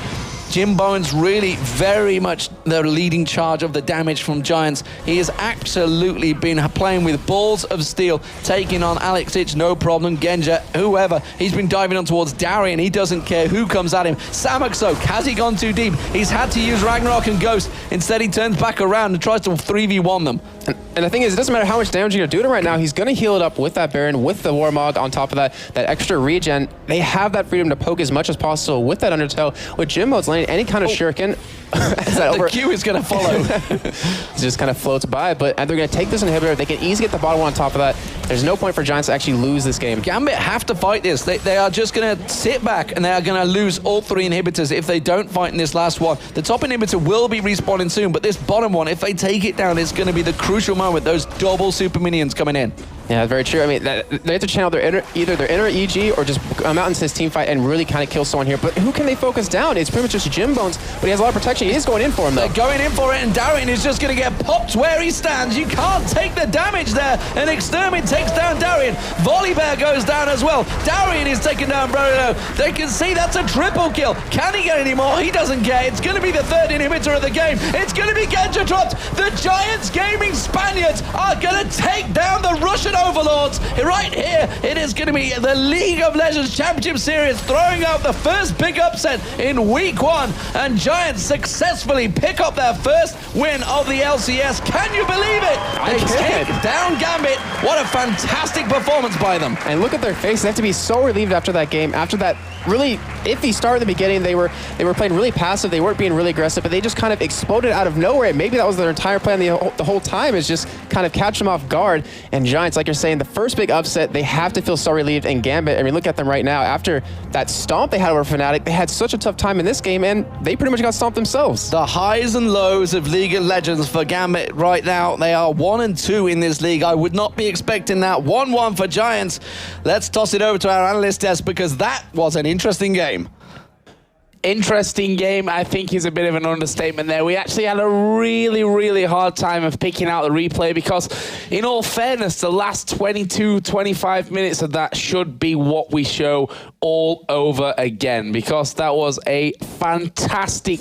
Speaker 9: Jim Bowen's really very much the leading charge of the damage from Giants. He has absolutely been playing with balls of steel, taking on Alex Ich, no problem. Genja, whoever. He's been diving on towards Darien. He doesn't care who comes at him. Samox, has he gone too deep? He's had to use Ragnarok and Ghost. Instead, he turns back around and tries to 3v1 them.
Speaker 11: And the thing is, it doesn't matter how much damage you're going to do to him right now. He's going to heal it up with that Baron, with the Warmog on top of that extra regen. They have that freedom to poke as much as possible with that Undertow. With Jim Mode's landing any kind of shuriken.
Speaker 9: The Q is going to follow.
Speaker 11: It just kind of floats by, but they're going to take this inhibitor. They can easily get the bottom one on top of that. There's no point for Giants to actually lose this game.
Speaker 9: Gambit have to fight this. They are just going to sit back, and they are going to lose all 3 inhibitors if they don't fight in this last one. The top inhibitor will be respawning soon, but this bottom one, if they take it down, it's going to be the crucial moment. Those double super minions coming in.
Speaker 11: Yeah, very true. I mean, they have to channel either their inner EG or just come out into this team fight and really kind of kill someone here. But who can they focus down? It's pretty much just Jim Bones, but he has a lot of protection. He is going in for him, though.
Speaker 9: They're going in for it, and Darien is just going to get popped where he stands. You can't take the damage there, and Extermin takes down Darien. Volibear goes down as well. Darien is taking down Brolo. They can see that's a triple kill. Can he get any more? He doesn't care. It's going to be the third inhibitor of the game. It's going to be Genja dropped. The Giants Gaming Spaniards are going to take down the Russian Overlords. Right here, it is going to be the League of Legends Championship Series throwing out the first big upset in week 1, and Giants successfully pick up their first win of the LCS. Can you believe it? They take down Gambit. What a fantastic performance by them.
Speaker 11: And look at their face. They have to be so relieved after that game. After that really iffy start at the beginning, they were playing really passive. They weren't being really aggressive, but they just kind of exploded out of nowhere. Maybe that was their entire plan the whole time, is just kind of catch them off guard. And Giants, like you're saying, the first big upset, they have to feel so relieved. And Gambit, I mean, look at them right now. After that stomp they had over Fnatic, they had such a tough time in this game, and they pretty much got stomped themselves.
Speaker 9: The highs and lows of League of Legends for Gambit right now. They are 1-2 in this league. I would not be expecting that. 1-1 for Giants. Let's toss it over to our analyst desk, because that was an interesting game.
Speaker 14: Interesting game, I think, is a bit of an understatement there. We actually had a really, really hard time of picking out the replay, because in all fairness, the last 22, 25 minutes of that should be what we show all over again, because that was a fantastic,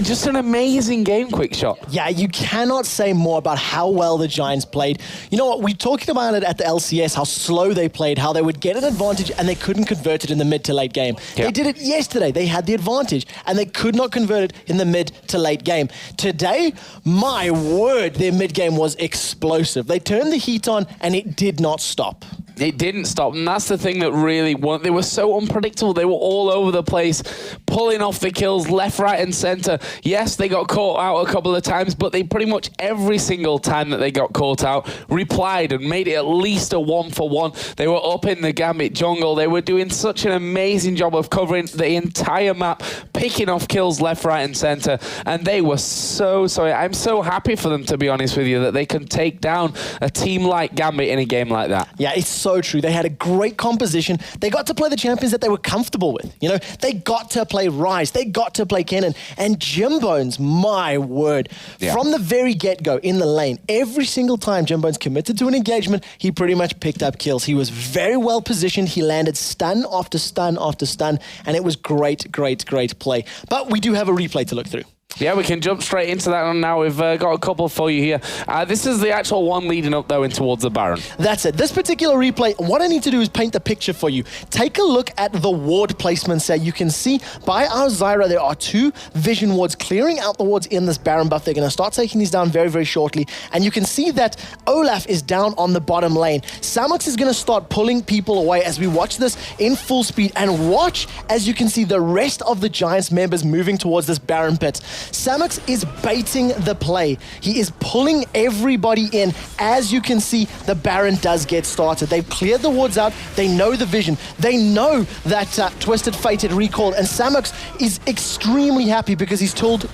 Speaker 14: just an amazing game, Quick Shot.
Speaker 5: Yeah, you cannot say more about how well the Giants played. You know what, we talked about it at the LCS, how slow they played, how they would get an advantage and they couldn't convert it in the mid to late game. Yeah. They did it yesterday. They had the advantage and they could not convert it in the mid to late game. Today, my word, their mid game was explosive. They turned the heat on and it did not stop.
Speaker 14: It didn't stop, and that's the thing that really won. They were so unpredictable. They were all over the place, pulling off the kills left, right, and center. Yes, they got caught out a couple of times, but they pretty much every single time that they got caught out replied and made it at least a 1-for-1. They were up in the Gambit jungle. They were doing such an amazing job of covering the entire map, picking off kills left, right, and center, and they were so sorry. I'm so happy for them, to be honest with you, that they can take down a team like Gambit in a game like that.
Speaker 5: Yeah, it's so true. They had a great composition. They got to play the champions that they were comfortable with. You know, they got to play Ryze. They got to play Kennen. And Jim Bones, my word, from the very get-go in the lane, every single time Jim Bones committed to an engagement, he pretty much picked up kills. He was very well positioned. He landed stun after stun after stun, and it was great, great, great play. But we do have a replay to look through.
Speaker 14: Yeah, we can jump straight into that one now. We've got a couple for you here. This is the actual one leading up, though, in towards the Baron.
Speaker 5: That's it. This particular replay, what I need to do is paint the picture for you. Take a look at the ward placements here. You can see by our Zyra, there are 2 vision wards clearing out the wards in this Baron buff. They're going to start taking these down very, very shortly. And you can see that Olaf is down on the bottom lane. Samux is going to start pulling people away as we watch this in full speed. And watch, as you can see, the rest of the Giants members moving towards this Baron pit. Samux is baiting the play. He is pulling everybody in. As you can see, the Baron does get started. They've cleared the wards out. They know the vision. They know that Twisted Fate had recalled, and Samux is extremely happy because he's pulled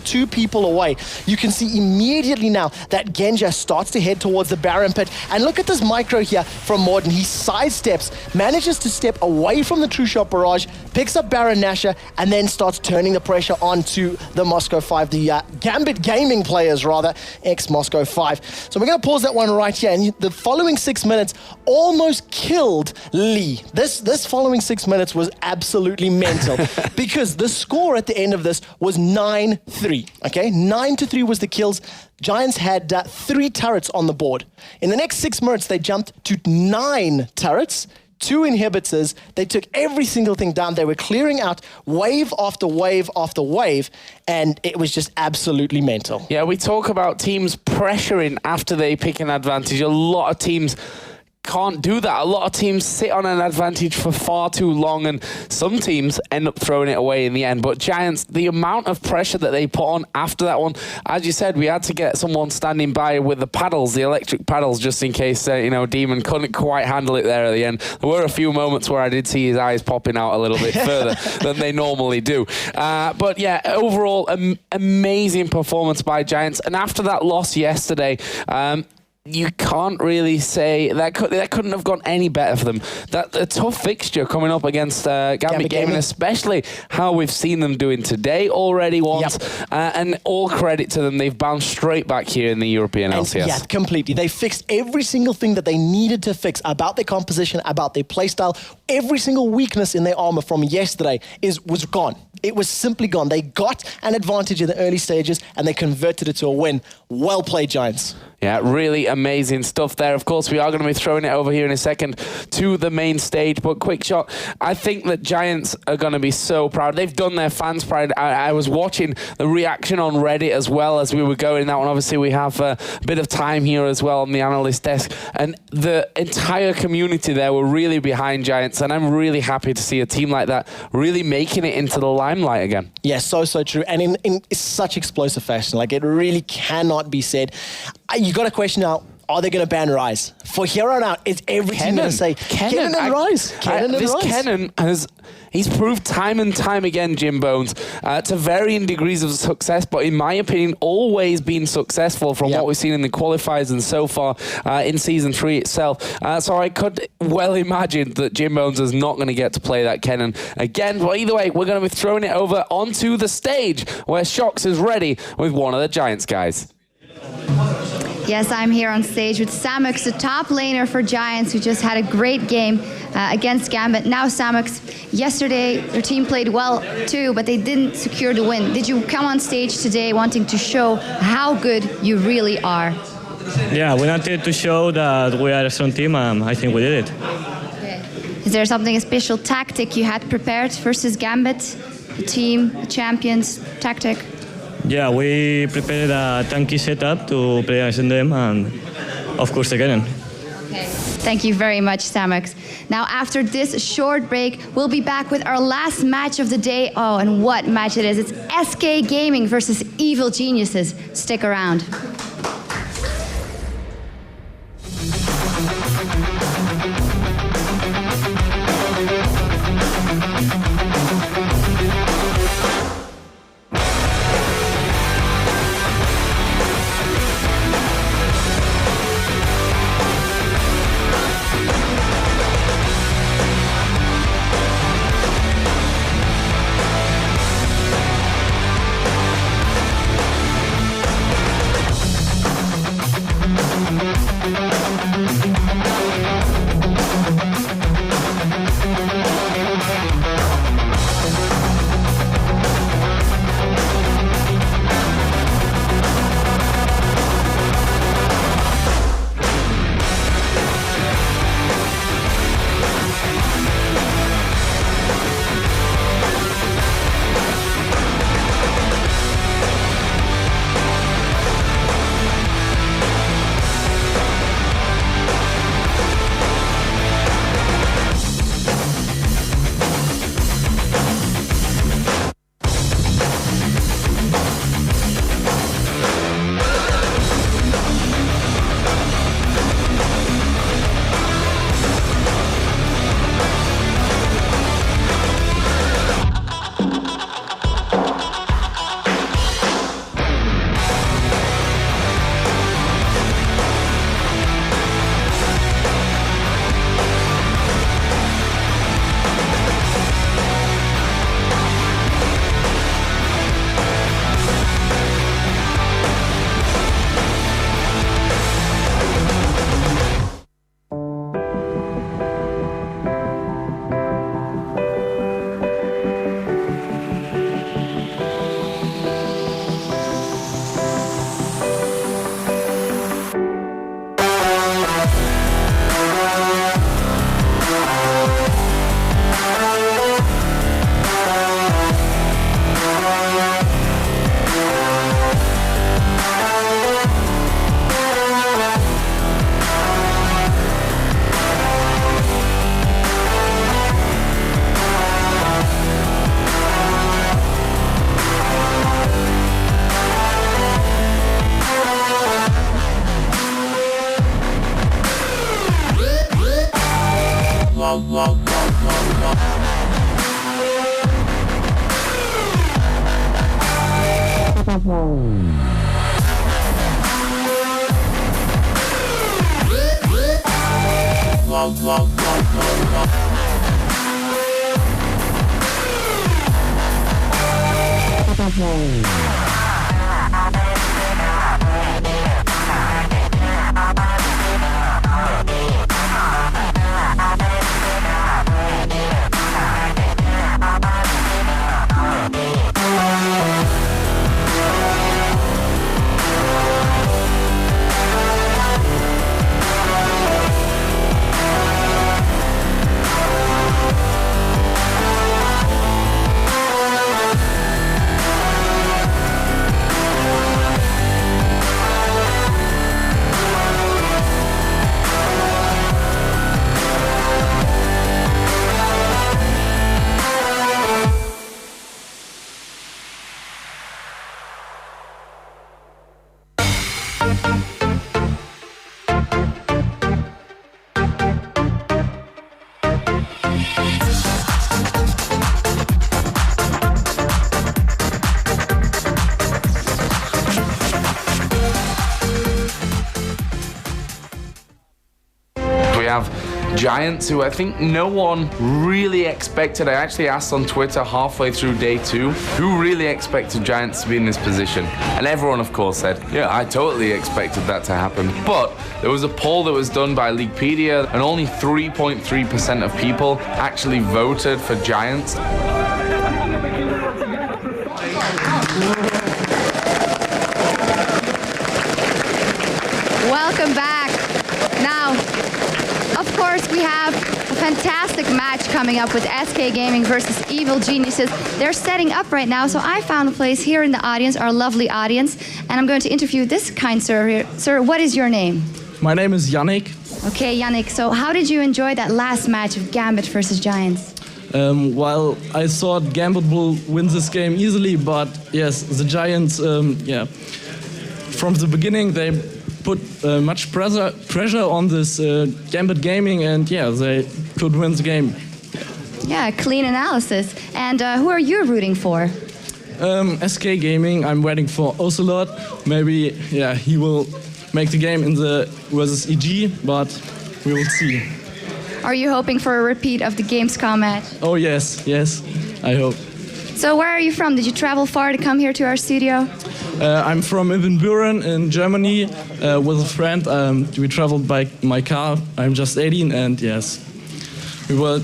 Speaker 5: 2 people away. You can see immediately now that Genja starts to head towards the Baron pit. And look at this micro here from Morden. He sidesteps, manages to step away from the True Shot barrage, picks up Baron Nashor, and then starts turning the pressure onto the Moscow 5, the Gambit Gaming players, rather, ex-Moscow 5. So we're going to pause that one right here. And the following 6 minutes almost killed Lee. This following 6 minutes was absolutely mental because the score at the end of this was 9-3, okay? 9-3 was the kills. Giants had 3 turrets on the board. In the next 6 minutes, they jumped to 9 turrets, 2 inhibitors. They took every single thing down. They were clearing out wave after wave after wave, and it was just absolutely mental.
Speaker 14: Yeah, we talk about teams pressuring after they pick an advantage. A lot of teams can't do that. A lot of teams sit on an advantage for far too long, and some teams end up throwing it away in the end. But Giants, the amount of pressure that they put on after that one, as you said, we had to get someone standing by with the paddles, the electric paddles, just in case, Demon couldn't quite handle it there at the end. There were a few moments where I did see his eyes popping out a little bit further than they normally do. But yeah, overall, amazing performance by Giants. And after that loss yesterday, you can't really say that couldn't have gone any better for them. That a tough fixture coming up against Gambit Gaming, especially how we've seen them doing today already once. And all credit to them, they've bounced straight back here in the European LCS.
Speaker 5: Yeah, completely. They fixed every single thing that they needed to fix about their composition, about their playstyle. Every single weakness in their armor from yesterday was gone. It was simply gone. They got an advantage in the early stages and they converted it to a win. Well played, Giants.
Speaker 14: Yeah, really amazing stuff there. Of course, we are going to be throwing it over here in a second to the main stage. But quick shot, I think that Giants are going to be so proud. They've done their fans proud. I was watching the reaction on Reddit as well as we were going that one. Obviously, we have a bit of time here as well on the analyst desk. And the entire community there were really behind Giants. And I'm really happy to see a team like that really making it into the limelight again.
Speaker 5: Yeah, so true. And in such explosive fashion. Like, it really cannot be said. You got a question now. Are they going to ban Rise? For here on out, it's every team going to say Kennen and Rise.
Speaker 14: Kennen he's proved time and time again, Jim Bones, to varying degrees of success, but in my opinion, always been successful from what we've seen in the qualifiers and so far in Season 3 itself. So I could well imagine that Jim Bones is not going to get to play that Kennen again. But either way, we're going to be throwing it over onto the stage where Shox is ready with one of the Giants guys.
Speaker 8: Yes, I'm here on stage with Samux, the top laner for Giants, who just had a great game against Gambit. Now, Samux, yesterday your team played well too, but they didn't secure the win. Did you come on stage today wanting to show how good you really are?
Speaker 15: Yeah, we wanted to show that we are a strong team, and I think we did it.
Speaker 8: Okay. Is there something, a special tactic you had prepared versus Gambit? The team, the champions, tactic?
Speaker 15: Yeah, we prepared a tanky setup to play against them, and of course again.
Speaker 8: Okay. Thank you very much, Samux. Now, after this short break, we'll be back with our last match of the day. Oh, and what match it is. It's SK Gaming versus Evil Geniuses. Stick around.
Speaker 14: Giants, who I think no one really expected. I actually asked on Twitter halfway through day 2, who really expected Giants to be in this position? And everyone, of course, said, yeah, I totally expected that to happen. But there was a poll that was done by Leaguepedia, and only 3.3% of people actually voted for Giants.
Speaker 8: Welcome back. Now, of course, we have a fantastic match coming up with SK Gaming versus Evil Geniuses. They're setting up right now, so I found a place here in the audience, our lovely audience, and I'm going to interview this kind sir here. Sir, what is your name?
Speaker 16: My name is Yannick.
Speaker 8: Okay, Yannick, so how did you enjoy that last match of Gambit versus Giants?
Speaker 16: Well, I thought Gambit will win this game easily, but yes, the Giants, from the beginning, they put much pressure on this Gambit Gaming, and yeah, they could win the game.
Speaker 8: Yeah, clean analysis. And who are you rooting for?
Speaker 16: SK Gaming. I'm waiting for Ocelot. Maybe, yeah, he will make the game in the versus EG, but we will see.
Speaker 8: Are you hoping for a repeat of the Gamescom match?
Speaker 16: Oh yes, I hope.
Speaker 8: So where are you from? Did you travel far to come here to our studio?
Speaker 16: I'm from Ibn Buren in Germany with a friend. We traveled by my car. I'm just 18, and yes, we were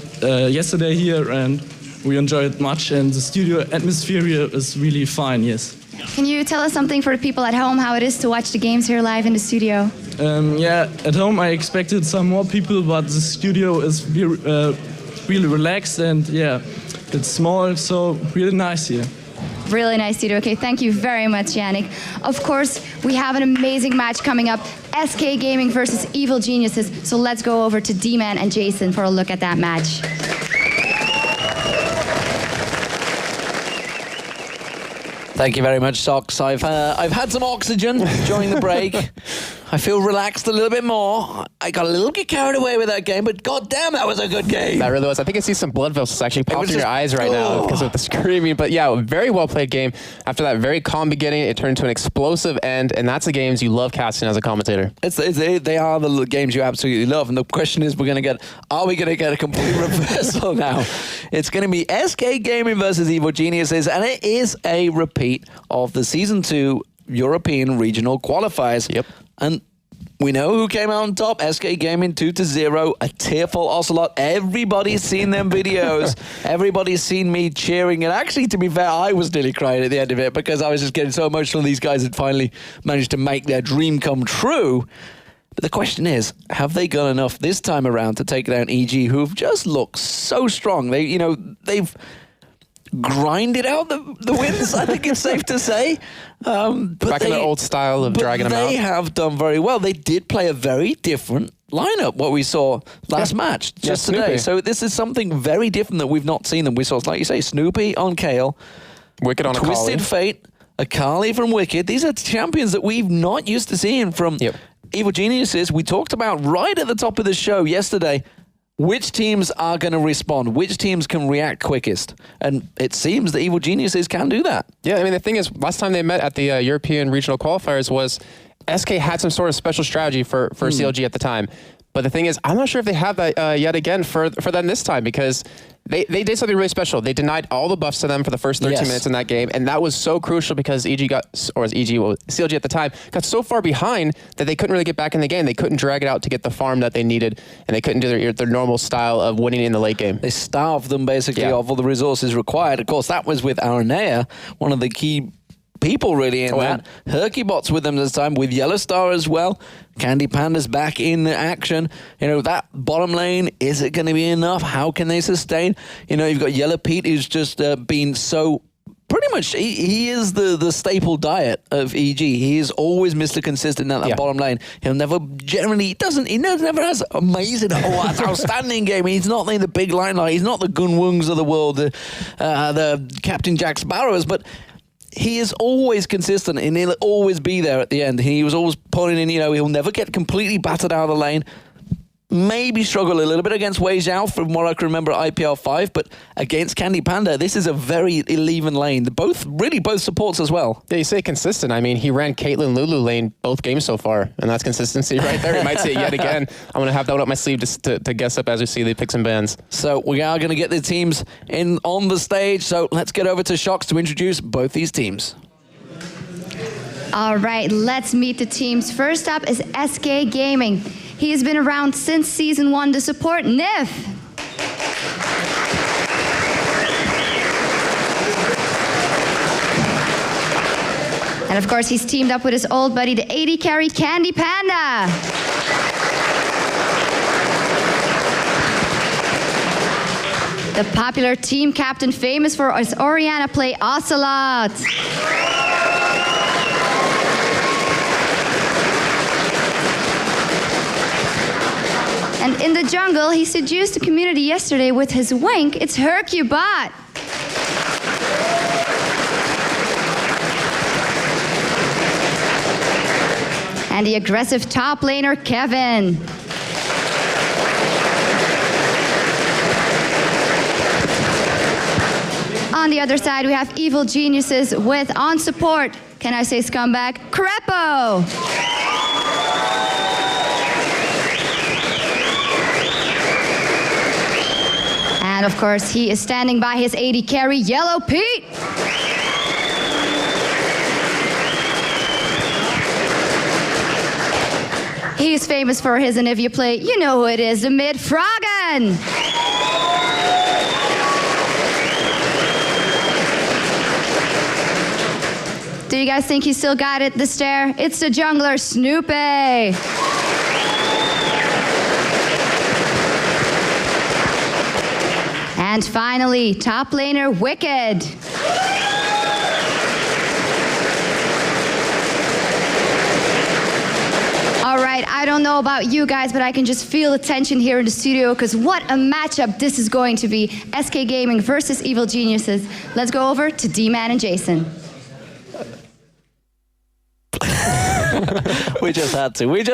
Speaker 16: yesterday here and we enjoyed it much, and the studio atmosphere here is really fine, yes.
Speaker 8: Can you tell us something for the people at home, how it is to watch the games here live in the studio?
Speaker 16: Yeah, at home I expected some more people, but the studio is really relaxed, and yeah, it's small, so really nice here.
Speaker 8: Really nice studio. Okay, thank you very much, Yannick. Of course, we have an amazing match coming up, SK Gaming versus Evil Geniuses. So let's go over to D-Man and Jason for a look at that match.
Speaker 4: Thank you very much, Socks. I've had some oxygen during the break. I feel relaxed a little bit more. I got a little bit carried away with that game, but goddamn, that was a good game.
Speaker 11: That really was. I think I see some blood vessels actually popping in your eyes right now because of the screaming. But yeah, very well played game. After that very calm beginning, it turned into an explosive end, and that's the games you love casting as a commentator.
Speaker 4: They are the games you absolutely love, and the question is, are we going to get a complete reversal now? It's going to be SK Gaming versus Evil Geniuses, and it is a repeat of the Season 2 European Regional Qualifiers.
Speaker 11: Yep.
Speaker 4: And we know who came out on top. SK Gaming 2-0, a tearful Ocelot. Everybody's seen them videos. Everybody's seen me cheering. And actually, to be fair, I was nearly crying at the end of it because I was just getting so emotional. These guys had finally managed to make their dream come true. But the question is, have they got enough this time around to take down EG, who've just looked so strong? They've grinded out the wins, I think it's safe to say.
Speaker 11: Back in the old style of dragging them out.
Speaker 4: They have done very well. They did play a very different lineup, what we saw last match, just today.
Speaker 11: Snoopy.
Speaker 4: So this is something very different that we've not seen them. We saw, like you say, Snoopy on Kale,
Speaker 11: Wicked on
Speaker 4: Twisted Fate, Akali from Wicked. These are champions that we've not used to seeing from Evil Geniuses. We talked about right at the top of the show yesterday, which teams are going to respond? Which teams can react quickest? And it seems that Evil Geniuses can do that.
Speaker 11: Yeah, I mean, the thing is, last time they met at the European Regional Qualifiers was SK had some sort of special strategy for CLG at the time. But the thing is, I'm not sure if they have that yet again for them this time, because they did something really special. They denied all the buffs to them for the first 13 minutes in that game, and that was so crucial because CLG at the time got so far behind that they couldn't really get back in the game. They couldn't drag it out to get the farm that they needed, and they couldn't do their normal style of winning in the late game.
Speaker 4: They starved them basically of all the resources required. Of course, that was with Aranea, one of the key people really in that. Herkybot's with them this time, with Yellowstar as well. Candy Panda's back in action. You know, that bottom lane, is it going to be enough? How can they sustain? You know, you've got Yellow Pete, who's just been so... Pretty much, he is the staple diet of EG. He is always Mr. Consistent at that bottom lane. He'll never generally, he never has amazing, outstanding game. He's not in the big limelight. He's not the Gunwungs of the world, the Captain Jack Sparrows, but he is always consistent, and he'll always be there at the end. He was always pulling in, he'll never get completely battered out of the lane. Maybe struggle a little bit against Wei Zhao from what I can remember at IPL 5, but against Candy Panda, this is a very even lane. Both supports as well.
Speaker 11: Yeah, you say consistent. I mean, he ran Caitlyn Lulu lane both games so far, and that's consistency right there. You might see it yet again. I'm going to have that one up my sleeve to guess up as we see the picks and bans.
Speaker 4: So we are going to get the teams on the stage, so let's get over to Shox to introduce both these teams.
Speaker 8: All right, let's meet the teams. First up is SK Gaming. He has been around since Season 1 to support Nif. And of course, he's teamed up with his old buddy, the AD carry Candy Panda. The popular team captain famous for his Orianna play, Ocelot. And in the jungle, he seduced the community yesterday with his wink. It's Herkybot. And the aggressive top laner, Kevin. On the other side, we have Evil Geniuses with, on support, can I say scumbag, Crepo. And of course, he is standing by his AD carry, Yellow Pete. He's famous for his Anivia play. You know who it is, the mid Froggen. Do you guys think he still got it, the stare? It's the jungler, Snoopy. And finally, top laner, Wicked. All right, I don't know about you guys, but I can just feel the tension here in the studio, because what a matchup this is going to be. SK Gaming versus Evil Geniuses. Let's go over to D-Man and Jason.
Speaker 4: We just had to. It's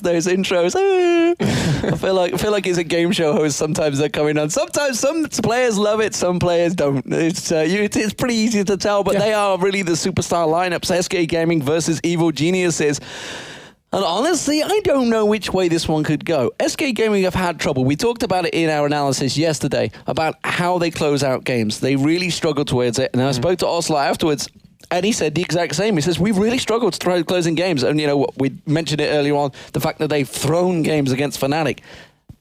Speaker 4: those intros. I feel like it's a game show host. Sometimes they're coming on. Sometimes some players love it, some players don't. It's pretty easy to tell, but they are really the superstar lineups. SK Gaming versus Evil Geniuses. And honestly, I don't know which way this one could go. SK Gaming have had trouble. We talked about it in our analysis yesterday, about how they close out games. They really struggle towards it. And I spoke to Ocelot afterwards, and he said the exact same. He says, we've really struggled to try closing games. And, we mentioned it earlier on, the fact that they've thrown games against Fnatic.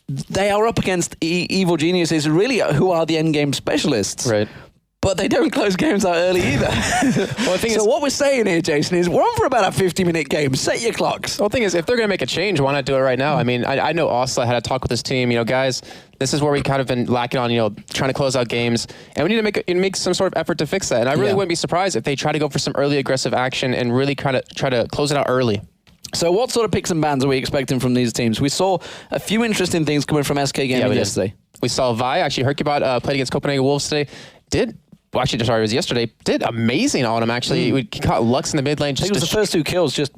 Speaker 4: They are up against Evil Geniuses, really, who are the endgame specialists.
Speaker 11: Right.
Speaker 4: But they don't close games out early either. Well, so what we're saying here, Jason, is we're on for about a 50-minute game. Set your clocks.
Speaker 11: Well, the thing is, if they're going to make a change, why not do it right now? I mean, I know Ocelot had a talk with his team. Guys, this is where we kind of been lacking on, trying to close out games. And we need to make some sort of effort to fix that. And I really wouldn't be surprised if they try to go for some early aggressive action and really try to close it out early.
Speaker 4: So what sort of picks and bans are we expecting from these teams? We saw a few interesting things coming from SK Gaming yesterday.
Speaker 11: We saw Vi, actually, Herkybot played against Copenhagen Wolves today. It was yesterday. Did amazing on him, actually. He caught Lux in the mid lane.
Speaker 4: I think it was the first two kills, just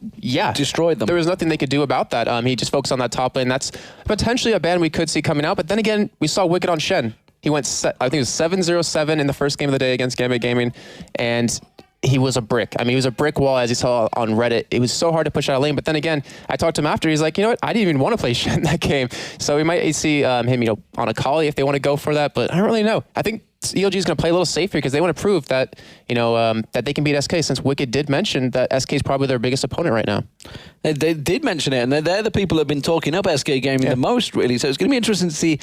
Speaker 4: destroyed them.
Speaker 11: There was nothing they could do about that. He just focused on that top lane. That's potentially a ban we could see coming out. But then again, we saw Wicked on Shen. He went, I think it was 7-0-7 in the first game of the day against Gambit Gaming. And he was a brick. I mean, he was a brick wall, as you saw on Reddit. It was so hard to push out a lane. But then again, I talked to him after. He's like, you know what? I didn't even want to play Shen in that game. So we might see him, you know, on a Kali if they want to go for that. But I don't really know. I think ELG is going to play a little safer because they want to prove that, you know, that they can beat SK, since Wicked did mention that SK is probably their biggest opponent right now.
Speaker 4: They did mention it, and they're the people that have been talking up SK Gaming the most, really. So it's going to be interesting to see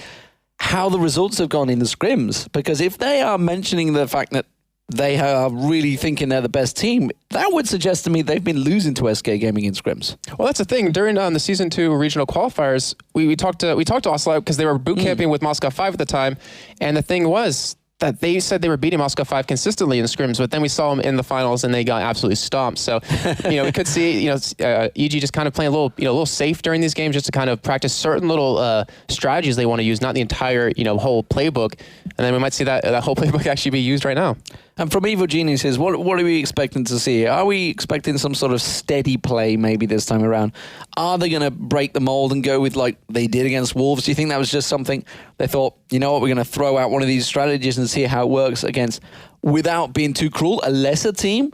Speaker 4: how the results have gone in the scrims, because if they are mentioning the fact that they are really thinking they're the best team, that would suggest to me they've been losing to SK Gaming in scrims.
Speaker 11: Well, that's the thing. During the Season 2 regional qualifiers, we talked to Oslo because they were boot camping with Moscow 5 at the time, and the thing was that they said they were beating Moscow 5 consistently in scrims, but then we saw them in the finals and they got absolutely stomped. So, you know, we could see, you know, EG just kind of playing a little safe during these games, just to kind of practice certain little strategies they want to use, not the entire, you know, whole playbook. And then we might see that whole playbook actually be used right now.
Speaker 4: And from Evo Geniuses, what are we expecting to see? Are we expecting some sort of steady play maybe this time around? Are they going to break the mold and go with like they did against Wolves? Do you think that was just something they thought, you know what, we're going to throw out one of these strategies and see how it works against, without being too cruel, a lesser team?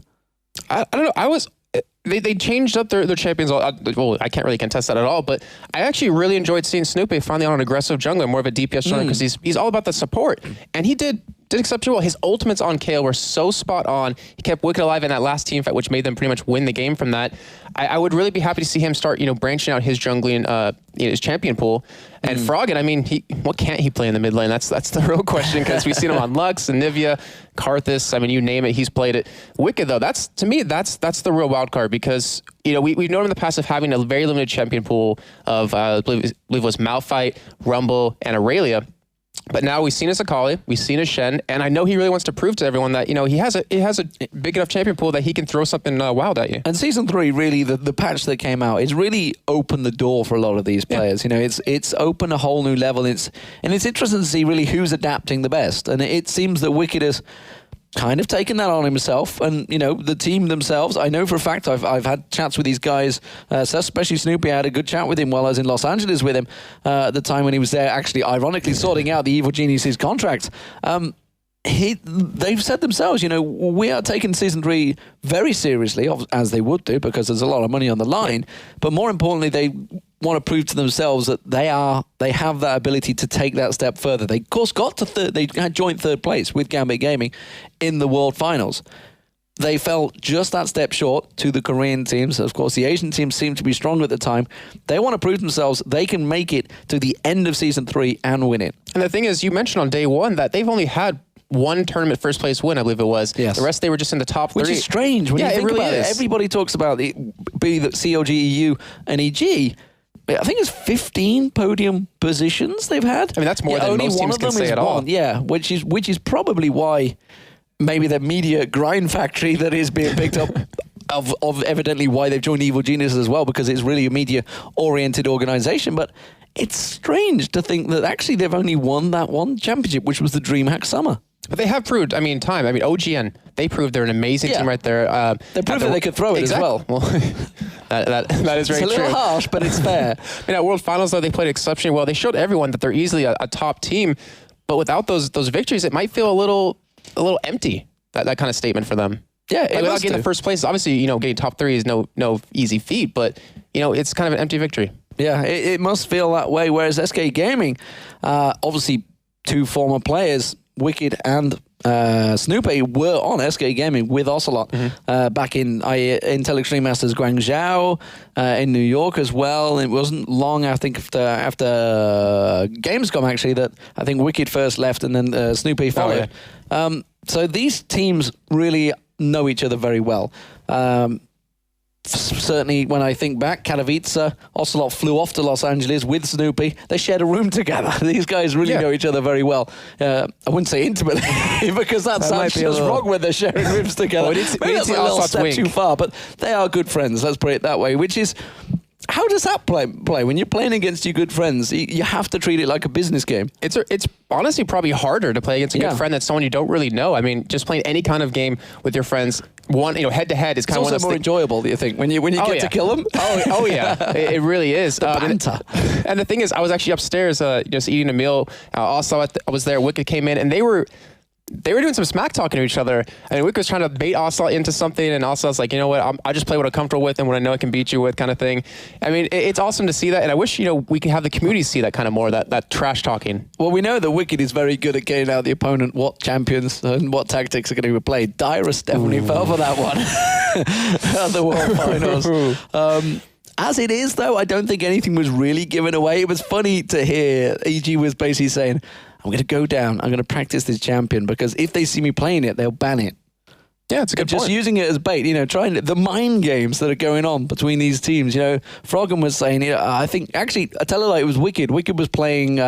Speaker 11: I don't know. They changed up their champions. Well, I can't really contest that at all, but I actually really enjoyed seeing Snoopy finally on an aggressive jungler, more of a DPS jungler, because he's all about the support. And he did exceptionally well. His ultimates on Kayle were so spot on. He kept Wicked alive in that last team fight, which made them pretty much win the game from that. I would really be happy to see him start, you know, branching out his jungling, his champion pool. And Froggen, I mean, what can't he play in the mid lane? That's the real question, because we've seen him on Lux and Nivea, Karthus. I mean, you name it, he's played it. Wicked, though, that's the real wild card, because, you know, we've known in the past of having a very limited champion pool of, I believe it was Malphite, Rumble, and Aurelia. But now we've seen a Sakali, we've seen a Shen, and I know he really wants to prove to everyone that, you know, he has a big enough champion pool that he can throw something wild at you.
Speaker 4: And Season 3, really, the patch that came out, it's really opened the door for a lot of these players. You know, it's opened a whole new level. It's interesting to see really who's adapting the best. And it seems that Wicked has kind of taken that on himself, and you know, the team themselves, I know for a fact I've had chats with these guys, especially Snoopy. I had a good chat with him while I was in Los Angeles with him at the time when he was there, actually ironically sorting out the Evil Geniuses contract. They've said themselves, you know, we are taking Season 3 very seriously, as they would do, because there's a lot of money on the line, but more importantly, they want to prove to themselves that they have that ability to take that step further. They, of course, got to they had joint third place with Gambit Gaming in the World Finals. They fell just that step short to the Korean teams. Of course, the Asian teams seemed to be strong at the time. They want to prove themselves they can make it to the end of Season 3 and win it.
Speaker 11: And the thing is, you mentioned on day one that they've only had one tournament first place win, I believe it was.
Speaker 4: Yes.
Speaker 11: The rest, they were just in the top 30.
Speaker 4: Which is strange when you think
Speaker 11: really
Speaker 4: about it. Everybody talks about be the CLG, EU, and EG. I think it's 15 podium positions they've had.
Speaker 11: I mean, that's more than most teams can say at all.
Speaker 4: Yeah, which is probably why maybe the media grind factory that is being picked up of evidently why they've joined Evil Geniuses as well, because it's really a media-oriented organization. But it's strange to think that actually they've only won that one championship, which was the DreamHack Summer.
Speaker 11: But they have proved, I mean, OGN, they proved they're an amazing team right there.
Speaker 4: They proved that they could throw it as well.
Speaker 11: That is very true.
Speaker 4: It's a little harsh, but it's fair.
Speaker 11: At World Finals, though, they played exceptionally well. They showed everyone that they're easily a top team, but without those victories, it might feel a little empty, that kind of statement for them.
Speaker 4: Yeah,
Speaker 11: like, without getting the first place, obviously, you know, getting top 3 is no easy feat, but, you know, it's kind of an empty victory.
Speaker 4: Yeah, it must feel that way, whereas SK Gaming, obviously 2 former players, Wicked and Snoopy, were on SK Gaming with Ocelot back in Intel Extreme Masters Guangzhou, in New York as well. It wasn't long, I think, after Gamescom, actually, that I think Wicked first left and then Snoopy followed. Oh, yeah. So these teams really know each other very well. Certainly, when I think back, Katowice, Ocelot flew off to Los Angeles with Snoopy. They shared a room together. These guys really know each other very well. I wouldn't say intimately, because that sounds just wrong when they're sharing rooms together. Maybe that's a little step too far, but they are good friends, let's put it that way, which is... How does that play? When you're playing against your good friends, you have to treat it like a business game.
Speaker 11: It's honestly probably harder to play against a good friend than someone you don't really know. I mean, just playing any kind of game with your friends, head to head is kind of one of those
Speaker 4: more enjoyable. Do you think when you get to kill them?
Speaker 11: Oh yeah, it really is.
Speaker 4: The banter.
Speaker 11: And the thing is, I was actually upstairs, just eating a meal. Also, I was there. Wicked came in, and they were they were doing some smack talking to each other. I mean, Wick was trying to bait Ocelot into something, and Ocelot's like, you know what, I just play what I'm comfortable with and what I know I can beat you with kind of thing. I mean, it's awesome to see that, and I wish, we can have the community see that kind of more, that trash talking.
Speaker 4: Well, we know that Wicked is very good at getting out the opponent what champions and what tactics are going to be played. Dyrus definitely fell for that one at the World Finals. As it is, though, I don't think anything was really given away. It was funny to hear EG was basically saying, I'm going to go down, I'm going to practice this champion, because if they see me playing it, they'll ban it.
Speaker 11: Yeah, it's a good
Speaker 4: just
Speaker 11: point. Using
Speaker 4: it as bait, trying the mind games that are going on between these teams. Froggen was saying, I think, actually, I tell you like it was Wicked. Wicked was playing,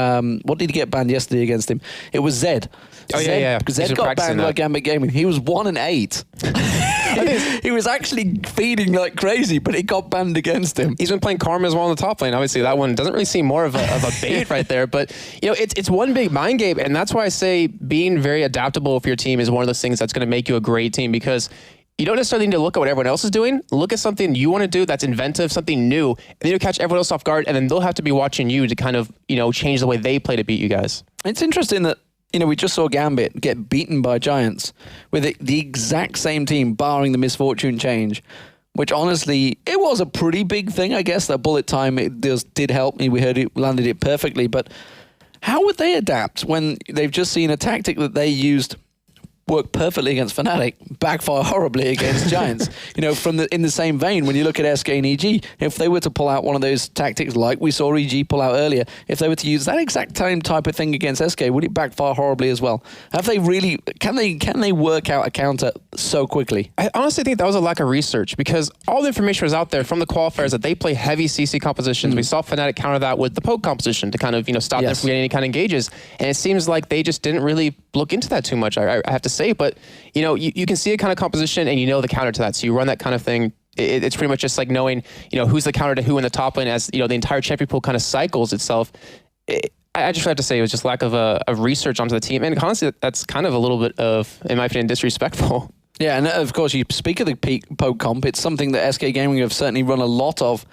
Speaker 4: what did he get banned yesterday against him? It was Zed. Because Zed got banned by Gambit Gaming. He was 1-8. He was actually feeding like crazy, but it got banned against him.
Speaker 11: He's been playing Karma as well on the top lane. Obviously, that one doesn't really seem more of a bait right there. But, it's one big mind game, and that's why I say being very adaptable for your team is one of those things that's going to make you a great team, because you don't necessarily need to look at what everyone else is doing. Look at something you want to do that's inventive, something new, and then you'll catch everyone else off guard, and then they'll have to be watching you to kind of, change the way they play to beat you guys.
Speaker 4: It's interesting that we just saw Gambit get beaten by Giants with the exact same team, barring the misfortune change, which honestly, it was a pretty big thing, I guess. That bullet time, it did help me. We heard it landed it perfectly. But how would they adapt when they've just seen a tactic that they used work perfectly against Fnatic, backfire horribly against Giants? In the same vein, when you look at SK and EG, if they were to pull out one of those tactics like we saw EG pull out earlier, if they were to use that exact same type of thing against SK, would it backfire horribly as well? Have they really, can they work out a counter so quickly?
Speaker 11: I honestly think that was a lack of research, because all the information was out there from the qualifiers that they play heavy CC compositions. We saw Fnatic counter that with the poke composition to kind of, stop them from getting any kind of engages. And it seems like they just didn't really look into that too much, I have to say. But, you can see a kind of composition and the counter to that. So you run that kind of thing. It's pretty much just like knowing, who's the counter to who in the top lane as, the entire champion pool kind of cycles itself. I just have to say it was just lack of research onto the team. And honestly, that's kind of a little bit of, in my opinion, disrespectful.
Speaker 4: Yeah, and of course, you speak of the poke comp. It's something that SK Gaming have certainly run a lot of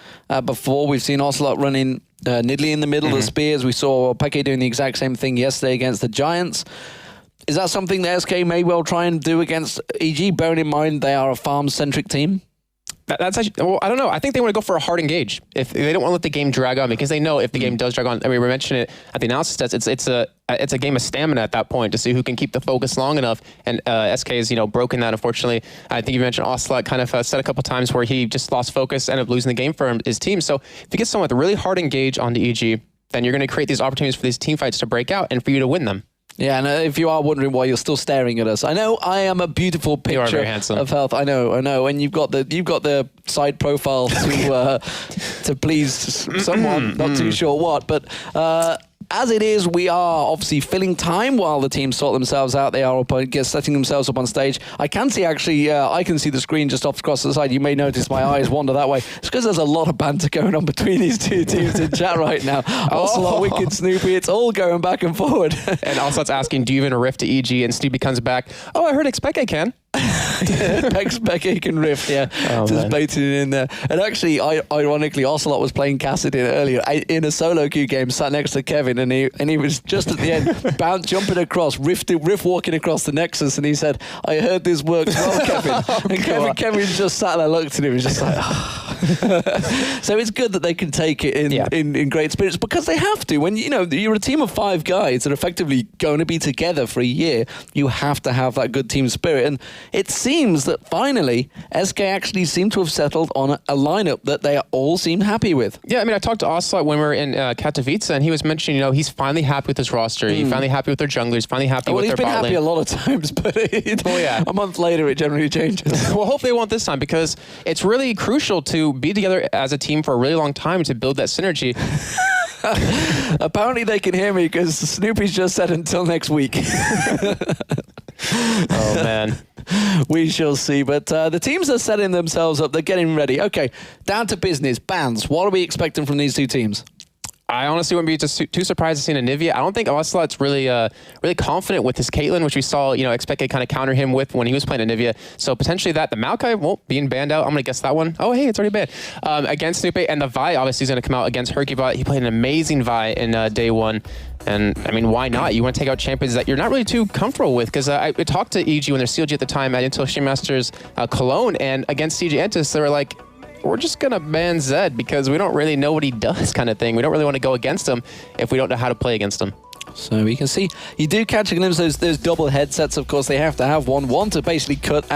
Speaker 4: before. We've seen Ocelot running Nidalee in the middle of the spears. We saw Peke doing the exact same thing yesterday against the Giants. Is that something that SK may well try and do against EG, bearing in mind they are a farm-centric team?
Speaker 11: That's actually, well, I don't know. I think they want to go for a hard engage. If they don't want to let the game drag on, because they know if the game does drag on, we mentioned it at the analysis test, it's a game of stamina at that point to see who can keep the focus long enough. And SK has, broken that, unfortunately. I think you mentioned Ocelot kind of said a couple times where he just lost focus, ended up losing the game for his team. So if you get someone with a really hard engage onto EG, then you're going to create these opportunities for these team fights to break out and for you to win them.
Speaker 4: Yeah, and if you are wondering why you're still staring at us, I know I am a beautiful picture
Speaker 11: very handsome.
Speaker 4: of health. I know, and you've got the side profile to please someone, not too sure what, but as it is, we are obviously filling time while the teams sort themselves out. They are setting themselves up on stage. I can see I can see the screen just off across the side. You may notice my eyes wander that way. It's because there's a lot of banter going on between these two teams in chat right now. Ocelot, Wicked, Snoopy, it's all going back and forward.
Speaker 11: And Ocelot's asking, do you even rift to EG? And Snoopy comes back, oh, I heard Expect I can.
Speaker 4: Peke can rift, just baiting it in there. And actually, ironically, Ocelot was playing Cassidy earlier in a solo queue game, sat next to Kevin, and he was just at the end, jumping across, rift walking across the Nexus, and he said, I heard this works well, Kevin. And Kevin just sat there, looked at him, and was just like, So it's good that they can take it in great spirits, because they have to. When you're a team of 5 guys that are effectively going to be together for a year, you have to have that good team spirit. And it seems that finally SK actually seem to have settled on a lineup that they all seem happy with.
Speaker 11: Yeah, I mean, I talked to Ocelot when we were in Katowice, and he was mentioning, he's finally happy with his roster. He's finally happy with their junglers. Finally happy with their bot lane.
Speaker 4: He's been happy a lot of times, but a month later it generally changes.
Speaker 11: Well, hopefully they won't this time, because it's really crucial to be together as a team for a really long time to build that synergy.
Speaker 4: Apparently they can hear me, because Snoopy's just said until next week.
Speaker 11: Oh, man.
Speaker 4: We shall see. But the teams are setting themselves up. They're getting ready. Okay, down to business. Bans. What are we expecting from these two teams?
Speaker 11: I honestly wouldn't be too surprised to see Anivia. I don't think Ocelot's really really confident with his Caitlyn, which we saw, expect to kind of counter him with when he was playing Anivia. So potentially that. The Maokai won't being banned out. I'm going to guess that one. Oh, hey, it's already banned. Against Snoopy, and the Vi obviously is going to come out against Herkybot. He played an amazing Vi in day one. And, I mean, why not? You want to take out champions that you're not really too comfortable with. Because I talked to EG when they're CLG at the time at Intel Extreme Masters Cologne, and against CG Entis, they were like, we're just going to ban Zed because we don't really know what he does kind of thing. We don't really want to go against him if we don't know how to play against him.
Speaker 4: So we can see, you do catch a glimpse of those double headsets. Of course, they have to have one to basically cut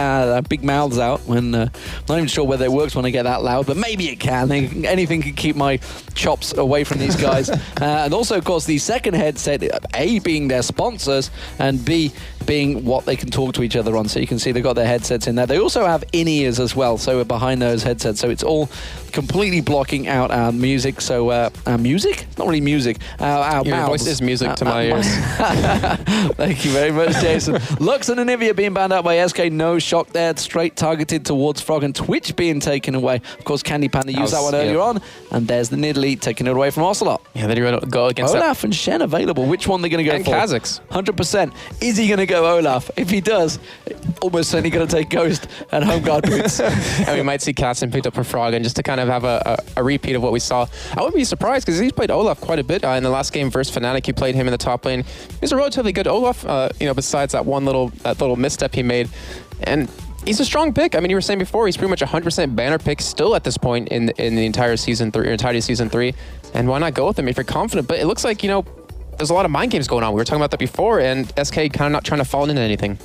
Speaker 4: big mouths out when, not even sure whether it works when I get that loud, but maybe it can. Anything can keep my chops away from these guys. And also, of course, the second headset, A, being their sponsors, and B, being what they can talk to each other on. So you can see they've got their headsets in there. They also have in-ears as well, so we're behind those headsets. So it's all completely blocking out our music. So our music? Not really music. Our
Speaker 11: Your
Speaker 4: mouths.
Speaker 11: voice is music to my ears.
Speaker 4: Thank you very much, Jason. Lux and Anivia being banned out by SK. No shock there. Straight targeted towards Frog, and Twitch being taken away. Of course, Candy Panda used that one earlier on. And there's the Nidalee taking it away from Ocelot.
Speaker 11: Yeah, they're going to go against
Speaker 4: Olaf and Shen available. Which one are they going to go
Speaker 11: and
Speaker 4: for?
Speaker 11: Kha'Zix.
Speaker 4: 100%. Is he going to go Olaf? If he does, almost certainly going to take Ghost and Home Guard boots.
Speaker 11: And we might see Katzen picked up for Frog, and just to kind of have a repeat of what we saw. I wouldn't be surprised because he's played Olaf quite a bit in the last game versus Fnatic. He played him in the top lane. He's a relatively good Olaf, besides that little misstep he made. And he's a strong pick. I mean, you were saying before, he's pretty much 100% banner pick still at this point in the entire season 3. And why not go with him if you're confident? But it looks like, there's a lot of mind games going on. We were talking about that before, and SK kind of not trying to fall into anything.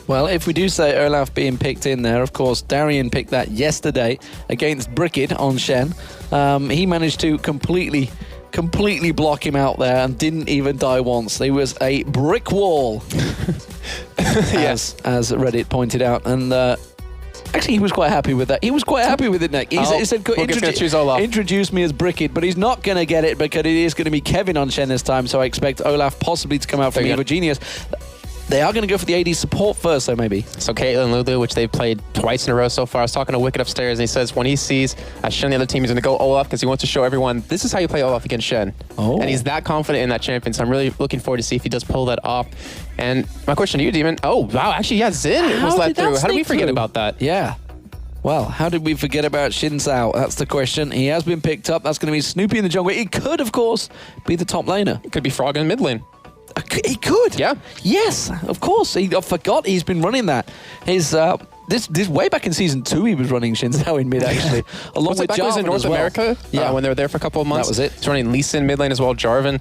Speaker 4: Well, if we do say Olaf being picked in there, of course, Darian picked that yesterday against Brickid on Shen. He managed to completely block him out there and didn't even die once. There was a brick wall, as Reddit pointed out. And actually, he was quite happy with that. He was quite happy with it, Nick. He said, introduce me as Brickid, but he's not going to get it because it is going to be Kevin on Shen this time. So I expect Olaf possibly to come out from Evo Genius. They are going to go for the AD support first, though, maybe.
Speaker 11: So Caitlyn, Lulu, which they've played twice in a row so far. I was talking to Wicked upstairs, and he says when he sees Shen the other team, he's going to go Olaf because he wants to show everyone this is how you play Olaf against Shen.
Speaker 4: Oh.
Speaker 11: And he's that confident in that champion, so I'm really looking forward to see if he does pull that off. And my question to you, Demon. Oh, wow, actually, yeah, Xin was let through. How did we forget about that?
Speaker 4: Yeah. Well, how did we forget about Xin Zhao? That's the question. He has been picked up. That's going to be Snoopy in the jungle. It could, of course, be the top laner.
Speaker 11: It could be Frog in mid lane.
Speaker 4: He could.
Speaker 11: Yeah.
Speaker 4: Yes, of course. I forgot he's been running that. His this way back in season 2, he was running Xin Zhao in mid, actually. Along with Jarvan
Speaker 11: in North America, when they were there for a couple of months.
Speaker 4: That was it.
Speaker 11: He's running Lee Sin mid lane as well, Jarvan.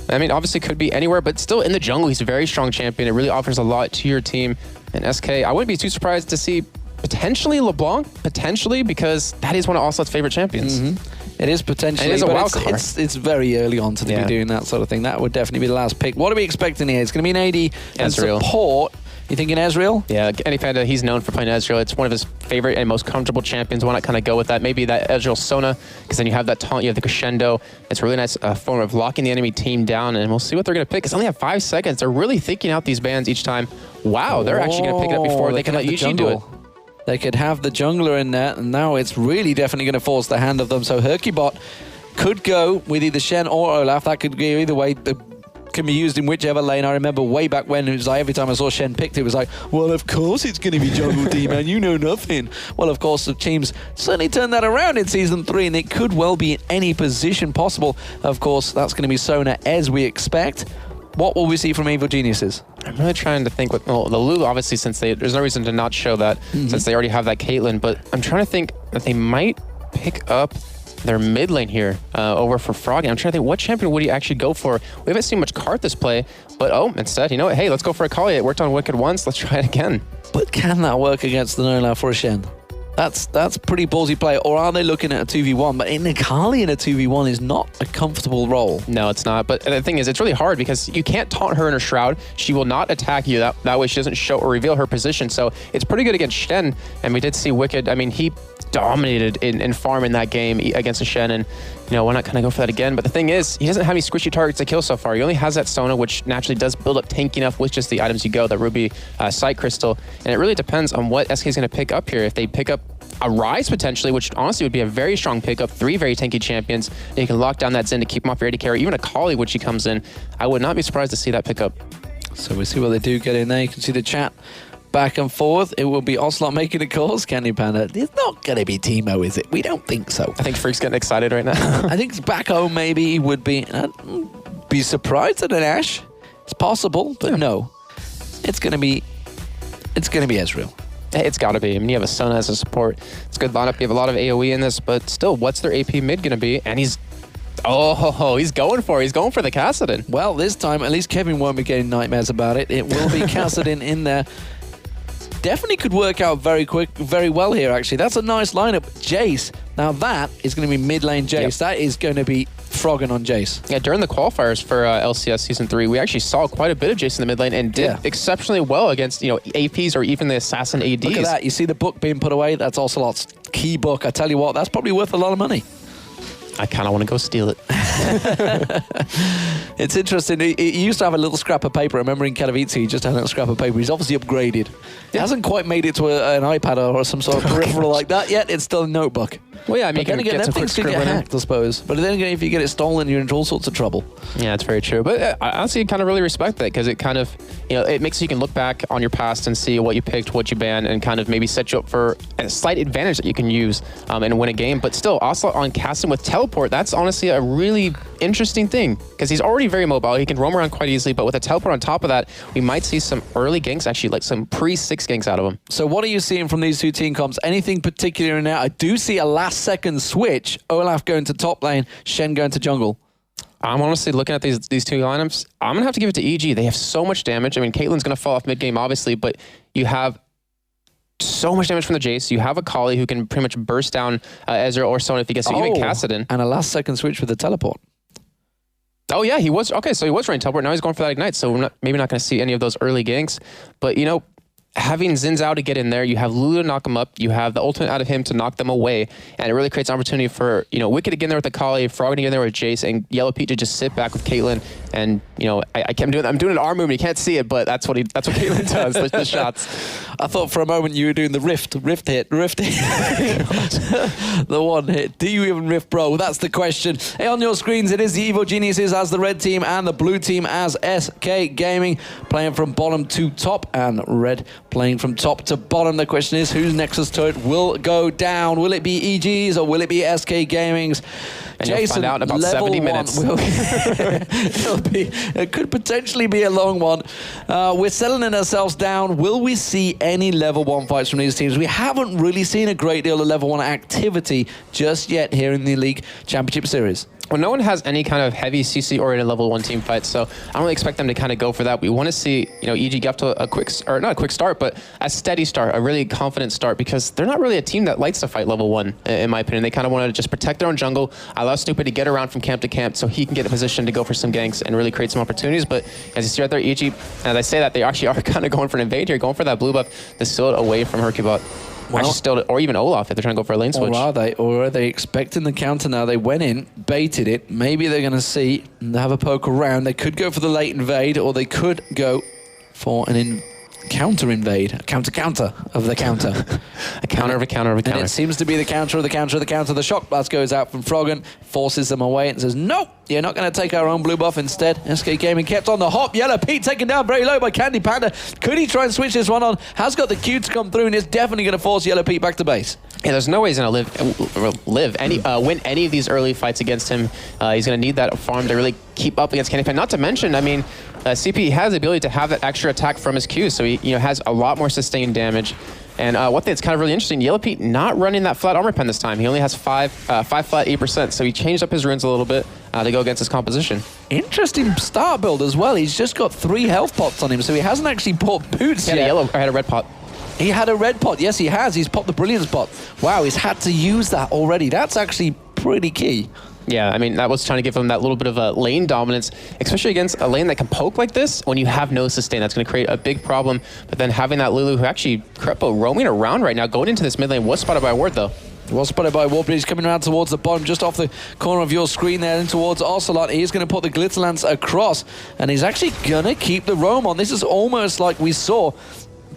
Speaker 11: I mean, obviously could be anywhere, but still in the jungle, he's a very strong champion. It really offers a lot to your team. And SK, I wouldn't be too surprised to see potentially LeBlanc, because that is one of Ocelot's favorite champions.
Speaker 4: Mm-hmm. It is potentially,
Speaker 11: and it is a wild
Speaker 4: card.
Speaker 11: card.
Speaker 4: It's very early on to be doing that sort of thing. That would definitely be the last pick. What are we expecting here? It's going to be an AD and support. You thinking Ezreal?
Speaker 11: Yeah, Kenny Panda, he's known for playing Ezreal. It's one of his favorite and most comfortable champions. Why not kind of go with that? Maybe that Ezreal Sona, because then you have that taunt, you have the crescendo. It's a really nice form of locking the enemy team down, and we'll see what they're going to pick. It's only have 5 seconds. They're really thinking out these bans each time. Wow, they're actually going to pick it up before they can let UG do it.
Speaker 4: They could have the jungler in there, and now it's really definitely going to force the hand of them. So Herkybot could go with either Shen or Olaf. That could go either way. It can be used in whichever lane. I remember way back when it was like every time I saw Shen picked it was like, well, of course it's going to be jungle D, man. You know nothing. Well, of course, the teams certainly turned that around in Season 3, and it could well be in any position possible. Of course, that's going to be Sona as we expect. What will we see from Evil Geniuses?
Speaker 11: I'm really trying to think with the Lulu, obviously, since there's no reason to not show that, since they already have that Caitlyn, but I'm trying to think that they might pick up their mid lane here over for Froggy. I'm trying to think, what champion would he actually go for? We haven't seen much Karthus play, but instead, you know what? Hey, let's go for a Kali. It worked on Wicked once. Let's try it again.
Speaker 4: But can that work against the Nola for a Shen? That's pretty ballsy play. Or are they looking at a 2v1? But in Akali in a 2v1 is not a comfortable role.
Speaker 11: No, it's not. But the thing is, it's really hard because you can't taunt her in her shroud. She will not attack you. That way she doesn't show or reveal her position. So it's pretty good against Shen. And we did see Wicked. I mean, he dominated in farm in that game against a Shen. And, why not kind of go for that again? But the thing is, he doesn't have any squishy targets to kill so far. He only has that Sona, which naturally does build up tanky enough with just the items you go, the Ruby Sight Crystal. And it really depends on what SK is going to pick up here. If they pick up a Rise potentially, which honestly would be a very strong pickup. 3 very tanky champions. And you can lock down that Zen to keep him off your AD carry. Even a Kali when she comes in. I would not be surprised to see that pickup.
Speaker 4: So we see what they do get in there. You can see the chat back and forth. It will be Ocelot making the calls. Candy Panda. It's not going to be Teemo, is it? We don't think so.
Speaker 11: I think Freak's getting excited right now.
Speaker 4: I think back home maybe he would be. Be surprised at an Ashe. It's possible, but no. It's going to be Ezreal.
Speaker 11: It's got to be. I mean, you have a Sun as a support. It's a good lineup. You have a lot of AoE in this, but still, what's their AP mid going to be? And he's going for the Kassadin.
Speaker 4: Well, this time, at least Kevin won't be getting nightmares about it. It will be Kassadin in there. Definitely could work out very well here, actually. That's a nice lineup. Jace. Now that is going to be mid lane Jace. Yep. That is going to be frogging on Jace.
Speaker 11: Yeah, during the qualifiers for LCS Season 3, we actually saw quite a bit of Jace in the mid lane and did exceptionally well against, APs or even the assassin ADs.
Speaker 4: Look at that. You see the book being put away? That's Ocelot's key book. I tell you what, that's probably worth a lot of money.
Speaker 11: I kind of want to go steal it.
Speaker 4: It's interesting. He used to have a little scrap of paper. I remember in Katowice, he just had a little scrap of paper. He's obviously upgraded. He hasn't quite made it to an iPad or some sort of peripheral like that yet. It's still a notebook.
Speaker 11: Well, yeah, I mean,
Speaker 4: then again, that things can get hacked, I suppose. But then again, if you get it stolen, you're into all sorts of trouble.
Speaker 11: Yeah, that's very true. But I honestly kind of really respect that because it kind of, it makes you can look back on your past and see what you picked, what you banned, and kind of maybe set you up for a slight advantage that you can use and win a game. But still, Ocelot on Kassadin with teleport, that's honestly a really interesting thing because he's already very mobile. He can roam around quite easily, but with a teleport on top of that, we might see some early ganks, actually like some pre-6 ganks out of him.
Speaker 4: So what are you seeing from these two team comps? Anything particular in there? I do see a last-second switch. Olaf going to top lane, Shen going to jungle.
Speaker 11: I'm honestly looking at these two lineups. I'm going to have to give it to EG. They have so much damage. I mean, Caitlyn's going to fall off mid-game, obviously, but you have so much damage from the Jace. You have a Kali who can pretty much burst down Ezreal or Sona if he gets to even Kassadin.
Speaker 4: And a last-second switch with the teleport.
Speaker 11: Oh, yeah, he was. Okay, so he was running teleport. Now he's going for that Ignite, so we're maybe not going to see any of those early ganks. But, having Zinzao to get in there, you have Lulu to knock him up, you have the ultimate out of him to knock them away, and it really creates an opportunity for, Wicked to get in there with the Kali, Frog to get in there with Jace, and Yellow Pete to just sit back with Caitlyn, and, I'm doing an arm movement, you can't see it, but that's what Caitlyn does, the shots.
Speaker 4: I thought for a moment you were doing the rift hit. The one hit. Do you even rift, bro? That's the question. Hey, on your screens, it is the Evil Geniuses as the red team and the blue team as SK Gaming, playing from bottom to top, and red playing from top to bottom. The question is, whose Nexus turret will go down? Will it be EG's or will it be SK Gaming's?
Speaker 11: And Jason, you'll find out in about 70 minutes.
Speaker 4: It could potentially be a long one. We're settling ourselves down. Will we see any level 1 fights from these teams? We haven't really seen a great deal of level 1 activity just yet here in the League Championship Series.
Speaker 11: Well, no one has any kind of heavy CC-oriented level 1 team fights, so I don't really expect them to kind of go for that. We want to see, EG get up to not a quick start, but a steady start, a really confident start, because they're not really a team that likes to fight level 1, in my opinion. They kind of want to just protect their own jungle, allow Stupid to get around from camp to camp so he can get a position to go for some ganks and really create some opportunities. But as you see right there, EG, as I say that, they actually are kind of going for an invade here, going for that blue buff to steal it away from Hercubot. Actually still, or even Olaf if they're trying to go for a lane switch.
Speaker 4: Or are they expecting the counter now? They went in, baited it. Maybe they're going to see and have a poke around. They could go for the late invade, or they could go for an counter invade, a counter of the counter.
Speaker 11: A counter of a counter of a counter.
Speaker 4: And it seems to be the counter of the counter of the counter. The shock blast goes out from Froggen, forces them away and says, no, you're not going to take our own blue buff. Instead, SK Gaming kept on the hop. Yellow Pete taken down very low by Candy Panda. Could he try and switch this one on? Has got the Q to come through and is definitely going to force Yellow Pete back to base.
Speaker 11: Yeah, there's no way he's going to win any of these early fights against him. He's going to need that farm to really keep up against Candy Panda. Not to mention, I mean, CP has the ability to have that extra attack from his Q, so he has a lot more sustained damage. And one thing that's kind of really interesting, Yellow Pete not running that flat armor pen this time. He only has 5 flat 8%, so he changed up his runes a little bit to go against his composition.
Speaker 4: Interesting start build as well. He's just got 3 health pots on him, so he hasn't actually bought boots yet.
Speaker 11: He had a red pot.
Speaker 4: He had a red pot. Yes, he has. He's popped the Brilliance pot. Wow, he's had to use that already. That's actually pretty key.
Speaker 11: Yeah, I mean, that was trying to give him that little bit of a lane dominance, especially against a lane that can poke like this when you have no sustain. That's going to create a big problem. But then having that Lulu, who actually, Crepo roaming around right now, going into this mid lane, was spotted by a ward, though.
Speaker 4: Well spotted by Ward, but he's coming around towards the bottom, just off the corner of your screen there, and towards Ocelot. He's going to put the Glitterlance across, and he's actually going to keep the roam on. This is almost like we saw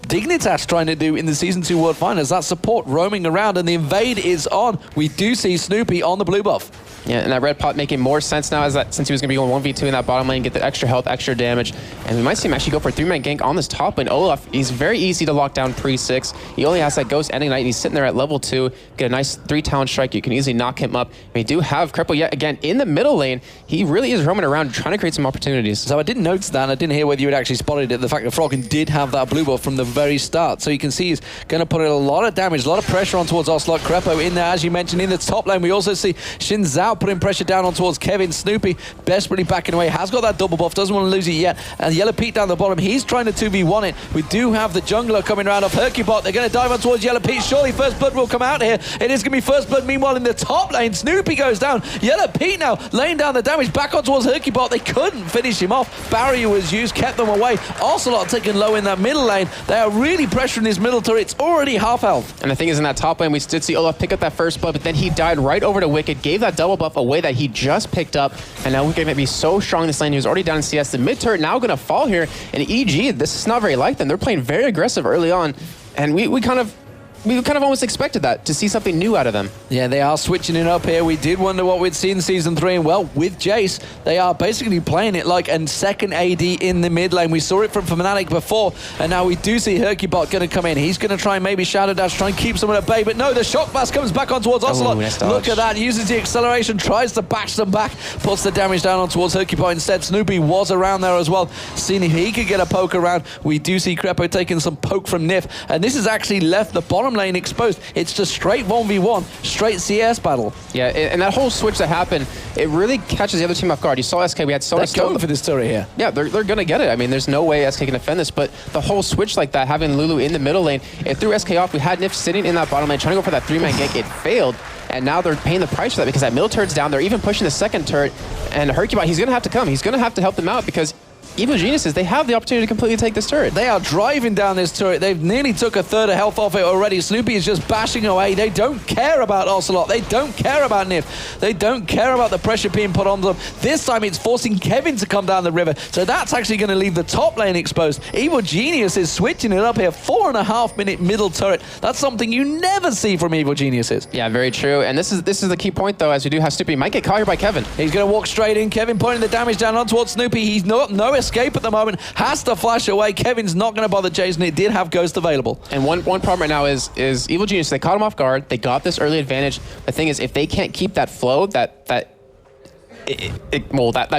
Speaker 4: Dignitas trying to do in the Season 2 World Finals. That support roaming around, and the invade is on. We do see Snoopy on the blue buff.
Speaker 11: Yeah, and that red pot making more sense now, as that since he was going to be going 1v2 in that bottom lane, get the extra health, extra damage, and we might see him actually go for a 3-man gank on this top lane. Olaf, he's very easy to lock down pre-6. He only has that Ghost Ending Night, and he's sitting there at level 2. Get a nice 3 talent strike. You can easily knock him up. We do have Cripple yet again in the middle lane. He really is roaming around trying to create some opportunities.
Speaker 4: So I didn't notice that, and I didn't hear whether you had actually spotted it, the fact that Froggen did have that blue buff from the very start. So you can see he's going to put a lot of damage, a lot of pressure on towards Ocelot. Crepo in there, as you mentioned, in the top lane. We also see Xin Zhao putting pressure down on towards Kevin. Snoopy desperately backing away, has got that double buff, doesn't want to lose it yet. And Yellow Pete down the bottom, he's trying to 2v1 it. We do have the jungler coming around off Hercubot. They're going to dive on towards Yellow Pete. Surely First Blood will come out here. It is going to be First Blood. Meanwhile, in the top lane, Snoopy goes down. Yellow Pete now laying down the damage back on towards Hercubot. They couldn't finish him off. Barrier was used, kept them away. Ocelot taken low in that middle lane. They are really pressuring this middle turret. It's already half health.
Speaker 11: And the thing is, in that top lane, we did see Olaf pick up that First Blood, but then he died right over to Wicked, gave that double buff away that he just picked up, and now Wicked might be so strong in this lane. He was already down in CS. The mid turret now going to fall here, and EG, this is not very like them. They're playing very aggressive early on, and we kind of almost expected that, to see something new out of them.
Speaker 4: Yeah, they are switching it up here. We did wonder what we'd see in Season 3, and well, with Jace, they are basically playing it like a second AD in the mid lane. We saw it from Fnatic before, and now we do see Hercubot going to come in. He's going to try and maybe Shadow Dash, try and keep someone at bay, but no, the Shock Blast comes back on towards Ocelot.
Speaker 11: Nice
Speaker 4: Look at that, uses the acceleration, tries to bash them back, puts the damage down on towards Hercubot instead. Snoopy was around there as well, seeing if he could get a poke around. We do see Crepo taking some poke from Nif, and this has actually left the bottom lane exposed. It's just straight 1v1, straight CS battle.
Speaker 11: Yeah, and that whole switch that happened, it really catches the other team off guard. You saw SK, we had so much...
Speaker 4: They're going for this turret here.
Speaker 11: Yeah, they're going to get it. I mean, there's no way SK can defend this, but the whole switch like that, having Lulu in the middle lane, it threw SK off. We had Nif sitting in that bottom lane, trying to go for that 3-man gank. It failed, and now they're paying the price for that because that middle turret's down. They're even pushing the second turret, and Hercubot, he's going to have to come. He's going to have to help them out because Evil Geniuses, they have the opportunity to completely take this turret.
Speaker 4: They are driving down this turret. They've nearly took a third of health off it already. Snoopy is just bashing away. They don't care about Ocelot. They don't care about Nif. They don't care about the pressure being put on them. This time it's forcing Kevin to come down the river. So that's actually going to leave the top lane exposed. Evil Genius is switching it up here. 4.5-minute middle turret. That's something you never see from Evil Geniuses.
Speaker 11: Yeah, very true. And this is the key point, though, as we do have Snoopy. He might get caught here by Kevin.
Speaker 4: He's going to walk straight in. Kevin pointing the damage down on towards Snoopy. He's no escape at the moment. Has to flash away. Kevin's not going to bother chasing it. Did have Ghost available.
Speaker 11: And one problem right now is Evil Genius. They caught him off guard. They got this early advantage. The thing is, if they can't keep that flow, that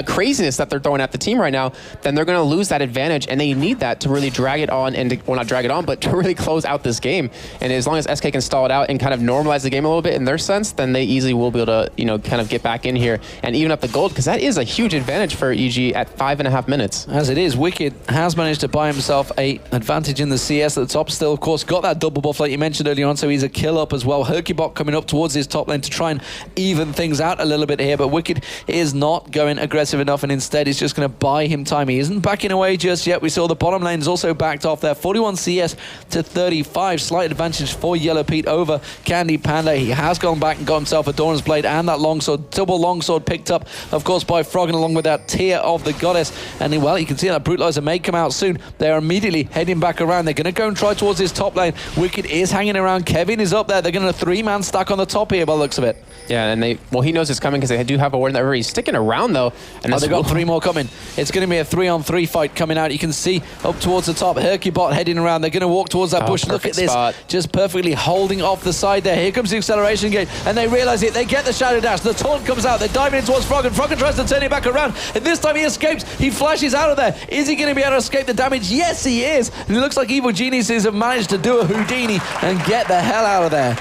Speaker 11: craziness that they're throwing at the team right now, then they're going to lose that advantage, and they need that to really drag it on, and well, not drag it on, but to really close out this game. And as long as SK can stall it out and kind of normalize the game a little bit in their sense, then they easily will be able to, kind of get back in here and even up the gold, because that is a huge advantage for EG at 5.5 minutes.
Speaker 4: As it is, Wicked has managed to buy himself an advantage in the CS at the top. Still, of course, got that double buff like you mentioned earlier on, so he's a kill up as well. Hercubot coming up towards his top lane to try and even things out a little bit here, but Wicked is not going aggressive enough, and instead is just going to buy him time. He isn't backing away just yet. We saw the bottom lane is also backed off there. 41 CS to 35. Slight advantage for Yellow Pete over Candy Panda. He has gone back and got himself a Doran's Blade and that longsword. Double longsword picked up, of course, by Froggen along with that Tear of the Goddess. And well, you can see that Brutalizer may come out soon. They're immediately heading back around. They're going to go and try towards this top lane. Wicked is hanging around. Kevin is up there. They're going to 3-man stack on the top here by the looks of it.
Speaker 11: Yeah, and he knows it's coming because they do have a ward in that river. He's sticking around though. And
Speaker 4: they've got 3 more coming. It's going to be a 3-on-3 fight coming out. You can see up towards the top, Hercubot heading around. They're going to walk towards that bush. Look at this, just perfectly holding off the side there. Here comes the acceleration gate, and they realize it. They get the Shadow Dash. The taunt comes out. They're diving in towards Froggen. Froggen tries to turn it back around, and this time he escapes. He flashes out of there. Is he going to be able to escape the damage? Yes, he is. And it looks like Evil Geniuses have managed to do a Houdini and get the hell out of there.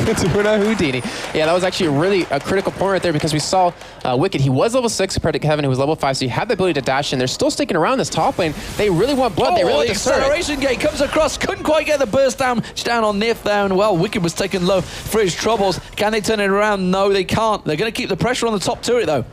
Speaker 11: Doing a Houdini. Yeah, that was actually really a critical point right there, because we saw Wicked. He was level 6 compared to Kevin, who was level 5, so you have the ability to dash in. They're still sticking around this top lane. They really want blood. They really want
Speaker 4: the acceleration gate comes across. Couldn't quite get the burst down on Nif there, and well, Wicked was taken low for his troubles. Can they turn it around? No, they can't. They're going to keep the pressure on the top turret though.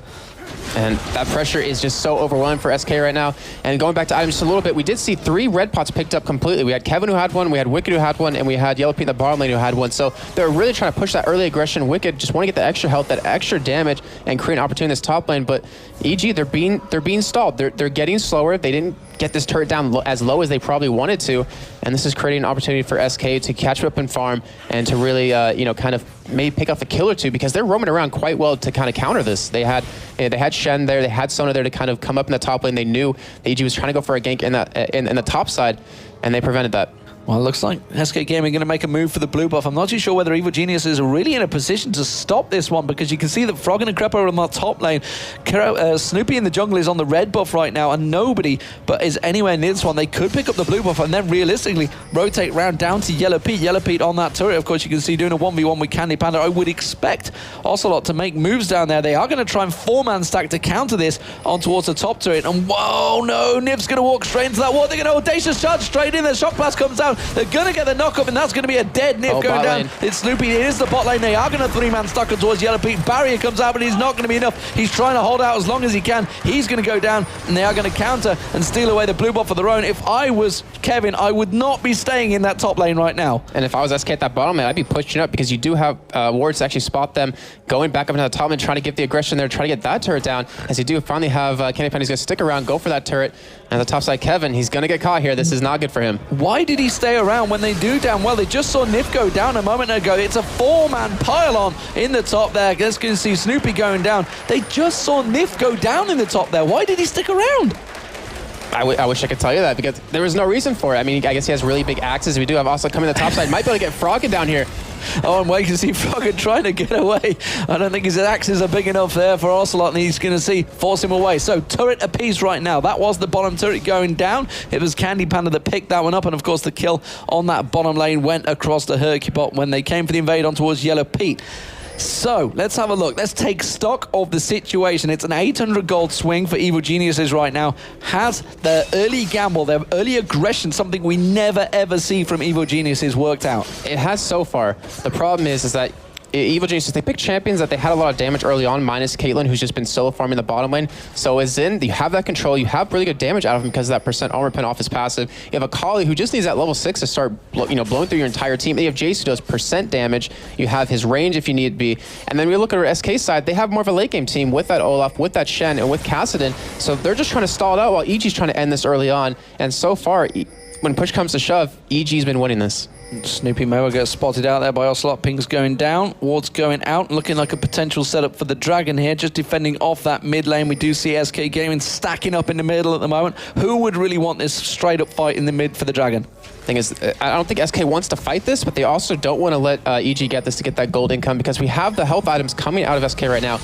Speaker 11: And that pressure is just so overwhelming for SK right now. And going back to items just a little bit, we did see 3 red pots picked up completely. We had Kevin who had one, we had Wicked who had one, and we had Yellow Pete in the bottom lane who had one. So they're really trying to push that early aggression. Wicked just want to get the extra health, that extra damage, and create an opportunity in this top lane. But EG, they're being stalled. They're getting slower. They didn't get this turret down as low as they probably wanted to, and this is creating an opportunity for SK to catch up and farm and to really, kind of maybe pick off a kill or two, because they're roaming around quite well to kind of counter this. They had Shen there, they had Sona there to kind of come up in the top lane. They knew that EG was trying to go for a gank in the top side, and they prevented that.
Speaker 4: Well, it looks like SK Gaming going to make a move for the blue buff. I'm not too sure whether Evil Geniuses are really in a position to stop this one, because you can see that Frog and Crepo are on the top lane. Snoopy in the jungle is on the red buff right now, and nobody but is anywhere near this one. They could pick up the blue buff and then realistically rotate round down to Yellow Pete. Yellow Pete on that turret, of course, you can see doing a 1v1 with Candy Panda. I would expect Ocelot to make moves down there. They are going to try and 4-man stack to counter this on towards the top turret. And whoa, no, Niv's going to walk straight into that wall. They're going to audacious charge straight in. The shock blast comes out. They're going to get the knock up, and that's going to be a dead Niv going down. It's Snoopy. It is the bot lane. They are going to 3-man stack towards Yellow Pete. Barrier comes out, but he's not going to be enough. He's trying to hold out as long as he can. He's going to go down, and they are going to counter and steal away the blue buff for their own. If I was Kevin, I would not be staying in that top lane right now.
Speaker 11: And if I was SK at that bottom lane, I'd be pushing up, because you do have wards to actually spot them, going back up into the top lane, trying to get the aggression there, trying to get that turret down. As you do finally have Candy Penny's going to stick around, go for that turret. And the top side, Kevin, he's going to get caught here. This is not good for him.
Speaker 4: Why did he stay around when they do down well? They just saw Nif go down a moment ago. It's a 4-man pylon in the top there. Let's go see Snoopy going down. They just saw Nif go down in the top there. Why did he stick around?
Speaker 11: I wish I could tell you that, because there was no reason for it. I mean, I guess he has really big axes. We do have also coming to the top side. Might be able to get Froggen down here.
Speaker 4: Oh, I'm waiting to see Froggen trying to get away. I don't think his axes are big enough there for Ocelot, and he's going to force him away. So, turret apiece right now. That was the bottom turret going down. It was Candy Panda that picked that one up, and of course the kill on that bottom lane went across the Hercubot when they came for the invade on towards Yellow Pete. So, let's have a look. Let's take stock of the situation. It's an 800 gold swing for Evil Geniuses right now. Has their early gamble, their early aggression, something we never ever see from Evil Geniuses, worked out?
Speaker 11: It has so far. The problem is that Evil Geniuses, they picked champions that they had a lot of damage early on, minus Caitlyn, who's just been solo farming the bottom lane. So as in, you have that control, you have really good damage out of him because of that percent armor pen off his passive. You have a Kali who just needs that level 6 to start blowing through your entire team. You have Jace who does percent damage. You have his range if you need be. And then we look at our SK side, they have more of a late game team with that Olaf, with that Shen, and with Kassadin. So they're just trying to stall it out while EG's trying to end this early on. And so far, when push comes to shove, EG's been winning this.
Speaker 4: Snoopy Moa gets spotted out there by Ocelot. Ping's going down, Ward's going out, looking like a potential setup for the Dragon here, just defending off that mid lane. We do see SK Gaming stacking up in the middle at the moment. Who would really want this straight up fight in the mid for the Dragon?
Speaker 11: Thing is, I don't think SK wants to fight this, but they also don't want to let EG get this to get that gold income, because we have the health items coming out of SK right now.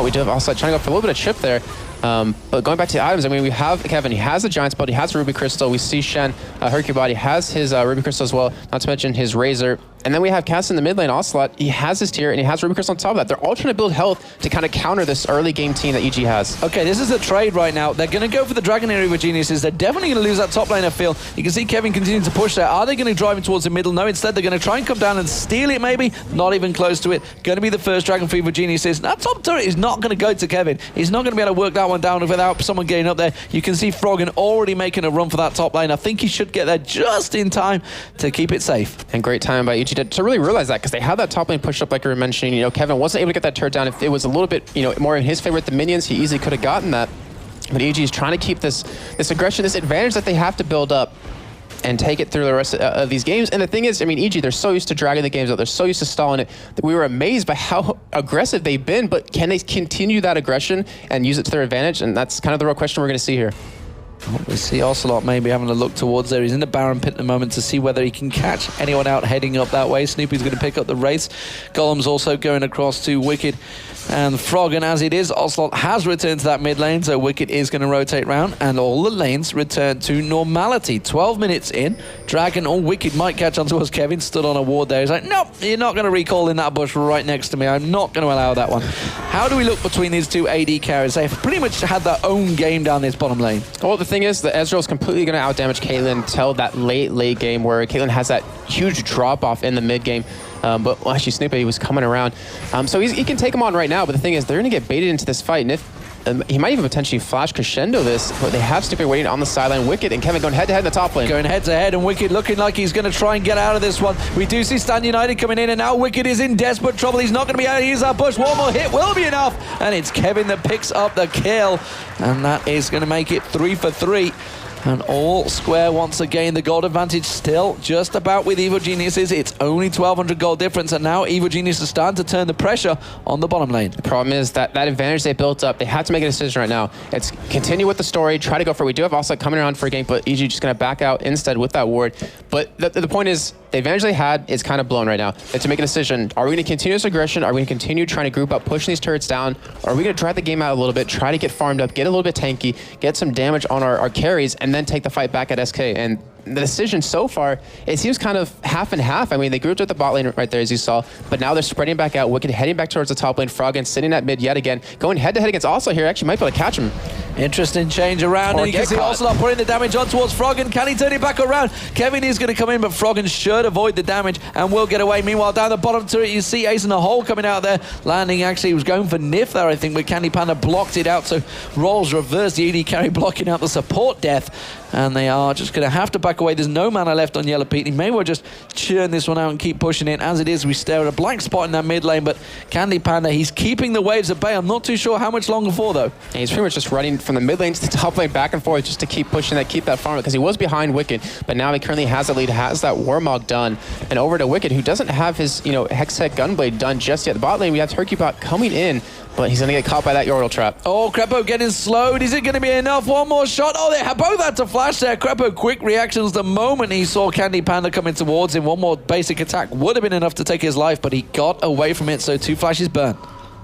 Speaker 11: We do have also trying to go for a little bit of chip there. But going back to the items, I mean, we have Kevin, he has the Giant's Belt, he has Ruby Crystal, we see Shen, Hercubot, he has his Ruby Crystal as well, not to mention his Razor. And then we have Cass in the mid lane, Ocelot, he has his tier, and he has Ruby Crystal on top of that. They're all trying to build health to kind of counter this early game team that EG has.
Speaker 4: Okay, this is a trade right now. They're going to go for the Dragon area with Geniuses. They're definitely going to lose that top lane, I feel. You can see Kevin continuing to push there. Are they going to drive him towards the middle? No, instead they're going to try and come down and steal it maybe. Not even close to it. Going to be the first Dragon for Geniuses. That top turret is not going to go to Kevin. He's not going to be able to work that one down without someone getting up there. You can see Froggen already making a run for that top lane. I think he should get there just in time to keep it safe.
Speaker 11: And great time by EG to really realize that, because they had that top lane pushed up like you were mentioning. Kevin wasn't able to get that turret down. If it was a little bit more in his favor with the minions, he easily could have gotten that. But EG is trying to keep this aggression, this advantage that they have to build up and take it through the rest of these games. And the thing is, I mean, EG, they're so used to dragging the games out. They're so used to stalling it that we were amazed by how aggressive they've been. But can they continue that aggression and use it to their advantage? And that's kind of the real question we're going to see here.
Speaker 4: We see Ocelot maybe having a look towards there. He's in the Baron pit at the moment to see whether he can catch anyone out heading up that way. Snoopy's going to pick up the race. Golem's also going across to Wicked and Froggen. As it is, Ocelot has returned to that mid lane, so Wicked is going to rotate round, and all the lanes return to normality. 12 minutes in, Dragon or Wicked might catch onto us. Kevin stood on a ward there. He's like, nope, you're not going to recall in that bush right next to me. I'm not going to allow that one. How do we look between these two AD carries? They've pretty much had their own game down this bottom lane.
Speaker 11: Well, the thing is, the Ezreal's completely going to outdamage Caitlyn till that late game where Caitlyn has that huge drop-off in the mid game. But well, actually, Snoopy was coming around. So he can take him on right now, but the thing is, they're going to get baited into this fight. And if he might even potentially flash crescendo this, but they have Snoopy waiting on the sideline. Wicked and Kevin going head-to-head in the top lane.
Speaker 9: Going head-to-head, and Wicked looking like he's going to try and get out of this one. We do see Stan United coming in, and now Wicked is in desperate trouble. He's not going to be able to use that push. One more hit will be enough, and it's Kevin that picks up the kill, and that is going to make it 3 for 3. And all square once again. The gold advantage still just about with Evil Geniuses. It's only 1,200 gold difference, and now Evil Genius is starting to turn the pressure on the bottom lane.
Speaker 11: The problem is that advantage they built up, they have to make a decision right now. It's continue with the story, try to go for it. We do have Offset coming around for a game, but EG just going to back out instead with that ward. But the point is, the advantage they had is kind of blown right now. They have to make a decision. Are we going to continue this aggression? Are we going to continue trying to group up, pushing these turrets down? Or are we going to drag the game out a little bit, try to get farmed up, get a little bit tanky, get some damage on our carries, and then take the fight back at SK? And the decision so far, it seems kind of half and half. I mean, they grouped with the bot lane right there, as you saw, but now they're spreading back out. Wicked heading back towards the top lane. Froggen sitting at mid yet again, going head-to-head against Oslo here. Actually might be able to catch him.
Speaker 9: Interesting change around, and you can see Ocelot putting the damage on towards Froggen. Can he turn it back around? Kevin is going to come in, but Froggen should avoid the damage and will get away. Meanwhile, down the bottom turret, you see Ace in a hole coming out there. Landing, actually, he was going for Nif there, I think, but Candy Panda blocked it out, so Rolls reversed the AD carry, blocking out the support death. And they are just going to have to back away. There's no mana left on Yellow Pete. He may well just churn this one out and keep pushing it. As it is, we stare at a blank spot in that mid lane, but Candy Panda, he's keeping the waves at bay. I'm not too sure how much longer for, though.
Speaker 11: And he's pretty much just running from the mid lane to the top lane back and forth just to keep pushing that, keep that farm, because he was behind Wicked, but now he currently has the lead, has that Warmog done, and over to Wicked, who doesn't have his, Hextech Gunblade done just yet. The bot lane, we have Turkeybot coming in, but he's going to get caught by that Yordle trap.
Speaker 9: Oh, Crepo getting slowed. Is it going to be enough? One more shot. Oh, they both had to flash there. Crepo, quick reactions the moment he saw Candy Panda coming towards him. One more basic attack would have been enough to take his life, but he got away from it, so 2 flashes burn.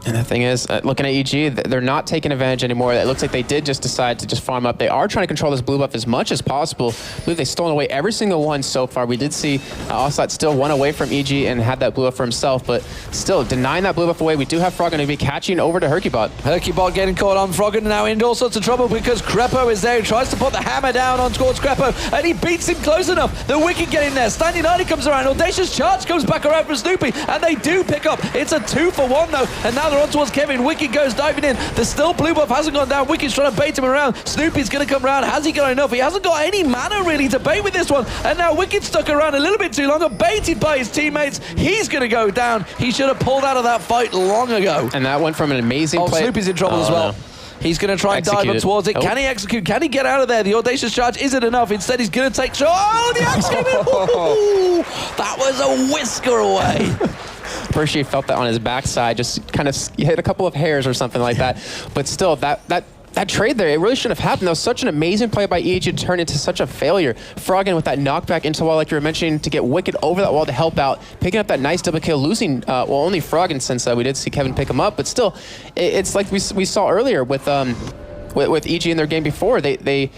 Speaker 11: And the thing is, looking at EG, they're not taking advantage anymore. It looks like they did just decide to just farm up. They are trying to control this blue buff as much as possible. I believe they've stolen away every single one so far. We did see Ocelot still one away from EG and had that blue buff for himself, but still denying that blue buff away. We do have Froggen to be catching over to Herkybot.
Speaker 9: Herkybot getting caught on. Froggen now in all sorts of trouble because Crepo is there. He tries to put the hammer down on towards Crepo, and he beats him close enough. The Wicked get in there. Stan United comes around. Audacious Charge comes back around for Snoopy, and they do pick up. It's a 2 for 1 though, and now they're on towards Kevin. Wicked goes diving in. The still blue buff hasn't gone down. Wicked's trying to bait him around. Snoopy's going to come around. Has he got enough? He hasn't got any mana really to bait with this one. And now Wicked's stuck around a little bit too long, baited by his teammates. He's going to go down. He should have pulled out of that fight long ago.
Speaker 11: And that went from an amazing play.
Speaker 9: Snoopy's in trouble as well. No. He's going to try and dive up towards it. Can he execute? Can he get out of there? The Audacious Charge isn't enough. Instead, he's going to take... Oh, the axe came in! That was a whisker away.
Speaker 11: First, he felt that on his backside, just kind of hit a couple of hairs or something like that. But still, that trade there, it really shouldn't have happened. That was such an amazing play by EG to turn into such a failure. Froggen with that knockback into the wall, like you were mentioning, to get Wicked over that wall to help out, picking up that nice double kill, losing, only Froggen since we did see Kevin pick him up. But still, it's like we saw earlier with EG in their game before. They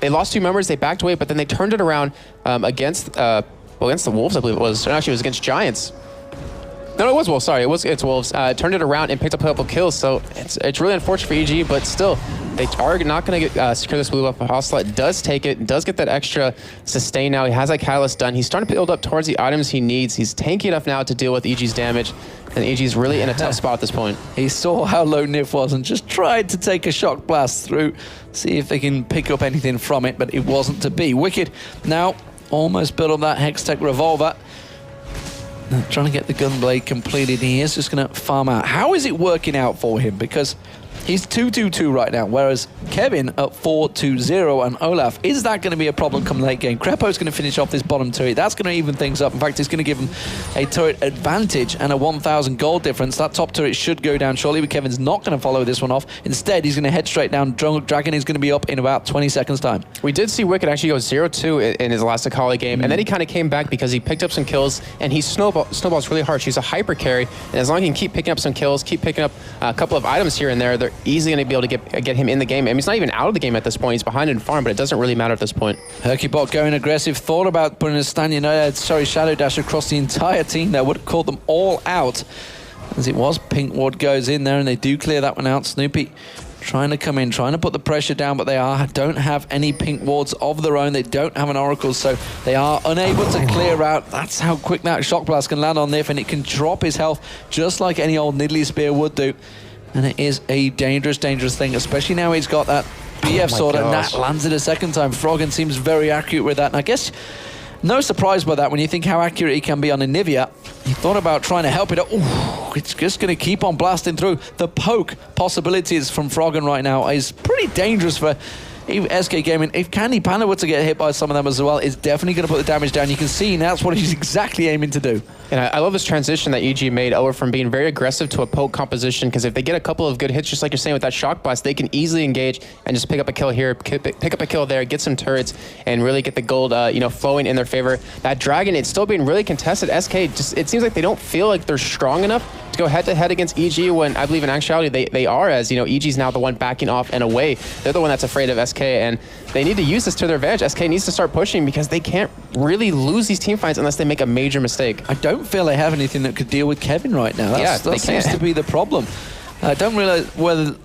Speaker 11: lost 2 members, they backed away, but then they turned it around against the Wolves, I believe it was. Or actually, it was against Giants. No, it was Wolves. Sorry, it's Wolves. Turned it around and picked up a couple kills. So it's really unfortunate for EG, but still, they are not going to secure this blue buff. Ocelot does take it, does get that extra sustain now. He has that catalyst done. He's starting to build up towards the items he needs. He's tanky enough now to deal with EG's damage, and EG's really in a tough spot at this point.
Speaker 9: He saw how low Nif was and just tried to take a shock blast through, see if they can pick up anything from it, but it wasn't to be. Wicked now almost built up that Hextech revolver. Trying to get the Gunblade completed. He is just going to farm out. How is it working out for him? Because he's 2-2-2 right now, whereas Kevin at 4-2-0 and Olaf. Is that going to be a problem come late game? Crepo's going to finish off this bottom turret. That's going to even things up. In fact, it's going to give him a turret advantage and a 1,000 gold difference. That top turret should go down shortly, but Kevin's not going to follow this one off. Instead, he's going to head straight down. Dragon is going to be up in about 20 seconds time.
Speaker 11: We did see Wicked actually go 0-2 in his last Akali game, and then he kind of came back because he picked up some kills, and he snowballs really hard. She's a hyper carry, and as long as he can keep picking up some kills, keep picking up a couple of items here and there, they're easily going to be able to get him in the game. I mean, he's not even out of the game at this point. He's behind in farm, but it doesn't really matter at this point.
Speaker 9: Herkybot going aggressive. Thought about putting a Shadow Dash across the entire team there. Would have caught them all out. As it was, Pink Ward goes in there, and they do clear that one out. Snoopy trying to come in, trying to put the pressure down, but they don't have any Pink Wards of their own. They don't have an Oracle, so they are unable to clear out. That's how quick that Shock Blast can land on Nif, and it can drop his health just like any old Nidalee Spear would do.
Speaker 4: And it is a dangerous, dangerous thing, especially now he's got that BF sword, and that lands it a second time. Froggen seems very accurate with that, and I guess no surprise by that when you think how accurate he can be on Anivia. He thought about trying to help it out. Ooh, it's just going to keep on blasting through. The poke possibilities from Froggen right now is pretty dangerous for SK Gaming. If Candy Panda were to get hit by some of them as well, it's definitely going to put the damage down. You can see that's what he's exactly aiming to do.
Speaker 11: And I love this transition that EG made over from being very aggressive to a poke composition, because if they get a couple of good hits, just like you're saying with that shock blast, they can easily engage and just pick up a kill here, pick up a kill there, get some turrets, and really get the gold flowing in their favor. That Dragon, it's still being really contested. SK, it seems like they don't feel like they're strong enough to go head-to-head against EG, when I believe in actuality they are, as EG's now the one backing off and away. They're the one that's afraid of SK, and they need to use this to their advantage. SK needs to start pushing, because they can't really lose these team fights unless they make a major mistake.
Speaker 4: I don't feel they have anything that could deal with Kevin right now. That seems to be the problem. I don't realize whether...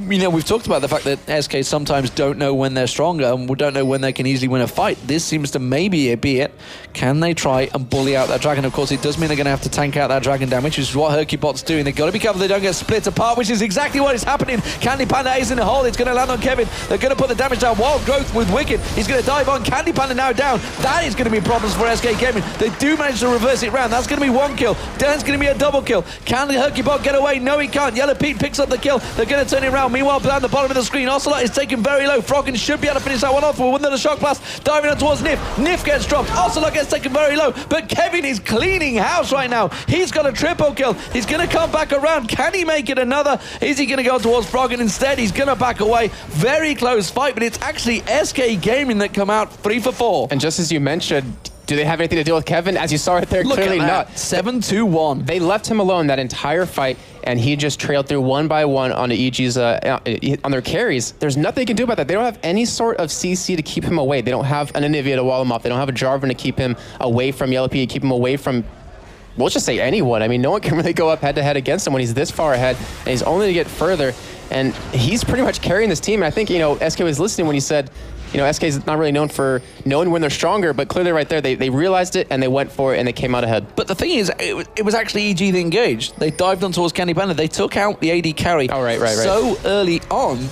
Speaker 4: we've talked about the fact that SK sometimes don't know when they're stronger, and we don't know when they can easily win a fight. This seems to maybe be it. Can they try and bully out that Dragon? Of course, it does mean they're going to have to tank out that Dragon damage, which is what Hercubot's doing. They've got to be careful they don't get split apart, which is exactly what is happening. Candy Panda is in the hole. It's going to land on Kevin. They're going to put the damage down. Wild Growth with Wicked. He's going to dive on. Candy Panda now down. That is going to be problems for SK Gaming. They do manage to reverse it round. That's going to be one kill. Dan's going to be a double kill. Can Hercubot get away? No, he can't. Yellow Pete picks up the kill. They're going to turn it around. Meanwhile, down the bottom of the screen, Ocelot is taken very low. Froggen should be able to finish that one off with another shock blast. Diving on towards Nif. Nif gets dropped. Ocelot gets taken very low. But Kevin is cleaning house right now. He's got a triple kill. He's going to come back around. Can he make it another? Is he going to go towards Froggen instead? He's going to back away. Very close fight, but it's actually SK Gaming that come out 3 for 4.
Speaker 11: And just as you mentioned, do they have anything to deal with Kevin? As you saw right there, clearly not.
Speaker 4: 7-2-1.
Speaker 11: They left him alone that entire fight, and he just trailed through one by one on EG's on their carries. There's nothing they can do about that. They don't have any sort of CC to keep him away. They don't have an Anivia to wall him off. They don't have a Jarvan to keep him away from Yellow P, to keep him away from, we'll just say anyone. I mean, no one can really go up head-to-head against him when he's this far ahead, and he's only to get further. And he's pretty much carrying this team. And I think, SK was listening when he said, SK is not really known for knowing when they're stronger, but clearly right there, they realized it and they went for it and they came out ahead.
Speaker 4: But the thing is, it was actually EG that engaged. They dived on towards Candy Panda. They took out the AD carry so early on,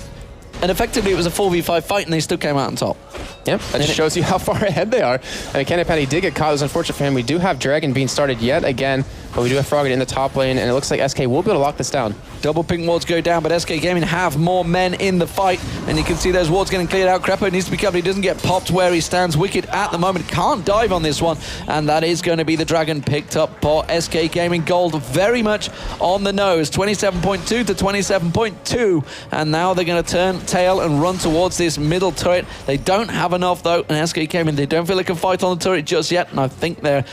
Speaker 4: and effectively it was a 4v5 fight and they still came out on top.
Speaker 11: Yep, that just shows you how far ahead they are. And Candy Panda did get caught. It was unfortunate for him. We do have Dragon being started yet again, but we do have Froggen in the top lane, and it looks like SK will be able to lock this down.
Speaker 4: Double pink wards go down, but SK Gaming have more men in the fight, and you can see those wards getting cleared out. Crepo needs to be covered. He doesn't get popped where he stands. Wicked at the moment can't dive on this one, and that is going to be the Dragon picked up for SK Gaming. Gold very much on the nose, 27.2 to 27.2, and now they're going to turn tail and run towards this middle turret. They don't have enough though, and SK Gaming, they don't feel they can fight on the turret just yet, and I think they're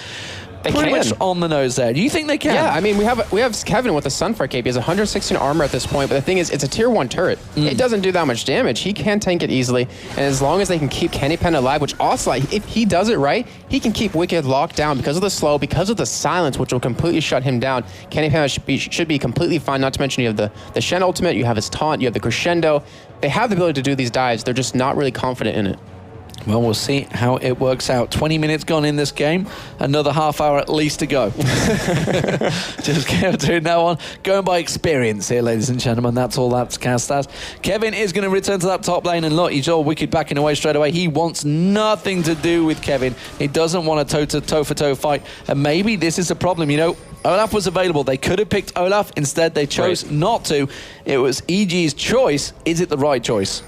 Speaker 4: pretty much on the nose there. Do you think they can?
Speaker 11: Yeah, I mean, we have Kevin with the Sunfire cape. He has 116 armor at this point, but the thing is, it's a tier 1 turret. It doesn't do that much damage. He can tank it easily, and as long as they can keep Candy Panda alive, which also, if he does it right, he can keep Wicked locked down because of the slow, because of the silence, which will completely shut him down. Candy Panda should be completely fine, not to mention you have the Shen ultimate, you have his taunt, you have the crescendo. They have the ability to do these dives. They're just not really confident in it.
Speaker 4: Well, we'll see how it works out. 20 minutes gone in this game. Another half hour at least to go. Just doing that one. Going by experience here, ladies and gentlemen. That's all that's cast as. Kevin is going to return to that top lane, and look, he's all Wicked backing away straight away. He wants nothing to do with Kevin. He doesn't want a toe-for-toe fight. And maybe this is a problem. Olaf was available. They could have picked Olaf. Instead, they chose not to. It was EG's choice. Is it the right choice?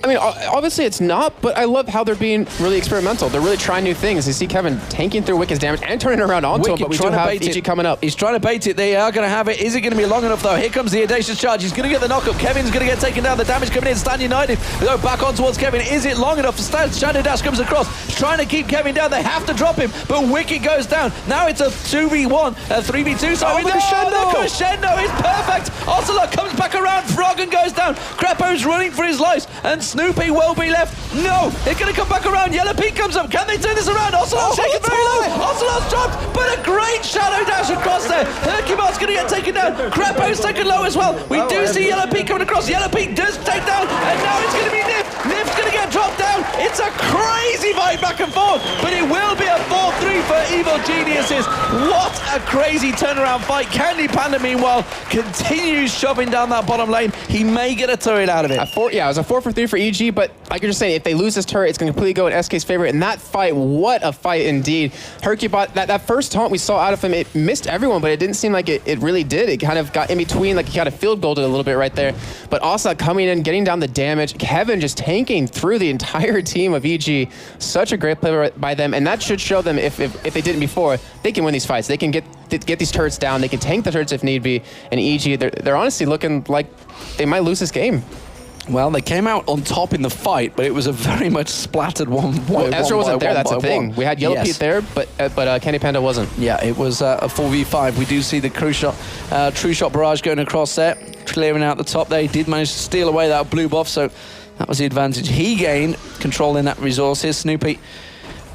Speaker 11: I mean, obviously it's not, but I love how they're being really experimental. They're really trying new things. You see Kevin tanking through Wicked's damage and turning around onto him, but we do have EG coming up.
Speaker 4: He's trying to bait it. They are going to have it. Is it going to be long enough, though? Here comes the audacious charge. He's going to get the knock-up. Kevin's going to get taken down. The damage coming in. Stan United. They go back on towards Kevin. Is it long enough? Stan Shadow Dash comes across. Trying to keep Kevin down. They have to drop him, but Wicked goes down. Now it's a 2v1, a 3v2. Sorry, the crescendo is perfect. Ocelot comes back around. Froggen goes down. Crepo's running for his life, and Snoopy will be left. No, they're going to come back around. Yellow Pete comes up. Can they turn this around? Ocelot's shaking very low. Ocelot's dropped, but a great Shadow Dash across there. Hercubot's going to get taken down. Crepo's taken low as well. We do see Yellow Pete coming across. Yellow Pete does take down, and now it's going to be Nif. Nif's going to
Speaker 9: get dropped down. It's a crazy fight back and forth, but it will be a 4-3 for Evil Geniuses. What a crazy turnaround fight. Candy Panda, meanwhile, continues shoving down that bottom lane. He may get a turret out of it.
Speaker 11: It was a 4 for 3 for EG, but like you're saying, if they lose this turret, it's going to completely go in SK's favor. And that fight, what a fight indeed. Hercubot, that first taunt we saw out of him, it missed everyone, but it didn't seem like it really did. It kind of got in between, like he got a field goal a little bit right there. But also coming in, getting down the damage. Kevin just tanking through the entire team of EG. Such a great play by them, and that should show them if they didn't before, they can win these fights. They can get these turrets down. They can tank the turrets if need be. And EG, they're honestly looking like they might lose this game.
Speaker 4: Well, they came out on top in the fight, but it was a very much splattered one.
Speaker 11: Ezreal wasn't there, that's the thing. We had Yellow Pete there, but Candy Panda wasn't.
Speaker 4: Yeah, it was a 4v5. We do see the True Shot barrage going across there, clearing out the top there. He did manage to steal away that blue buff, so that was the advantage he gained, controlling that resource. Here's Snoopy.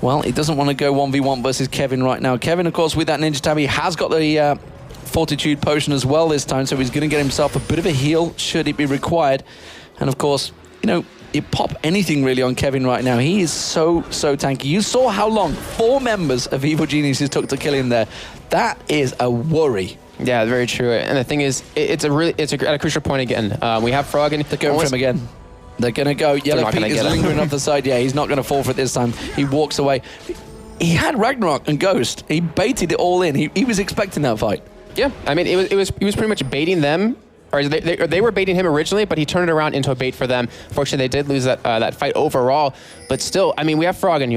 Speaker 4: Well, he doesn't want to go 1v1 versus Kevin right now. Kevin, of course, with that Ninja Tab, he has got the Fortitude Potion as well this time, so he's going to get himself a bit of a heal should it be required. And of course, you know, you pop anything really on Kevin right now. He is so tanky. You saw how long 4 members of Evil Geniuses took to kill him there. That is a worry.
Speaker 11: Yeah, very true. And the thing is, it's at a crucial point again. We have Froggen.
Speaker 4: They're going for him again. They're going to go. Yellow Pete is lingering off the side. Yeah, he's not going to fall for it this time. He walks away. He had Ragnarok and Ghost. He baited it all in. He was expecting that fight.
Speaker 11: Yeah, I mean, he was pretty much baiting them. Or they were baiting him originally, but he turned it around into a bait for them. Fortunately, they did lose that fight overall. But still, I mean, we have Froggen.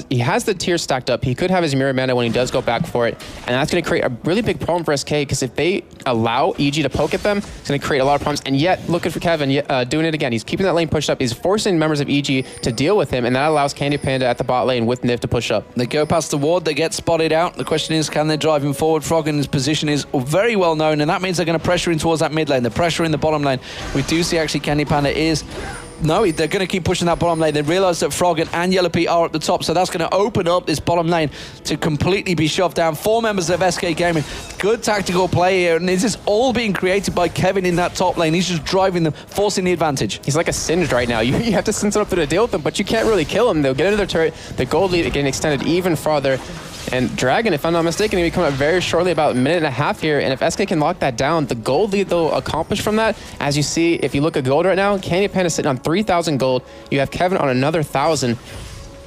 Speaker 11: He has the tier stacked up. He could have his mirror mana when he does go back for it. And that's going to create a really big problem for SK, because if they allow EG to poke at them, it's going to create a lot of problems. And yet, looking for Kevin, doing it again. He's keeping that lane pushed up. He's forcing members of EG to deal with him, and that allows Candy Panda at the bot lane with Niv to push up.
Speaker 4: They go past the ward. They get spotted out. The question is, can they drive him forward? Froggen's position is very well known, and that means they're going to pressure him towards that mid lane. The pressure in the bottom lane. We do see actually Candy Panda is... No, they're going to keep pushing that bottom lane. They realize that Froggen and Yellow Pete are at the top, so that's going to open up this bottom lane to completely be shoved down. 4 members of SK Gaming. Good tactical play here, and this is all being created by Kevin in that top lane. He's just driving them, forcing the advantage.
Speaker 11: He's like a singed right now. You have to send someone up to deal with them, but you can't really kill them. They'll get into their turret. The gold lead getting extended even farther. And Dragon, if I'm not mistaken, will be coming up very shortly, about a minute and a half here. And if SK can lock that down, the gold lead they'll accomplish from that, as you see, if you look at gold right now, Candy Panda sitting on 3,000 gold. You have Kevin on another 1,000.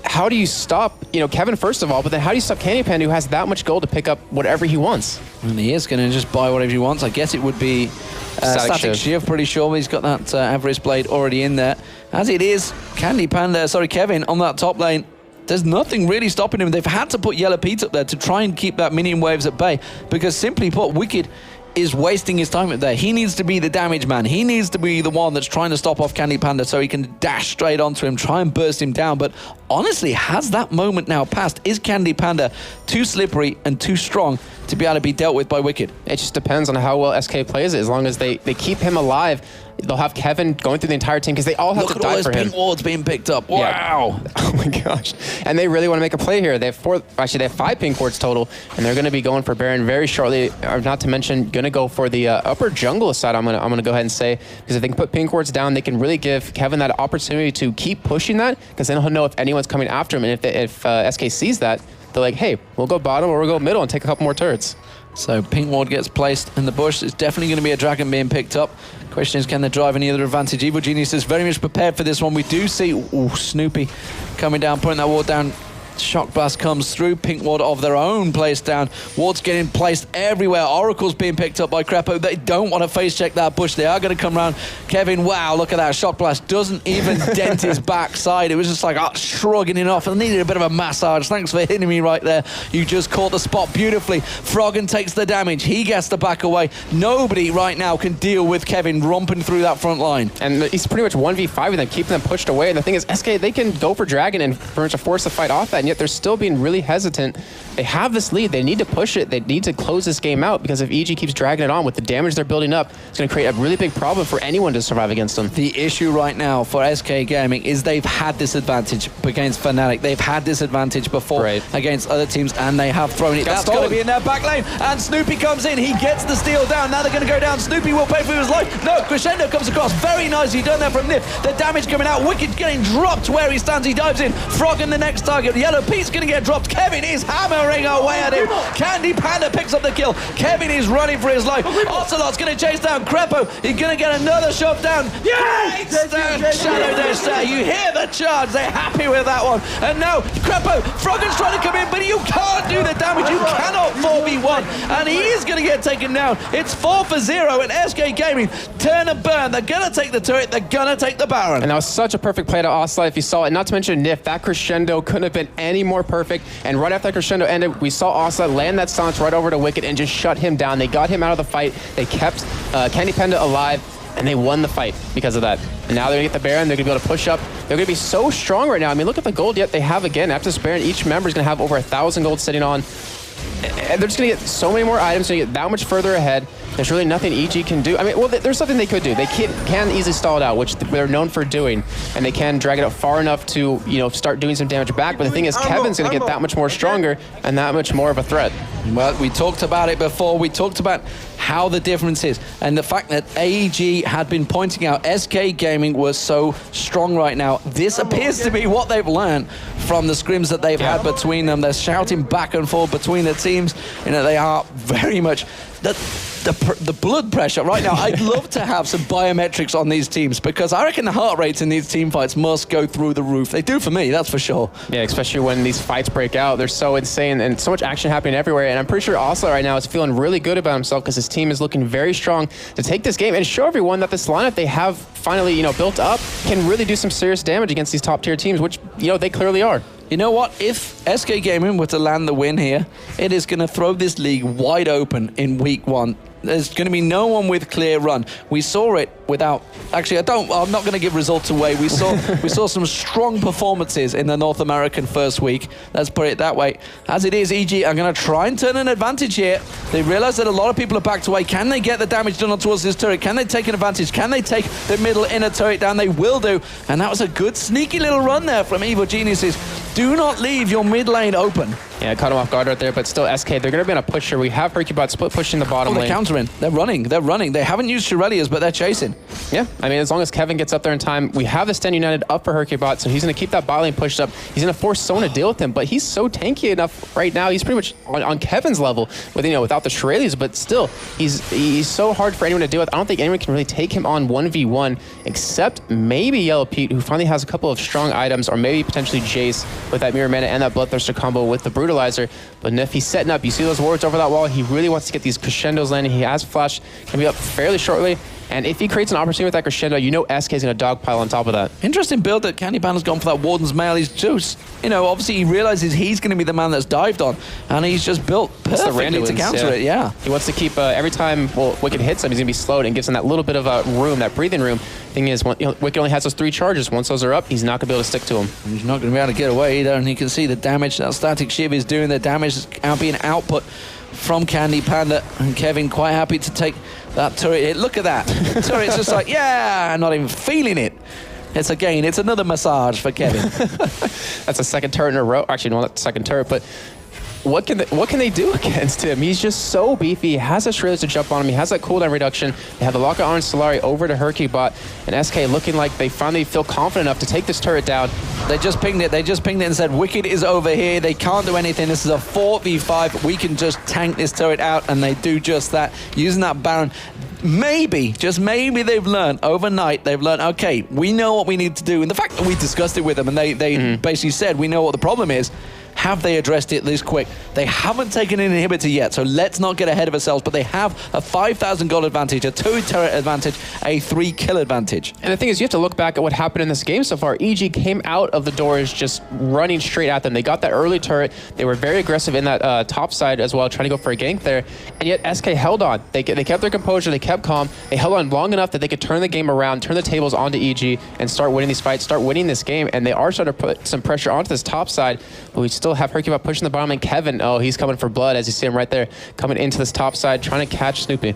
Speaker 11: How do you stop, Kevin first of all, but then how do you stop Candy Panda, who has that much gold to pick up whatever he wants?
Speaker 4: And he is going to just buy whatever he wants. I guess it would be Static Shiv, pretty sure. He's got that Avarice Blade already in there. As it is, Kevin on that top lane. There's nothing really stopping him. They've had to put Yellow Pete up there to try and keep that minion waves at bay, because simply put, Wicked is wasting his time up there. He needs to be the damage man. He needs to be the one that's trying to stop off Candy Panda so he can dash straight onto him, try and burst him down. But honestly, has that moment now passed? Is Candy Panda too slippery and too strong to be able to be dealt with by Wicked?
Speaker 11: It just depends on how well SK plays it. As long as they keep him alive, they'll have Kevin going through the entire team, because they all have to die for him.
Speaker 4: Look at all those pink wards being picked up. Wow.
Speaker 11: Yeah. Oh my gosh. And they really want to make a play here. They have 5 pink wards total, and they're going to be going for Baron very shortly. Not to mention, going to go for the upper jungle side, I'm going to go ahead and say, because if they can put pink wards down, they can really give Kevin that opportunity to keep pushing that, because then he'll know if anyone's coming after him. And if SK sees that, they're like, hey, we'll go bottom or we'll go middle and take a couple more turrets.
Speaker 4: So pink ward gets placed in the bush. It's definitely going to be a dragon being picked up. Question is, can they drive any other advantage? Evil Genius is very much prepared for this one. We do see Snoopy coming down, putting that ward down. Shock Blast comes through. Pink ward of their own placed down. Wards getting placed everywhere. Oracle's being picked up by Crepo. They don't want to face check that bush. They are going to come around. Kevin, wow, look at that. Shock Blast doesn't even dent his backside. It was just like shrugging it off. I needed a bit of a massage. Thanks for hitting me right there. You just caught the spot beautifully. Froggen takes the damage. He gets the back away. Nobody right now can deal with Kevin romping through that front line.
Speaker 11: And he's pretty much 1v5 with them, keeping them pushed away. And the thing is, SK, they can go for Dragon and pretty much force the fight off that. and yet they're still being really hesitant. They have this lead. They need to push it. They need to close this game out, because if EG keeps dragging it on with the damage they're building up, it's going to create a really big problem for anyone to survive against them.
Speaker 4: The issue right now for SK Gaming is they've had this advantage against Fnatic. They've had this advantage before against other teams, and they have thrown it. That's going to be in their back lane, and Snoopy comes in. He gets the steal down. Now they're going to go down. Snoopy will pay for his life. No, Crescendo comes across. Very nicely done there from Nif. The damage coming out. Wicked getting dropped where he stands. He dives in. Frog in the next target. Yellow Pete's going to get dropped. Kevin is hammering away at him. Candy Panda picks up the kill. Kevin is running for his life. Ocelot's going to chase down Crepo. He's going to get another shot down. Great Shadow Dash there. You hear the charge. They're happy with that one. And now Crepo, Froggen's trying to come in, but you can't do the damage. You cannot 4v1. And he is going to get taken down. It's 4-0, and SK Gaming turn and burn. They're going to take the turret. They're going to take the Baron.
Speaker 11: And that was such a perfect play to Ocelot if you saw it. Not to mention Nif. That crescendo couldn't have been any more perfect. And right after that crescendo ended, we saw Ocelot land that silence right over to Wicked and just shut him down. They got him out of the fight. They kept Candy Panda alive, and they won the fight because of that. And now they're going to get the Baron. They're going to be able to push up. They're going to be so strong right now. I mean, look at the gold yet they have again. After this Baron, each member is going to have over 1,000 gold sitting on. And they're just going to get so many more items, going to get that much further ahead. There's really nothing EG can do. I mean, well, there's something they could do. They can easily stall it out, which they're known for doing, and they can drag it out far enough to, you know, start doing some damage back. But the thing is, Kevin's going to get that much more stronger and that much more of a threat.
Speaker 4: Well, we talked about it before. We talked about how the difference is, and the fact that AEG had been pointing out SK Gaming was so strong right now. This appears to be what they've learned from the scrims that they've had between them. They're shouting back and forth between the teams. You know, they are very much the blood pressure right now. I'd love to have some biometrics on these teams, because I reckon the heart rates in these team fights must go through the roof. They do for me, that's for sure.
Speaker 11: Yeah, especially when these fights break out. They're so insane and so much action happening everywhere. And I'm pretty sure Ocelot right now is feeling really good about himself, because his team is looking very strong to take this game and show everyone that this lineup they have finally, you know, built up can really do some serious damage against these top tier teams, which, you know, they clearly are.
Speaker 4: You know what? If SK Gaming were to land the win here, it is going to throw this league wide open in week one. There's going to be no one with clear run. We saw it without... Actually, I'm not going to give results away. We saw some strong performances in the North American first week. Let's put it that way. As it is, EG are going to try and turn an advantage here. They realize that a lot of people are backed away. Can they get the damage done towards this turret? Can they take an advantage? Can they take the middle inner turret down? They will do. And that was a good sneaky little run there from Evil Geniuses. Do not leave your mid lane open.
Speaker 11: Yeah, caught him off guard right there, but still SK, they're going to be on a pusher. We have Hercubot split pushing the bottom lane.
Speaker 4: They're countering. They're running. They're running. They haven't used Shirelias, but they're chasing.
Speaker 11: Yeah, I mean, as long as Kevin gets up there in time, we have the Stand United up for Hercubot, so he's going to keep that bot lane pushed up. He's going to force someone to deal with him, but he's so tanky enough right now. He's pretty much on Kevin's level with, you know, without the Shirelias, but still, he's so hard for anyone to deal with. I don't think anyone can really take him on 1v1, except maybe Yellow Pete, who finally has a couple of strong items, or maybe potentially Jace with that Mirror Mana and that Bloodthirster combo with the Brutalizer. But Nif, he's setting up. You see those wards over that wall. He really wants to get these crescendos landing. He has flash. Can be up fairly shortly. And if he creates an opportunity with that crescendo, you know SK is going to dogpile on top of that.
Speaker 4: Interesting build that Candy Panda's gone for that Warden's Mail. He's just, you know, obviously he realizes he's going to be the man that's dived on, and he's just built perfectly to counter it, yeah.
Speaker 11: He wants to keep, every time Wicked hits him, he's going to be slowed and gives him that little bit of room, that breathing room. Thing is, you know, Wicked only has those 3 charges. Once those are up, he's not going to be able to stick to him.
Speaker 4: He's not going to be able to get away either, and you can see the damage that Static Shiv is doing. The damage is being output from Candy Panda, and Kevin quite happy to take that turret hit. Look at that. Turret's just like, yeah, not even feeling it. It's another massage for Kevin.
Speaker 11: That's a second turret in a row. Actually, no, not the second turret, but what can they do against him? He's just so beefy. He has a Shrillies to jump on him. He has that cooldown reduction. They have the lockout on Solari over to Hercubot, and SK looking like they finally feel confident enough to take this turret down.
Speaker 4: They just pinged it. They just pinged it and said, Wicked is over here. They can't do anything. This is a 4v5. We can just tank this turret out, and they do just that. Using that Baron, maybe, just maybe they've learned overnight, okay, we know what we need to do. And the fact that we discussed it with them, and they basically said, we know what the problem is. have they addressed it this quick? They haven't taken an inhibitor yet, so let's not get ahead of ourselves, but they have a 5,000 gold advantage, a 2 turret advantage, a 3 kill advantage.
Speaker 11: And the thing is, you have to look back at what happened in this game so far. EG came out of the doors just running straight at them. They got that early turret. They were very aggressive in that top side as well, trying to go for a gank there. And yet SK held on. They kept their composure. They kept calm. They held on long enough that they could turn the game around, turn the tables onto EG, and start winning these fights, start winning this game. And they are starting to put some pressure onto this top side. But we still have Hercule pushing the bottom, and Kevin, oh, he's coming for blood, as you see him right there, coming into this top side, trying to catch Snoopy.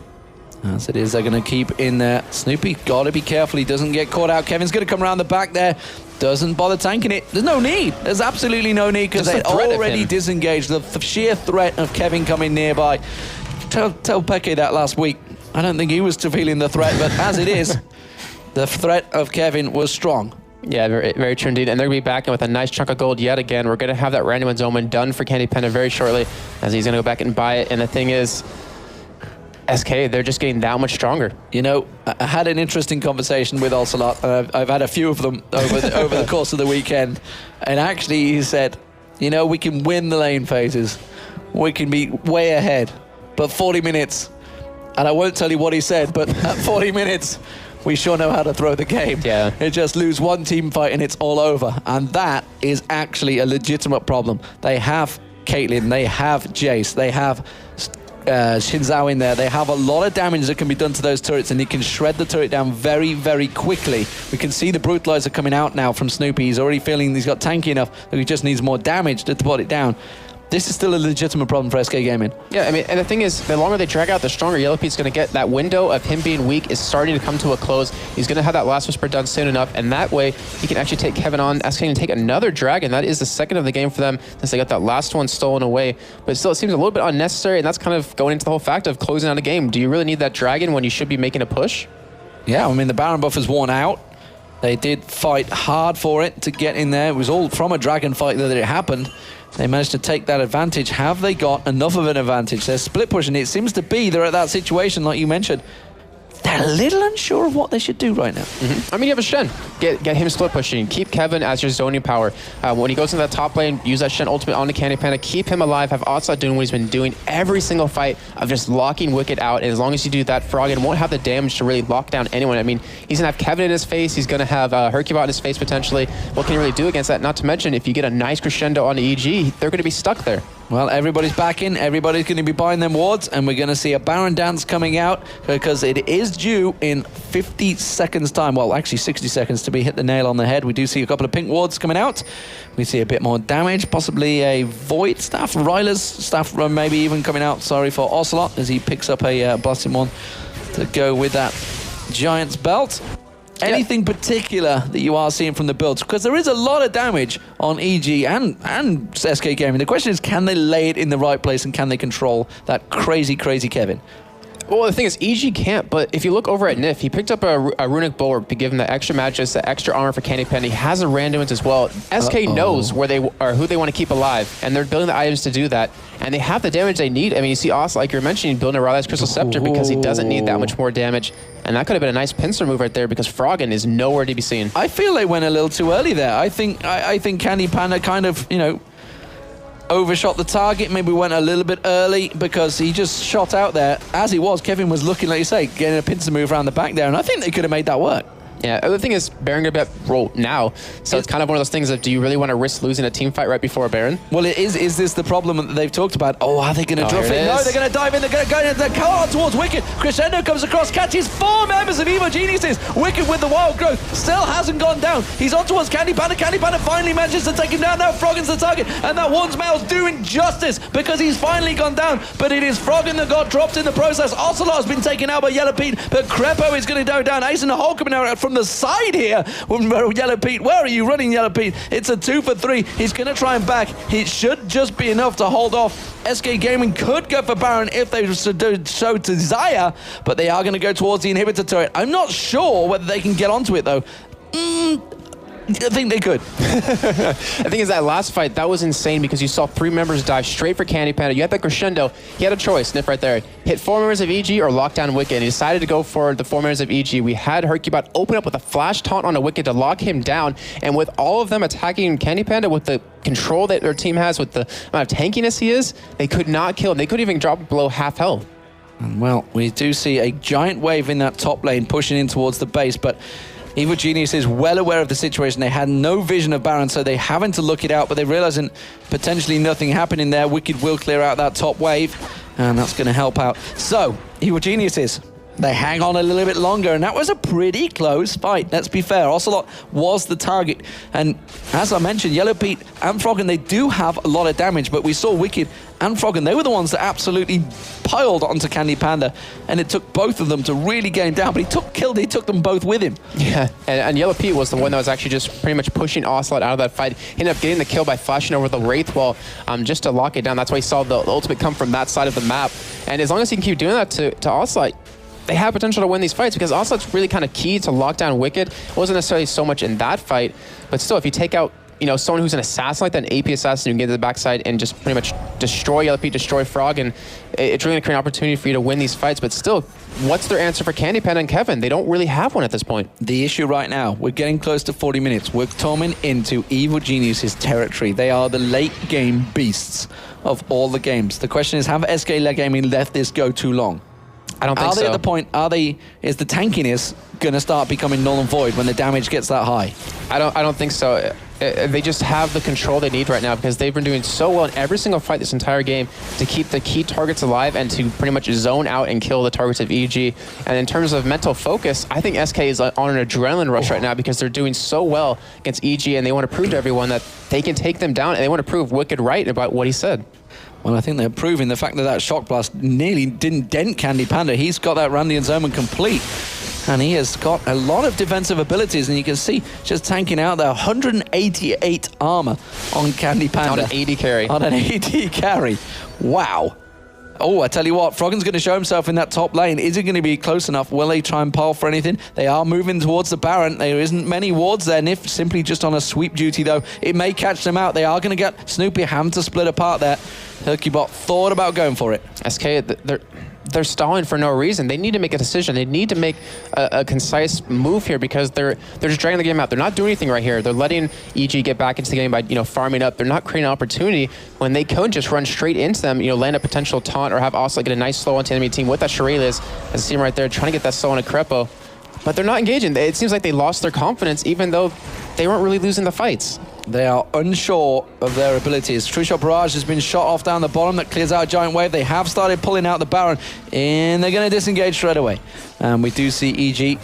Speaker 4: As it is, they're going to keep in there. Snoopy got to be careful he doesn't get caught out. Kevin's going to come around the back there. Doesn't bother tanking it. There's no need. There's absolutely no need because they already disengaged. The sheer threat of Kevin coming nearby. Tell Peke that last week. I don't think he was feeling the threat, but as it is, the threat of Kevin was strong.
Speaker 11: Yeah, very, very true indeed. And they're going to be back in with a nice chunk of gold yet again. We're going to have that random Omen done for Candy Panda very shortly, as he's going to go back and buy it. And the thing is, SK, they're just getting that much stronger.
Speaker 4: You know, I had an interesting conversation with Ocelot. I've had a few of them over the course of the weekend. And actually, he said, you know, we can win the lane phases. We can be way ahead. But 40 minutes, and I won't tell you what he said, but at 40 minutes, we sure know how to throw the game.
Speaker 11: Yeah.
Speaker 4: It just lose one team fight and it's all over. And that is actually a legitimate problem. They have Caitlyn, they have Jace, they have Shinzao in there. They have a lot of damage that can be done to those turrets, and he can shred the turret down very, very quickly. We can see the Brutalizer coming out now from Snoopy. He's already feeling he's got tanky enough that he just needs more damage to put it down. This is still a legitimate problem for SK Gaming.
Speaker 11: Yeah, I mean, and the thing is, the longer they drag out, the stronger Yellow Pete's going to get. That window of him being weak is starting to come to a close. He's going to have that Last Whisper done soon enough, and that way he can actually take Kevin on. SK can take another dragon. That is the second of the game for them since they got that last one stolen away. But still, it seems a little bit unnecessary, and that's kind of going into the whole fact of closing out a game. Do you really need that dragon when you should be making a push?
Speaker 4: Yeah, I mean, the Baron buff is worn out. They did fight hard for it to get in there. It was all from a dragon fight that it happened. They managed to take that advantage. Have they got enough of an advantage? They're split pushing. It seems to be they're at that situation, like you mentioned. They're a little unsure of what they should do right now.
Speaker 11: I mean, you have a Shen. Get him split pushing. Keep Kevin as your zoning power. When he goes into that top lane, use that Shen ultimate on the Candy Panda. Keep him alive. Have Ocelot doing what he's been doing every single fight of just locking Wicked out. And as long as you do that, Froggen won't have the damage to really lock down anyone. I mean, he's going to have Kevin in his face. He's going to have Hercule in his face potentially. What can you really do against that? Not to mention, if you get a nice crescendo on the EG, they're going to be stuck there.
Speaker 4: Well, everybody's back in. Everybody's going to be buying them wards, and we're going to see a Baron dance coming out because it is due in 50 seconds time. Well, actually 60 seconds to be hit the nail on the head. We do see a couple of pink wards coming out. We see a bit more damage, possibly a Void staff, Ryla's staff maybe even coming out, sorry, for Ocelot as he picks up a Blasting one to go with that Giant's belt. Anything particular that you are seeing from the builds? Because there is a lot of damage on EG and SK Gaming. The question is, can they lay it in the right place and can they control that crazy, crazy Kevin?
Speaker 11: Well, the thing is, EG can't, but if you look over at Nif, he picked up a Runic Bulwark to give him the extra magic, the extra armor for Candy Pen. He has a randomance as well. SK knows where they are, who they want to keep alive, and they're building the items to do that. And they have the damage they need. I mean, you see Ocelot, like you're mentioning, building a Ryla's Crystal Scepter because he doesn't need that much more damage. And that could have been a nice pincer move right there because Froggen is nowhere to be seen.
Speaker 4: I feel they went a little too early there. I think Candy Panda kind of, you know, overshot the target, maybe went a little bit early because he just shot out there. As he was, Kevin was looking, like you say, getting a pincer move around the back there, and I think they could have made that work.
Speaker 11: Yeah, the thing is, Baron got bet roll now, so it's kind of one of those things of, do you really want to risk losing a team fight right before a Baron?
Speaker 4: Well, is this the problem that they've talked about? Oh, are they going to drop it? No, they're going to dive in, they're going to go in, they're going towards Wicked. Crescendo comes across, catches 4 members of Evo Geniuses. Wicked with the wild growth, still hasn't gone down. He's on towards Candy Panda. Candy Panda finally manages to take him down. Now Froggen's the target, and that Warden's Mail's doing justice because he's finally gone down, but it is Froggen that got dropped in the process. Ocelot has been taken out by Yellow Pete, but Crepo is going to go down. Ace in the hole coming out from the side here. Yellow Pete, where are you running, Yellow Pete? It's a 2 for 3. He's going to try and back. It should just be enough to hold off. SK Gaming could go for Baron if they so desire, but they are going to go towards the inhibitor turret. I'm not sure whether they can get onto it, though.
Speaker 9: I think they could.
Speaker 11: The thing is, that last fight, that was insane because you saw 3 members dive straight for Candy Panda. You had that crescendo. He had a choice, Sniff right there. Hit 4 members of EG or lock down Wicked. And he decided to go for the 4 members of EG. We had Hercubot open up with a flash taunt on a Wicked to lock him down. And with all of them attacking Candy Panda with the control that their team has, with the amount of tankiness he is, they could not kill him. They couldn't even drop below half health.
Speaker 9: And well, we do see a giant wave in that top lane pushing in towards the base, but Evil Genius is well aware of the situation. They had no vision of Baron, so they're having to look it out, but they're realizing potentially nothing happening there. Wicked will clear out that top wave, and that's going to help out. So, Evil Geniuses, they hang on a little bit longer, and that was a pretty close fight. Let's be fair. Ocelot was the target, and as I mentioned, Yellow Pete and Froggen, they do have a lot of damage, but we saw Wicked and Froggen, they were the ones that absolutely piled onto Candy Panda, and it took both of them to really get him down, but he took them both with him.
Speaker 11: Yeah, and Yellow Pete was the one that was actually just pretty much pushing Ocelot out of that fight. He ended up getting the kill by flashing over the Wraith Wall just to lock it down. That's why he saw the ultimate come from that side of the map, and as long as he can keep doing that to Ocelot, they have potential to win these fights because Ocelot's really kind of key to lock down Wicked. It wasn't necessarily so much in that fight, but still, if you take out someone who's an assassin like that, an AP assassin who can get to the backside and just pretty much destroy Yellow Pete, destroy Frog, and it's really going to create an opportunity for you to win these fights. But still, what's their answer for Candy Panda and Kevin? They don't really have one at this point.
Speaker 9: The issue right now, we're getting close to 40 minutes. We're coming into Evil Genius's territory. They are the late game beasts of all the games. The question is, have SK Gaming let this go too long?
Speaker 11: I don't think so.
Speaker 9: Are they at the point, is the tankiness going to start becoming null and void when the damage gets that high?
Speaker 11: I don't think so. They just have the control they need right now because they've been doing so well in every single fight this entire game to keep the key targets alive and to pretty much zone out and kill the targets of EG. And in terms of mental focus, I think SK is on an adrenaline rush right now because they're doing so well against EG, and they want to prove to everyone that they can take them down, and they want to prove Wicked right about what he said.
Speaker 9: Well, I think they're proving the fact that Shock Blast nearly didn't dent Candy Panda. He's got that Randy and Zerman complete, and he has got a lot of defensive abilities, and you can see just tanking out there. 188 armor on Candy Panda.
Speaker 11: On an 80 carry.
Speaker 9: On an 80 carry. Wow. Oh, I tell you what, Froggen's going to show himself in that top lane. Is it going to be close enough? Will they try and pile for anything? They are moving towards the Baron. There isn't many wards there. Nif simply just on a sweep duty, though. It may catch them out. They are going to get Snoopy Ham to split apart there. Hercubot thought about going for it.
Speaker 11: SK, they're stalling for no reason. They need to make a decision. They need to make a concise move here because they're just dragging the game out. They're not doing anything right here. They're letting EG get back into the game by farming up. They're not creating an opportunity when they could just run straight into them, land a potential taunt or have Ocelot get a nice slow onto the enemy team with that Shurelez, as you see him right there, trying to get that slow on a Crepo. But they're not engaging. It seems like they lost their confidence even though they weren't really losing the fights.
Speaker 9: They are unsure of their abilities. True Shot Barrage has been shot off down the bottom. That clears out a giant wave. They have started pulling out the Baron, and they're going to disengage straight away. And we do see EG.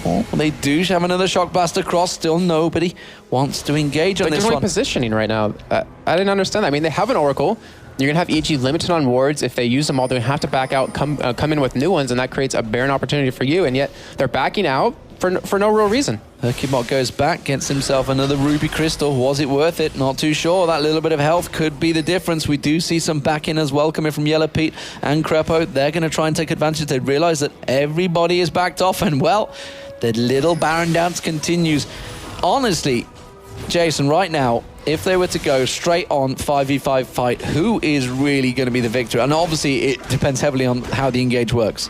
Speaker 9: Oh, they do have another Shock Blast across. Still nobody wants to engage on this one.
Speaker 11: They're positioning right now. I didn't understand that. I mean, they have an Oracle. You're going to have EG limited on wards. If they use them all, they're going to have to back out, come in with new ones, and that creates a barren opportunity for you. And yet they're backing out for no real reason.
Speaker 9: Hercubot goes back, gets himself another Ruby Crystal. Was it worth it? Not too sure. That little bit of health could be the difference. We do see some backing as well coming from Yellow Pete and Crepo. They're going to try and take advantage. They realize that everybody is backed off, and well, the little Baron dance continues. Honestly, Jason, right now, if they were to go straight on 5v5 fight, who is really going to be the victor? And obviously, it depends heavily on how the engage works.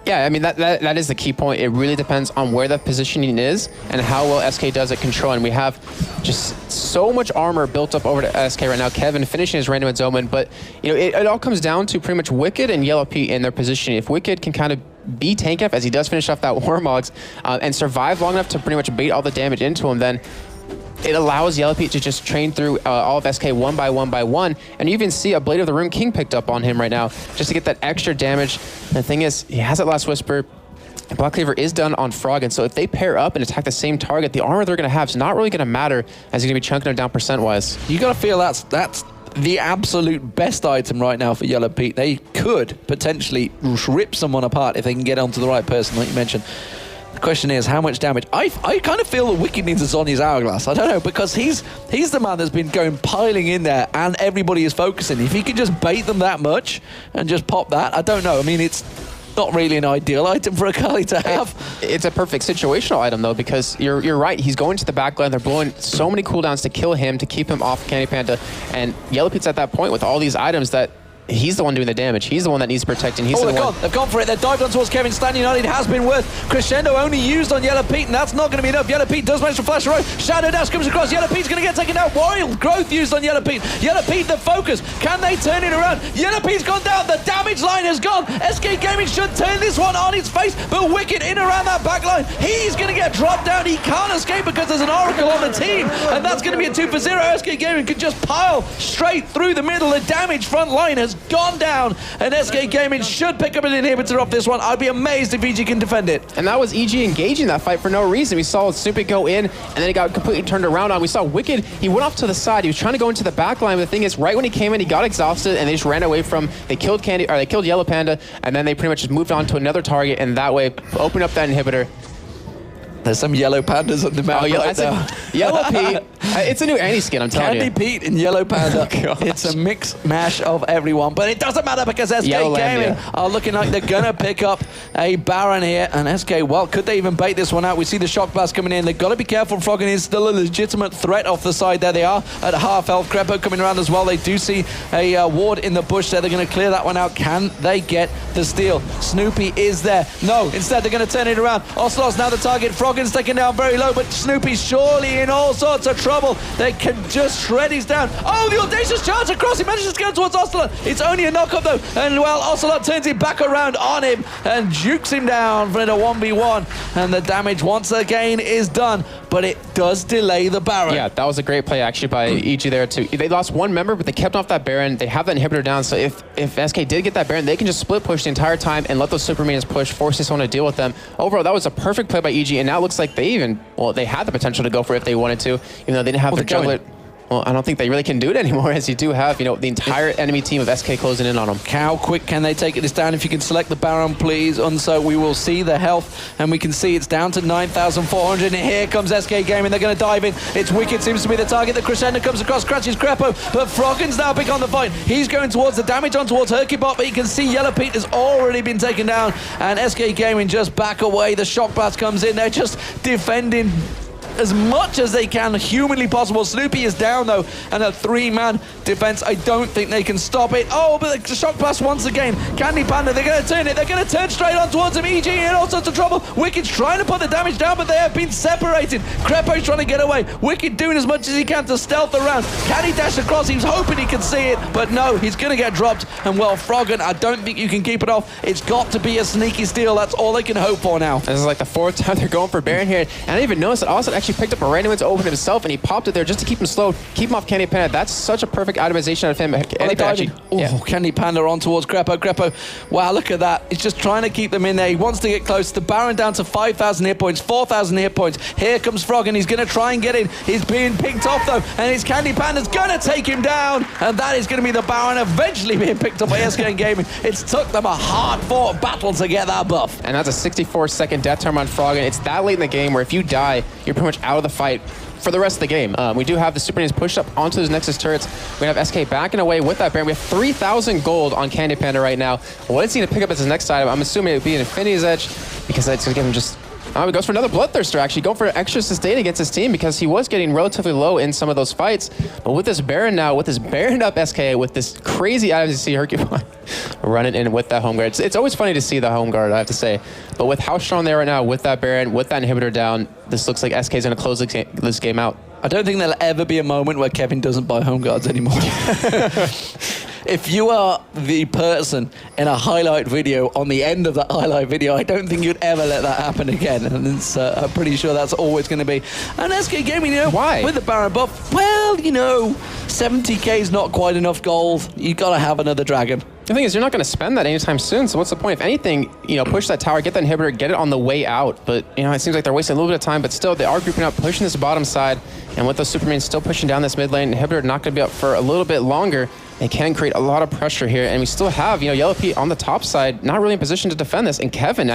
Speaker 11: Yeah, I mean, that is the key point. It really depends on where the positioning is and how well SK does at control. And we have just so much armor built up over to SK right now. Kevin finishing his random at Zoman, but it all comes down to pretty much Wicked and Yellow Pete in their positioning. If Wicked can kind of be tank enough, as he does finish off that Warmogs, and survive long enough to pretty much bait all the damage into him, then it allows Yellow Pete to just train through all of SK one by one. And you even see a Blade of the Rune King picked up on him right now just to get that extra damage. And the thing is, he has that Last Whisper. Black Cleaver is done on Frog, and so if they pair up and attack the same target, the armor they're going to have is not really going to matter as he's going to be chunking them down percent-wise.
Speaker 9: You got to feel that's the absolute best item right now for Yellow Pete. They could potentially rip someone apart if they can get onto the right person, like you mentioned. The question is, how much damage? I kind of feel that Wicked needs a Zhonya's Hourglass. I don't know, because he's the man that's been going piling in there, and everybody is focusing. If he can just bait them that much and just pop that, I don't know. I mean, it's
Speaker 4: not really an ideal item for Akali to have.
Speaker 11: It's a perfect situational item, though, because you're right. He's going to the back line. They're blowing so many cooldowns to kill him, to keep him off Candy Panda. And Yellow Pete's at that point with all these items that he's the one doing the damage. He's the one that needs protecting. He's
Speaker 4: They've gone for it. They've dived on towards Kevin. Stan United has been worth. Crescendo only used on Yellow Pete, and that's not going to be enough. Yellow Pete does manage to flash away. Shadow Dash comes across. Yellow Pete's going to get taken down. Wild Growth used on Yellow Pete. Yellow Pete, the focus. Can they turn it around? Yellow Pete's gone down. The damage line has gone. SK Gaming should turn this one on its face, but Wicked in around that back line. He's going to get dropped down. He can't escape because there's an Oracle on the team, and that's going to be a 2 for 0. SK Gaming could just pile straight through the middle. The damage front line has gone down, and SK Gaming should pick up an inhibitor off this one. I'd be amazed if EG can defend it.
Speaker 11: And that was EG engaging that fight for no reason. We saw Snoopy go in, and then he got completely turned around on. We saw Wicked, he went off to the side. He was trying to go into the back line, but the thing is, right when he came in, he got exhausted, and they just ran away from, they killed Yellow Panda, and then they pretty much just moved on to another target, and that way opened up that inhibitor.
Speaker 4: There's some Yellow Pandas on the map.
Speaker 11: Yellow Pete. It's a new anti-skin, I'm telling you.
Speaker 4: Candy Pete and Yellow Panda. It's a mix mash of everyone, but it doesn't matter because SK Gaming are looking like they're going to pick up a Baron here. And SK, well, could they even bait this one out? We see the Shock Blast coming in. They've got to be careful. Froggen is still a legitimate threat off the side. There they are at half health. Crepo coming around as well. They do see a ward in the bush there. They're going to clear that one out. Can they get the steal? Snoopy is there. No, instead they're going to turn it around. Ocelot's now the target. Froggen's taken down very low, but Snoopy's surely in all sorts of trouble. They can just shred his down. Oh, the audacious charge across. He manages to go towards Ocelot. It's only a knockup though. And well, Ocelot turns it back around on him and jukes him down for a 1v1. And the damage once again is done, but it does delay the Baron.
Speaker 11: Yeah, that was a great play actually by EG there too. They lost one member, but they kept off that Baron. They have that inhibitor down, so if SK did get that Baron, they can just split push the entire time and let those super minions push, forcing someone to deal with them. Overall, that was a perfect play by EG, and now it looks like they had the potential to go for it if they wanted to, even though they didn't have their jungler. Well, I don't think they really can do it anymore, as you do have, the entire enemy team of SK closing in on them.
Speaker 4: How quick can they take this down? If you can select the Baron, please. And so we will see the health, and we can see it's down to 9,400. And here comes SK Gaming. They're going to dive in. It's Wicked seems to be the target. The Crescendo comes across, scratches Crepo, but Froggen's now big on the fight. He's going towards the damage on towards Herkybot, but you can see Yellow Pete has already been taken down, and SK Gaming just back away. The Shock Blast comes in. They're just defending as much as they can humanly possible. Snoopy is down though, and a 3-man defense. I don't think they can stop it. Oh, but the Shock Blast once again. Candy Panda, they're going to turn it. They're going to turn straight on towards him. EG in all sorts of trouble. Wicked's trying to put the damage down, but they have been separated. Crepo's trying to get away. Wicked doing as much as he can to stealth around. Can he dash across? He was hoping he could see it, but no, he's going to get dropped. And well, Froggen, I don't think you can keep it off. It's got to be a sneaky steal. That's all they can hope for now.
Speaker 11: This is like the 4th time they're going for Baron here. And I didn't even notice that Austin actually picked up a random to open himself, and he popped it there just to keep him slow, keep him off Candy Panda. That's such a perfect itemization of him.
Speaker 4: Candy Panda on towards Crepo. Crepo, wow, look at that. He's just trying to keep them in there. He wants to get close. The Baron down to 5,000 hit points, 4,000 hit points. Here comes Froggen. He's going to try and get in. He's being picked off though, and his Candy Panda's going to take him down, and that is going to be the Baron eventually being picked up by SK Gaming. It's took them a hard-fought battle to get that buff.
Speaker 11: And that's a 64-second death time on Froggen. It's that late in the game where if you die, you're pretty much out of the fight for the rest of the game. We do have the Super Minions pushed up onto those Nexus turrets. We have SK backing away with that Baron. We have 3,000 gold on Candy Panda right now. What is he going to pick up as his next item? I'm assuming it would be an Infinity's Edge, because that's going to give him just... he goes for another Bloodthirster, actually. Going for extra sustain against his team, because he was getting relatively low in some of those fights. But with this Baron now, with this Baron up SK, with this crazy items, you see Hercule running in with that home guard. It's always funny to see the home guard, I have to say. But with how strong they are right now, with that Baron, with that inhibitor down, this looks like SK is going to close this game out.
Speaker 4: I don't think there'll ever be a moment where Kevin doesn't buy home guards anymore. If you are the person in a highlight video on the end of that highlight video, I don't think you'd ever let that happen again. And it's, I'm pretty sure that's always going to be. And SK Gaming,
Speaker 11: why?
Speaker 4: With the Baron buff, well, 70k is not quite enough gold. You got to have another dragon.
Speaker 11: The thing is, you're not going to spend that anytime soon, so what's the point? If anything, push that tower, get that inhibitor, get it on the way out. But, it seems like they're wasting a little bit of time, but still, they are grouping up, pushing this bottom side, and with those Supermans still pushing down this mid lane, inhibitor not going to be up for a little bit longer. They can create a lot of pressure here, and we still have, Yellow Pete on the top side, not really in position to defend this. And Kevin,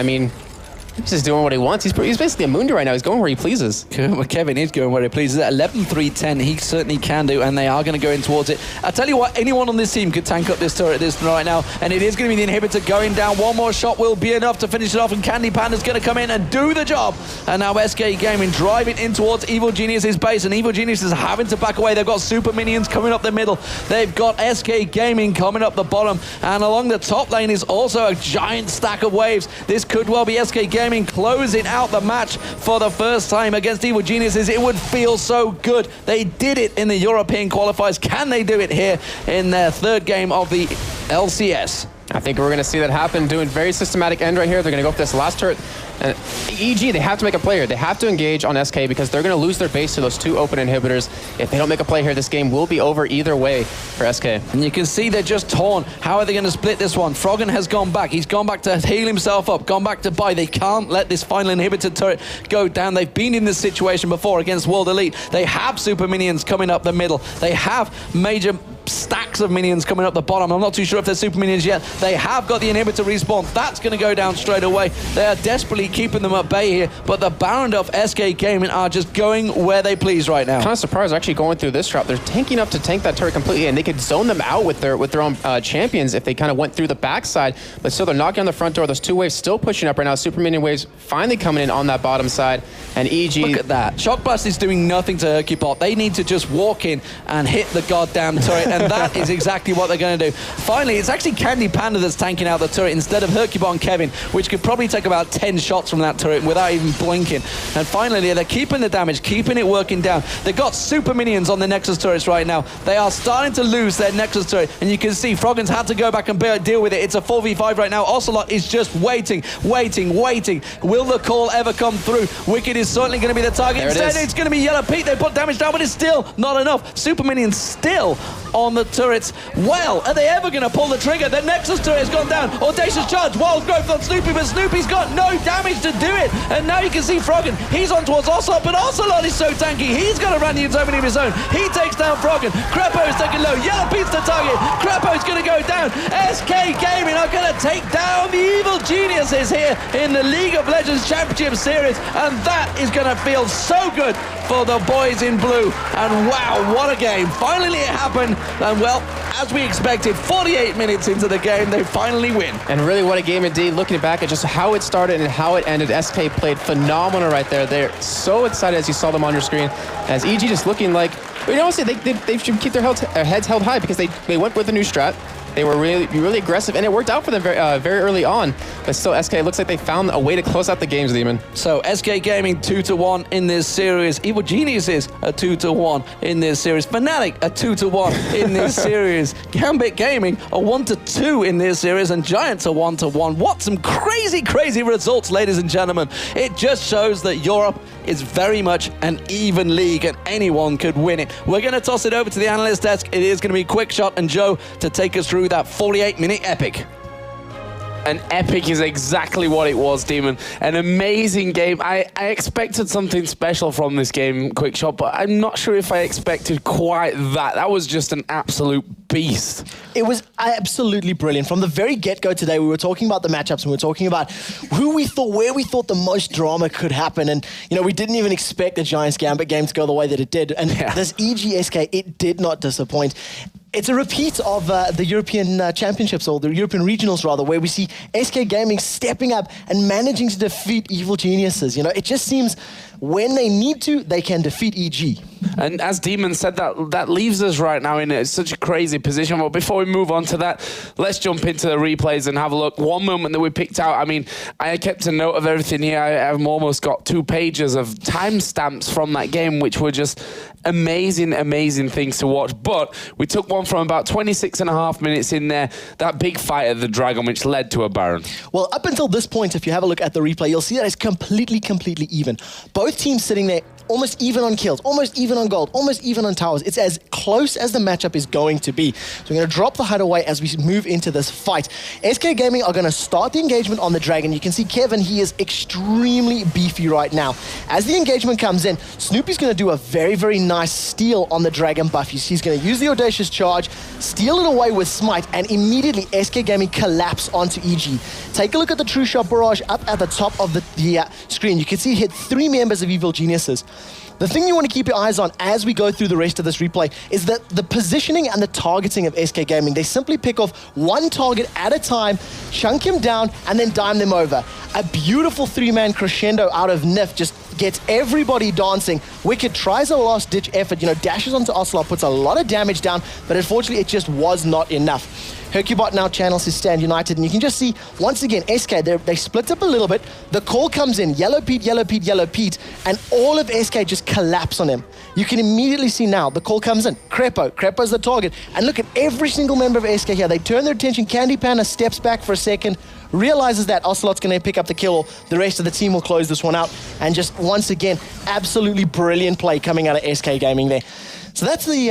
Speaker 11: He's just doing what he wants. He's basically a Mundi right now. He's going where he pleases.
Speaker 4: Kevin is going where he pleases. At 11-3-10, he certainly can do, and they are going to go in towards it. I tell you what, anyone on this team could tank up this turret right now, and it is going to be the inhibitor going down. One more shot will be enough to finish it off, and Candy Panda's going to come in and do the job. And now SK Gaming driving in towards Evil Genius's base, and Evil Genius is having to back away. They've got super minions coming up the middle. They've got SK Gaming coming up the bottom, and along the top lane is also a giant stack of waves. This could well be SK Gaming closing out the match for the first time against Evil Geniuses. It would feel so good. They did it in the European qualifiers. Can they do it here in their third game of the LCS?
Speaker 11: I think we're going to see that happen. Doing very systematic end right here. They're going to go for this last turret. And EG, they have to make a play here. They have to engage on SK because they're going to lose their base to those two open inhibitors. If they don't make a play here, this game will be over either way for SK.
Speaker 4: And you can see they're just torn. How are they going to split this one? Froggen has gone back. He's gone back to heal himself up, gone back to buy. They can't let this final inhibitor turret go down. They've been in this situation before against World Elite. They have super minions coming up the middle. They have major stacks of minions coming up the bottom. I'm not too sure if they're super minions yet. They have got the inhibitor respawn. That's going to go down straight away. They are desperately keeping them at bay here, but the Barrandov SK Gaming are just going where they please right now.
Speaker 11: Kind of surprised actually going through this route. They're tanking up to tank that turret completely, and they could zone them out with their own champions if they kind of went through the backside, but still they're knocking on the front door. Those two waves still pushing up right now. Super minion waves finally coming in on that bottom side, and EG...
Speaker 4: Look at that. Shock Blast is doing nothing to Hercupot. They need to just walk in and hit the goddamn turret, and that is exactly what they're going to do. Finally, it's actually Candy Panda that's tanking out the turret instead of Hercupot and Kevin, which could probably take about 10 shots from that turret without even blinking. And finally, they're keeping the damage, keeping it working down. They've got super minions on the Nexus turrets right now. They are starting to lose their Nexus turret, and you can see Froggen's had to go back and deal with it. It's a 4v5 right now. Ocelot is just waiting. Will the call ever come through? Wicked is certainly going to be the target. Instead, it's going to be Yellow Pete. They put damage down, but it's still not enough. Super minions still on the turrets. Well, are they ever going to pull the trigger? The Nexus turret has gone down. Audacious charge, wild growth on Snoopy, but Snoopy's got no damage to do it. And now you can see Froggen. He's on towards Ocelot, but Ocelot is so tanky. He's going to run the Indomity of his own. He takes down Froggen. Crepo is taken low. Yellow Pete's the target. Crepo's going to go down. SK Gaming are going to take down the Evil Geniuses here in the League of Legends Championship Series. And that is going to feel so good for the boys in blue. And wow, what a game. Finally it happened. And well, as we expected, 48 minutes into the game, they finally win.
Speaker 11: And really what a game indeed. Looking back at just how it started and how it ended, SK played phenomenal right there. They're so excited as you saw them on your screen. As EG just looking like, you know, they should keep their heads held high because they went with a new strat. They were really aggressive, and it worked out for them very early on. But still, SK looks like they found a way to close out the games, Demon.
Speaker 4: So SK Gaming 2-1 in this series. Evil Geniuses a 2-1 in this series. Fnatic a 2-1 in this series. Gambit Gaming a 1-2 in this series, and Giants a 1-1. What some crazy results, ladies and gentlemen. It just shows that Europe is very much an even league, and anyone could win it. We're going to toss it over to the analyst desk. It is going to be Quick Shot and Joe to take us through that 48-minute epic.
Speaker 14: An epic is exactly what it was, Demon. An amazing game. I expected something special from this game, Quick Shot, but I'm not sure if I expected quite that. That was just an absolute beast.
Speaker 5: It was absolutely brilliant. From the very get-go today, we were talking about the matchups and we were talking about where we thought the most drama could happen. And, you know, we didn't even expect the Giants Gambit game to go the way that it did. And this EGSK, it did not disappoint. It's a repeat of the European Championships, or the European Regionals rather, where we see SK Gaming stepping up and managing to defeat Evil Geniuses. You know, it just seems when they need to, they can defeat EG.
Speaker 14: And as Demon said, that leaves us right now in such a crazy position. But before we move on to that, let's jump into the replays and have a look. One moment that we picked out, I mean, I kept a note of everything here. I've almost got 2 pages of timestamps from that game, which were just amazing things to watch. But we took one from about 26.5 minutes in there, that big fight at the Dragon, which led to a Baron.
Speaker 5: Well, up until this point, if you have a look at the replay, you'll see that it's completely even. Both teams sitting there almost even on kills, almost even on gold, almost even on towers. It's as close as the matchup is going to be. So we're going to drop the HUD away as we move into this fight. SK Gaming are going to start the engagement on the Dragon. You can see Kevin, he is extremely beefy right now. As the engagement comes in, Snoopy's going to do a very, very nice steal on the Dragon buff. He's going to use the Audacious Charge, steal it away with Smite, and immediately SK Gaming collapse onto EG. Take a look at the True Shot Barrage up at the top of the screen. You can see it hit 3 members of Evil Geniuses. The thing you want to keep your eyes on as we go through the rest of this replay is that the positioning and the targeting of SK Gaming, they simply pick off one target at a time, chunk him down, and then dime them over. A beautiful 3-man crescendo out of Nif just gets everybody dancing. Wicked tries a last-ditch effort, dashes onto Ocelot, puts a lot of damage down, but unfortunately it just was not enough. Hercubot now channels his Stand United, and you can just see, once again, SK, they split up a little bit. The call comes in, Yellow Pete, Yellow Pete, Yellow Pete, and all of SK just collapse on him. You can immediately see now, the call comes in, Crepo's the target, and look at every single member of SK here. They turn their attention, Candy Panda steps back for a second, realizes that Ocelot's going to pick up the kill. The rest of the team will close this one out, and just, once again, absolutely brilliant play coming out of SK Gaming there. So that's the,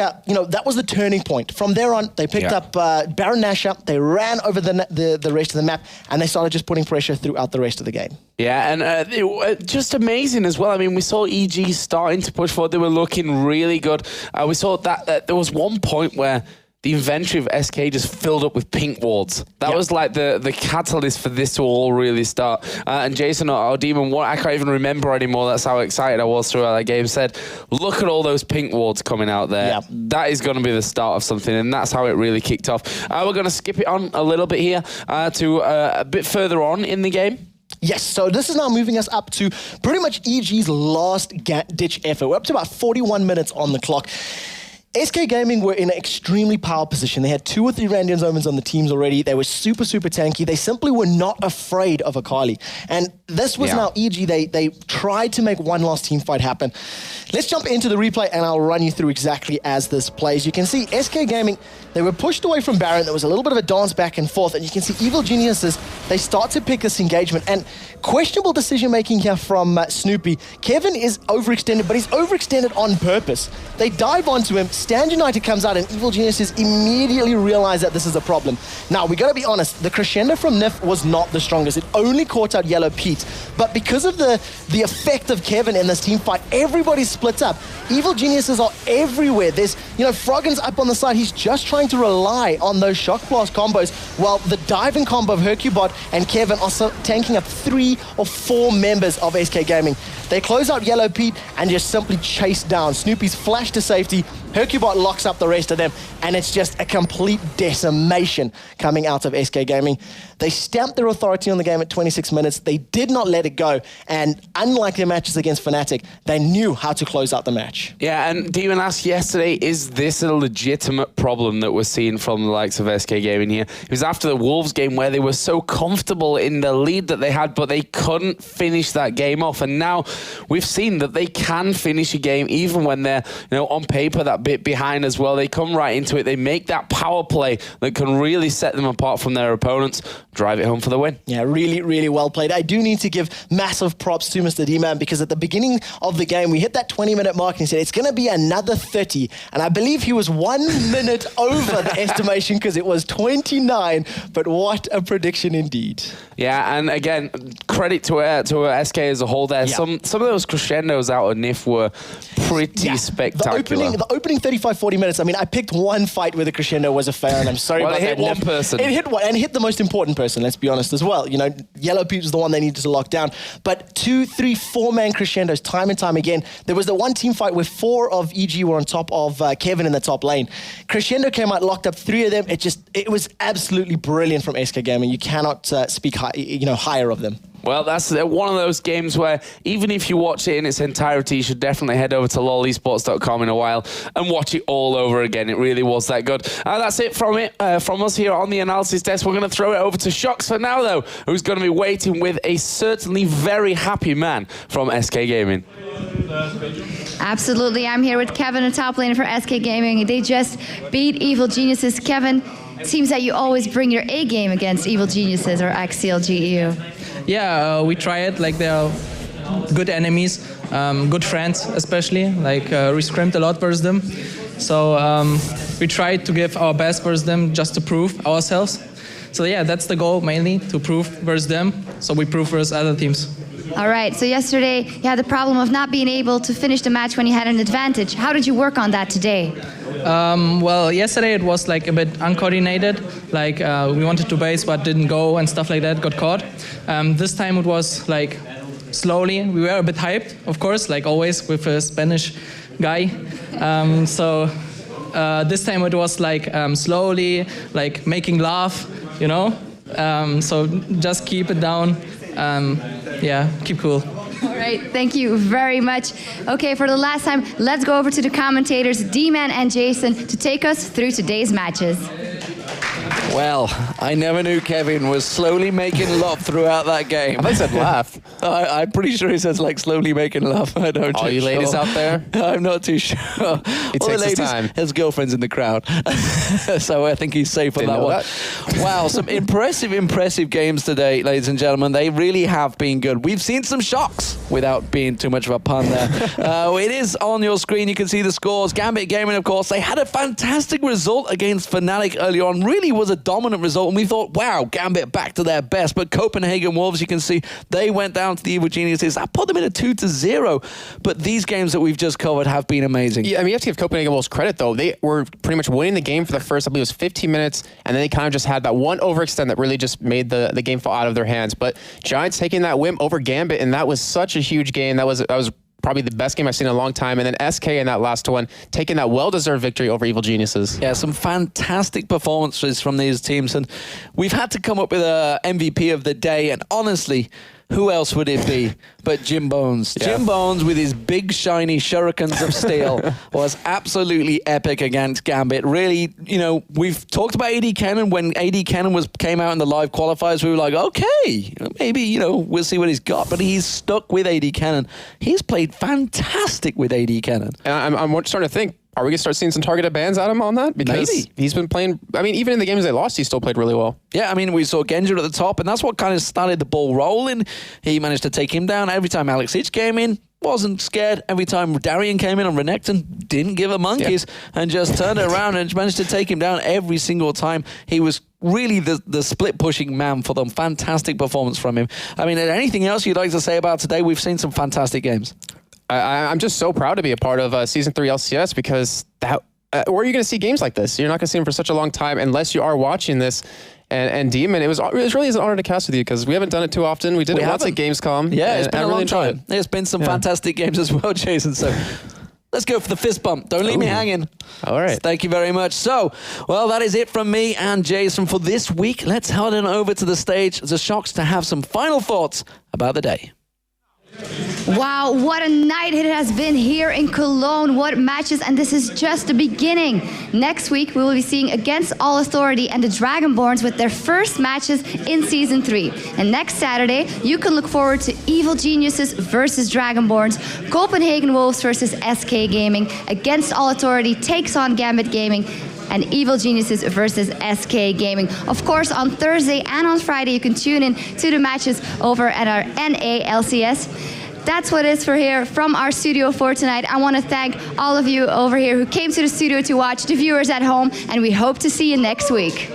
Speaker 5: that was the turning point. From there on, they picked up Baron Nashor, they ran over the rest of the map, and they started just putting pressure throughout the rest of the game.
Speaker 14: Yeah, and just amazing as well. I mean, we saw EG starting to push forward. They were looking really good. We saw that there was one point where the inventory of SK just filled up with pink wards. That was like the catalyst for this to all really start. And Jason or Demon, I can't even remember anymore. That's how excited I was throughout that game. Said, look at all those pink wards coming out there.
Speaker 5: Yep.
Speaker 14: That is going to be the start of something, and that's how it really kicked off. We're going to skip it on a little bit here to a bit further on in the game.
Speaker 5: Yes, so this is now moving us up to pretty much EG's last-ditch effort. We're up to about 41 minutes on the clock. SK Gaming were in an extremely power position. They had 2 or 3 Randian Omens on the teams already. They were super, super tanky. They simply were not afraid of Akali. And this was now EG. They tried to make one last team fight happen. Let's jump into the replay, and I'll run you through exactly as this plays. You can see SK Gaming, they were pushed away from Baron. There was a little bit of a dance back and forth, and you can see Evil Geniuses, they start to pick this engagement. And questionable decision-making here from Snoopy. Kevin is overextended, but he's overextended on purpose. They dive onto him. Stand United comes out, and Evil Geniuses immediately realize that this is a problem. Now, we got to be honest. The crescendo from Nif was not the strongest. It only caught out Yellow Pete. But because of the effect of Kevin in this team fight, everybody splits up. Evil Geniuses are everywhere. There's, Froggen's up on the side. He's just trying to rely on those Shock Blast combos, while the diving combo of Hercubot and Kevin are tanking up 3 or 4 members of SK Gaming. They close out Yellow Pete and just simply chase down. Snoopy's flash to safety. Hercubot locks up the rest of them, and it's just a complete decimation coming out of SK Gaming. They stamped their authority on the game at 26 minutes. They did not let it go, and unlike their matches against Fnatic, they knew how to close out the match.
Speaker 14: Yeah, and Demon asked yesterday, is this a legitimate problem that we're seeing from the likes of SK Gaming here? It was after the Wolves game where they were so comfortable in the lead that they had, but they couldn't finish that game off, and now we've seen that they can finish a game even when they're, on paper that bit behind as well. They come right into it. They make that power play that can really set them apart from their opponents. Drive it home for the win.
Speaker 5: Yeah, really, really well played. I do need to give massive props to Mr. D-Man, because at the beginning of the game, we hit that 20-minute mark and he said, it's going to be another 30. And I believe he was 1 minute over the estimation, because it was 29. But what a prediction indeed.
Speaker 14: Yeah, and again, credit to SK as a whole there. Yeah. Some of those crescendos out of NIF were pretty spectacular.
Speaker 5: The opening 35-40 minutes, I mean, I picked one fight where the crescendo was a fail, and I'm sorry about that.
Speaker 14: It hit one person.
Speaker 5: It hit one, and it hit the most important person, let's be honest, as well. Yellow Pete was the one they needed to lock down. But 2, 3, 4-man crescendos, time and time again. There was the one team fight where 4 of EG were on top of Kevin in the top lane. Crescendo came out, locked up 3 of them. It was absolutely brilliant from SK Gaming. You cannot speak higher of them.
Speaker 14: Well, that's one of those games where even if you watch it in its entirety, you should definitely head over to lolesports.com in a while and watch it all over again. It really was that good. That's it from us here on the analysis desk. We're going to throw it over to Shox for now, though, who's going to be waiting with a certainly very happy man from SK Gaming.
Speaker 8: Absolutely. I'm here with Kevin, a top laner for SK Gaming. They just beat Evil Geniuses. Kevin, it seems that you always bring your A game against Evil Geniuses or Axial GEU.
Speaker 17: Yeah, we try it. Like, they're good enemies, good friends especially. Like we scrimed a lot versus them. So we tried to give our best versus them just to prove ourselves. So yeah, that's the goal mainly, to prove versus them. So we prove versus other teams.
Speaker 8: All right, so yesterday you had the problem of not being able to finish the match when you had an advantage. How did you work on that today?
Speaker 17: Well, yesterday it was like a bit uncoordinated. Like we wanted to base but didn't go and stuff like that, got caught. This time it was like slowly. We were a bit hyped, of course, like always with a Spanish guy. So this time it was like slowly, like making laugh, you know? So just keep it down. Yeah, keep cool.
Speaker 8: All right, thank you very much. Okay, for the last time, let's go over to the commentators, D-Man and Jason, to take us through today's matches.
Speaker 4: Well, I never knew Kevin was slowly making love throughout that game.
Speaker 11: I thought he said laugh.
Speaker 4: I'm pretty sure he says like slowly making love. I don't know.
Speaker 11: All you ladies out there?
Speaker 4: I'm not too sure.
Speaker 11: He takes his time.
Speaker 4: His girlfriend's in the crowd. So I think he's safe on that one. Wow, some impressive games today, ladies and gentlemen. They really have been good. We've seen some shocks, without being too much of a pun there. It is on your screen. You can see the scores. Gambit Gaming, of course, they had a fantastic result against Fnatic earlier on. Really was a dominant result, and we thought, wow, Gambit back to their best. But Copenhagen Wolves, you can see, they went down to the Evil Geniuses. That put them in a 2-0. But these games that we've just covered have been amazing.
Speaker 11: Yeah, I mean, you have to give Copenhagen Wolves credit, though. They were pretty much winning the game for the first, I believe it was 15 minutes, and then they kind of just had that one overextend that really just made the game fall out of their hands. But Giants taking that win over Gambit, and that was such a huge game. That was probably the best game I've seen in a long time. And then SK in that last one, taking that well-deserved victory over Evil Geniuses.
Speaker 4: Yeah, some fantastic performances from these teams. And we've had to come up with a MVP of the day. And honestly, who else would it be but Jim Bones? Yeah. Jim Bones with his big shiny shurikens of steel was absolutely epic against Gambit. Really, you know, we've talked about AD Cannon. When AD Cannon came out in the live qualifiers, we were like, okay, maybe, you know, we'll see what he's got. But he's stuck with AD Cannon. He's played fantastic with AD Cannon.
Speaker 11: And I'm starting to think, are we going to start seeing some targeted bans at him on that? Because
Speaker 4: maybe.
Speaker 11: He's been playing, I mean, even in the games they lost, he still played really well.
Speaker 4: Yeah, I mean, we saw Genja at the top, and that's what kind of started the ball rolling. He managed to take him down. Every time Alex Hitch came in, wasn't scared. Every time Darian came in on Renekton, didn't give a monkeys, and just turned it around and managed to take him down every single time. He was really the split-pushing man for them. Fantastic performance from him. I mean, anything else you'd like to say about today? We've seen some fantastic games.
Speaker 11: I'm just so proud to be a part of Season 3 LCS, because where are you going to see games like this? You're not going to see them for such a long time unless you are watching this. And Demon, it really is an honor to cast with you, because we haven't done it too often. We did it once at Gamescom.
Speaker 4: Yeah, it's been a long time.
Speaker 11: It.
Speaker 4: There's been some fantastic games as well, Jason. So let's go for the fist bump. Don't leave me hanging.
Speaker 11: All right.
Speaker 4: Thank you very much. So, well, that is it from me and Jason for this week. Let's head on over to the stage, the Shocks, to have some final thoughts about the day.
Speaker 8: Wow, what a night it has been here in Cologne. What matches, and this is just the beginning. Next week, we will be seeing Against All Authority and the Dragonborns with their first matches in Season 3. And next Saturday, you can look forward to Evil Geniuses versus Dragonborns, Copenhagen Wolves versus SK Gaming, Against All Authority takes on Gambit Gaming, and Evil Geniuses versus SK Gaming. Of course, on Thursday and on Friday, you can tune in to the matches over at our NA LCS. That's what it is for here from our studio for tonight. I want to thank all of you over here who came to the studio to watch, the viewers at home, and we hope to see you next week.